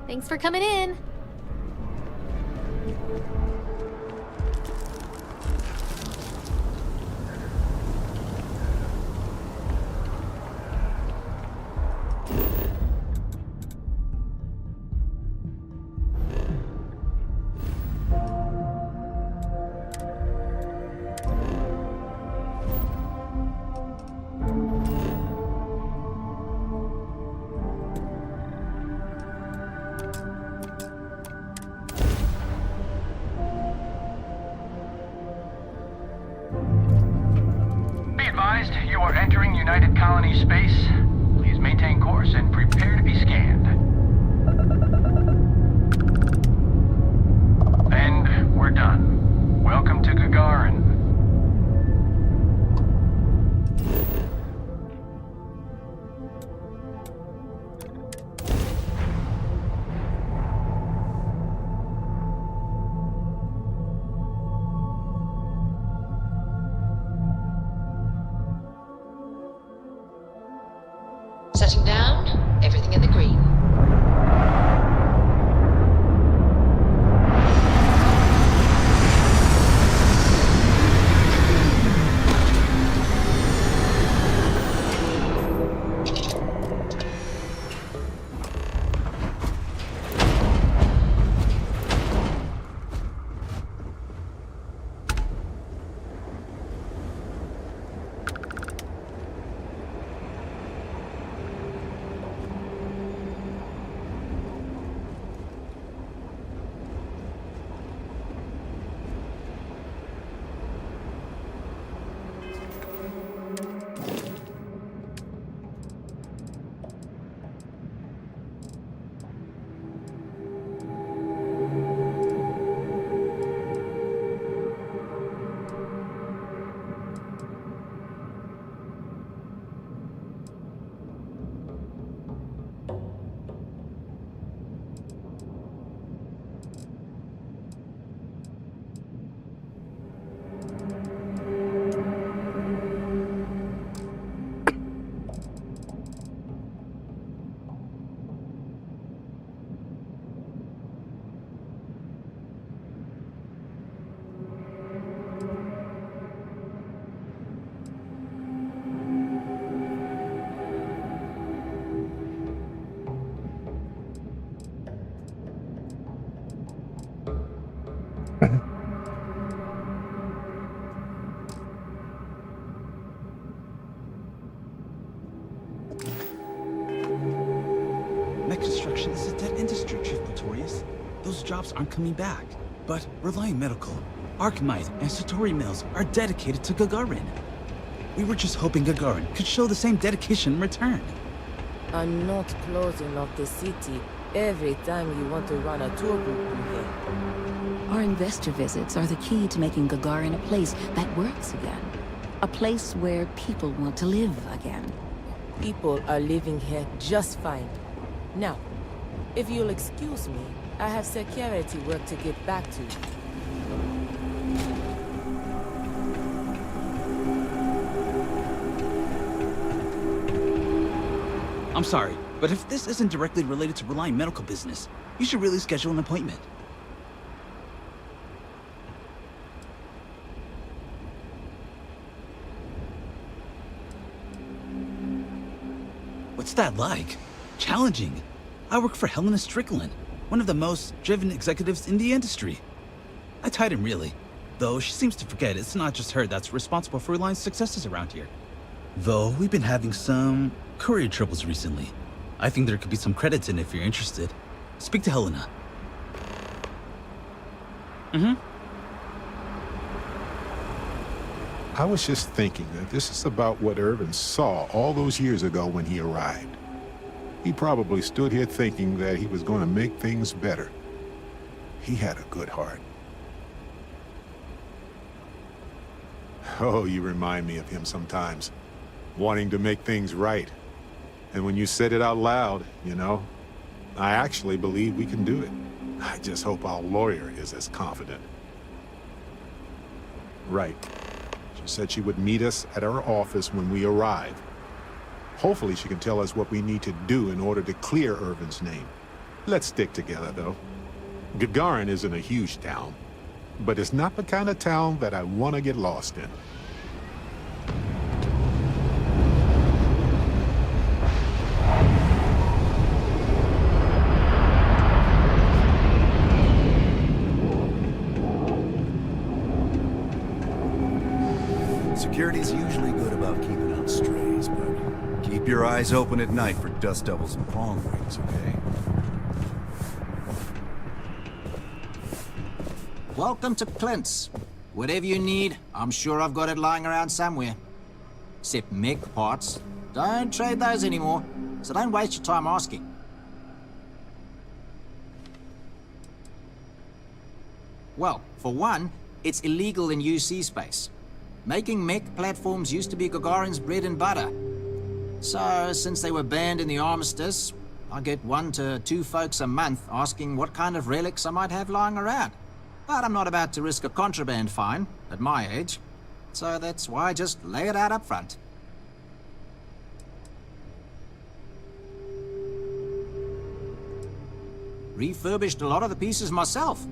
Thanks for coming in. United Colony Space. Please maintain course and prepare to be scanned. And we're done. Welcome to Gagarin. Setting down, everything in the green. Mech construction is a dead industry, Chief Pretorius. Those jobs aren't coming back. But Reliant Medical, Archmite, and Satori Mills are dedicated to Gagarin. We were just hoping Gagarin could show the same dedication in return. I'm not closing off the city every time you want to run a tour group from here. Our investor visits are the key to making Gagarin a place that works again. A place where people want to live again. People are living here just fine. Now, if you'll excuse me, I have security work to get back to. I'm sorry, but if this isn't directly related to Reliant Medical business, you should really schedule an appointment. What's that like? Challenging. I work for Helena Strickland, one of the most driven executives in the industry. I tied him really, though she seems to forget it's not just her that's responsible for Reliant's successes around here. Though we've been having some courier troubles recently. I think there could be some credits in if you're interested. Speak to Helena. I was just thinking that this is about what Irvin saw all those years ago when he arrived. He probably stood here thinking that he was going to make things better. He had a good heart. Oh, you remind me of him sometimes, wanting to make things right. And when you said it out loud, you know, I actually believe we can do it. I just hope our lawyer is as confident. Right. She said she would meet us at our office when we arrive. Hopefully she can tell us what we need to do in order to clear Irvin's name. Let's stick together, though. Gagarin isn't a huge town, but it's not the kind of town that I want to get lost in. Security's usually good about keeping out strays, but keep your eyes open at night for dust devils and prong rings, okay? Welcome to Clint's. Whatever you need, I'm sure I've got it lying around somewhere. except mech parts. Don't trade those anymore, so don't waste your time asking. Well, for one, it's illegal in UC space. Making mech platforms used to be Gagarin's bread and butter. So, since they were banned in the armistice, I get 1 to 2 folks a month asking what kind of relics I might have lying around. But I'm not about to risk a contraband fine at my age, so that's why I just lay it out up front. Refurbished a lot of the pieces myself.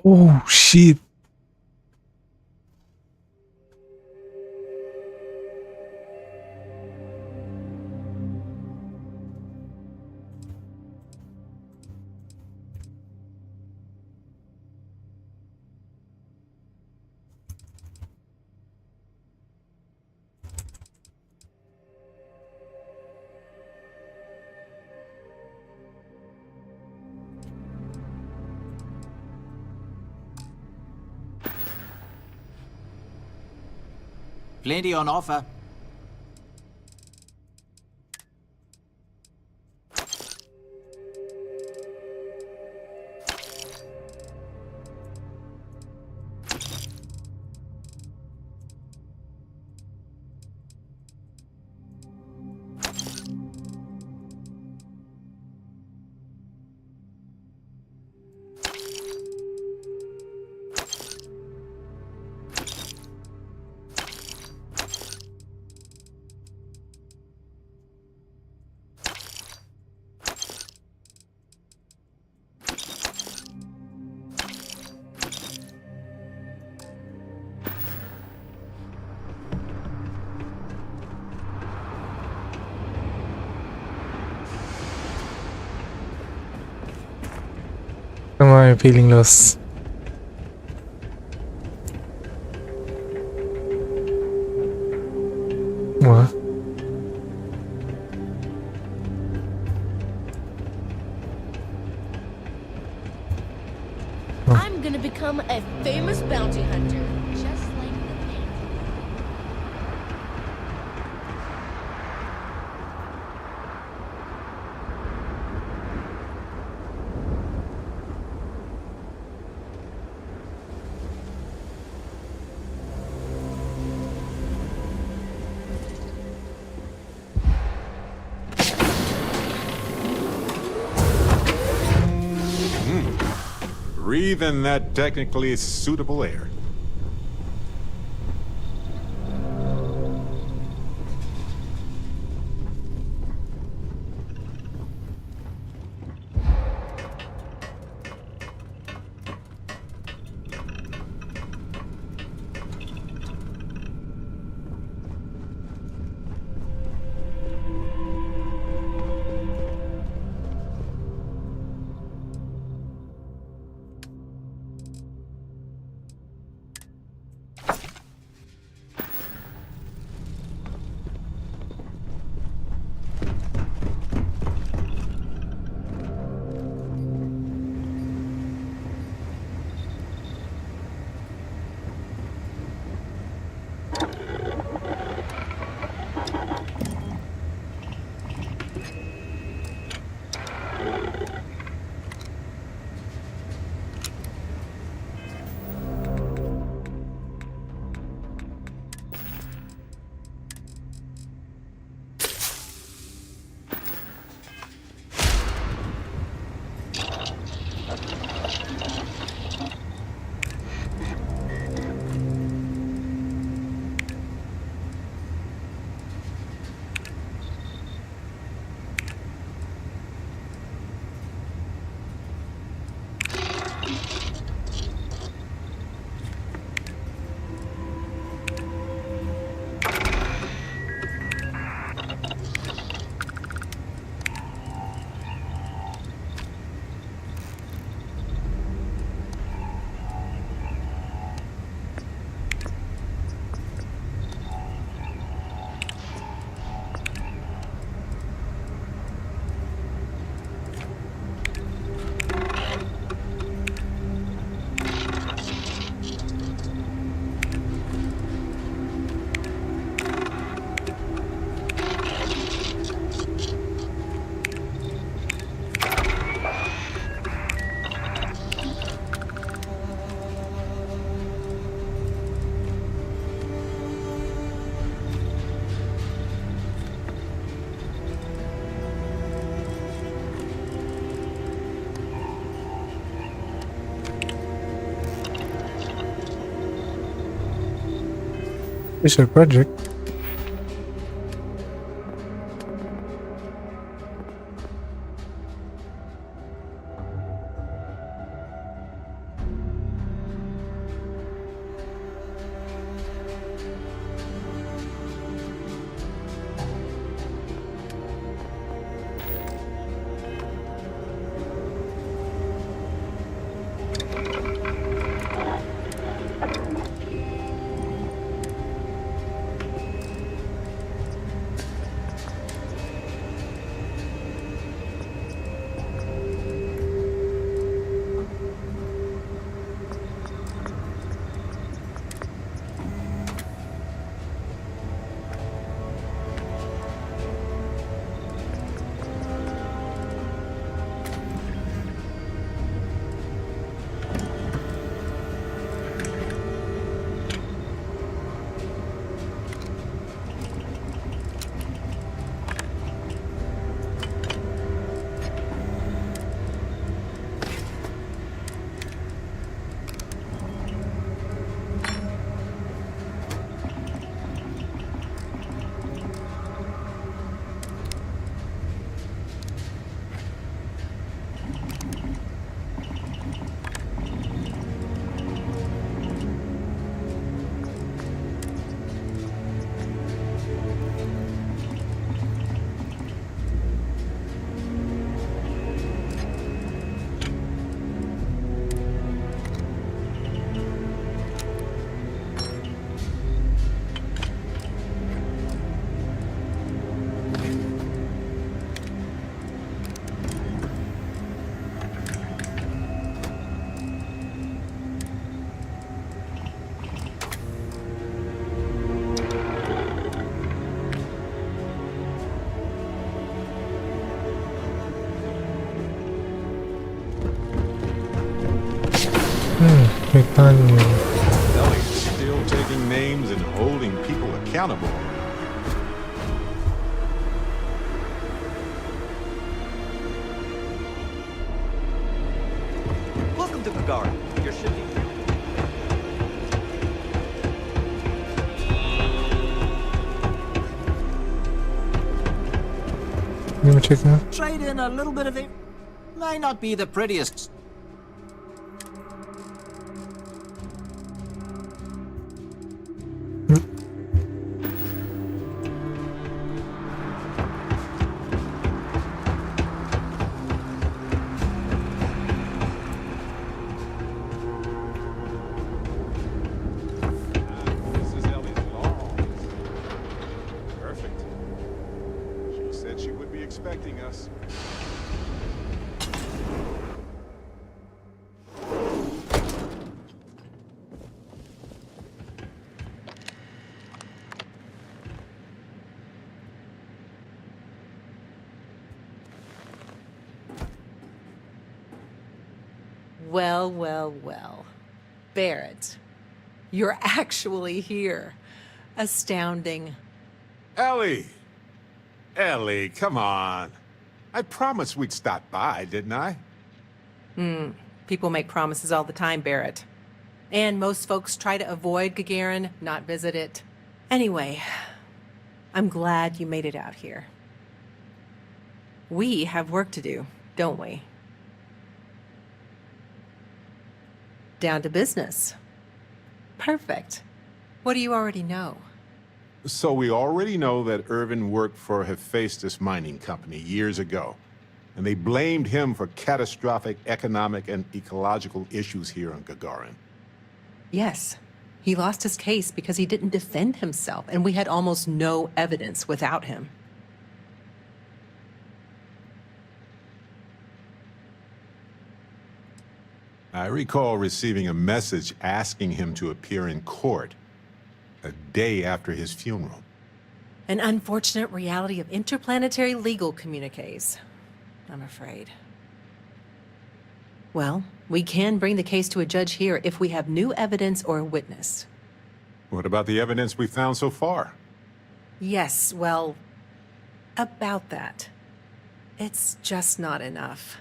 Oh shit. Plenty on offer. Am I feeling lost? What? I'm gonna become a famous bounty hunter, just like the painting. Breathe in that technically suitable air. Special project. Ellie's still taking names and holding people accountable. Welcome to Gagarin. You're shipping. Let me check now. Trade in a little bit of it. May not be the prettiest. Expecting us. Well, well, well. Barrett, you're actually here. Astounding. Ellie! Ellie, come on. I promised we'd stop by, didn't I? People make promises all the time, Barrett. And most folks try to avoid Gagarin, not visit it. Anyway, I'm glad you made it out here. We have work to do, don't we? Down to business. Perfect. What do you already know? So we already know that Irvin worked for Hephaestus Mining Company years ago, and they blamed him for catastrophic economic and ecological issues here on Gagarin. Yes. He lost his case because he didn't defend himself, and we had almost no evidence without him. I recall receiving a message asking him to appear in court a day after his funeral. An unfortunate reality of interplanetary legal communiques, I'm afraid. Well, we can bring the case to a judge here if we have new evidence or a witness. What about the evidence we found so far? Yes, well, about that. It's just not enough.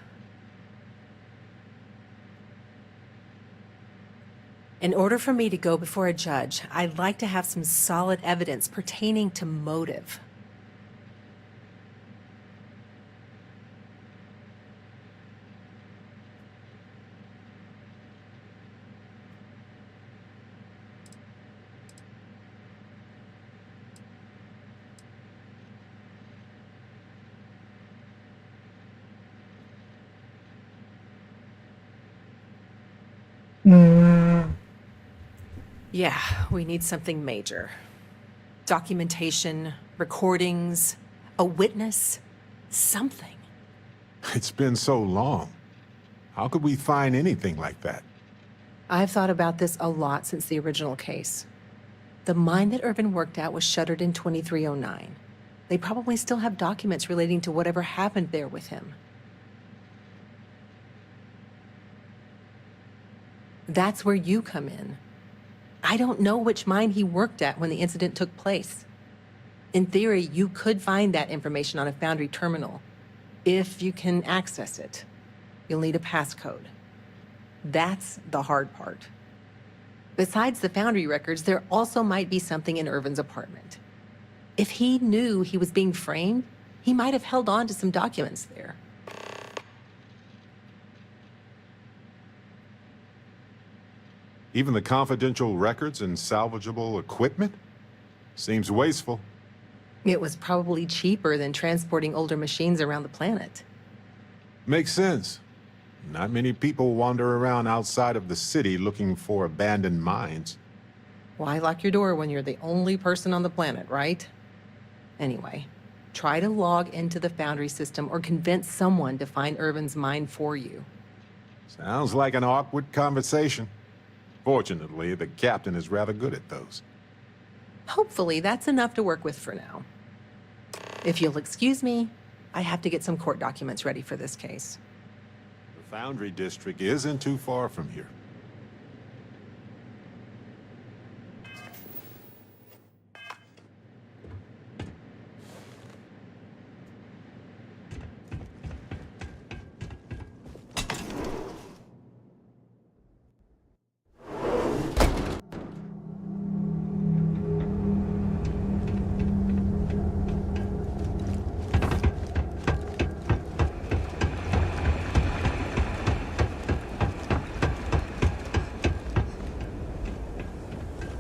In order for me to go before a judge, I'd like to have some solid evidence pertaining to motive. Yeah, we need something major. Documentation, recordings, a witness, something. It's been so long. How could we find anything like that? I've thought about this a lot since the original case. The mine that Irvin worked at was shuttered in 2309. They probably still have documents relating to whatever happened there with him. That's where you come in. I don't know which mine he worked at when the incident took place. In theory, you could find that information on a Foundry terminal, if you can access it. You'll need a passcode. That's the hard part. Besides the Foundry records, there also might be something in Irvin's apartment. If he knew he was being framed, he might have held on to some documents there. Even the confidential records and salvageable equipment? Seems wasteful. It was probably cheaper than transporting older machines around the planet. Makes sense. Not many people wander around outside of the city looking for abandoned mines. Why lock your door when you're the only person on the planet, right? Anyway, try to log into the Foundry system or convince someone to find Irvin's mine for you. Sounds like an awkward conversation. Fortunately, the captain is rather good at those. Hopefully, that's enough to work with for now. If you'll excuse me, I have to get some court documents ready for this case. The Foundry district isn't too far from here.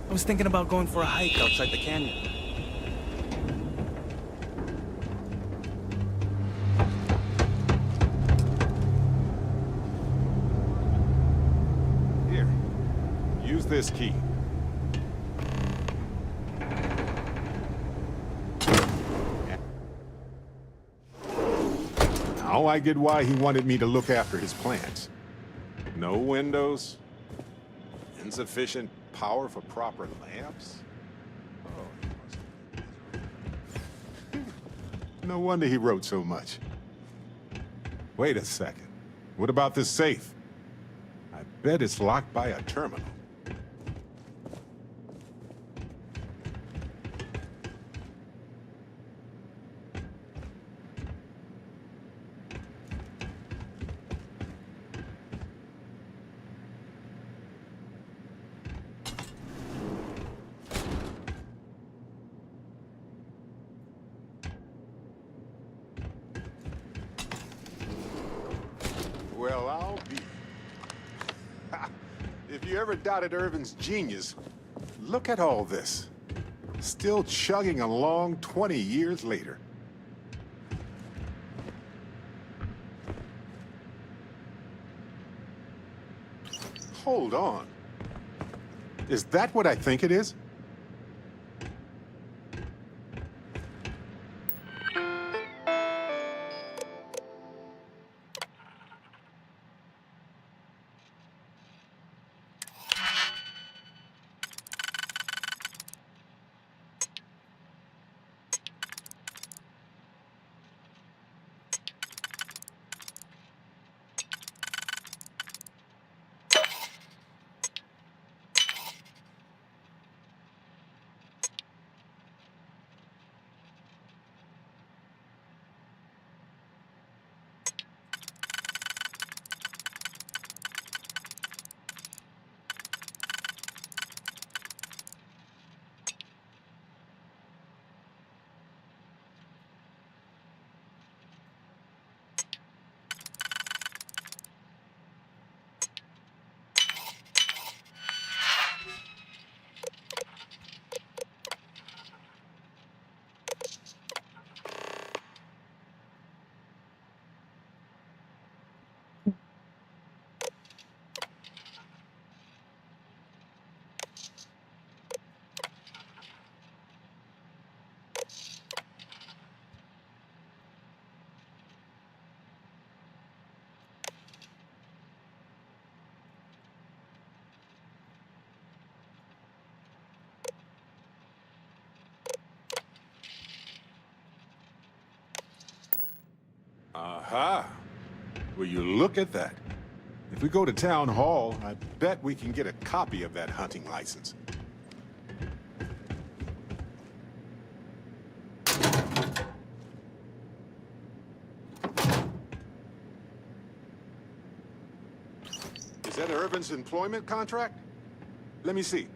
I was thinking about going for a hike outside the canyon. Here, use this key. Now I get why he wanted me to look after his plants. No windows, insufficient power for proper lamps? Oh. No wonder he wrote so much. Wait a second. What about this safe? I bet it's locked by a terminal. Well, I'll be. If you ever doubted Irvin's genius, look at all this. Still chugging along 20 years later. Hold on. Is that what I think it is? Aha! Will you look at that? If we go to Town Hall, I bet we can get a copy of that hunting license. Is that Irvin's employment contract? Let me see.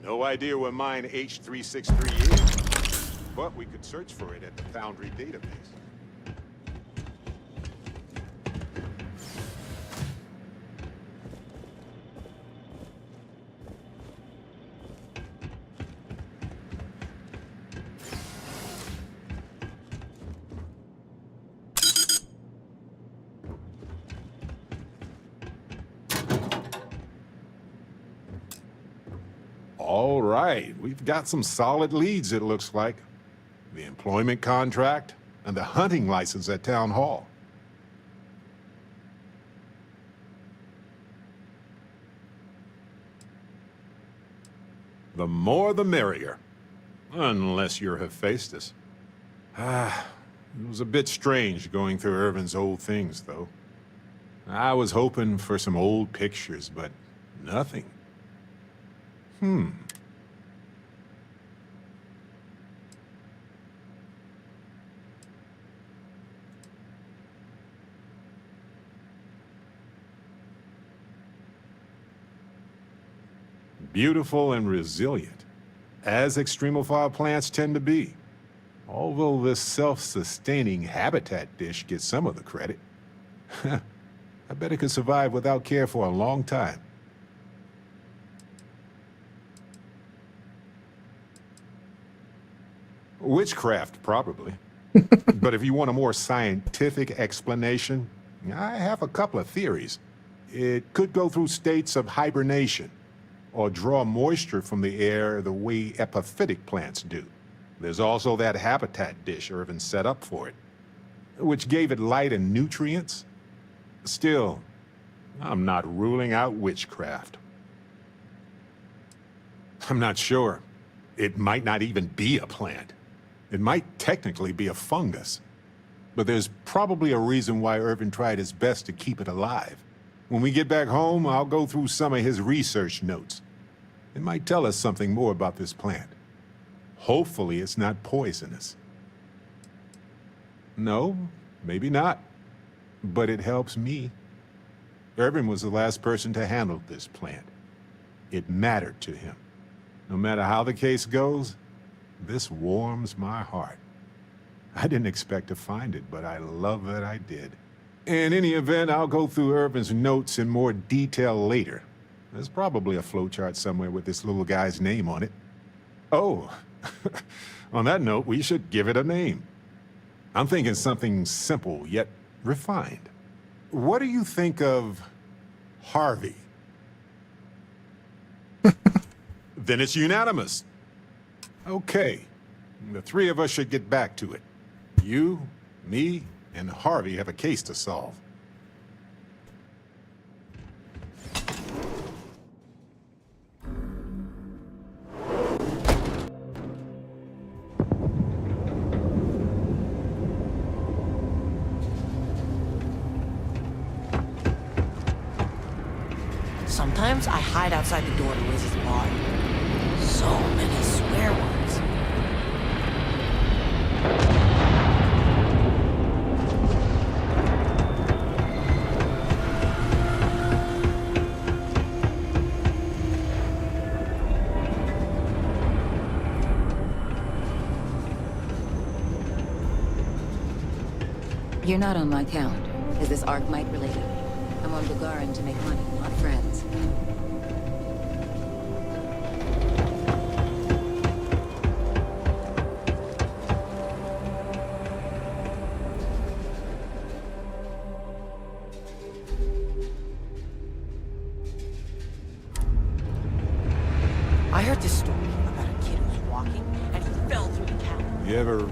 No idea where mine H363 is, but we could search for it at the Foundry database. All right, we've got some solid leads, it looks like. The employment contract and the hunting license at Town Hall. The more the merrier. Unless you're Hephaestus. It was a bit strange going through Irvin's old things, though. I was hoping for some old pictures, but nothing. Beautiful and resilient, as extremophile plants tend to be. Although this self-sustaining habitat dish gets some of the credit. I bet it could survive without care for a long time. Witchcraft, probably. But if you want a more scientific explanation, I have a couple of theories. It could go through states of hibernation, or draw moisture from the air the way epiphytic plants do. There's also that habitat dish Irvin set up for it, which gave it light and nutrients. Still, I'm not ruling out witchcraft. I'm not sure. It might not even be a plant. It might technically be a fungus. But there's probably a reason why Irvin tried his best to keep it alive. When we get back home, I'll go through some of his research notes. It might tell us something more about this plant. Hopefully it's not poisonous. No, maybe not. But it helps me. Irvin was the last person to handle this plant. It mattered to him. No matter how the case goes, this warms my heart. I didn't expect to find it, but I love that I did. In any event, I'll go through Irvin's notes in more detail later. There's probably a flowchart somewhere with this little guy's name on it. Oh, on that note, we should give it a name. I'm thinking something simple, yet refined. What do you think of Harvey? Then it's unanimous. Okay, the three of us should get back to it. You, me, and Harvey have a case to solve. Sometimes I hide outside the door to raise his bar. So many swear words. You're not on my calendar. Is this Arcmite related? I'm on Gagarin to make money, not friends. I heard this story about a kid who was walking and he fell through the tower. You ever...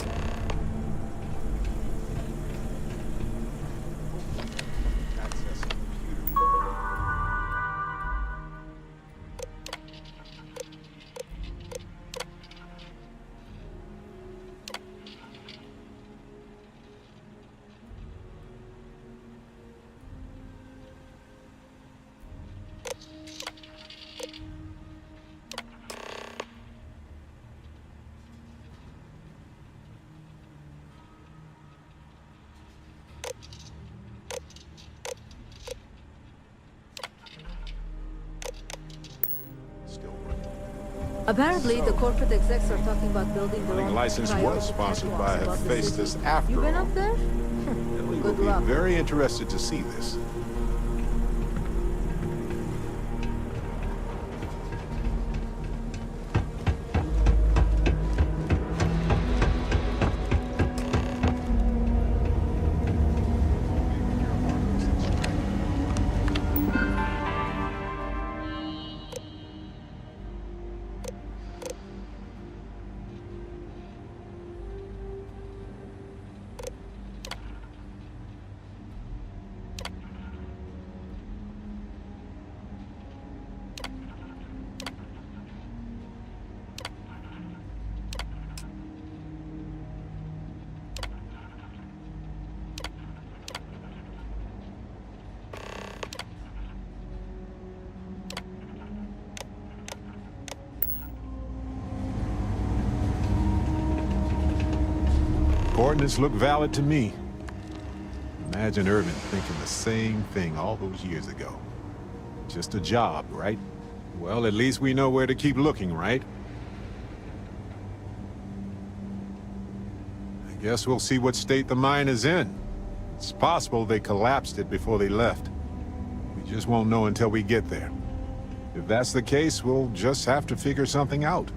Apparently, the corporate execs are talking about building their Hunting own license priority was sponsored by catwalks above the Bethesda city. after You been all. up there? We will Good be luck. very interested to see this. Coordinates look valid to me. Imagine Irvin thinking the same thing all those years ago. Just a job, right? Well, at least we know where to keep looking, right? I guess we'll see what state the mine is in. It's possible they collapsed it before they left. We just won't know until we get there. If that's the case, we'll just have to figure something out.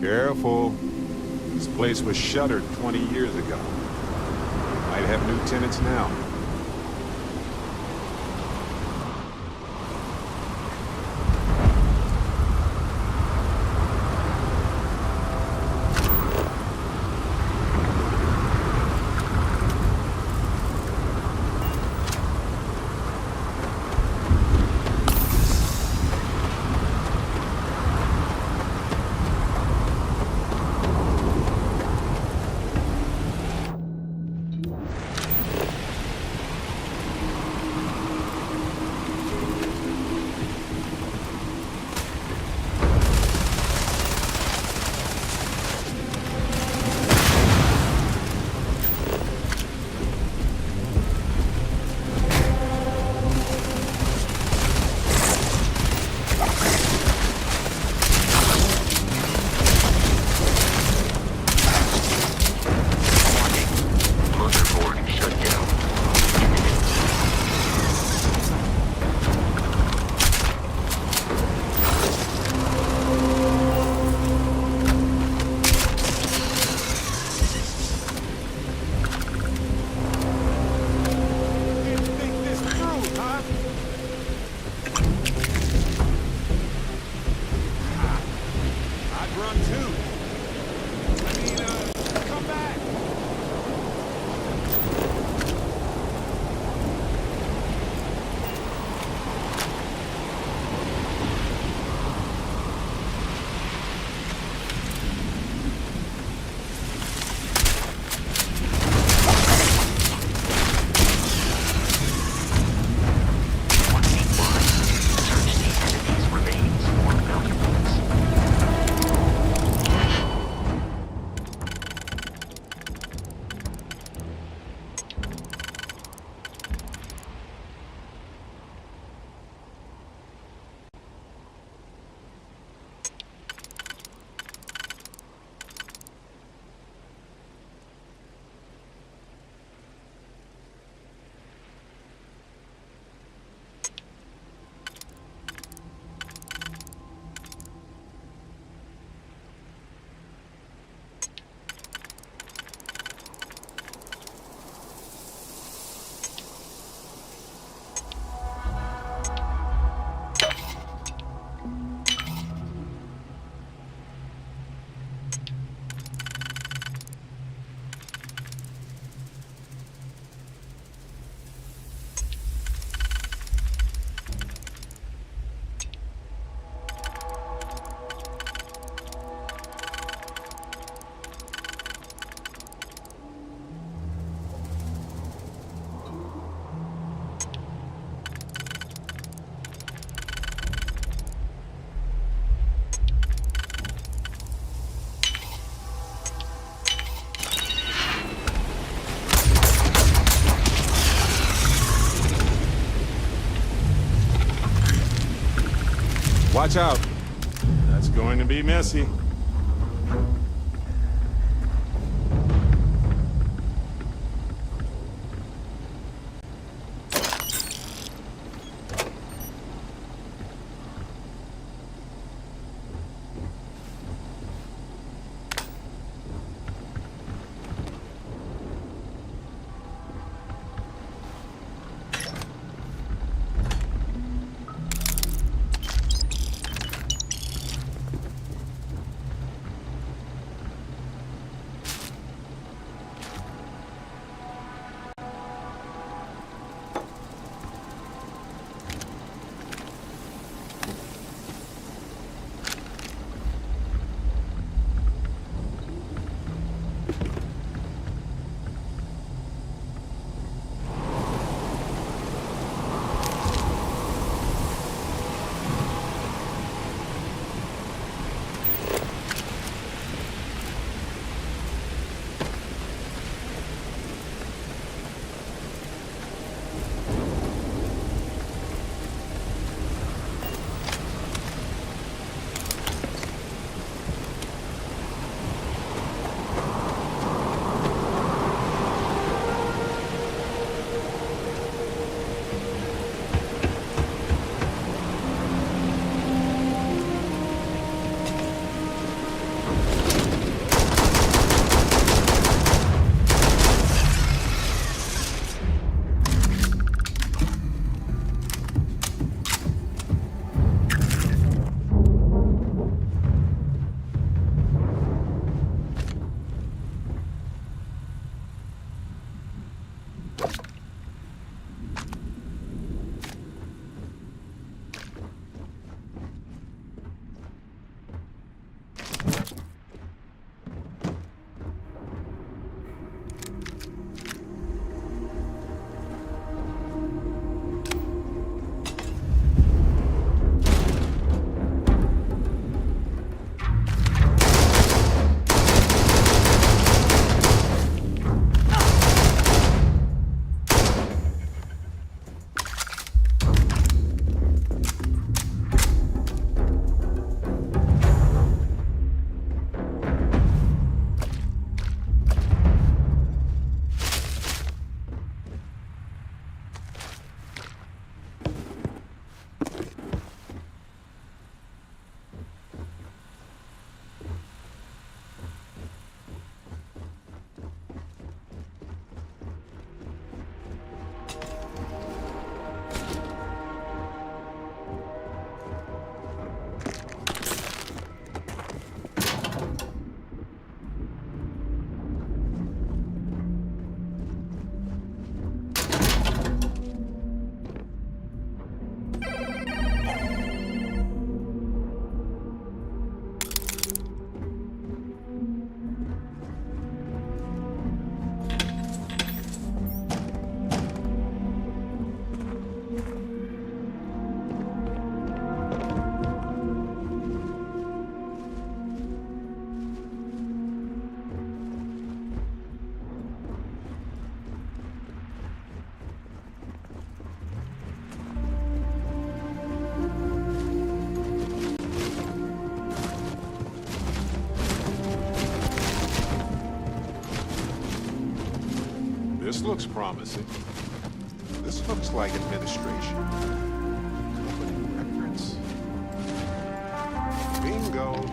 Careful. This place was shuttered 20 years ago. Might have new tenants now. Watch out. That's going to be messy. This looks promising. This looks like administration. Company records. Bingo.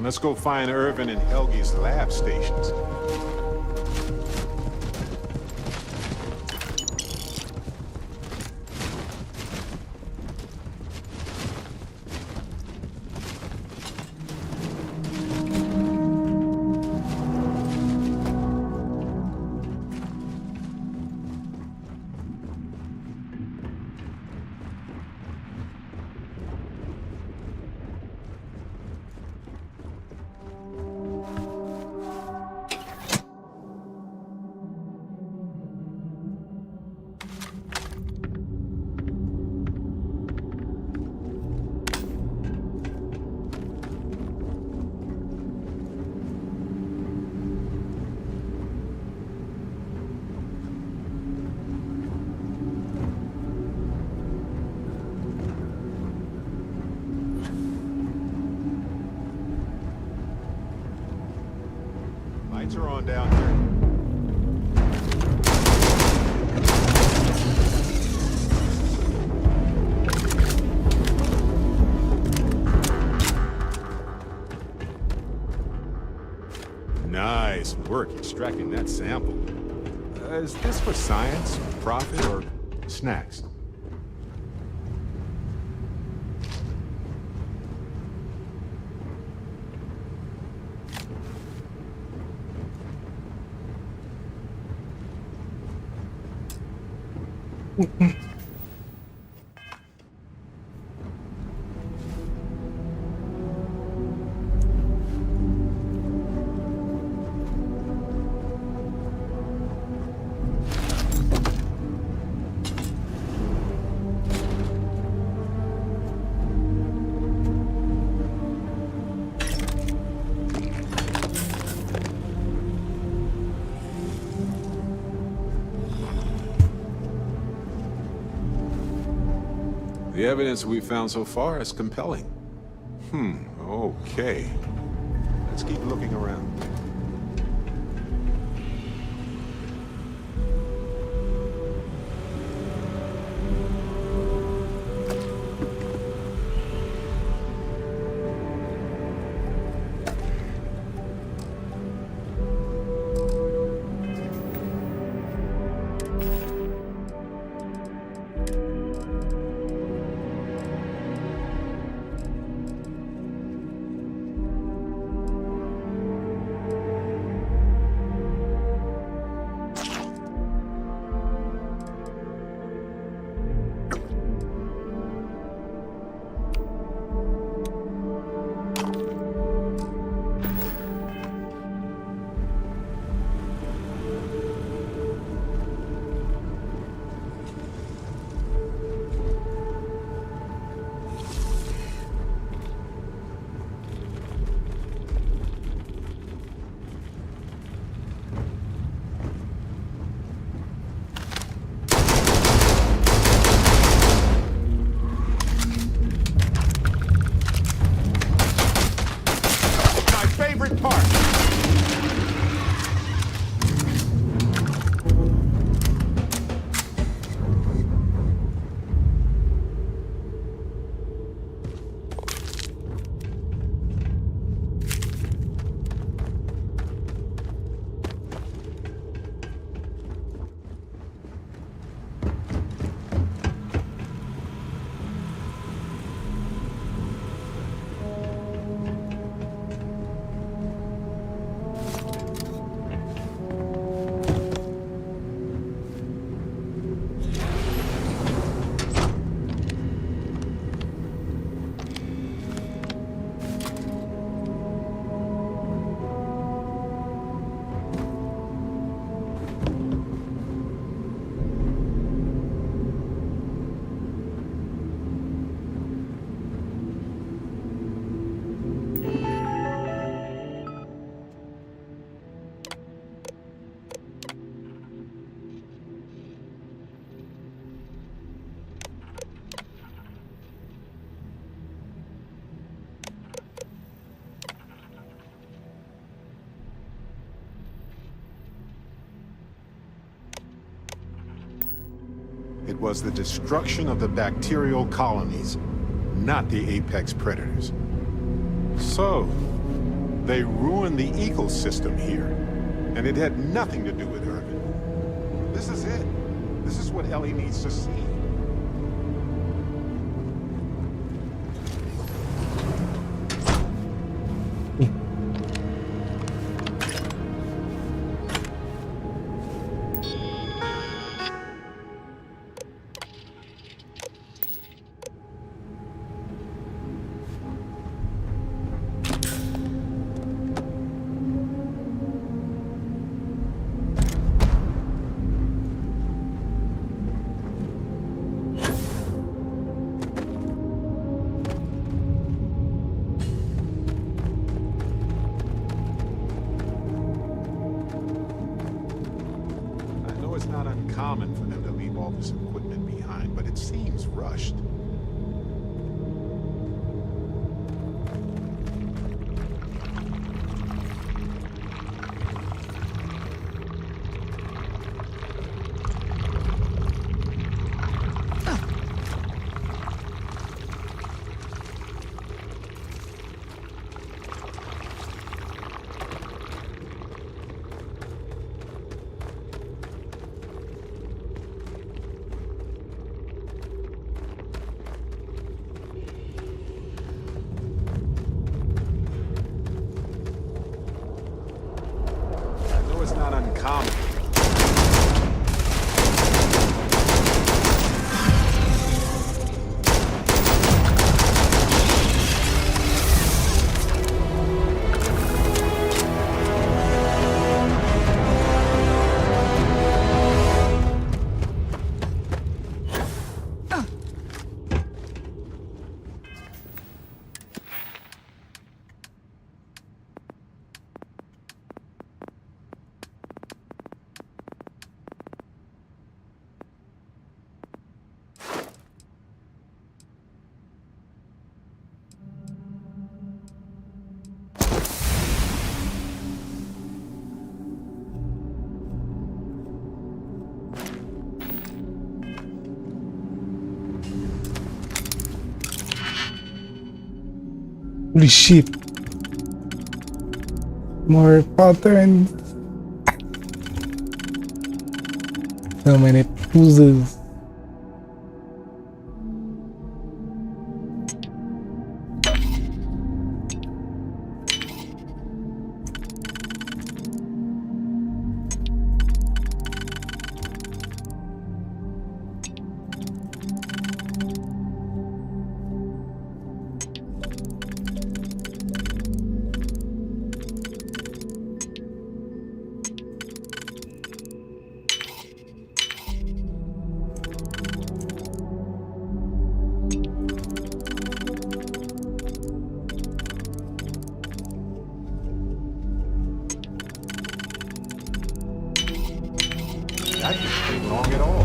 let's go find Irvin and Helgi's lab stations. Lights are on down here. Nice work extracting that sample. Is this for science, profit, or snacks? The evidence we found so far is compelling. Okay. Let's keep looking around. It was the destruction of the bacterial colonies, not the apex predators. So, They ruined the ecosystem here, and it had nothing to do with Irvin. This is it. This is what Ellie needs to see. It's not uncommon for them to leave all this equipment behind, but it seems rushed. It's not uncommon. Holy shit. More patterns. So many puzzles. That didn't take long at all.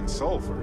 Sulfur.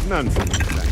None for me, thanks.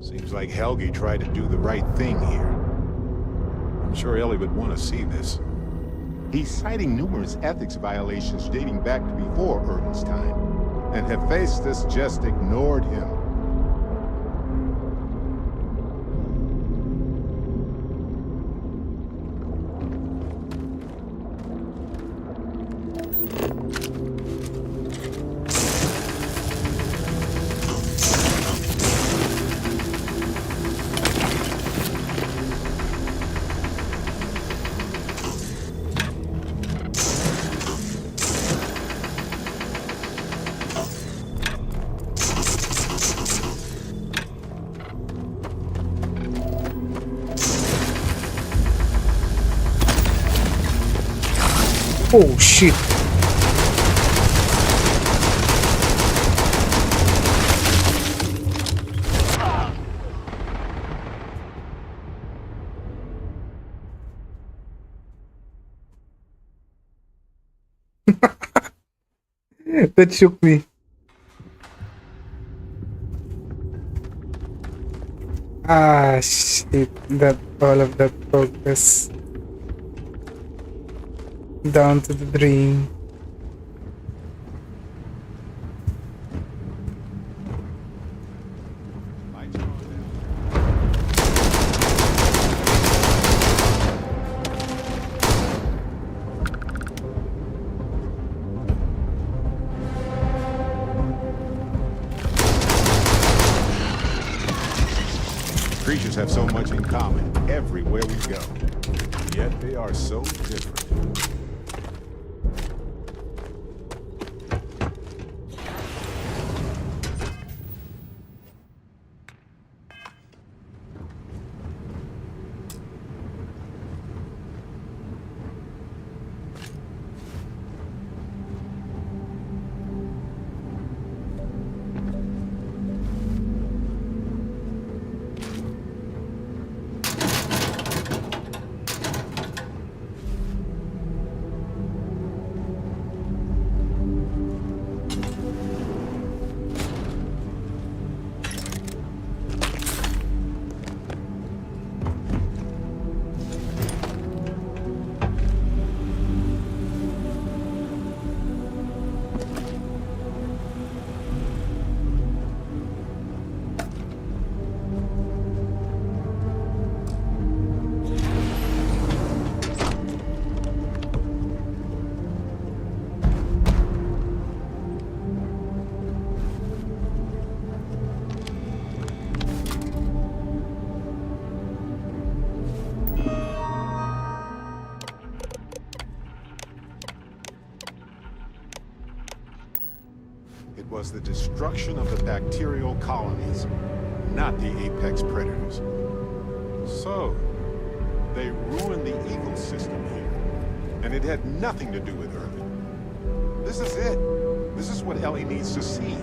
Seems like Helgi tried to do the right thing here. I'm sure Ellie would want to see this. He's citing numerous ethics violations dating back to before Irvin's time, and Hephaestus just ignored him. Oh shit. That shook me. Ah shit, that all of that progress down to the drain. Creatures have so much in common everywhere we go, yet they are so different. It was the destruction of the bacterial colonies, not the apex predators. So, they ruined the ecosystem here, and it had nothing to do with Irvin. This is it. This is what Ellie needs to see.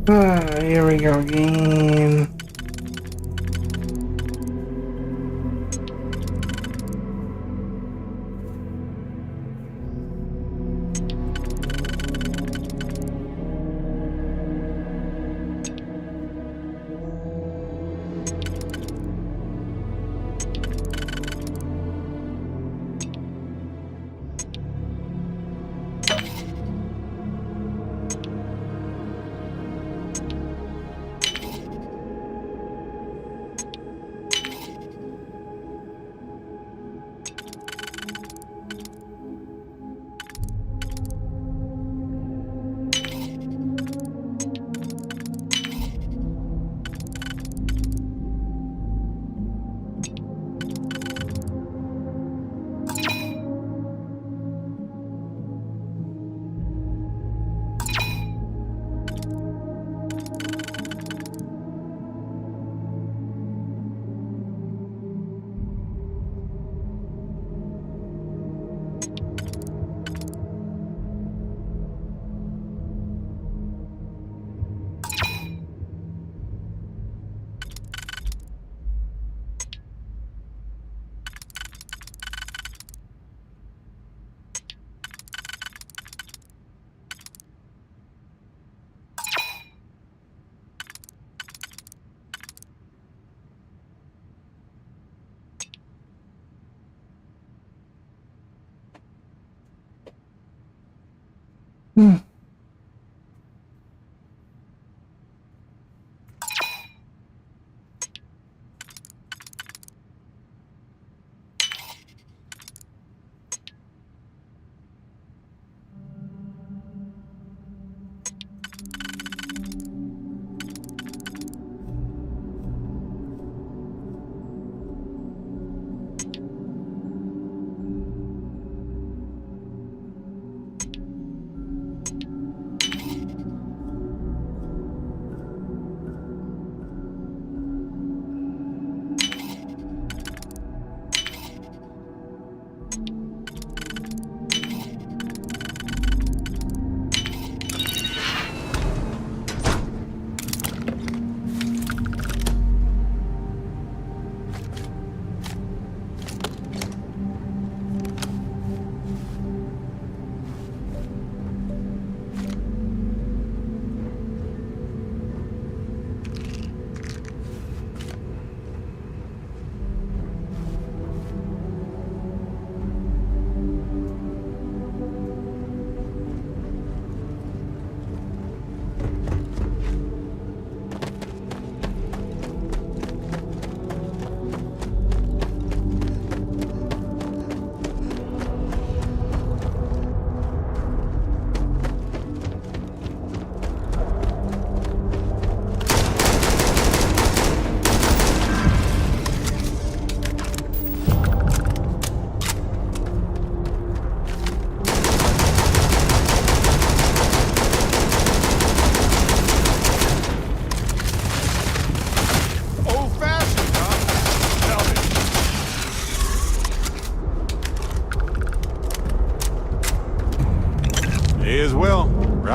Here we go again.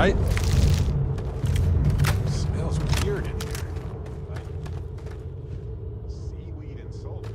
right? Smells weird in here. Like seaweed and salt.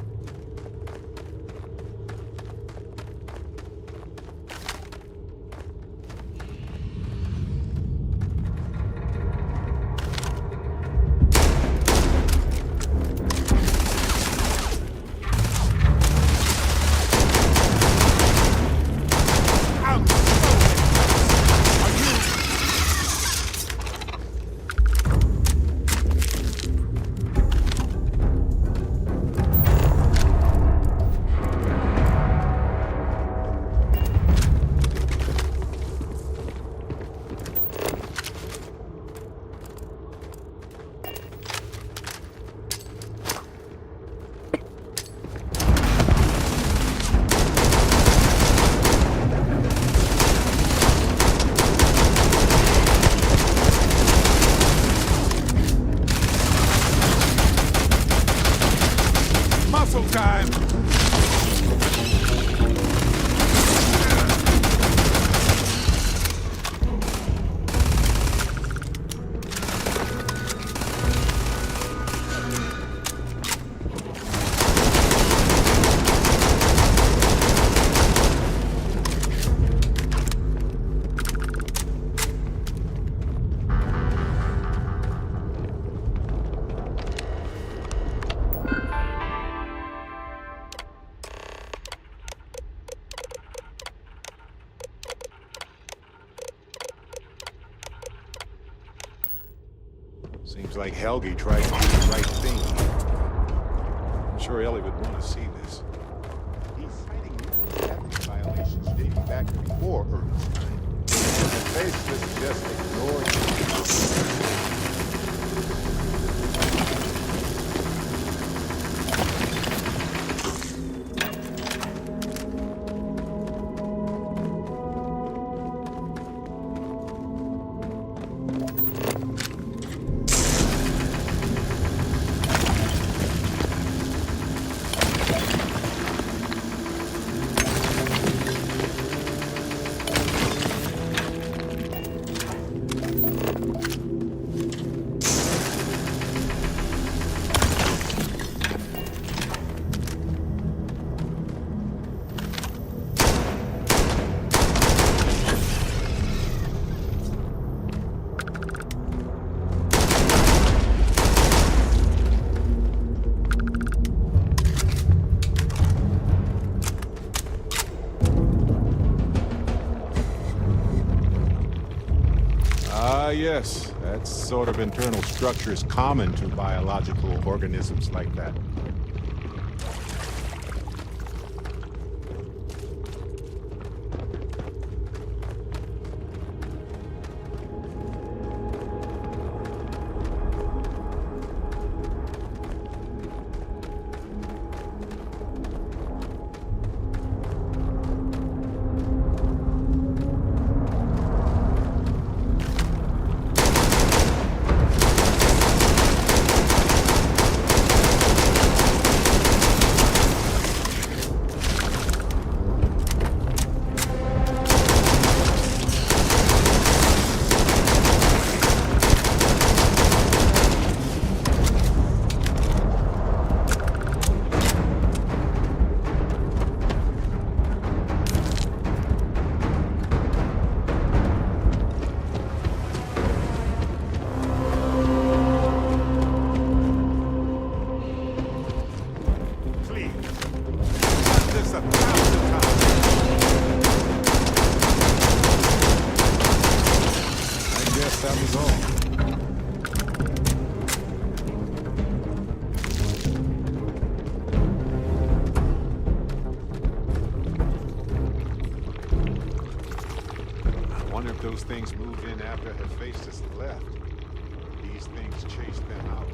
Seems like Helgi tried to do the right thing. I'm sure Ellie would want to see this. He's citing numerous ethics violations dating back to before Irvin's time. And Bethesda just ignored him. Yes, that sort of internal structure is common to biological organisms like that. Those things moved in after Hephaestus left. These things chased them out.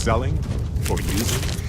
selling or using?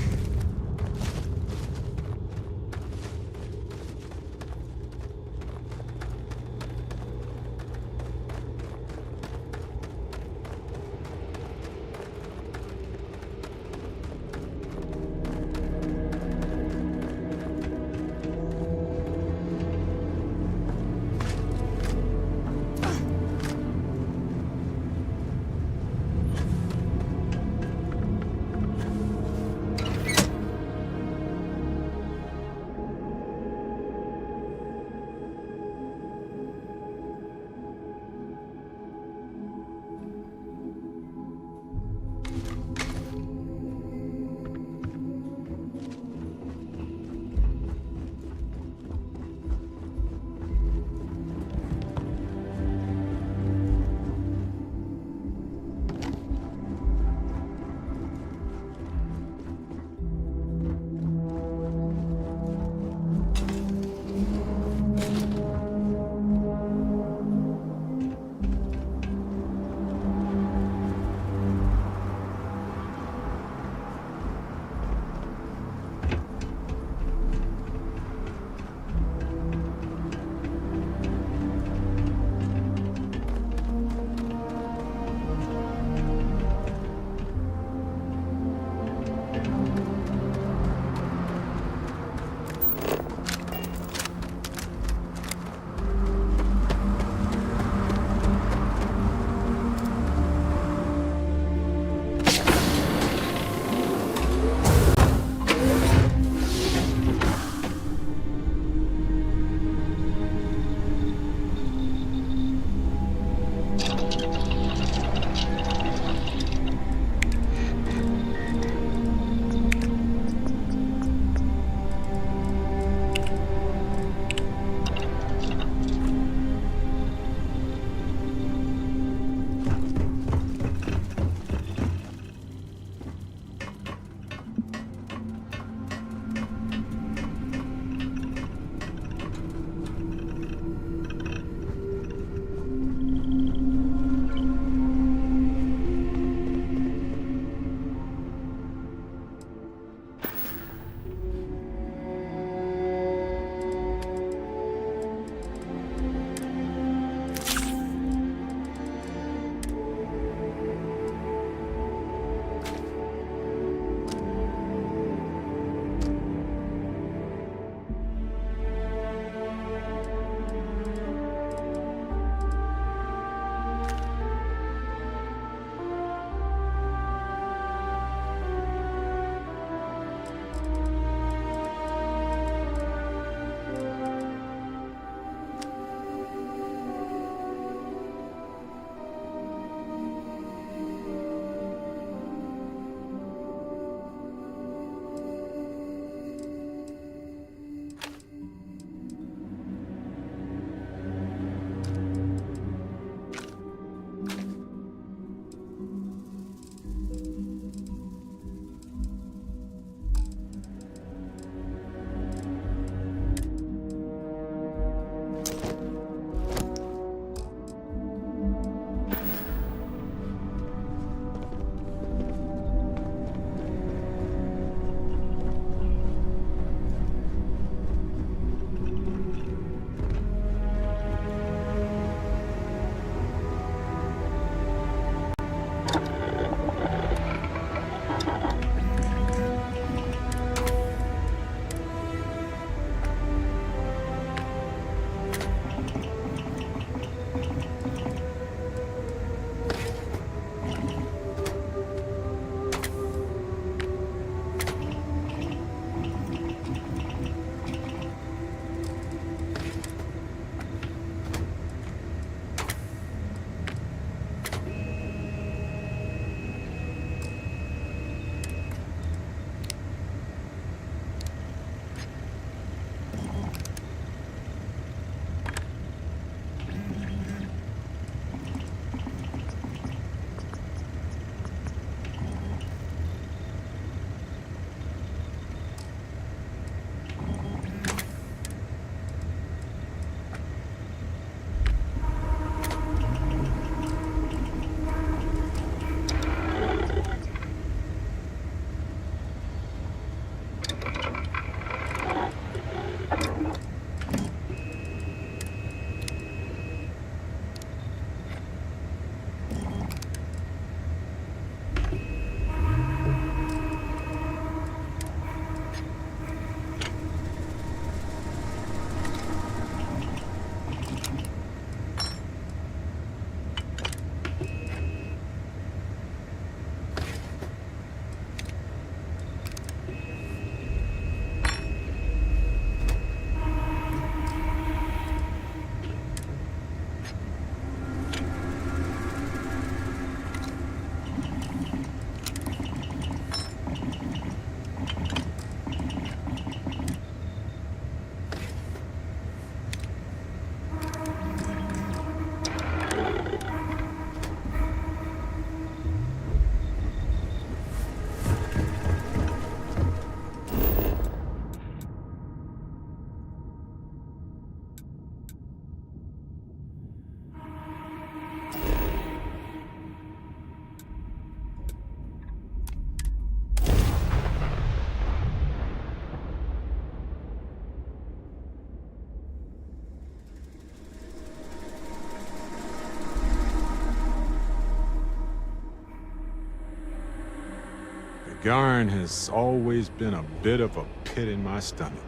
Gagarin has always been a bit of a pit in my stomach.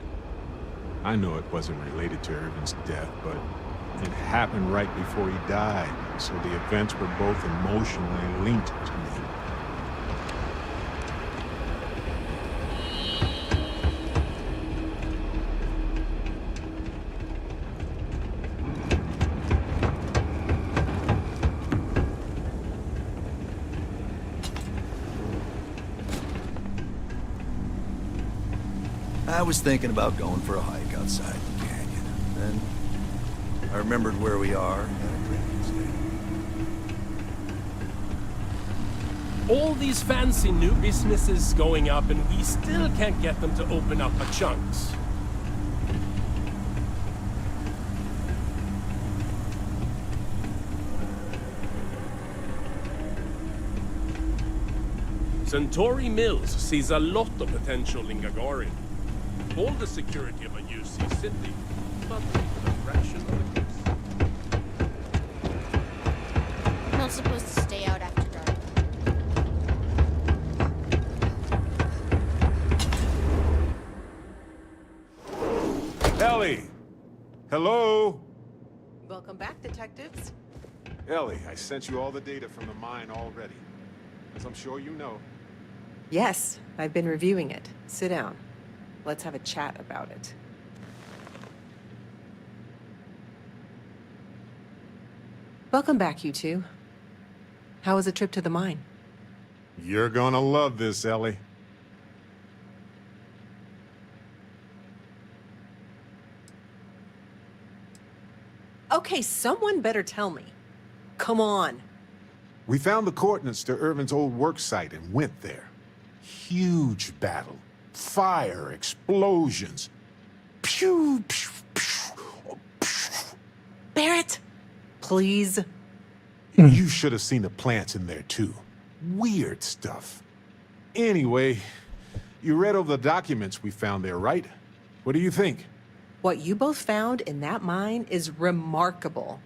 I know it wasn't related to Irvin's death, but it happened right before he died, so the events were both emotionally linked to me. I was thinking about going for a hike outside the canyon. Then I remembered where we are. All these fancy new businesses going up, and we still can't get them to open up a chunks. Centauri Mills sees a lot of potential in Gagarin. All the security of a UC city, but a fraction of the cost. I'm not supposed to stay out after dark. Ellie! Hello? Welcome back, detectives. Ellie, I sent you all the data from the mine already. As I'm sure you know. Yes, I've been reviewing it. Sit down. Let's have a chat about it. Welcome back, you two. How was the trip to the mine? You're gonna love this, Ellie. Okay, someone better tell me. Come on. We found the coordinates to Irvin's old work site and went there. Huge battle. Fire, explosions. Pew, pew, pew, pew. Barrett, please. You should have seen the plants in there, too. Weird stuff. Anyway, you read over the documents we found there, right? What do you think? What you both found in that mine is remarkable.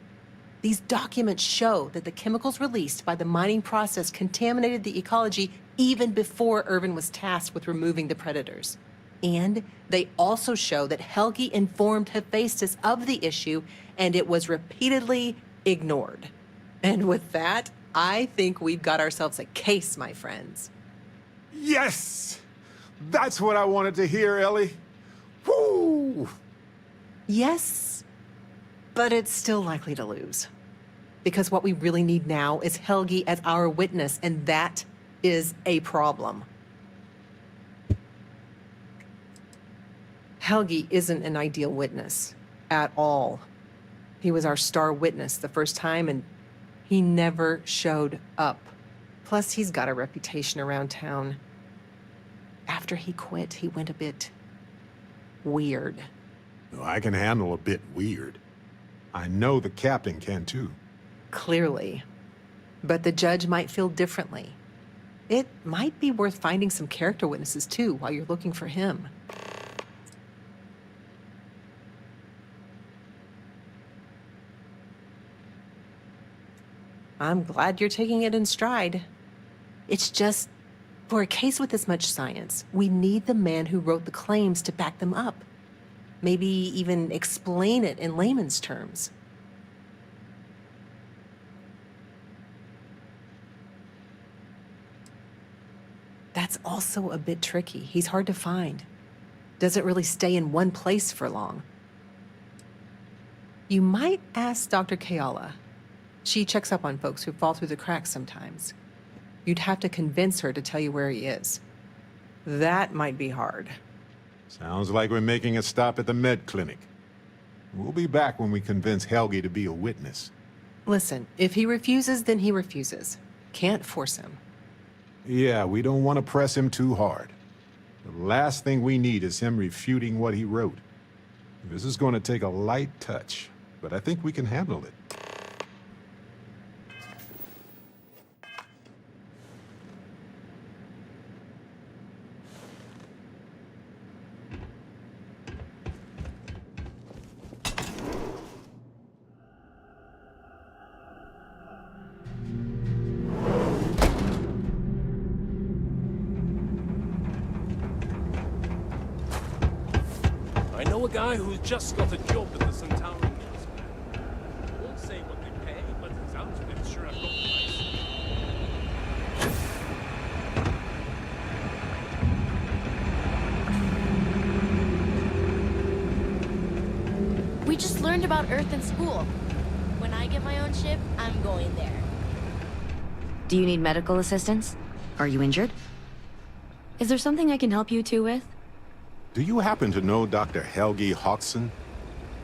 These documents show that the chemicals released by the mining process contaminated the ecology even before Irvin was tasked with removing the predators. And they also show that Helgi informed Hephaestus of the issue, and it was repeatedly ignored. And with that, I think we've got ourselves a case, my friends. Yes! That's what I wanted to hear, Ellie. Woo! Yes, but it's still likely to lose. Because what we really need now is Helgi as our witness, and that is a problem. Helgi isn't an ideal witness at all. He was our star witness the first time, and he never showed up. Plus, he's got a reputation around town. After he quit, he went a bit weird. I can handle a bit weird. I know the captain can too. Clearly. But the judge might feel differently. It might be worth finding some character witnesses too while you're looking for him. I'm glad you're taking it in stride. It's just, for a case with this much science, we need the man who wrote the claims to back them up. Maybe even explain it in layman's terms. That's also a bit tricky. He's hard to find. Doesn't really stay in one place for long. You might ask Dr. Kayala. She checks up on folks who fall through the cracks sometimes. You'd have to convince her to tell you where he is. That might be hard. Sounds like we're making a stop at the med clinic. We'll be back when we convince Helgi to be a witness. Listen, if he refuses, then he refuses. Can't force him. Yeah, we don't want to press him too hard. The last thing we need is him refuting what he wrote. This is going to take a light touch, but I think we can handle it. I know a guy who's just got a job at the Centauri Mills. I won't say what they pay, but it sounds like they sure have got nice. We just learned about Earth in school. When I get my own ship, I'm going there. Do you need medical assistance? Are you injured? Is there something I can help you two with? Do you happen to know Dr. Helgi Hodgson?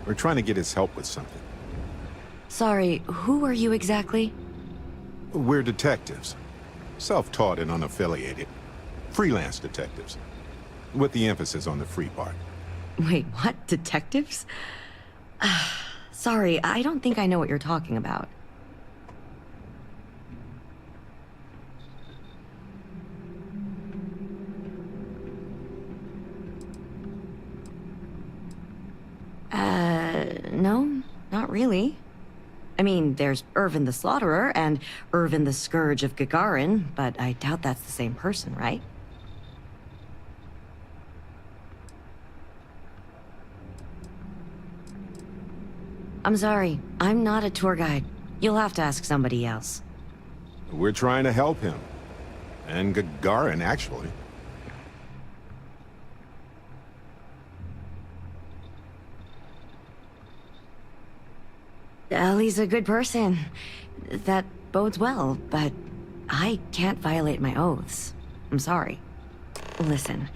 We're trying to get his help with something. Sorry, who are you exactly? We're detectives. Self-taught and unaffiliated. Freelance detectives. With the emphasis on the free part. Wait, what? Detectives? Sorry, I don't think I know what you're talking about. No, not really. I mean, there's Irvin the Slaughterer and Irvin the Scourge of Gagarin, but I doubt that's the same person, right? I'm sorry, I'm not a tour guide. You'll have to ask somebody else. We're trying to help him. And Gagarin, actually. Ellie's a good person. That bodes well, but I can't violate my oaths. I'm sorry. Listen,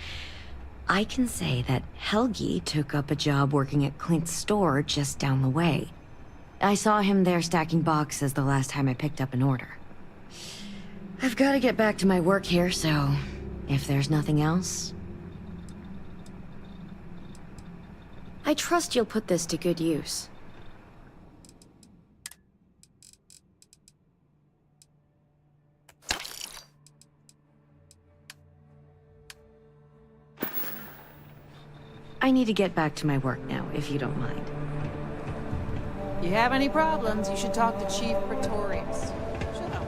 I can say that Helgi took up a job working at Clint's store just down the way. I saw him there stacking boxes the last time I picked up an order. I've got to get back to my work here, so if there's nothing else... I trust you'll put this to good use. I need to get back to my work now, if you don't mind. You have any problems, you should talk to Chief Pretorius. Shut up.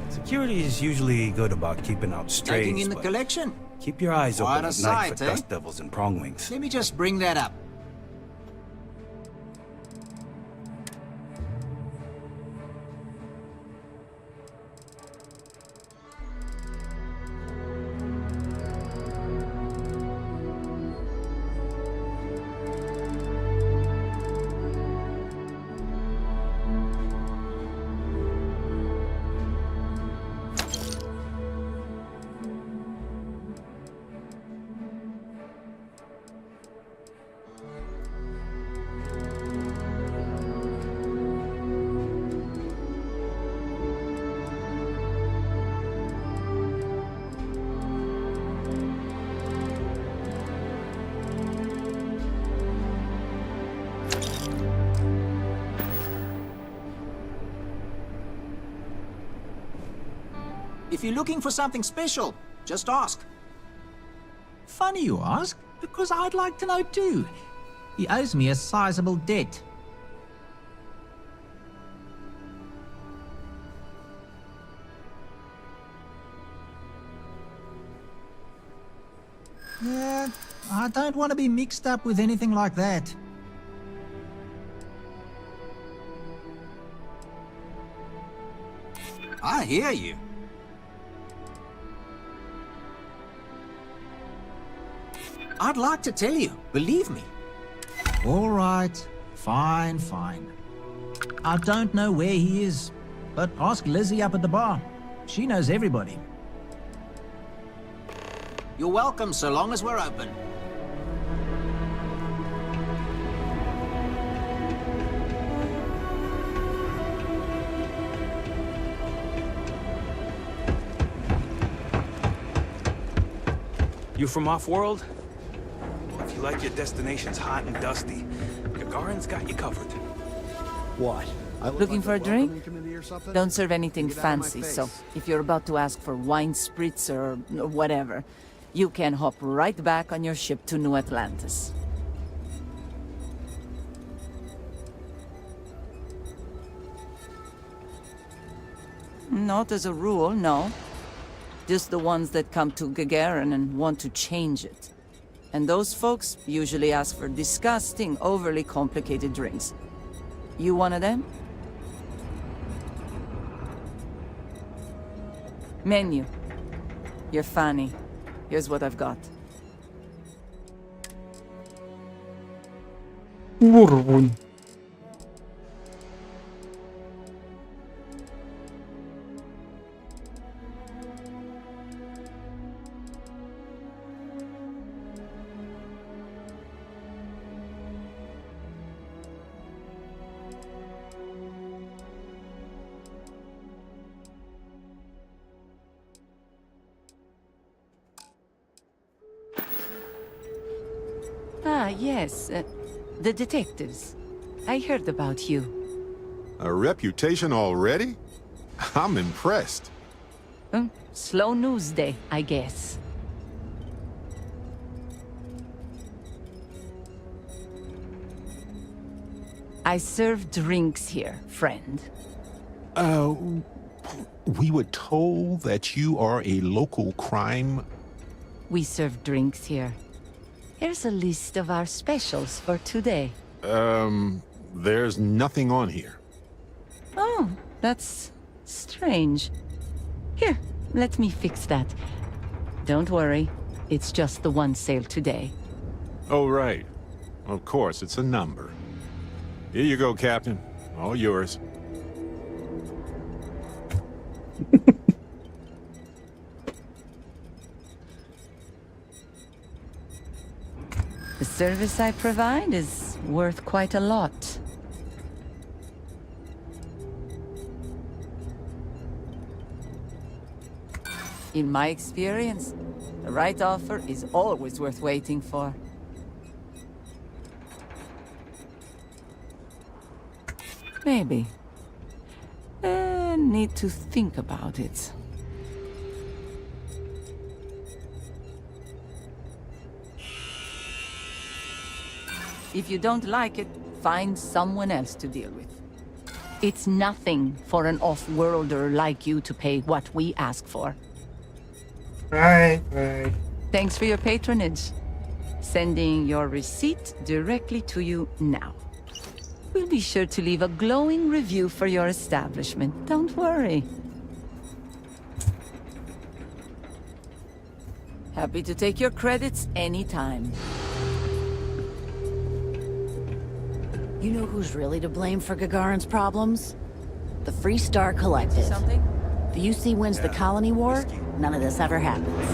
Security is usually good about keeping out strays. Taking in the but collection? Keep your eyes Quite open a at night sight, for eh? dust devils and prongwings. Let me just bring that up. If you're looking for something special, just ask. Funny you ask, because I'd like to know too. He owes me a sizable debt. Yeah, I don't want to be mixed up with anything like that. I hear you. I'd like to tell you, believe me. All right, fine, fine. I don't know where he is, but ask Lizzie up at the bar. She knows everybody. You're welcome so long as we're open. You from off-world? If you like your destinations hot and dusty, Gagarin's got you covered. What? Looking for a drink? Don't serve anything fancy, so if you're about to ask for wine spritzer or whatever, you can hop right back on your ship to New Atlantis. Not as a rule, no. Just the ones that come to Gagarin and want to change it. And those folks usually ask for disgusting, overly complicated drinks. You one of them? Menu. You're funny. Here's what I've got. Bourbon. Ah, yes. The detectives. I heard about you. A reputation already? I'm impressed. Slow news day, I guess. I serve drinks here, friend. We were told that you are a local crime... We serve drinks here. Here's a list of our specials for today. There's nothing on here. Oh, that's strange. Here, let me fix that. Don't worry, it's just the one sale today. Oh, right. Of course, it's a number. Here you go, Captain. All yours. The service I provide is worth quite a lot. In my experience, the right offer is always worth waiting for. Maybe. Need to think about it. If you don't like it, find someone else to deal with. It's nothing for an off-worlder like you to pay what we ask for. Right. Thanks for your patronage. Sending your receipt directly to you now. We'll be sure to leave a glowing review for your establishment. Don't worry. Happy to take your credits anytime. You know who's really to blame for Gagarin's problems? The Free Star Collective. Something? The UC wins the colony war, none of this ever happens.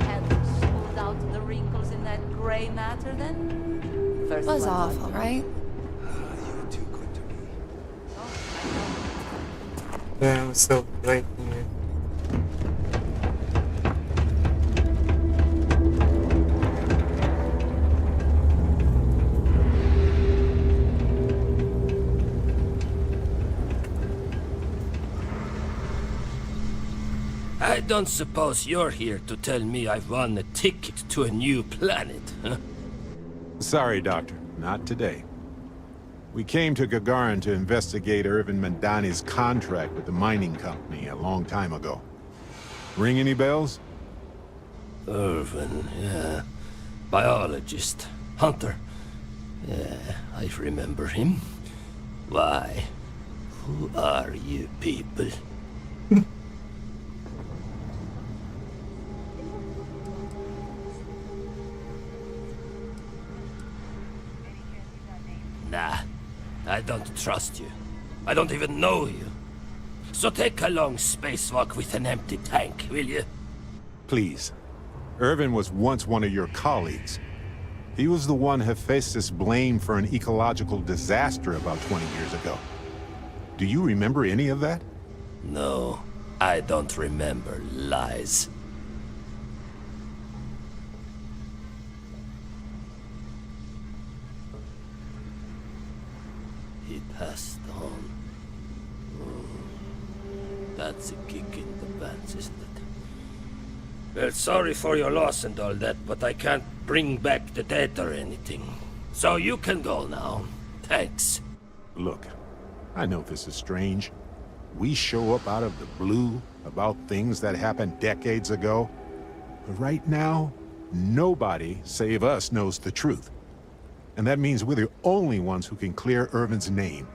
Had to smooth out the wrinkles in that gray matter then? First Was one. awful, right? You're too good to me. Yeah, I'm still breaking it. I don't suppose you're here to tell me I've won a ticket to a new planet, huh? Sorry, Doctor. Not today. We came to Gagarin to investigate Irvin Madani's contract with the mining company a long time ago. Ring any bells? Irvin, yeah. Biologist. Hunter. Yeah, I remember him. Why? Who are you people? Nah, I don't trust you. I don't even know you. So take a long spacewalk with an empty tank, will you? Please. Irvin was once one of your colleagues. He was the one Hephaestus blamed for an ecological disaster about 20 years ago. Do you remember any of that? No, I don't remember lies. He passed on. That's a kick in the pants, isn't it? Well, sorry for your loss and all that, but I can't bring back the dead or anything. So you can go now. Thanks. Look, I know this is strange. We show up out of the blue about things that happened decades ago. But right now, nobody save us knows the truth. And that means we're the only ones who can clear Irvin's name.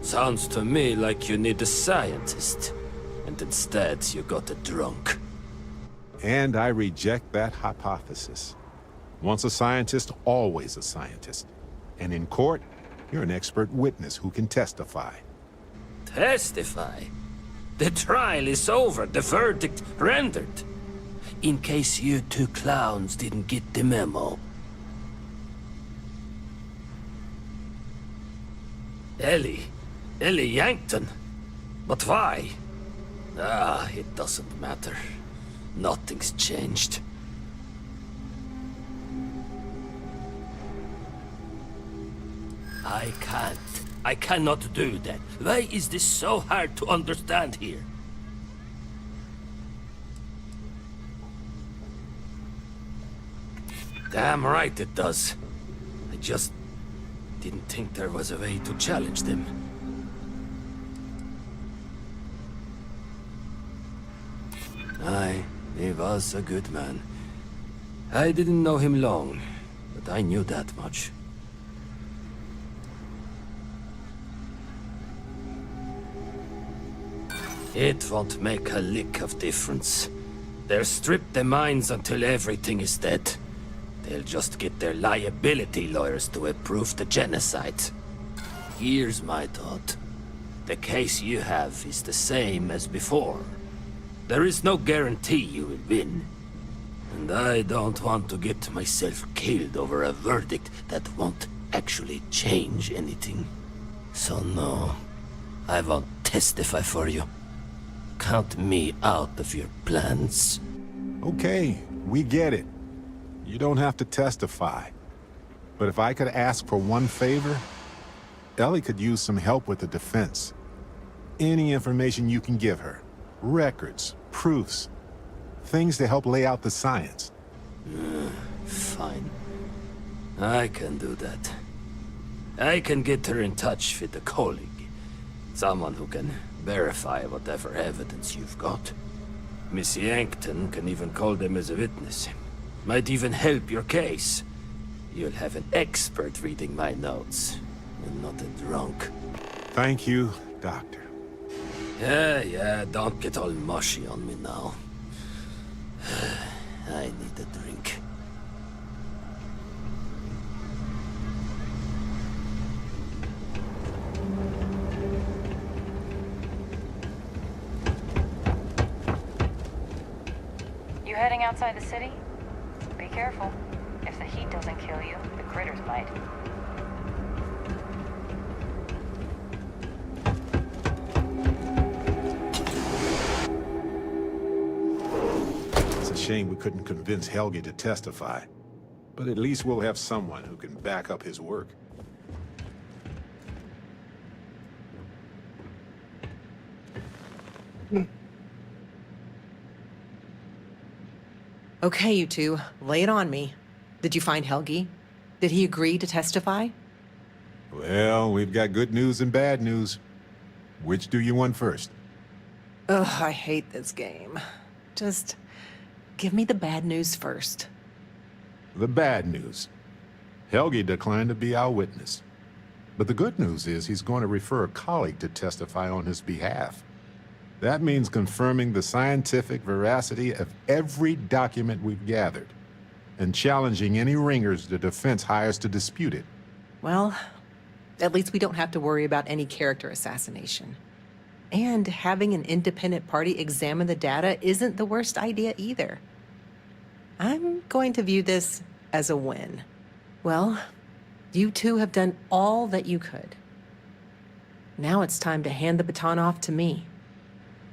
Sounds to me like you need a scientist. And instead, you got a drunk. And I reject that hypothesis. Once a scientist, always a scientist. And in court, you're an expert witness who can testify. Testify? The trial is over, the verdict rendered. In case you two clowns didn't get the memo. Ellie Yankton? But why? Ah, it doesn't matter. Nothing's changed. I cannot do that. Why is this so hard to understand here? Damn right it does. I just didn't think there was a way to challenge them. Aye, he was a good man. I didn't know him long, but I knew that much. It won't make a lick of difference. They'll strip the mines until everything is dead. They'll just get their liability lawyers to approve the genocide. Here's my thought. The case you have is the same as before. There is no guarantee you will win. And I don't want to get myself killed over a verdict that won't actually change anything. So no, I won't testify for you. Count me out of your plans. Okay, we get it. You don't have to testify. But if I could ask for one favor, Ellie could use some help with the defense. Any information you can give her. Records, proofs, things to help lay out the science. Fine. I can do that. I can get her in touch with a colleague. Someone who can verify whatever evidence you've got. Miss Yankton can even call them as a witness. Might even help your case. You'll have an expert reading my notes, and not a drunk. Thank you, Doctor. Yeah, don't get all mushy on me now. I need a drink. You heading outside the city? Be careful. If the heat doesn't kill you, the critters might. It's a shame we couldn't convince Helge to testify. But at least we'll have someone who can back up his work. Okay, you two, lay it on me. Did you find Helge? Did he agree to testify? Well, we've got good news and bad news. Which do you want first? Ugh, I hate this game. Just give me the bad news first. The bad news. Helge declined to be our witness. But the good news is he's going to refer a colleague to testify on his behalf. That means confirming the scientific veracity of every document we've gathered, and challenging any ringers the defense hires to dispute it. Well, at least we don't have to worry about any character assassination. And having an independent party examine the data isn't the worst idea either. I'm going to view this as a win. Well, you two have done all that you could. Now it's time to hand the baton off to me.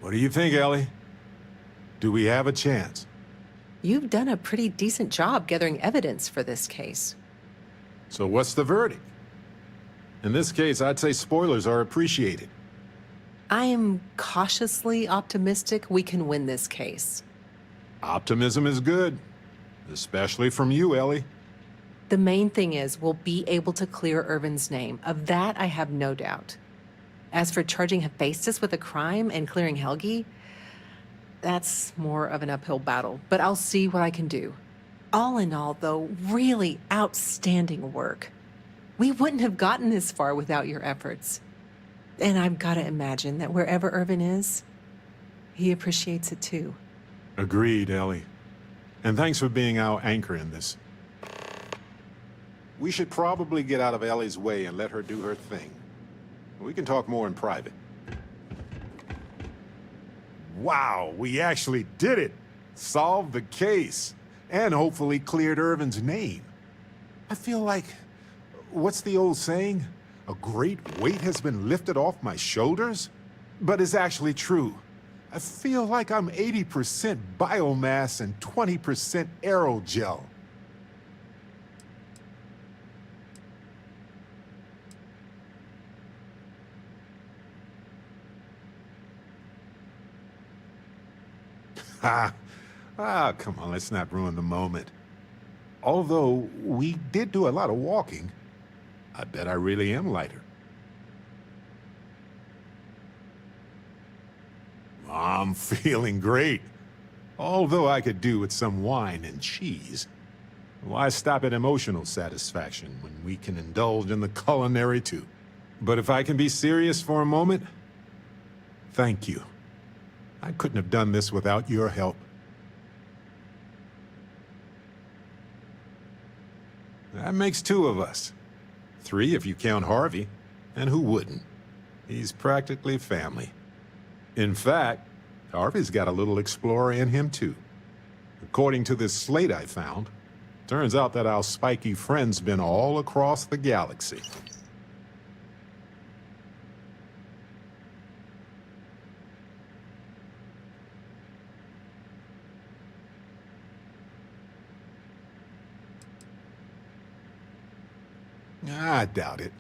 What do you think, Ellie? Do we have a chance? You've done a pretty decent job gathering evidence for this case. So what's the verdict? In this case, I'd say spoilers are appreciated. I am cautiously optimistic we can win this case. Optimism is good, especially from you, Ellie. The main thing is we'll be able to clear Irvin's name. Of that, I have no doubt. As for charging Hephaestus with a crime and clearing Helgi, that's more of an uphill battle, but I'll see what I can do. All in all, though, really outstanding work. We wouldn't have gotten this far without your efforts. And I've got to imagine that wherever Irvin is, he appreciates it too. Agreed, Ellie. And thanks for being our anchor in this. We should probably get out of Ellie's way and let her do her thing. We can talk more in private. Wow, we actually did it! Solved the case. And hopefully cleared Irvin's name. I feel like... what's the old saying? A great weight has been lifted off my shoulders? But it's actually true. I feel like I'm 80% biomass and 20% aerogel. Come on, let's not ruin the moment. Although we did do a lot of walking, I bet I really am lighter. I'm feeling great. Although I could do with some wine and cheese. Why stop at emotional satisfaction when we can indulge in the culinary too? But if I can be serious for a moment, thank you. I couldn't have done this without your help. That makes two of us. Three if you count Harvey. And who wouldn't? He's practically family. In fact, Harvey's got a little explorer in him too. According to this slate I found, turns out that our spiky friend's been all across the galaxy. I doubt it.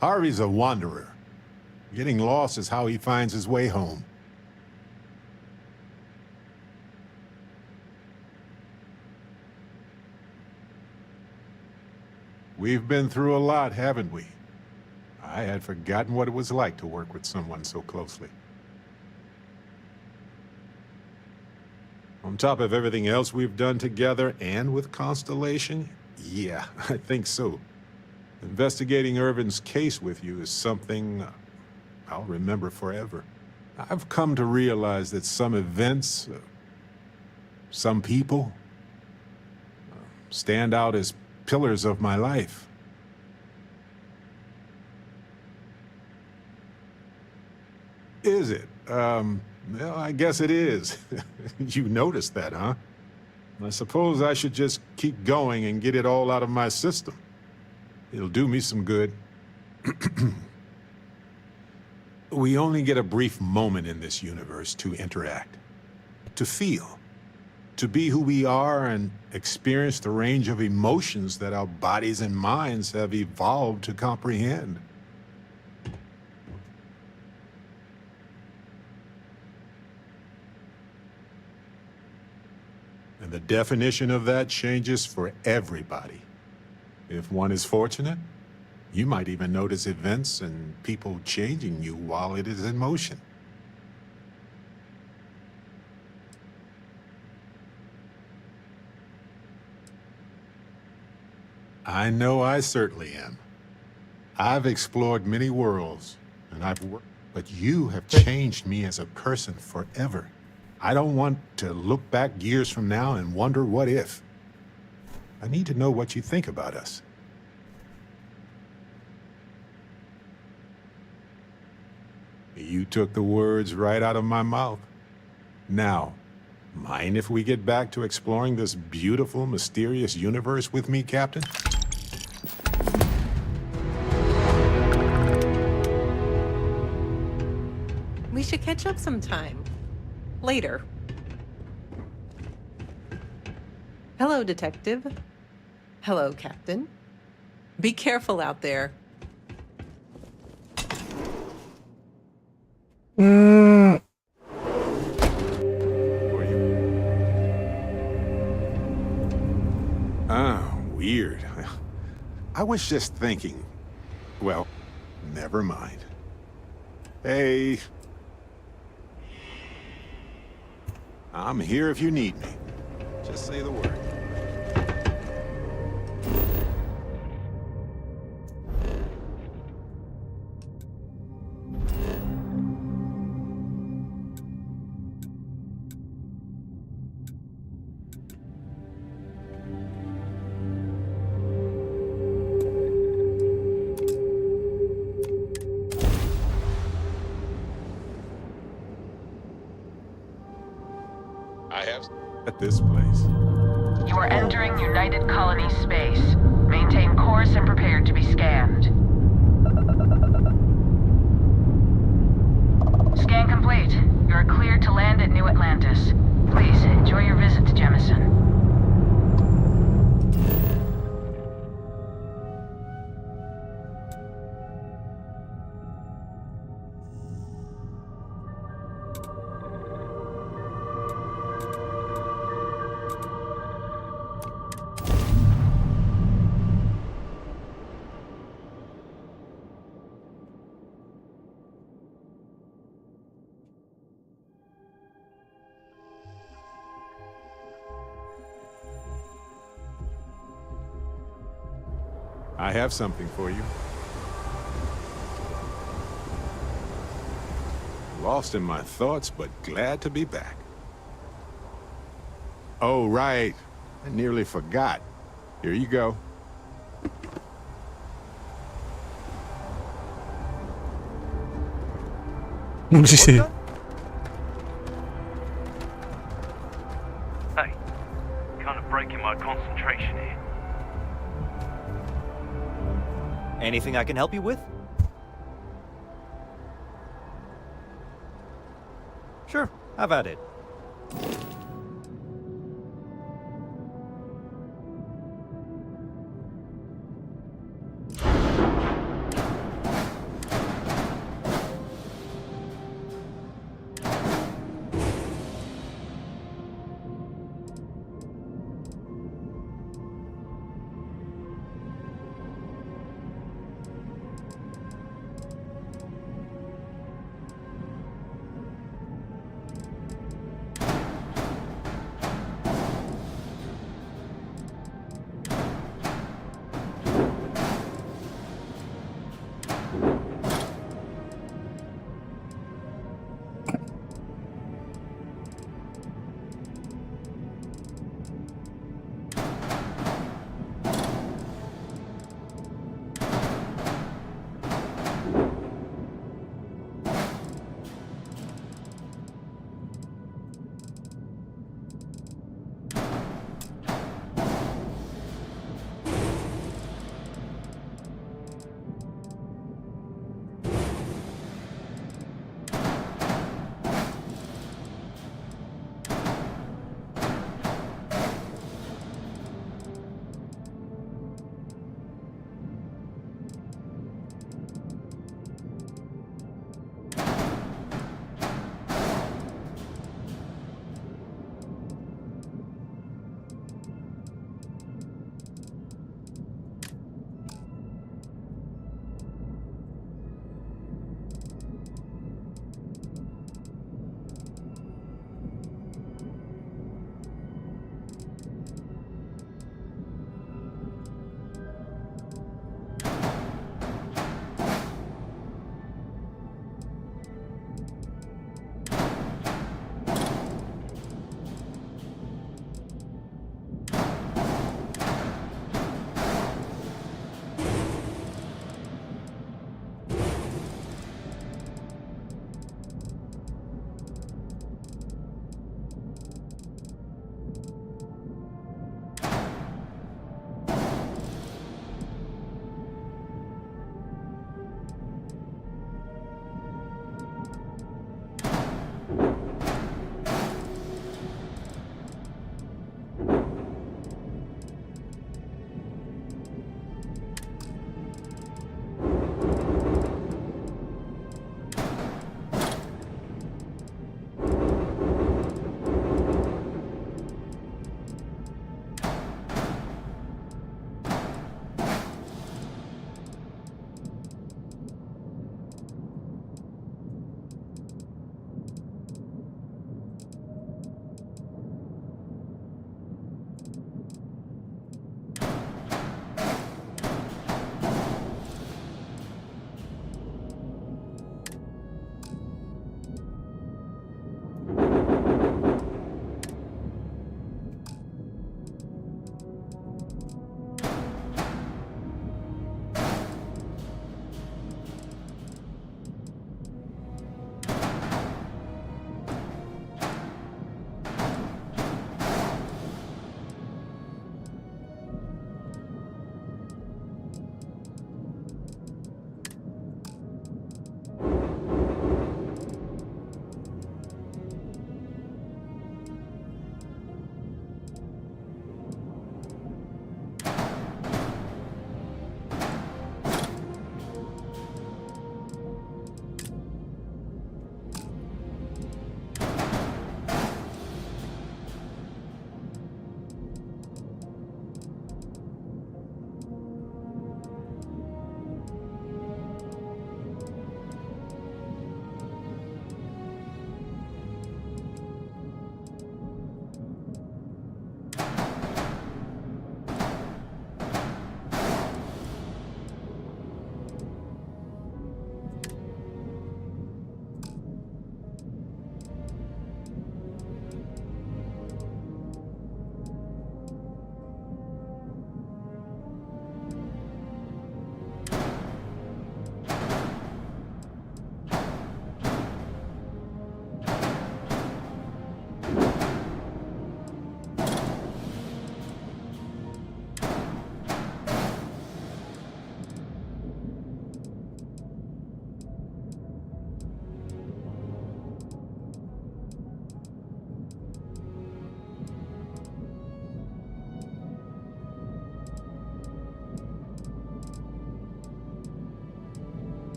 Harvey's a wanderer. Getting lost is how he finds his way home. We've been through a lot, haven't we? I had forgotten what it was like to work with someone so closely. On top of everything else we've done together and with Constellation, yeah, I think so. Investigating Irvin's case with you is something I'll remember forever. I've come to realize that some events, some people, stand out as pillars of my life. Is it? Well, I guess it is. You noticed that, huh? I suppose I should just keep going and get it all out of my system. It'll do me some good. We only get a brief moment in this universe to interact, to feel, to be who we are and experience the range of emotions that our bodies and minds have evolved to comprehend. And the definition of that changes for everybody. If one is fortunate, you might even notice events and people changing you while it is in motion. I know I certainly am. I've explored many worlds, and I've worked, but you have changed me as a person forever. I don't want to look back years from now and wonder what if. I need to know what you think about us. You took the words right out of my mouth. Now, mind if we get back to exploring this beautiful, mysterious universe with me, Captain? We should catch up sometime. Later. Hello, Detective. Hello, Captain. Be careful out there. I was just thinking. Well, never mind. Hey. I'm here if you need me. Just say the word. I have at this place. You are entering United Colony space. Maintain course and prepare to be scanned. Scan complete. You are cleared to land at New Atlantis. Please, enjoy your visit to Jemison. I have something for you. Lost in my thoughts, but glad to be back. Oh, right. I nearly forgot. Here you go. Hey, kind of breaking my concentration here. Anything I can help you with? Sure, have at it.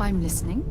I'm listening.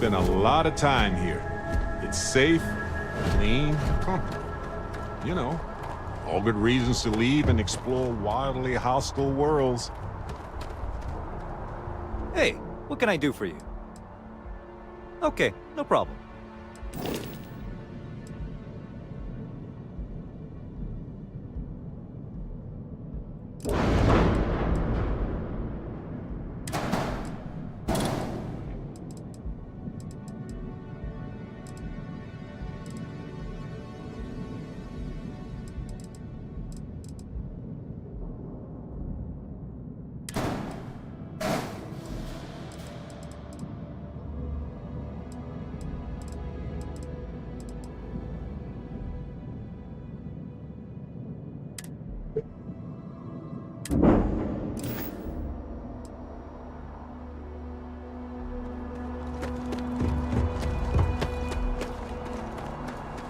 Spent a lot of time here. It's safe, clean, comfortable. You know, all good reasons to leave and explore wildly hostile worlds. Hey, what can I do for you? Okay, no problem.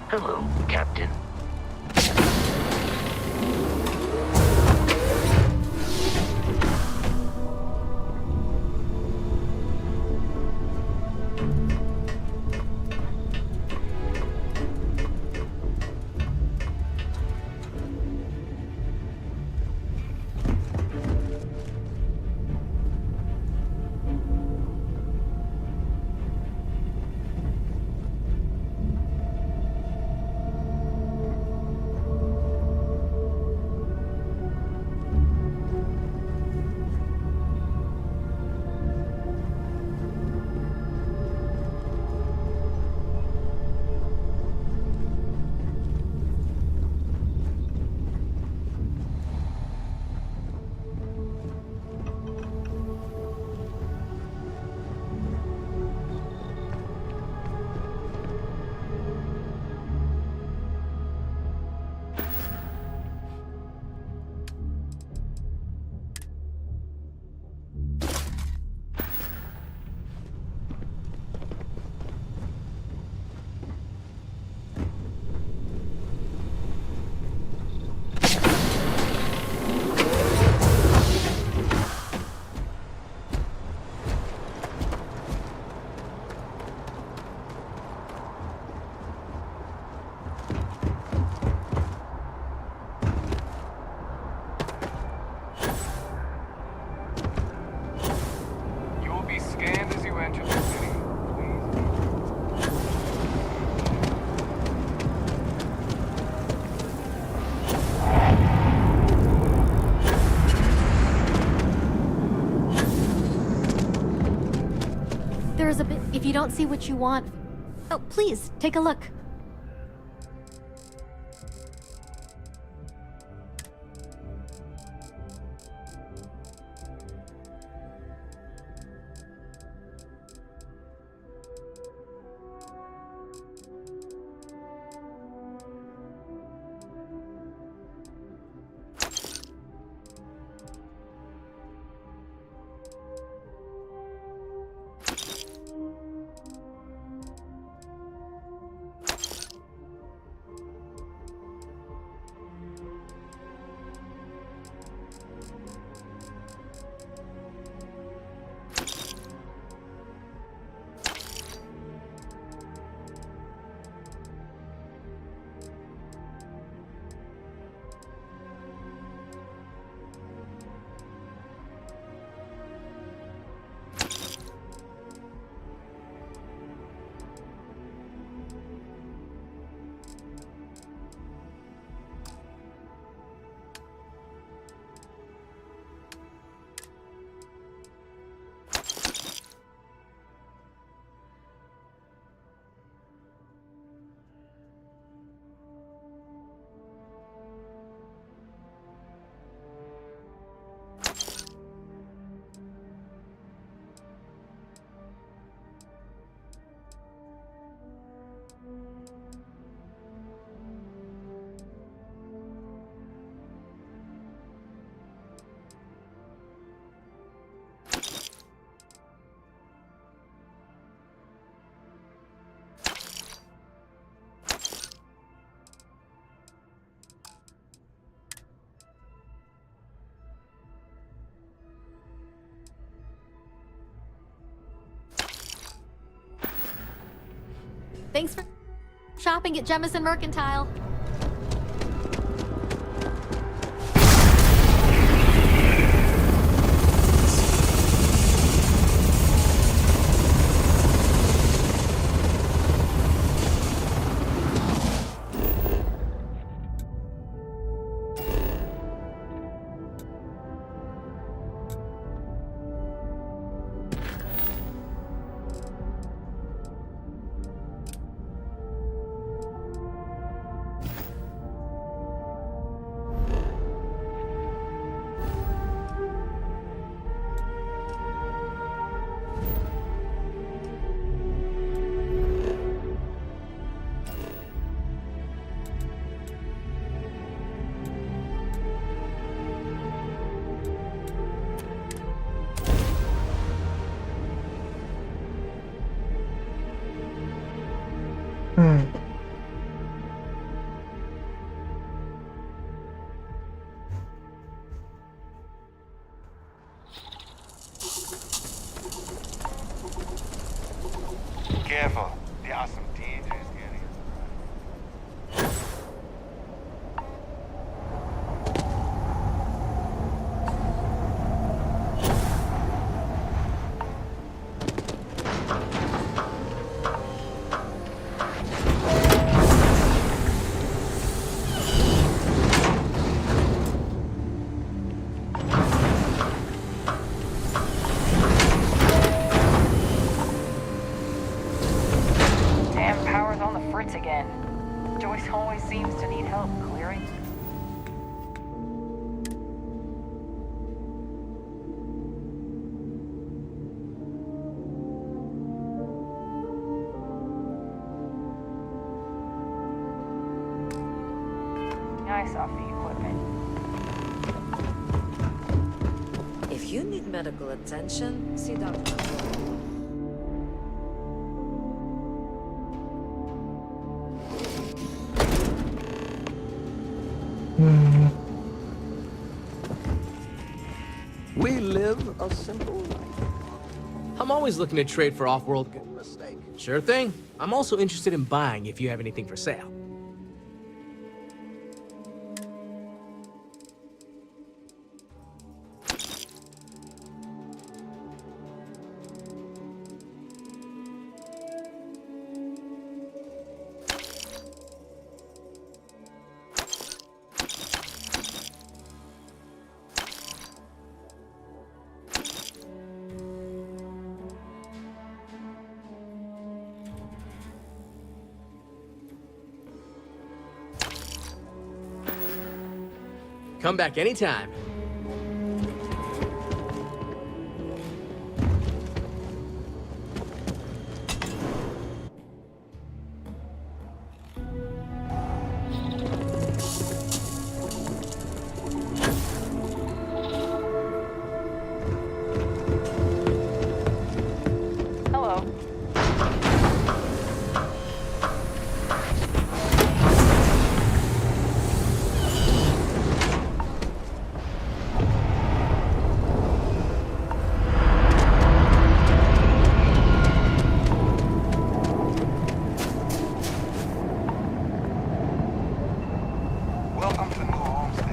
Hello, Captain. There's a bit. If you don't see what you want, oh, please take a look. Thanks for shopping at Jemison Mercantile. Careful. There are some dangerous areas. Damn power's on the fritz again. Joyce always seems to need help clearing. Nice off the equipment. If you need medical attention, see Dr. We live a simple life. I'm always looking to trade for off-world. Mistake. Sure thing. I'm also interested in buying if you have anything for sale. Come back anytime. Hello. Welcome to the new homestead.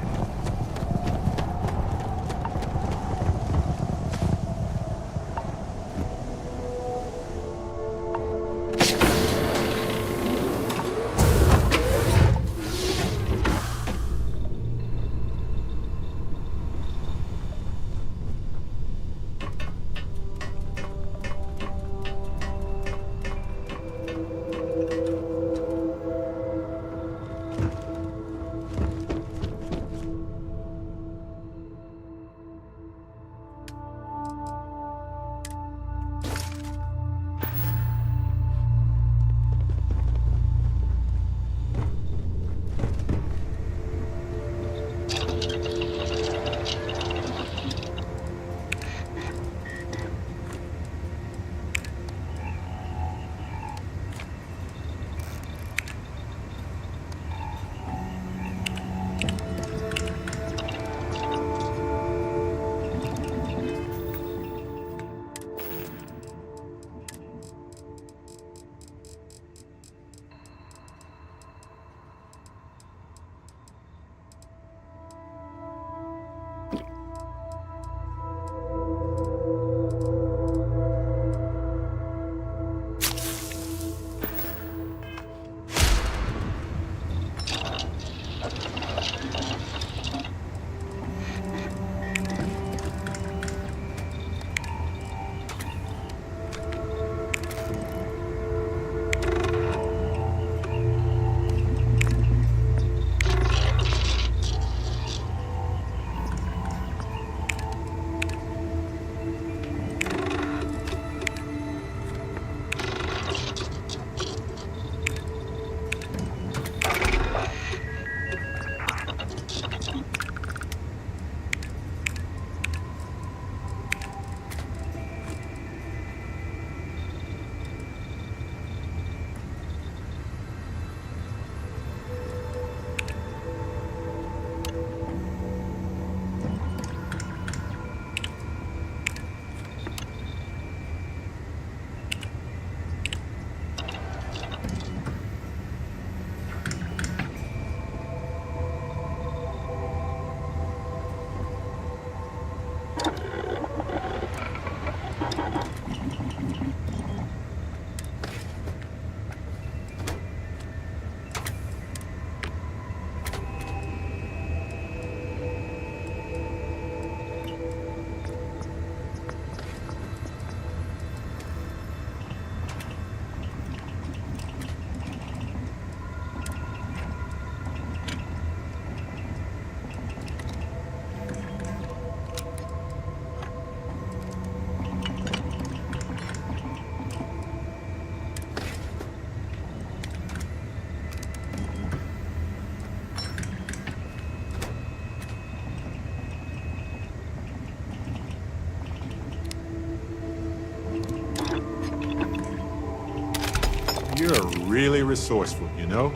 really resourceful, you know?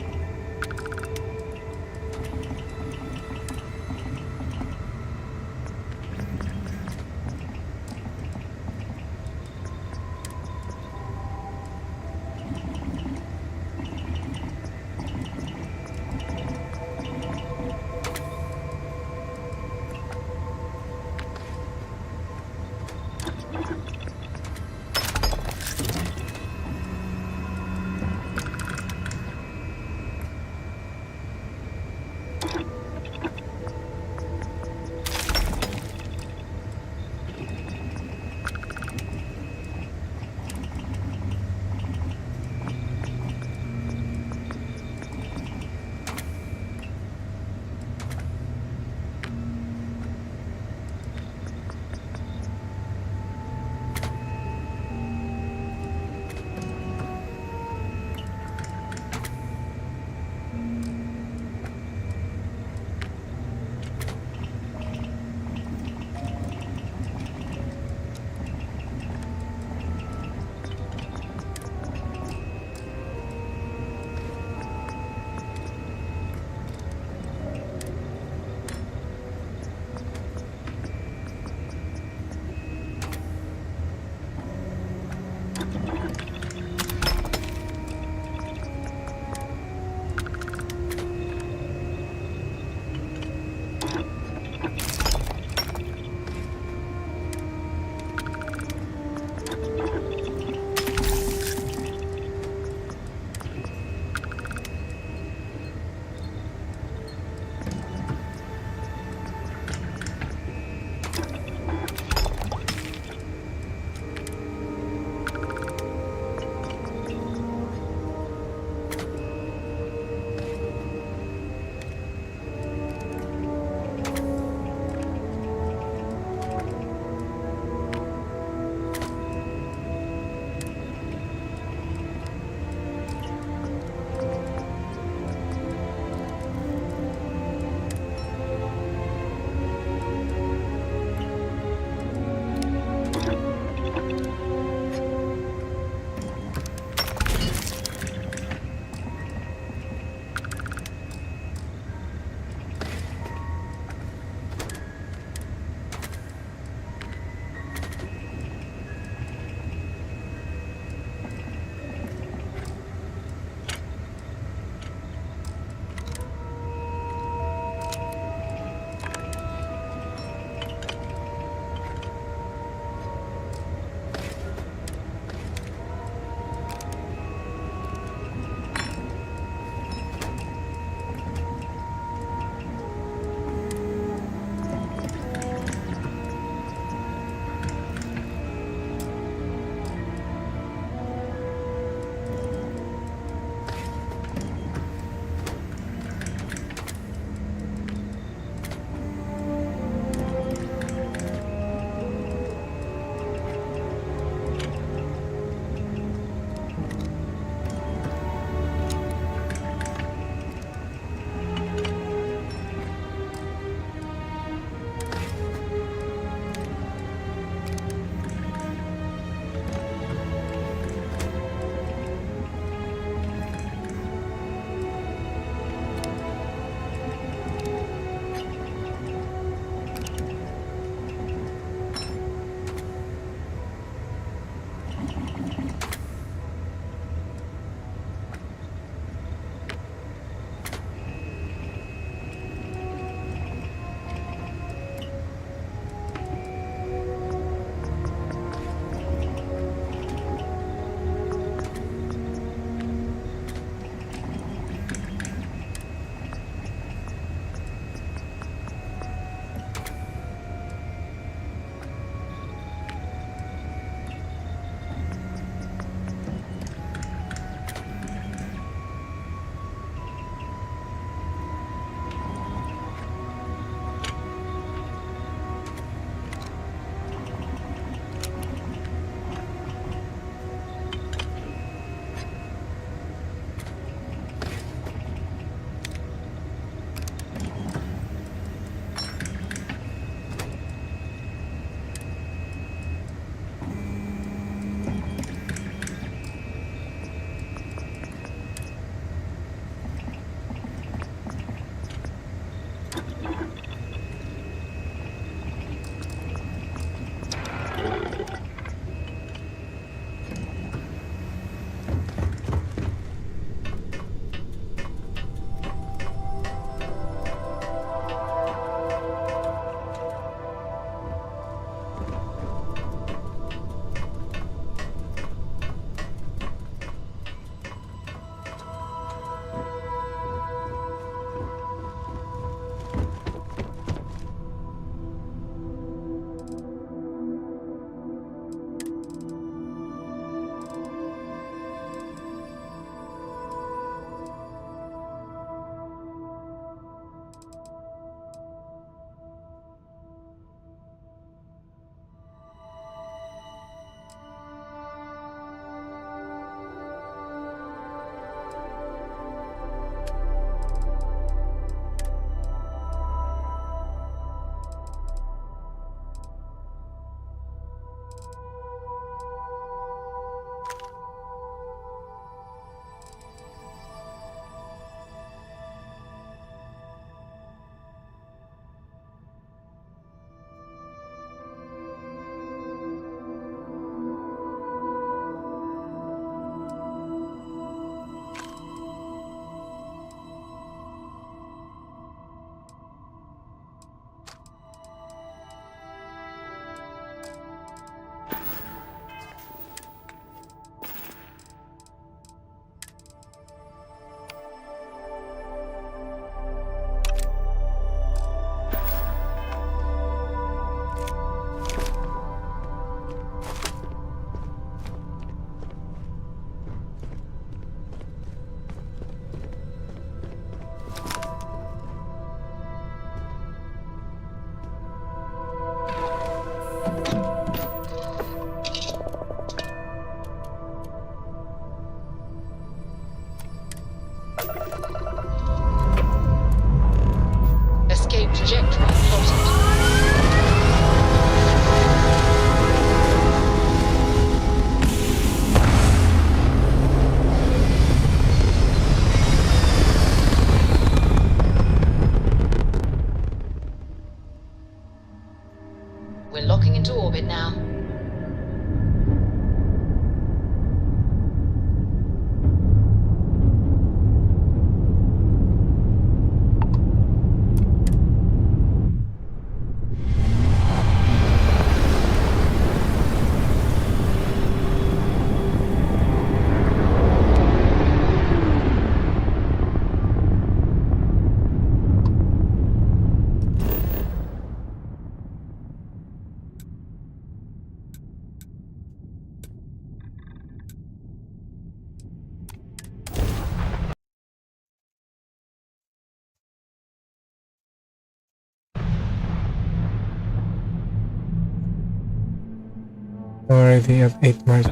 Already at 8 mark.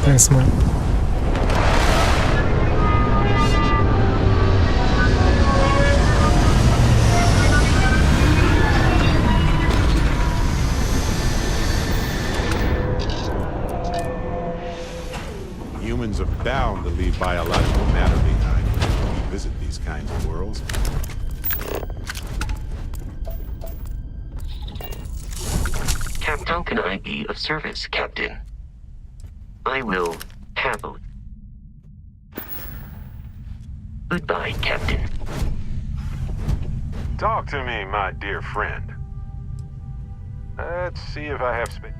Thanks, man. Humans are bound to leave biological matter behind when we visit these kinds of worlds. How can I be of service, Captain? I will happily. Goodbye, Captain. Talk to me, my dear friend. Let's see if I have space.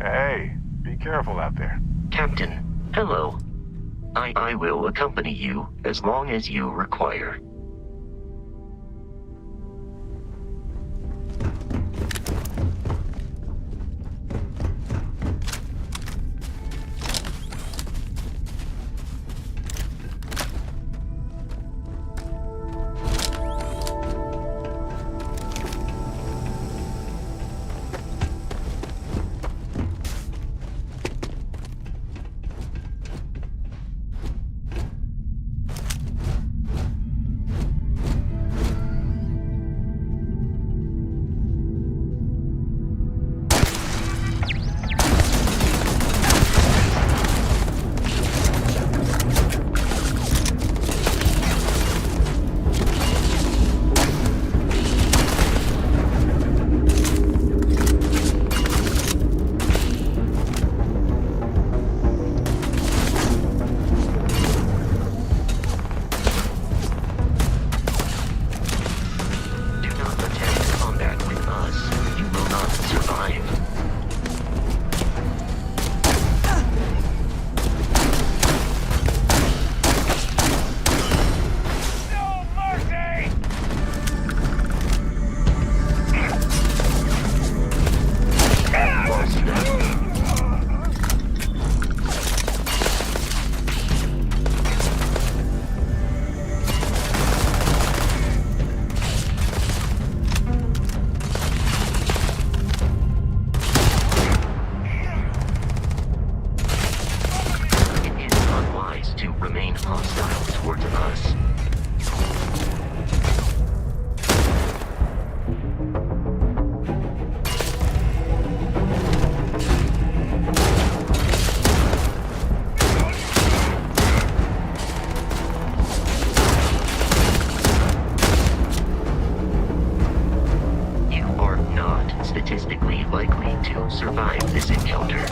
Hey, be careful out there. Captain, hello. I will accompany you as long as you require. Survive this encounter.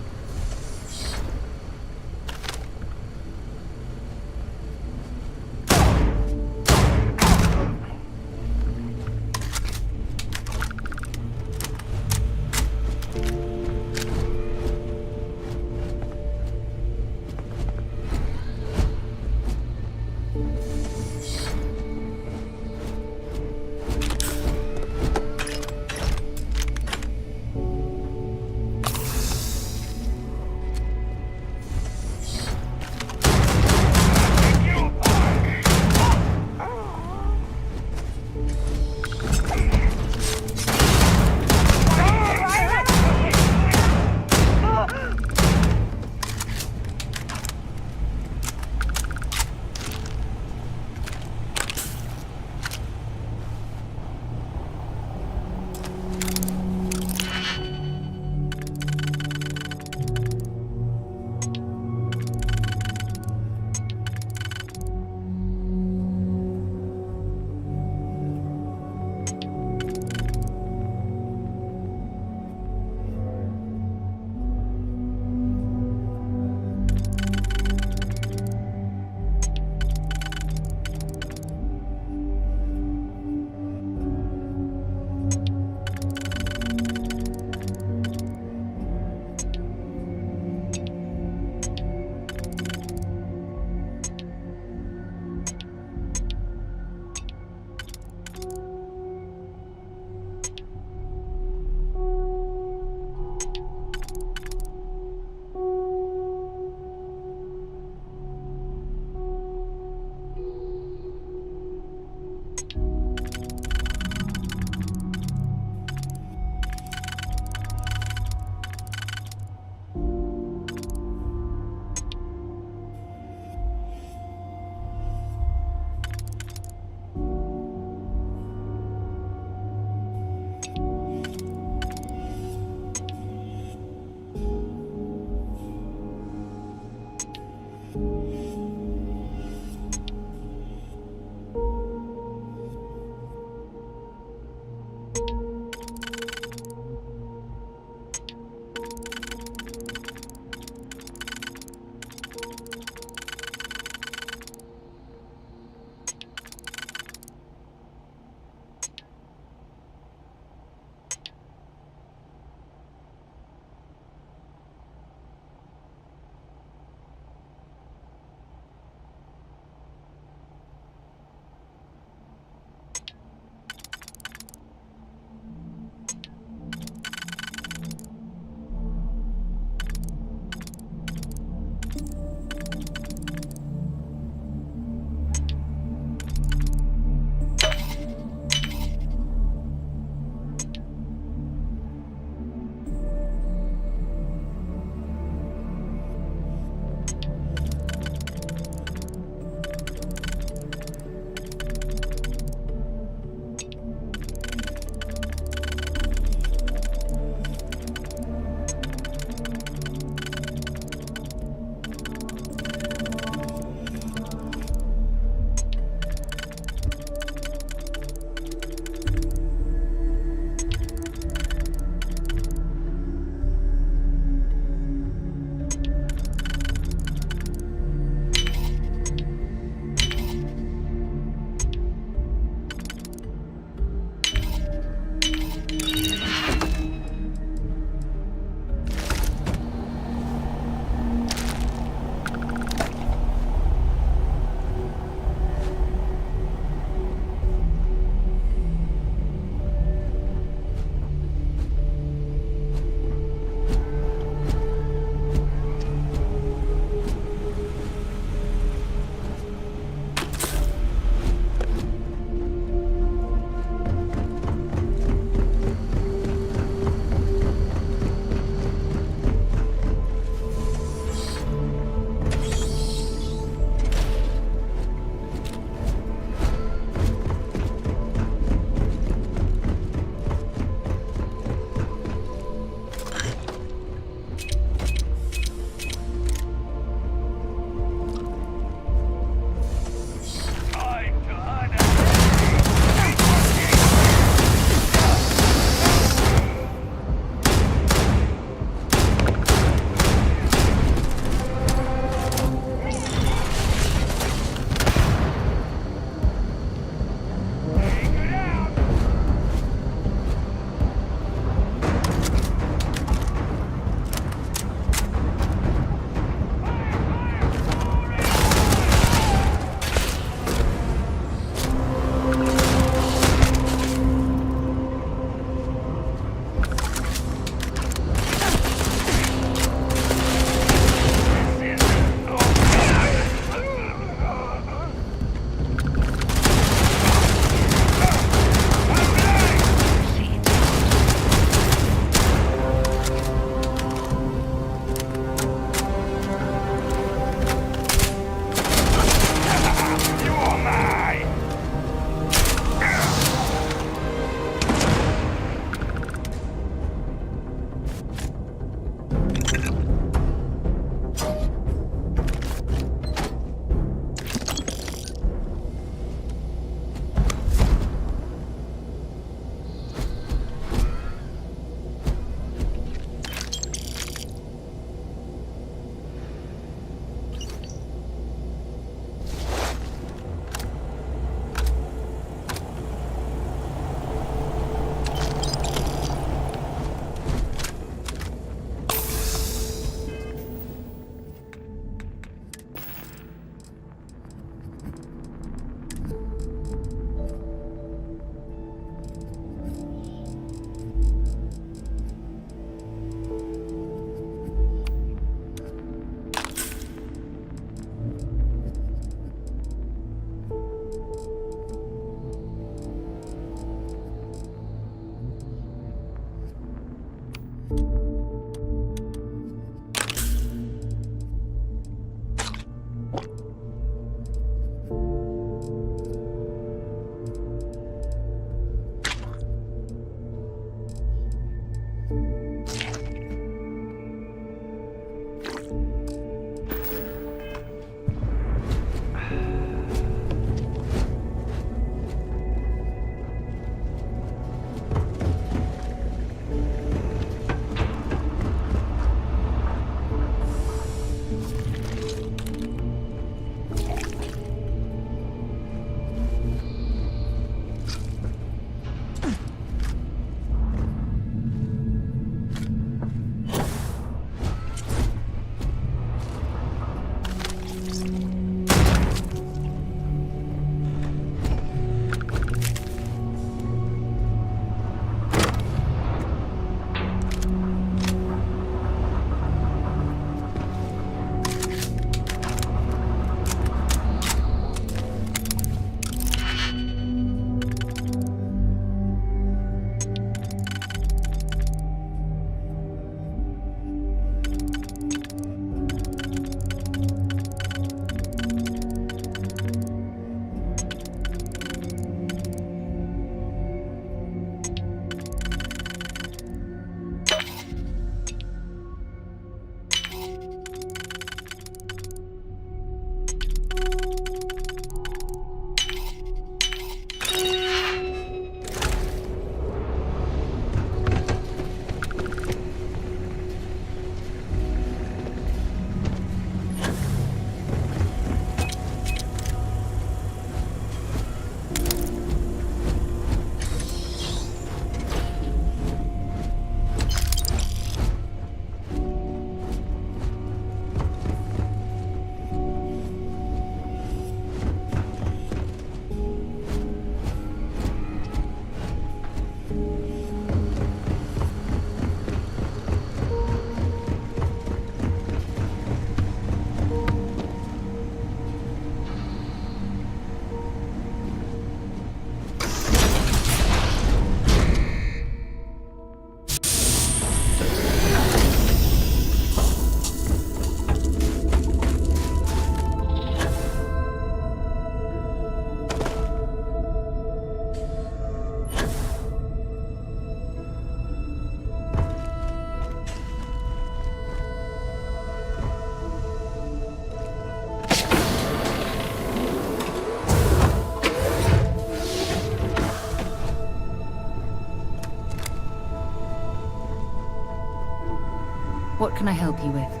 can I help you with?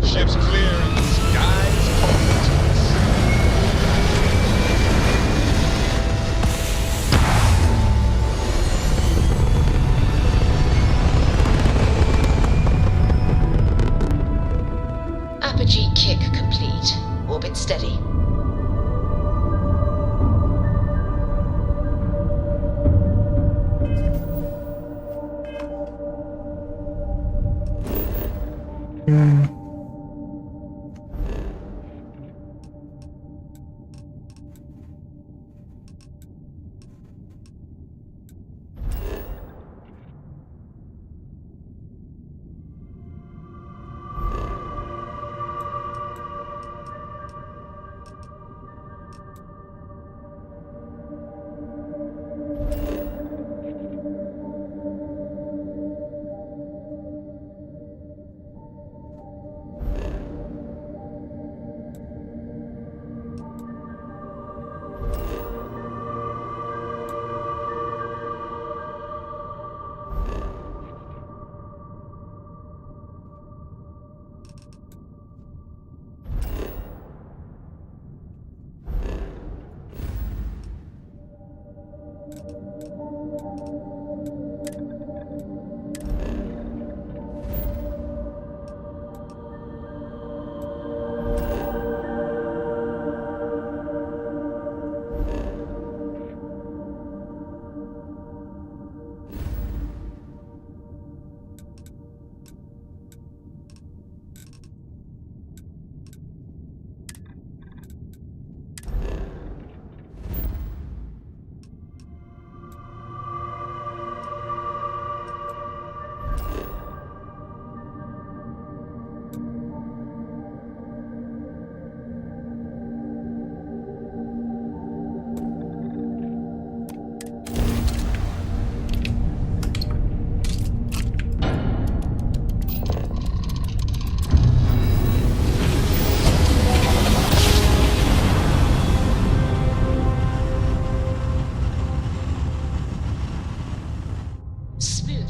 Ships clear and the skies Apogee kick complete. Orbit steady.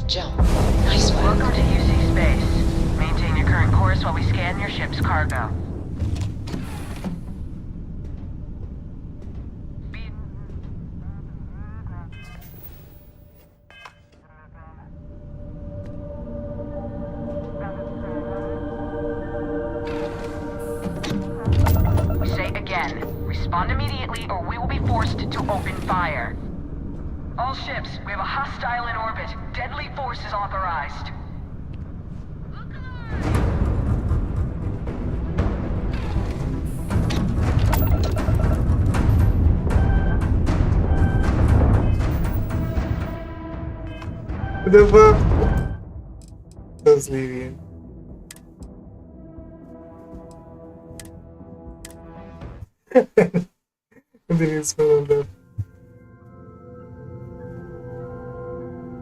Jump. Nice work. Welcome to UC Space. Maintain your current course while we scan your ship's cargo. We say again, respond immediately or we will be forced to open fire. All ships, we have a hostile in orbit. Deadly force is authorized. What the fuck? That's weird. I didn't smell that.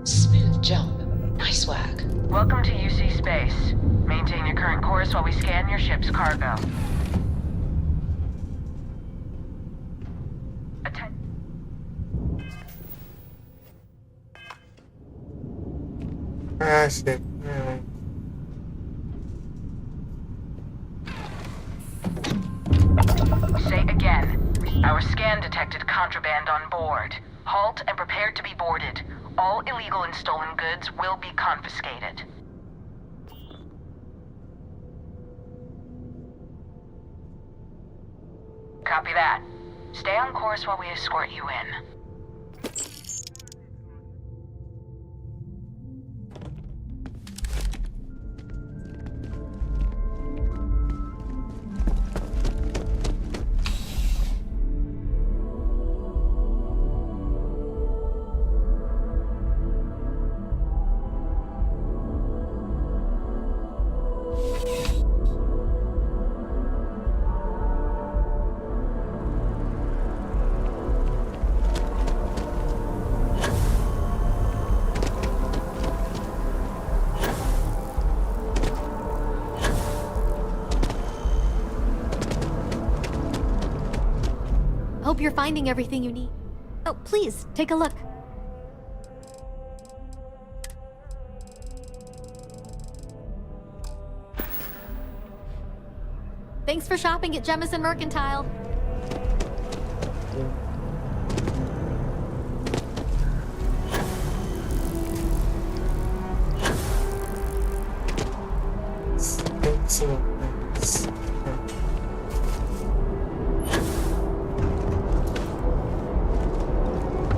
Smooth jump. Nice work. Welcome to UC Space. Maintain your current course while we scan your ship's cargo. Ah, shit. Say again. Our scan detected contraband on board. Halt and prepare to be boarded. All illegal and stolen goods will be confiscated. Copy that. Stay on course while we escort you in. hope you're finding everything you need. Oh, please, take a look. Thanks for shopping at Jemison Mercantile.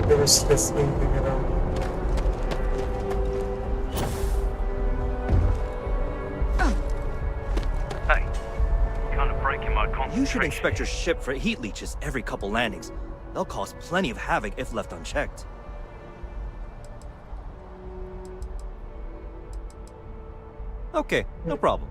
There's this moving around. Hey, kind of breaking my concentration. You should inspect your ship for heat leeches every couple landings. They'll cause plenty of havoc if left unchecked. Okay, no problem.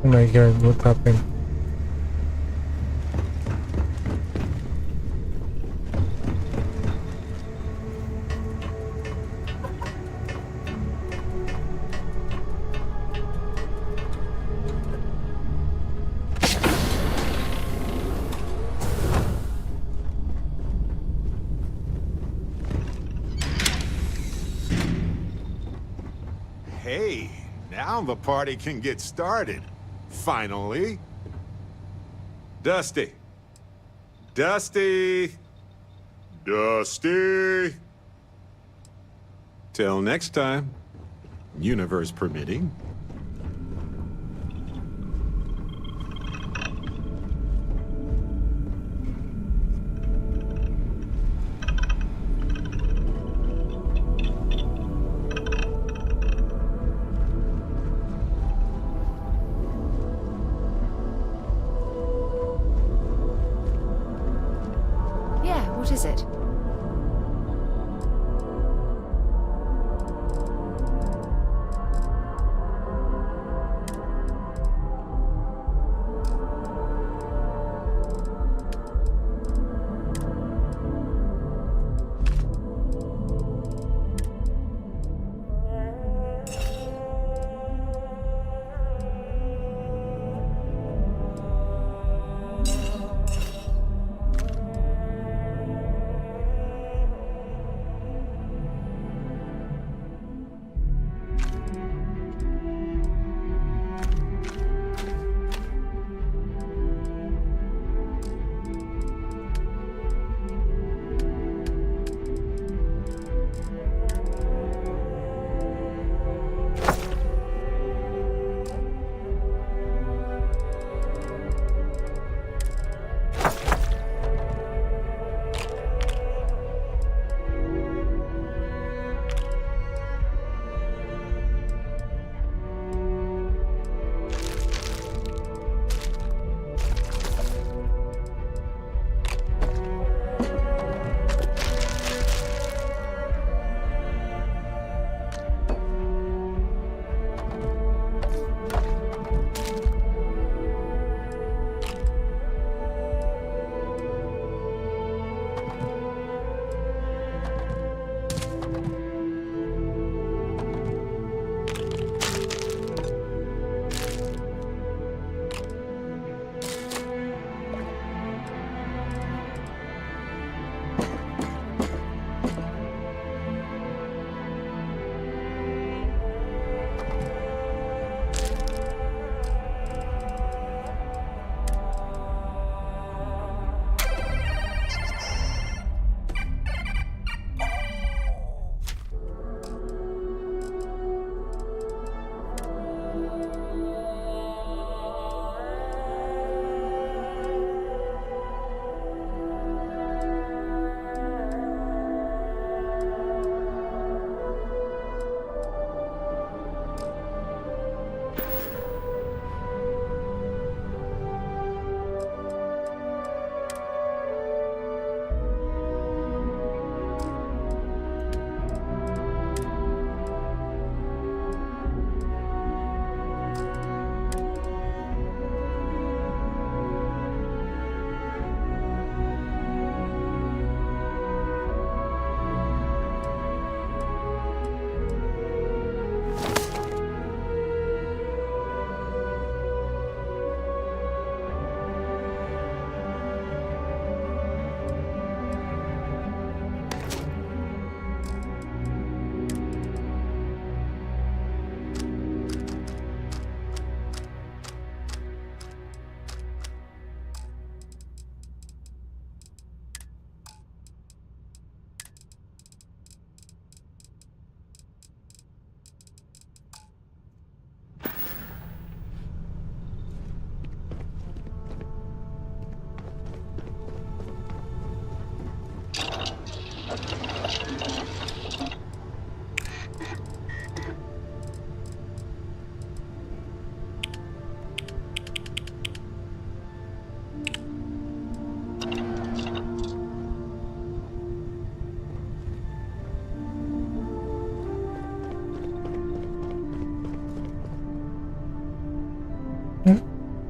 Oh my god, what happened? Hey, now the party can get started. Finally. Dusty. Dusty. Dusty. Till next time, universe permitting. Yeah, what is it?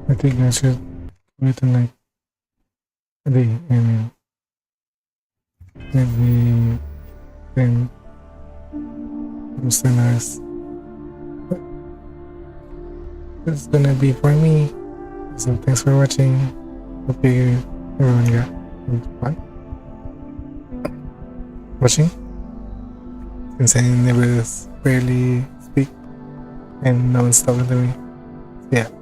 I think I should wait tonight. A day, I mean. Maybe then listeners. This is gonna be for me. So thanks for watching. Hope everyone got fun watching. Since I never barely speak and no one's talking to me. So yeah.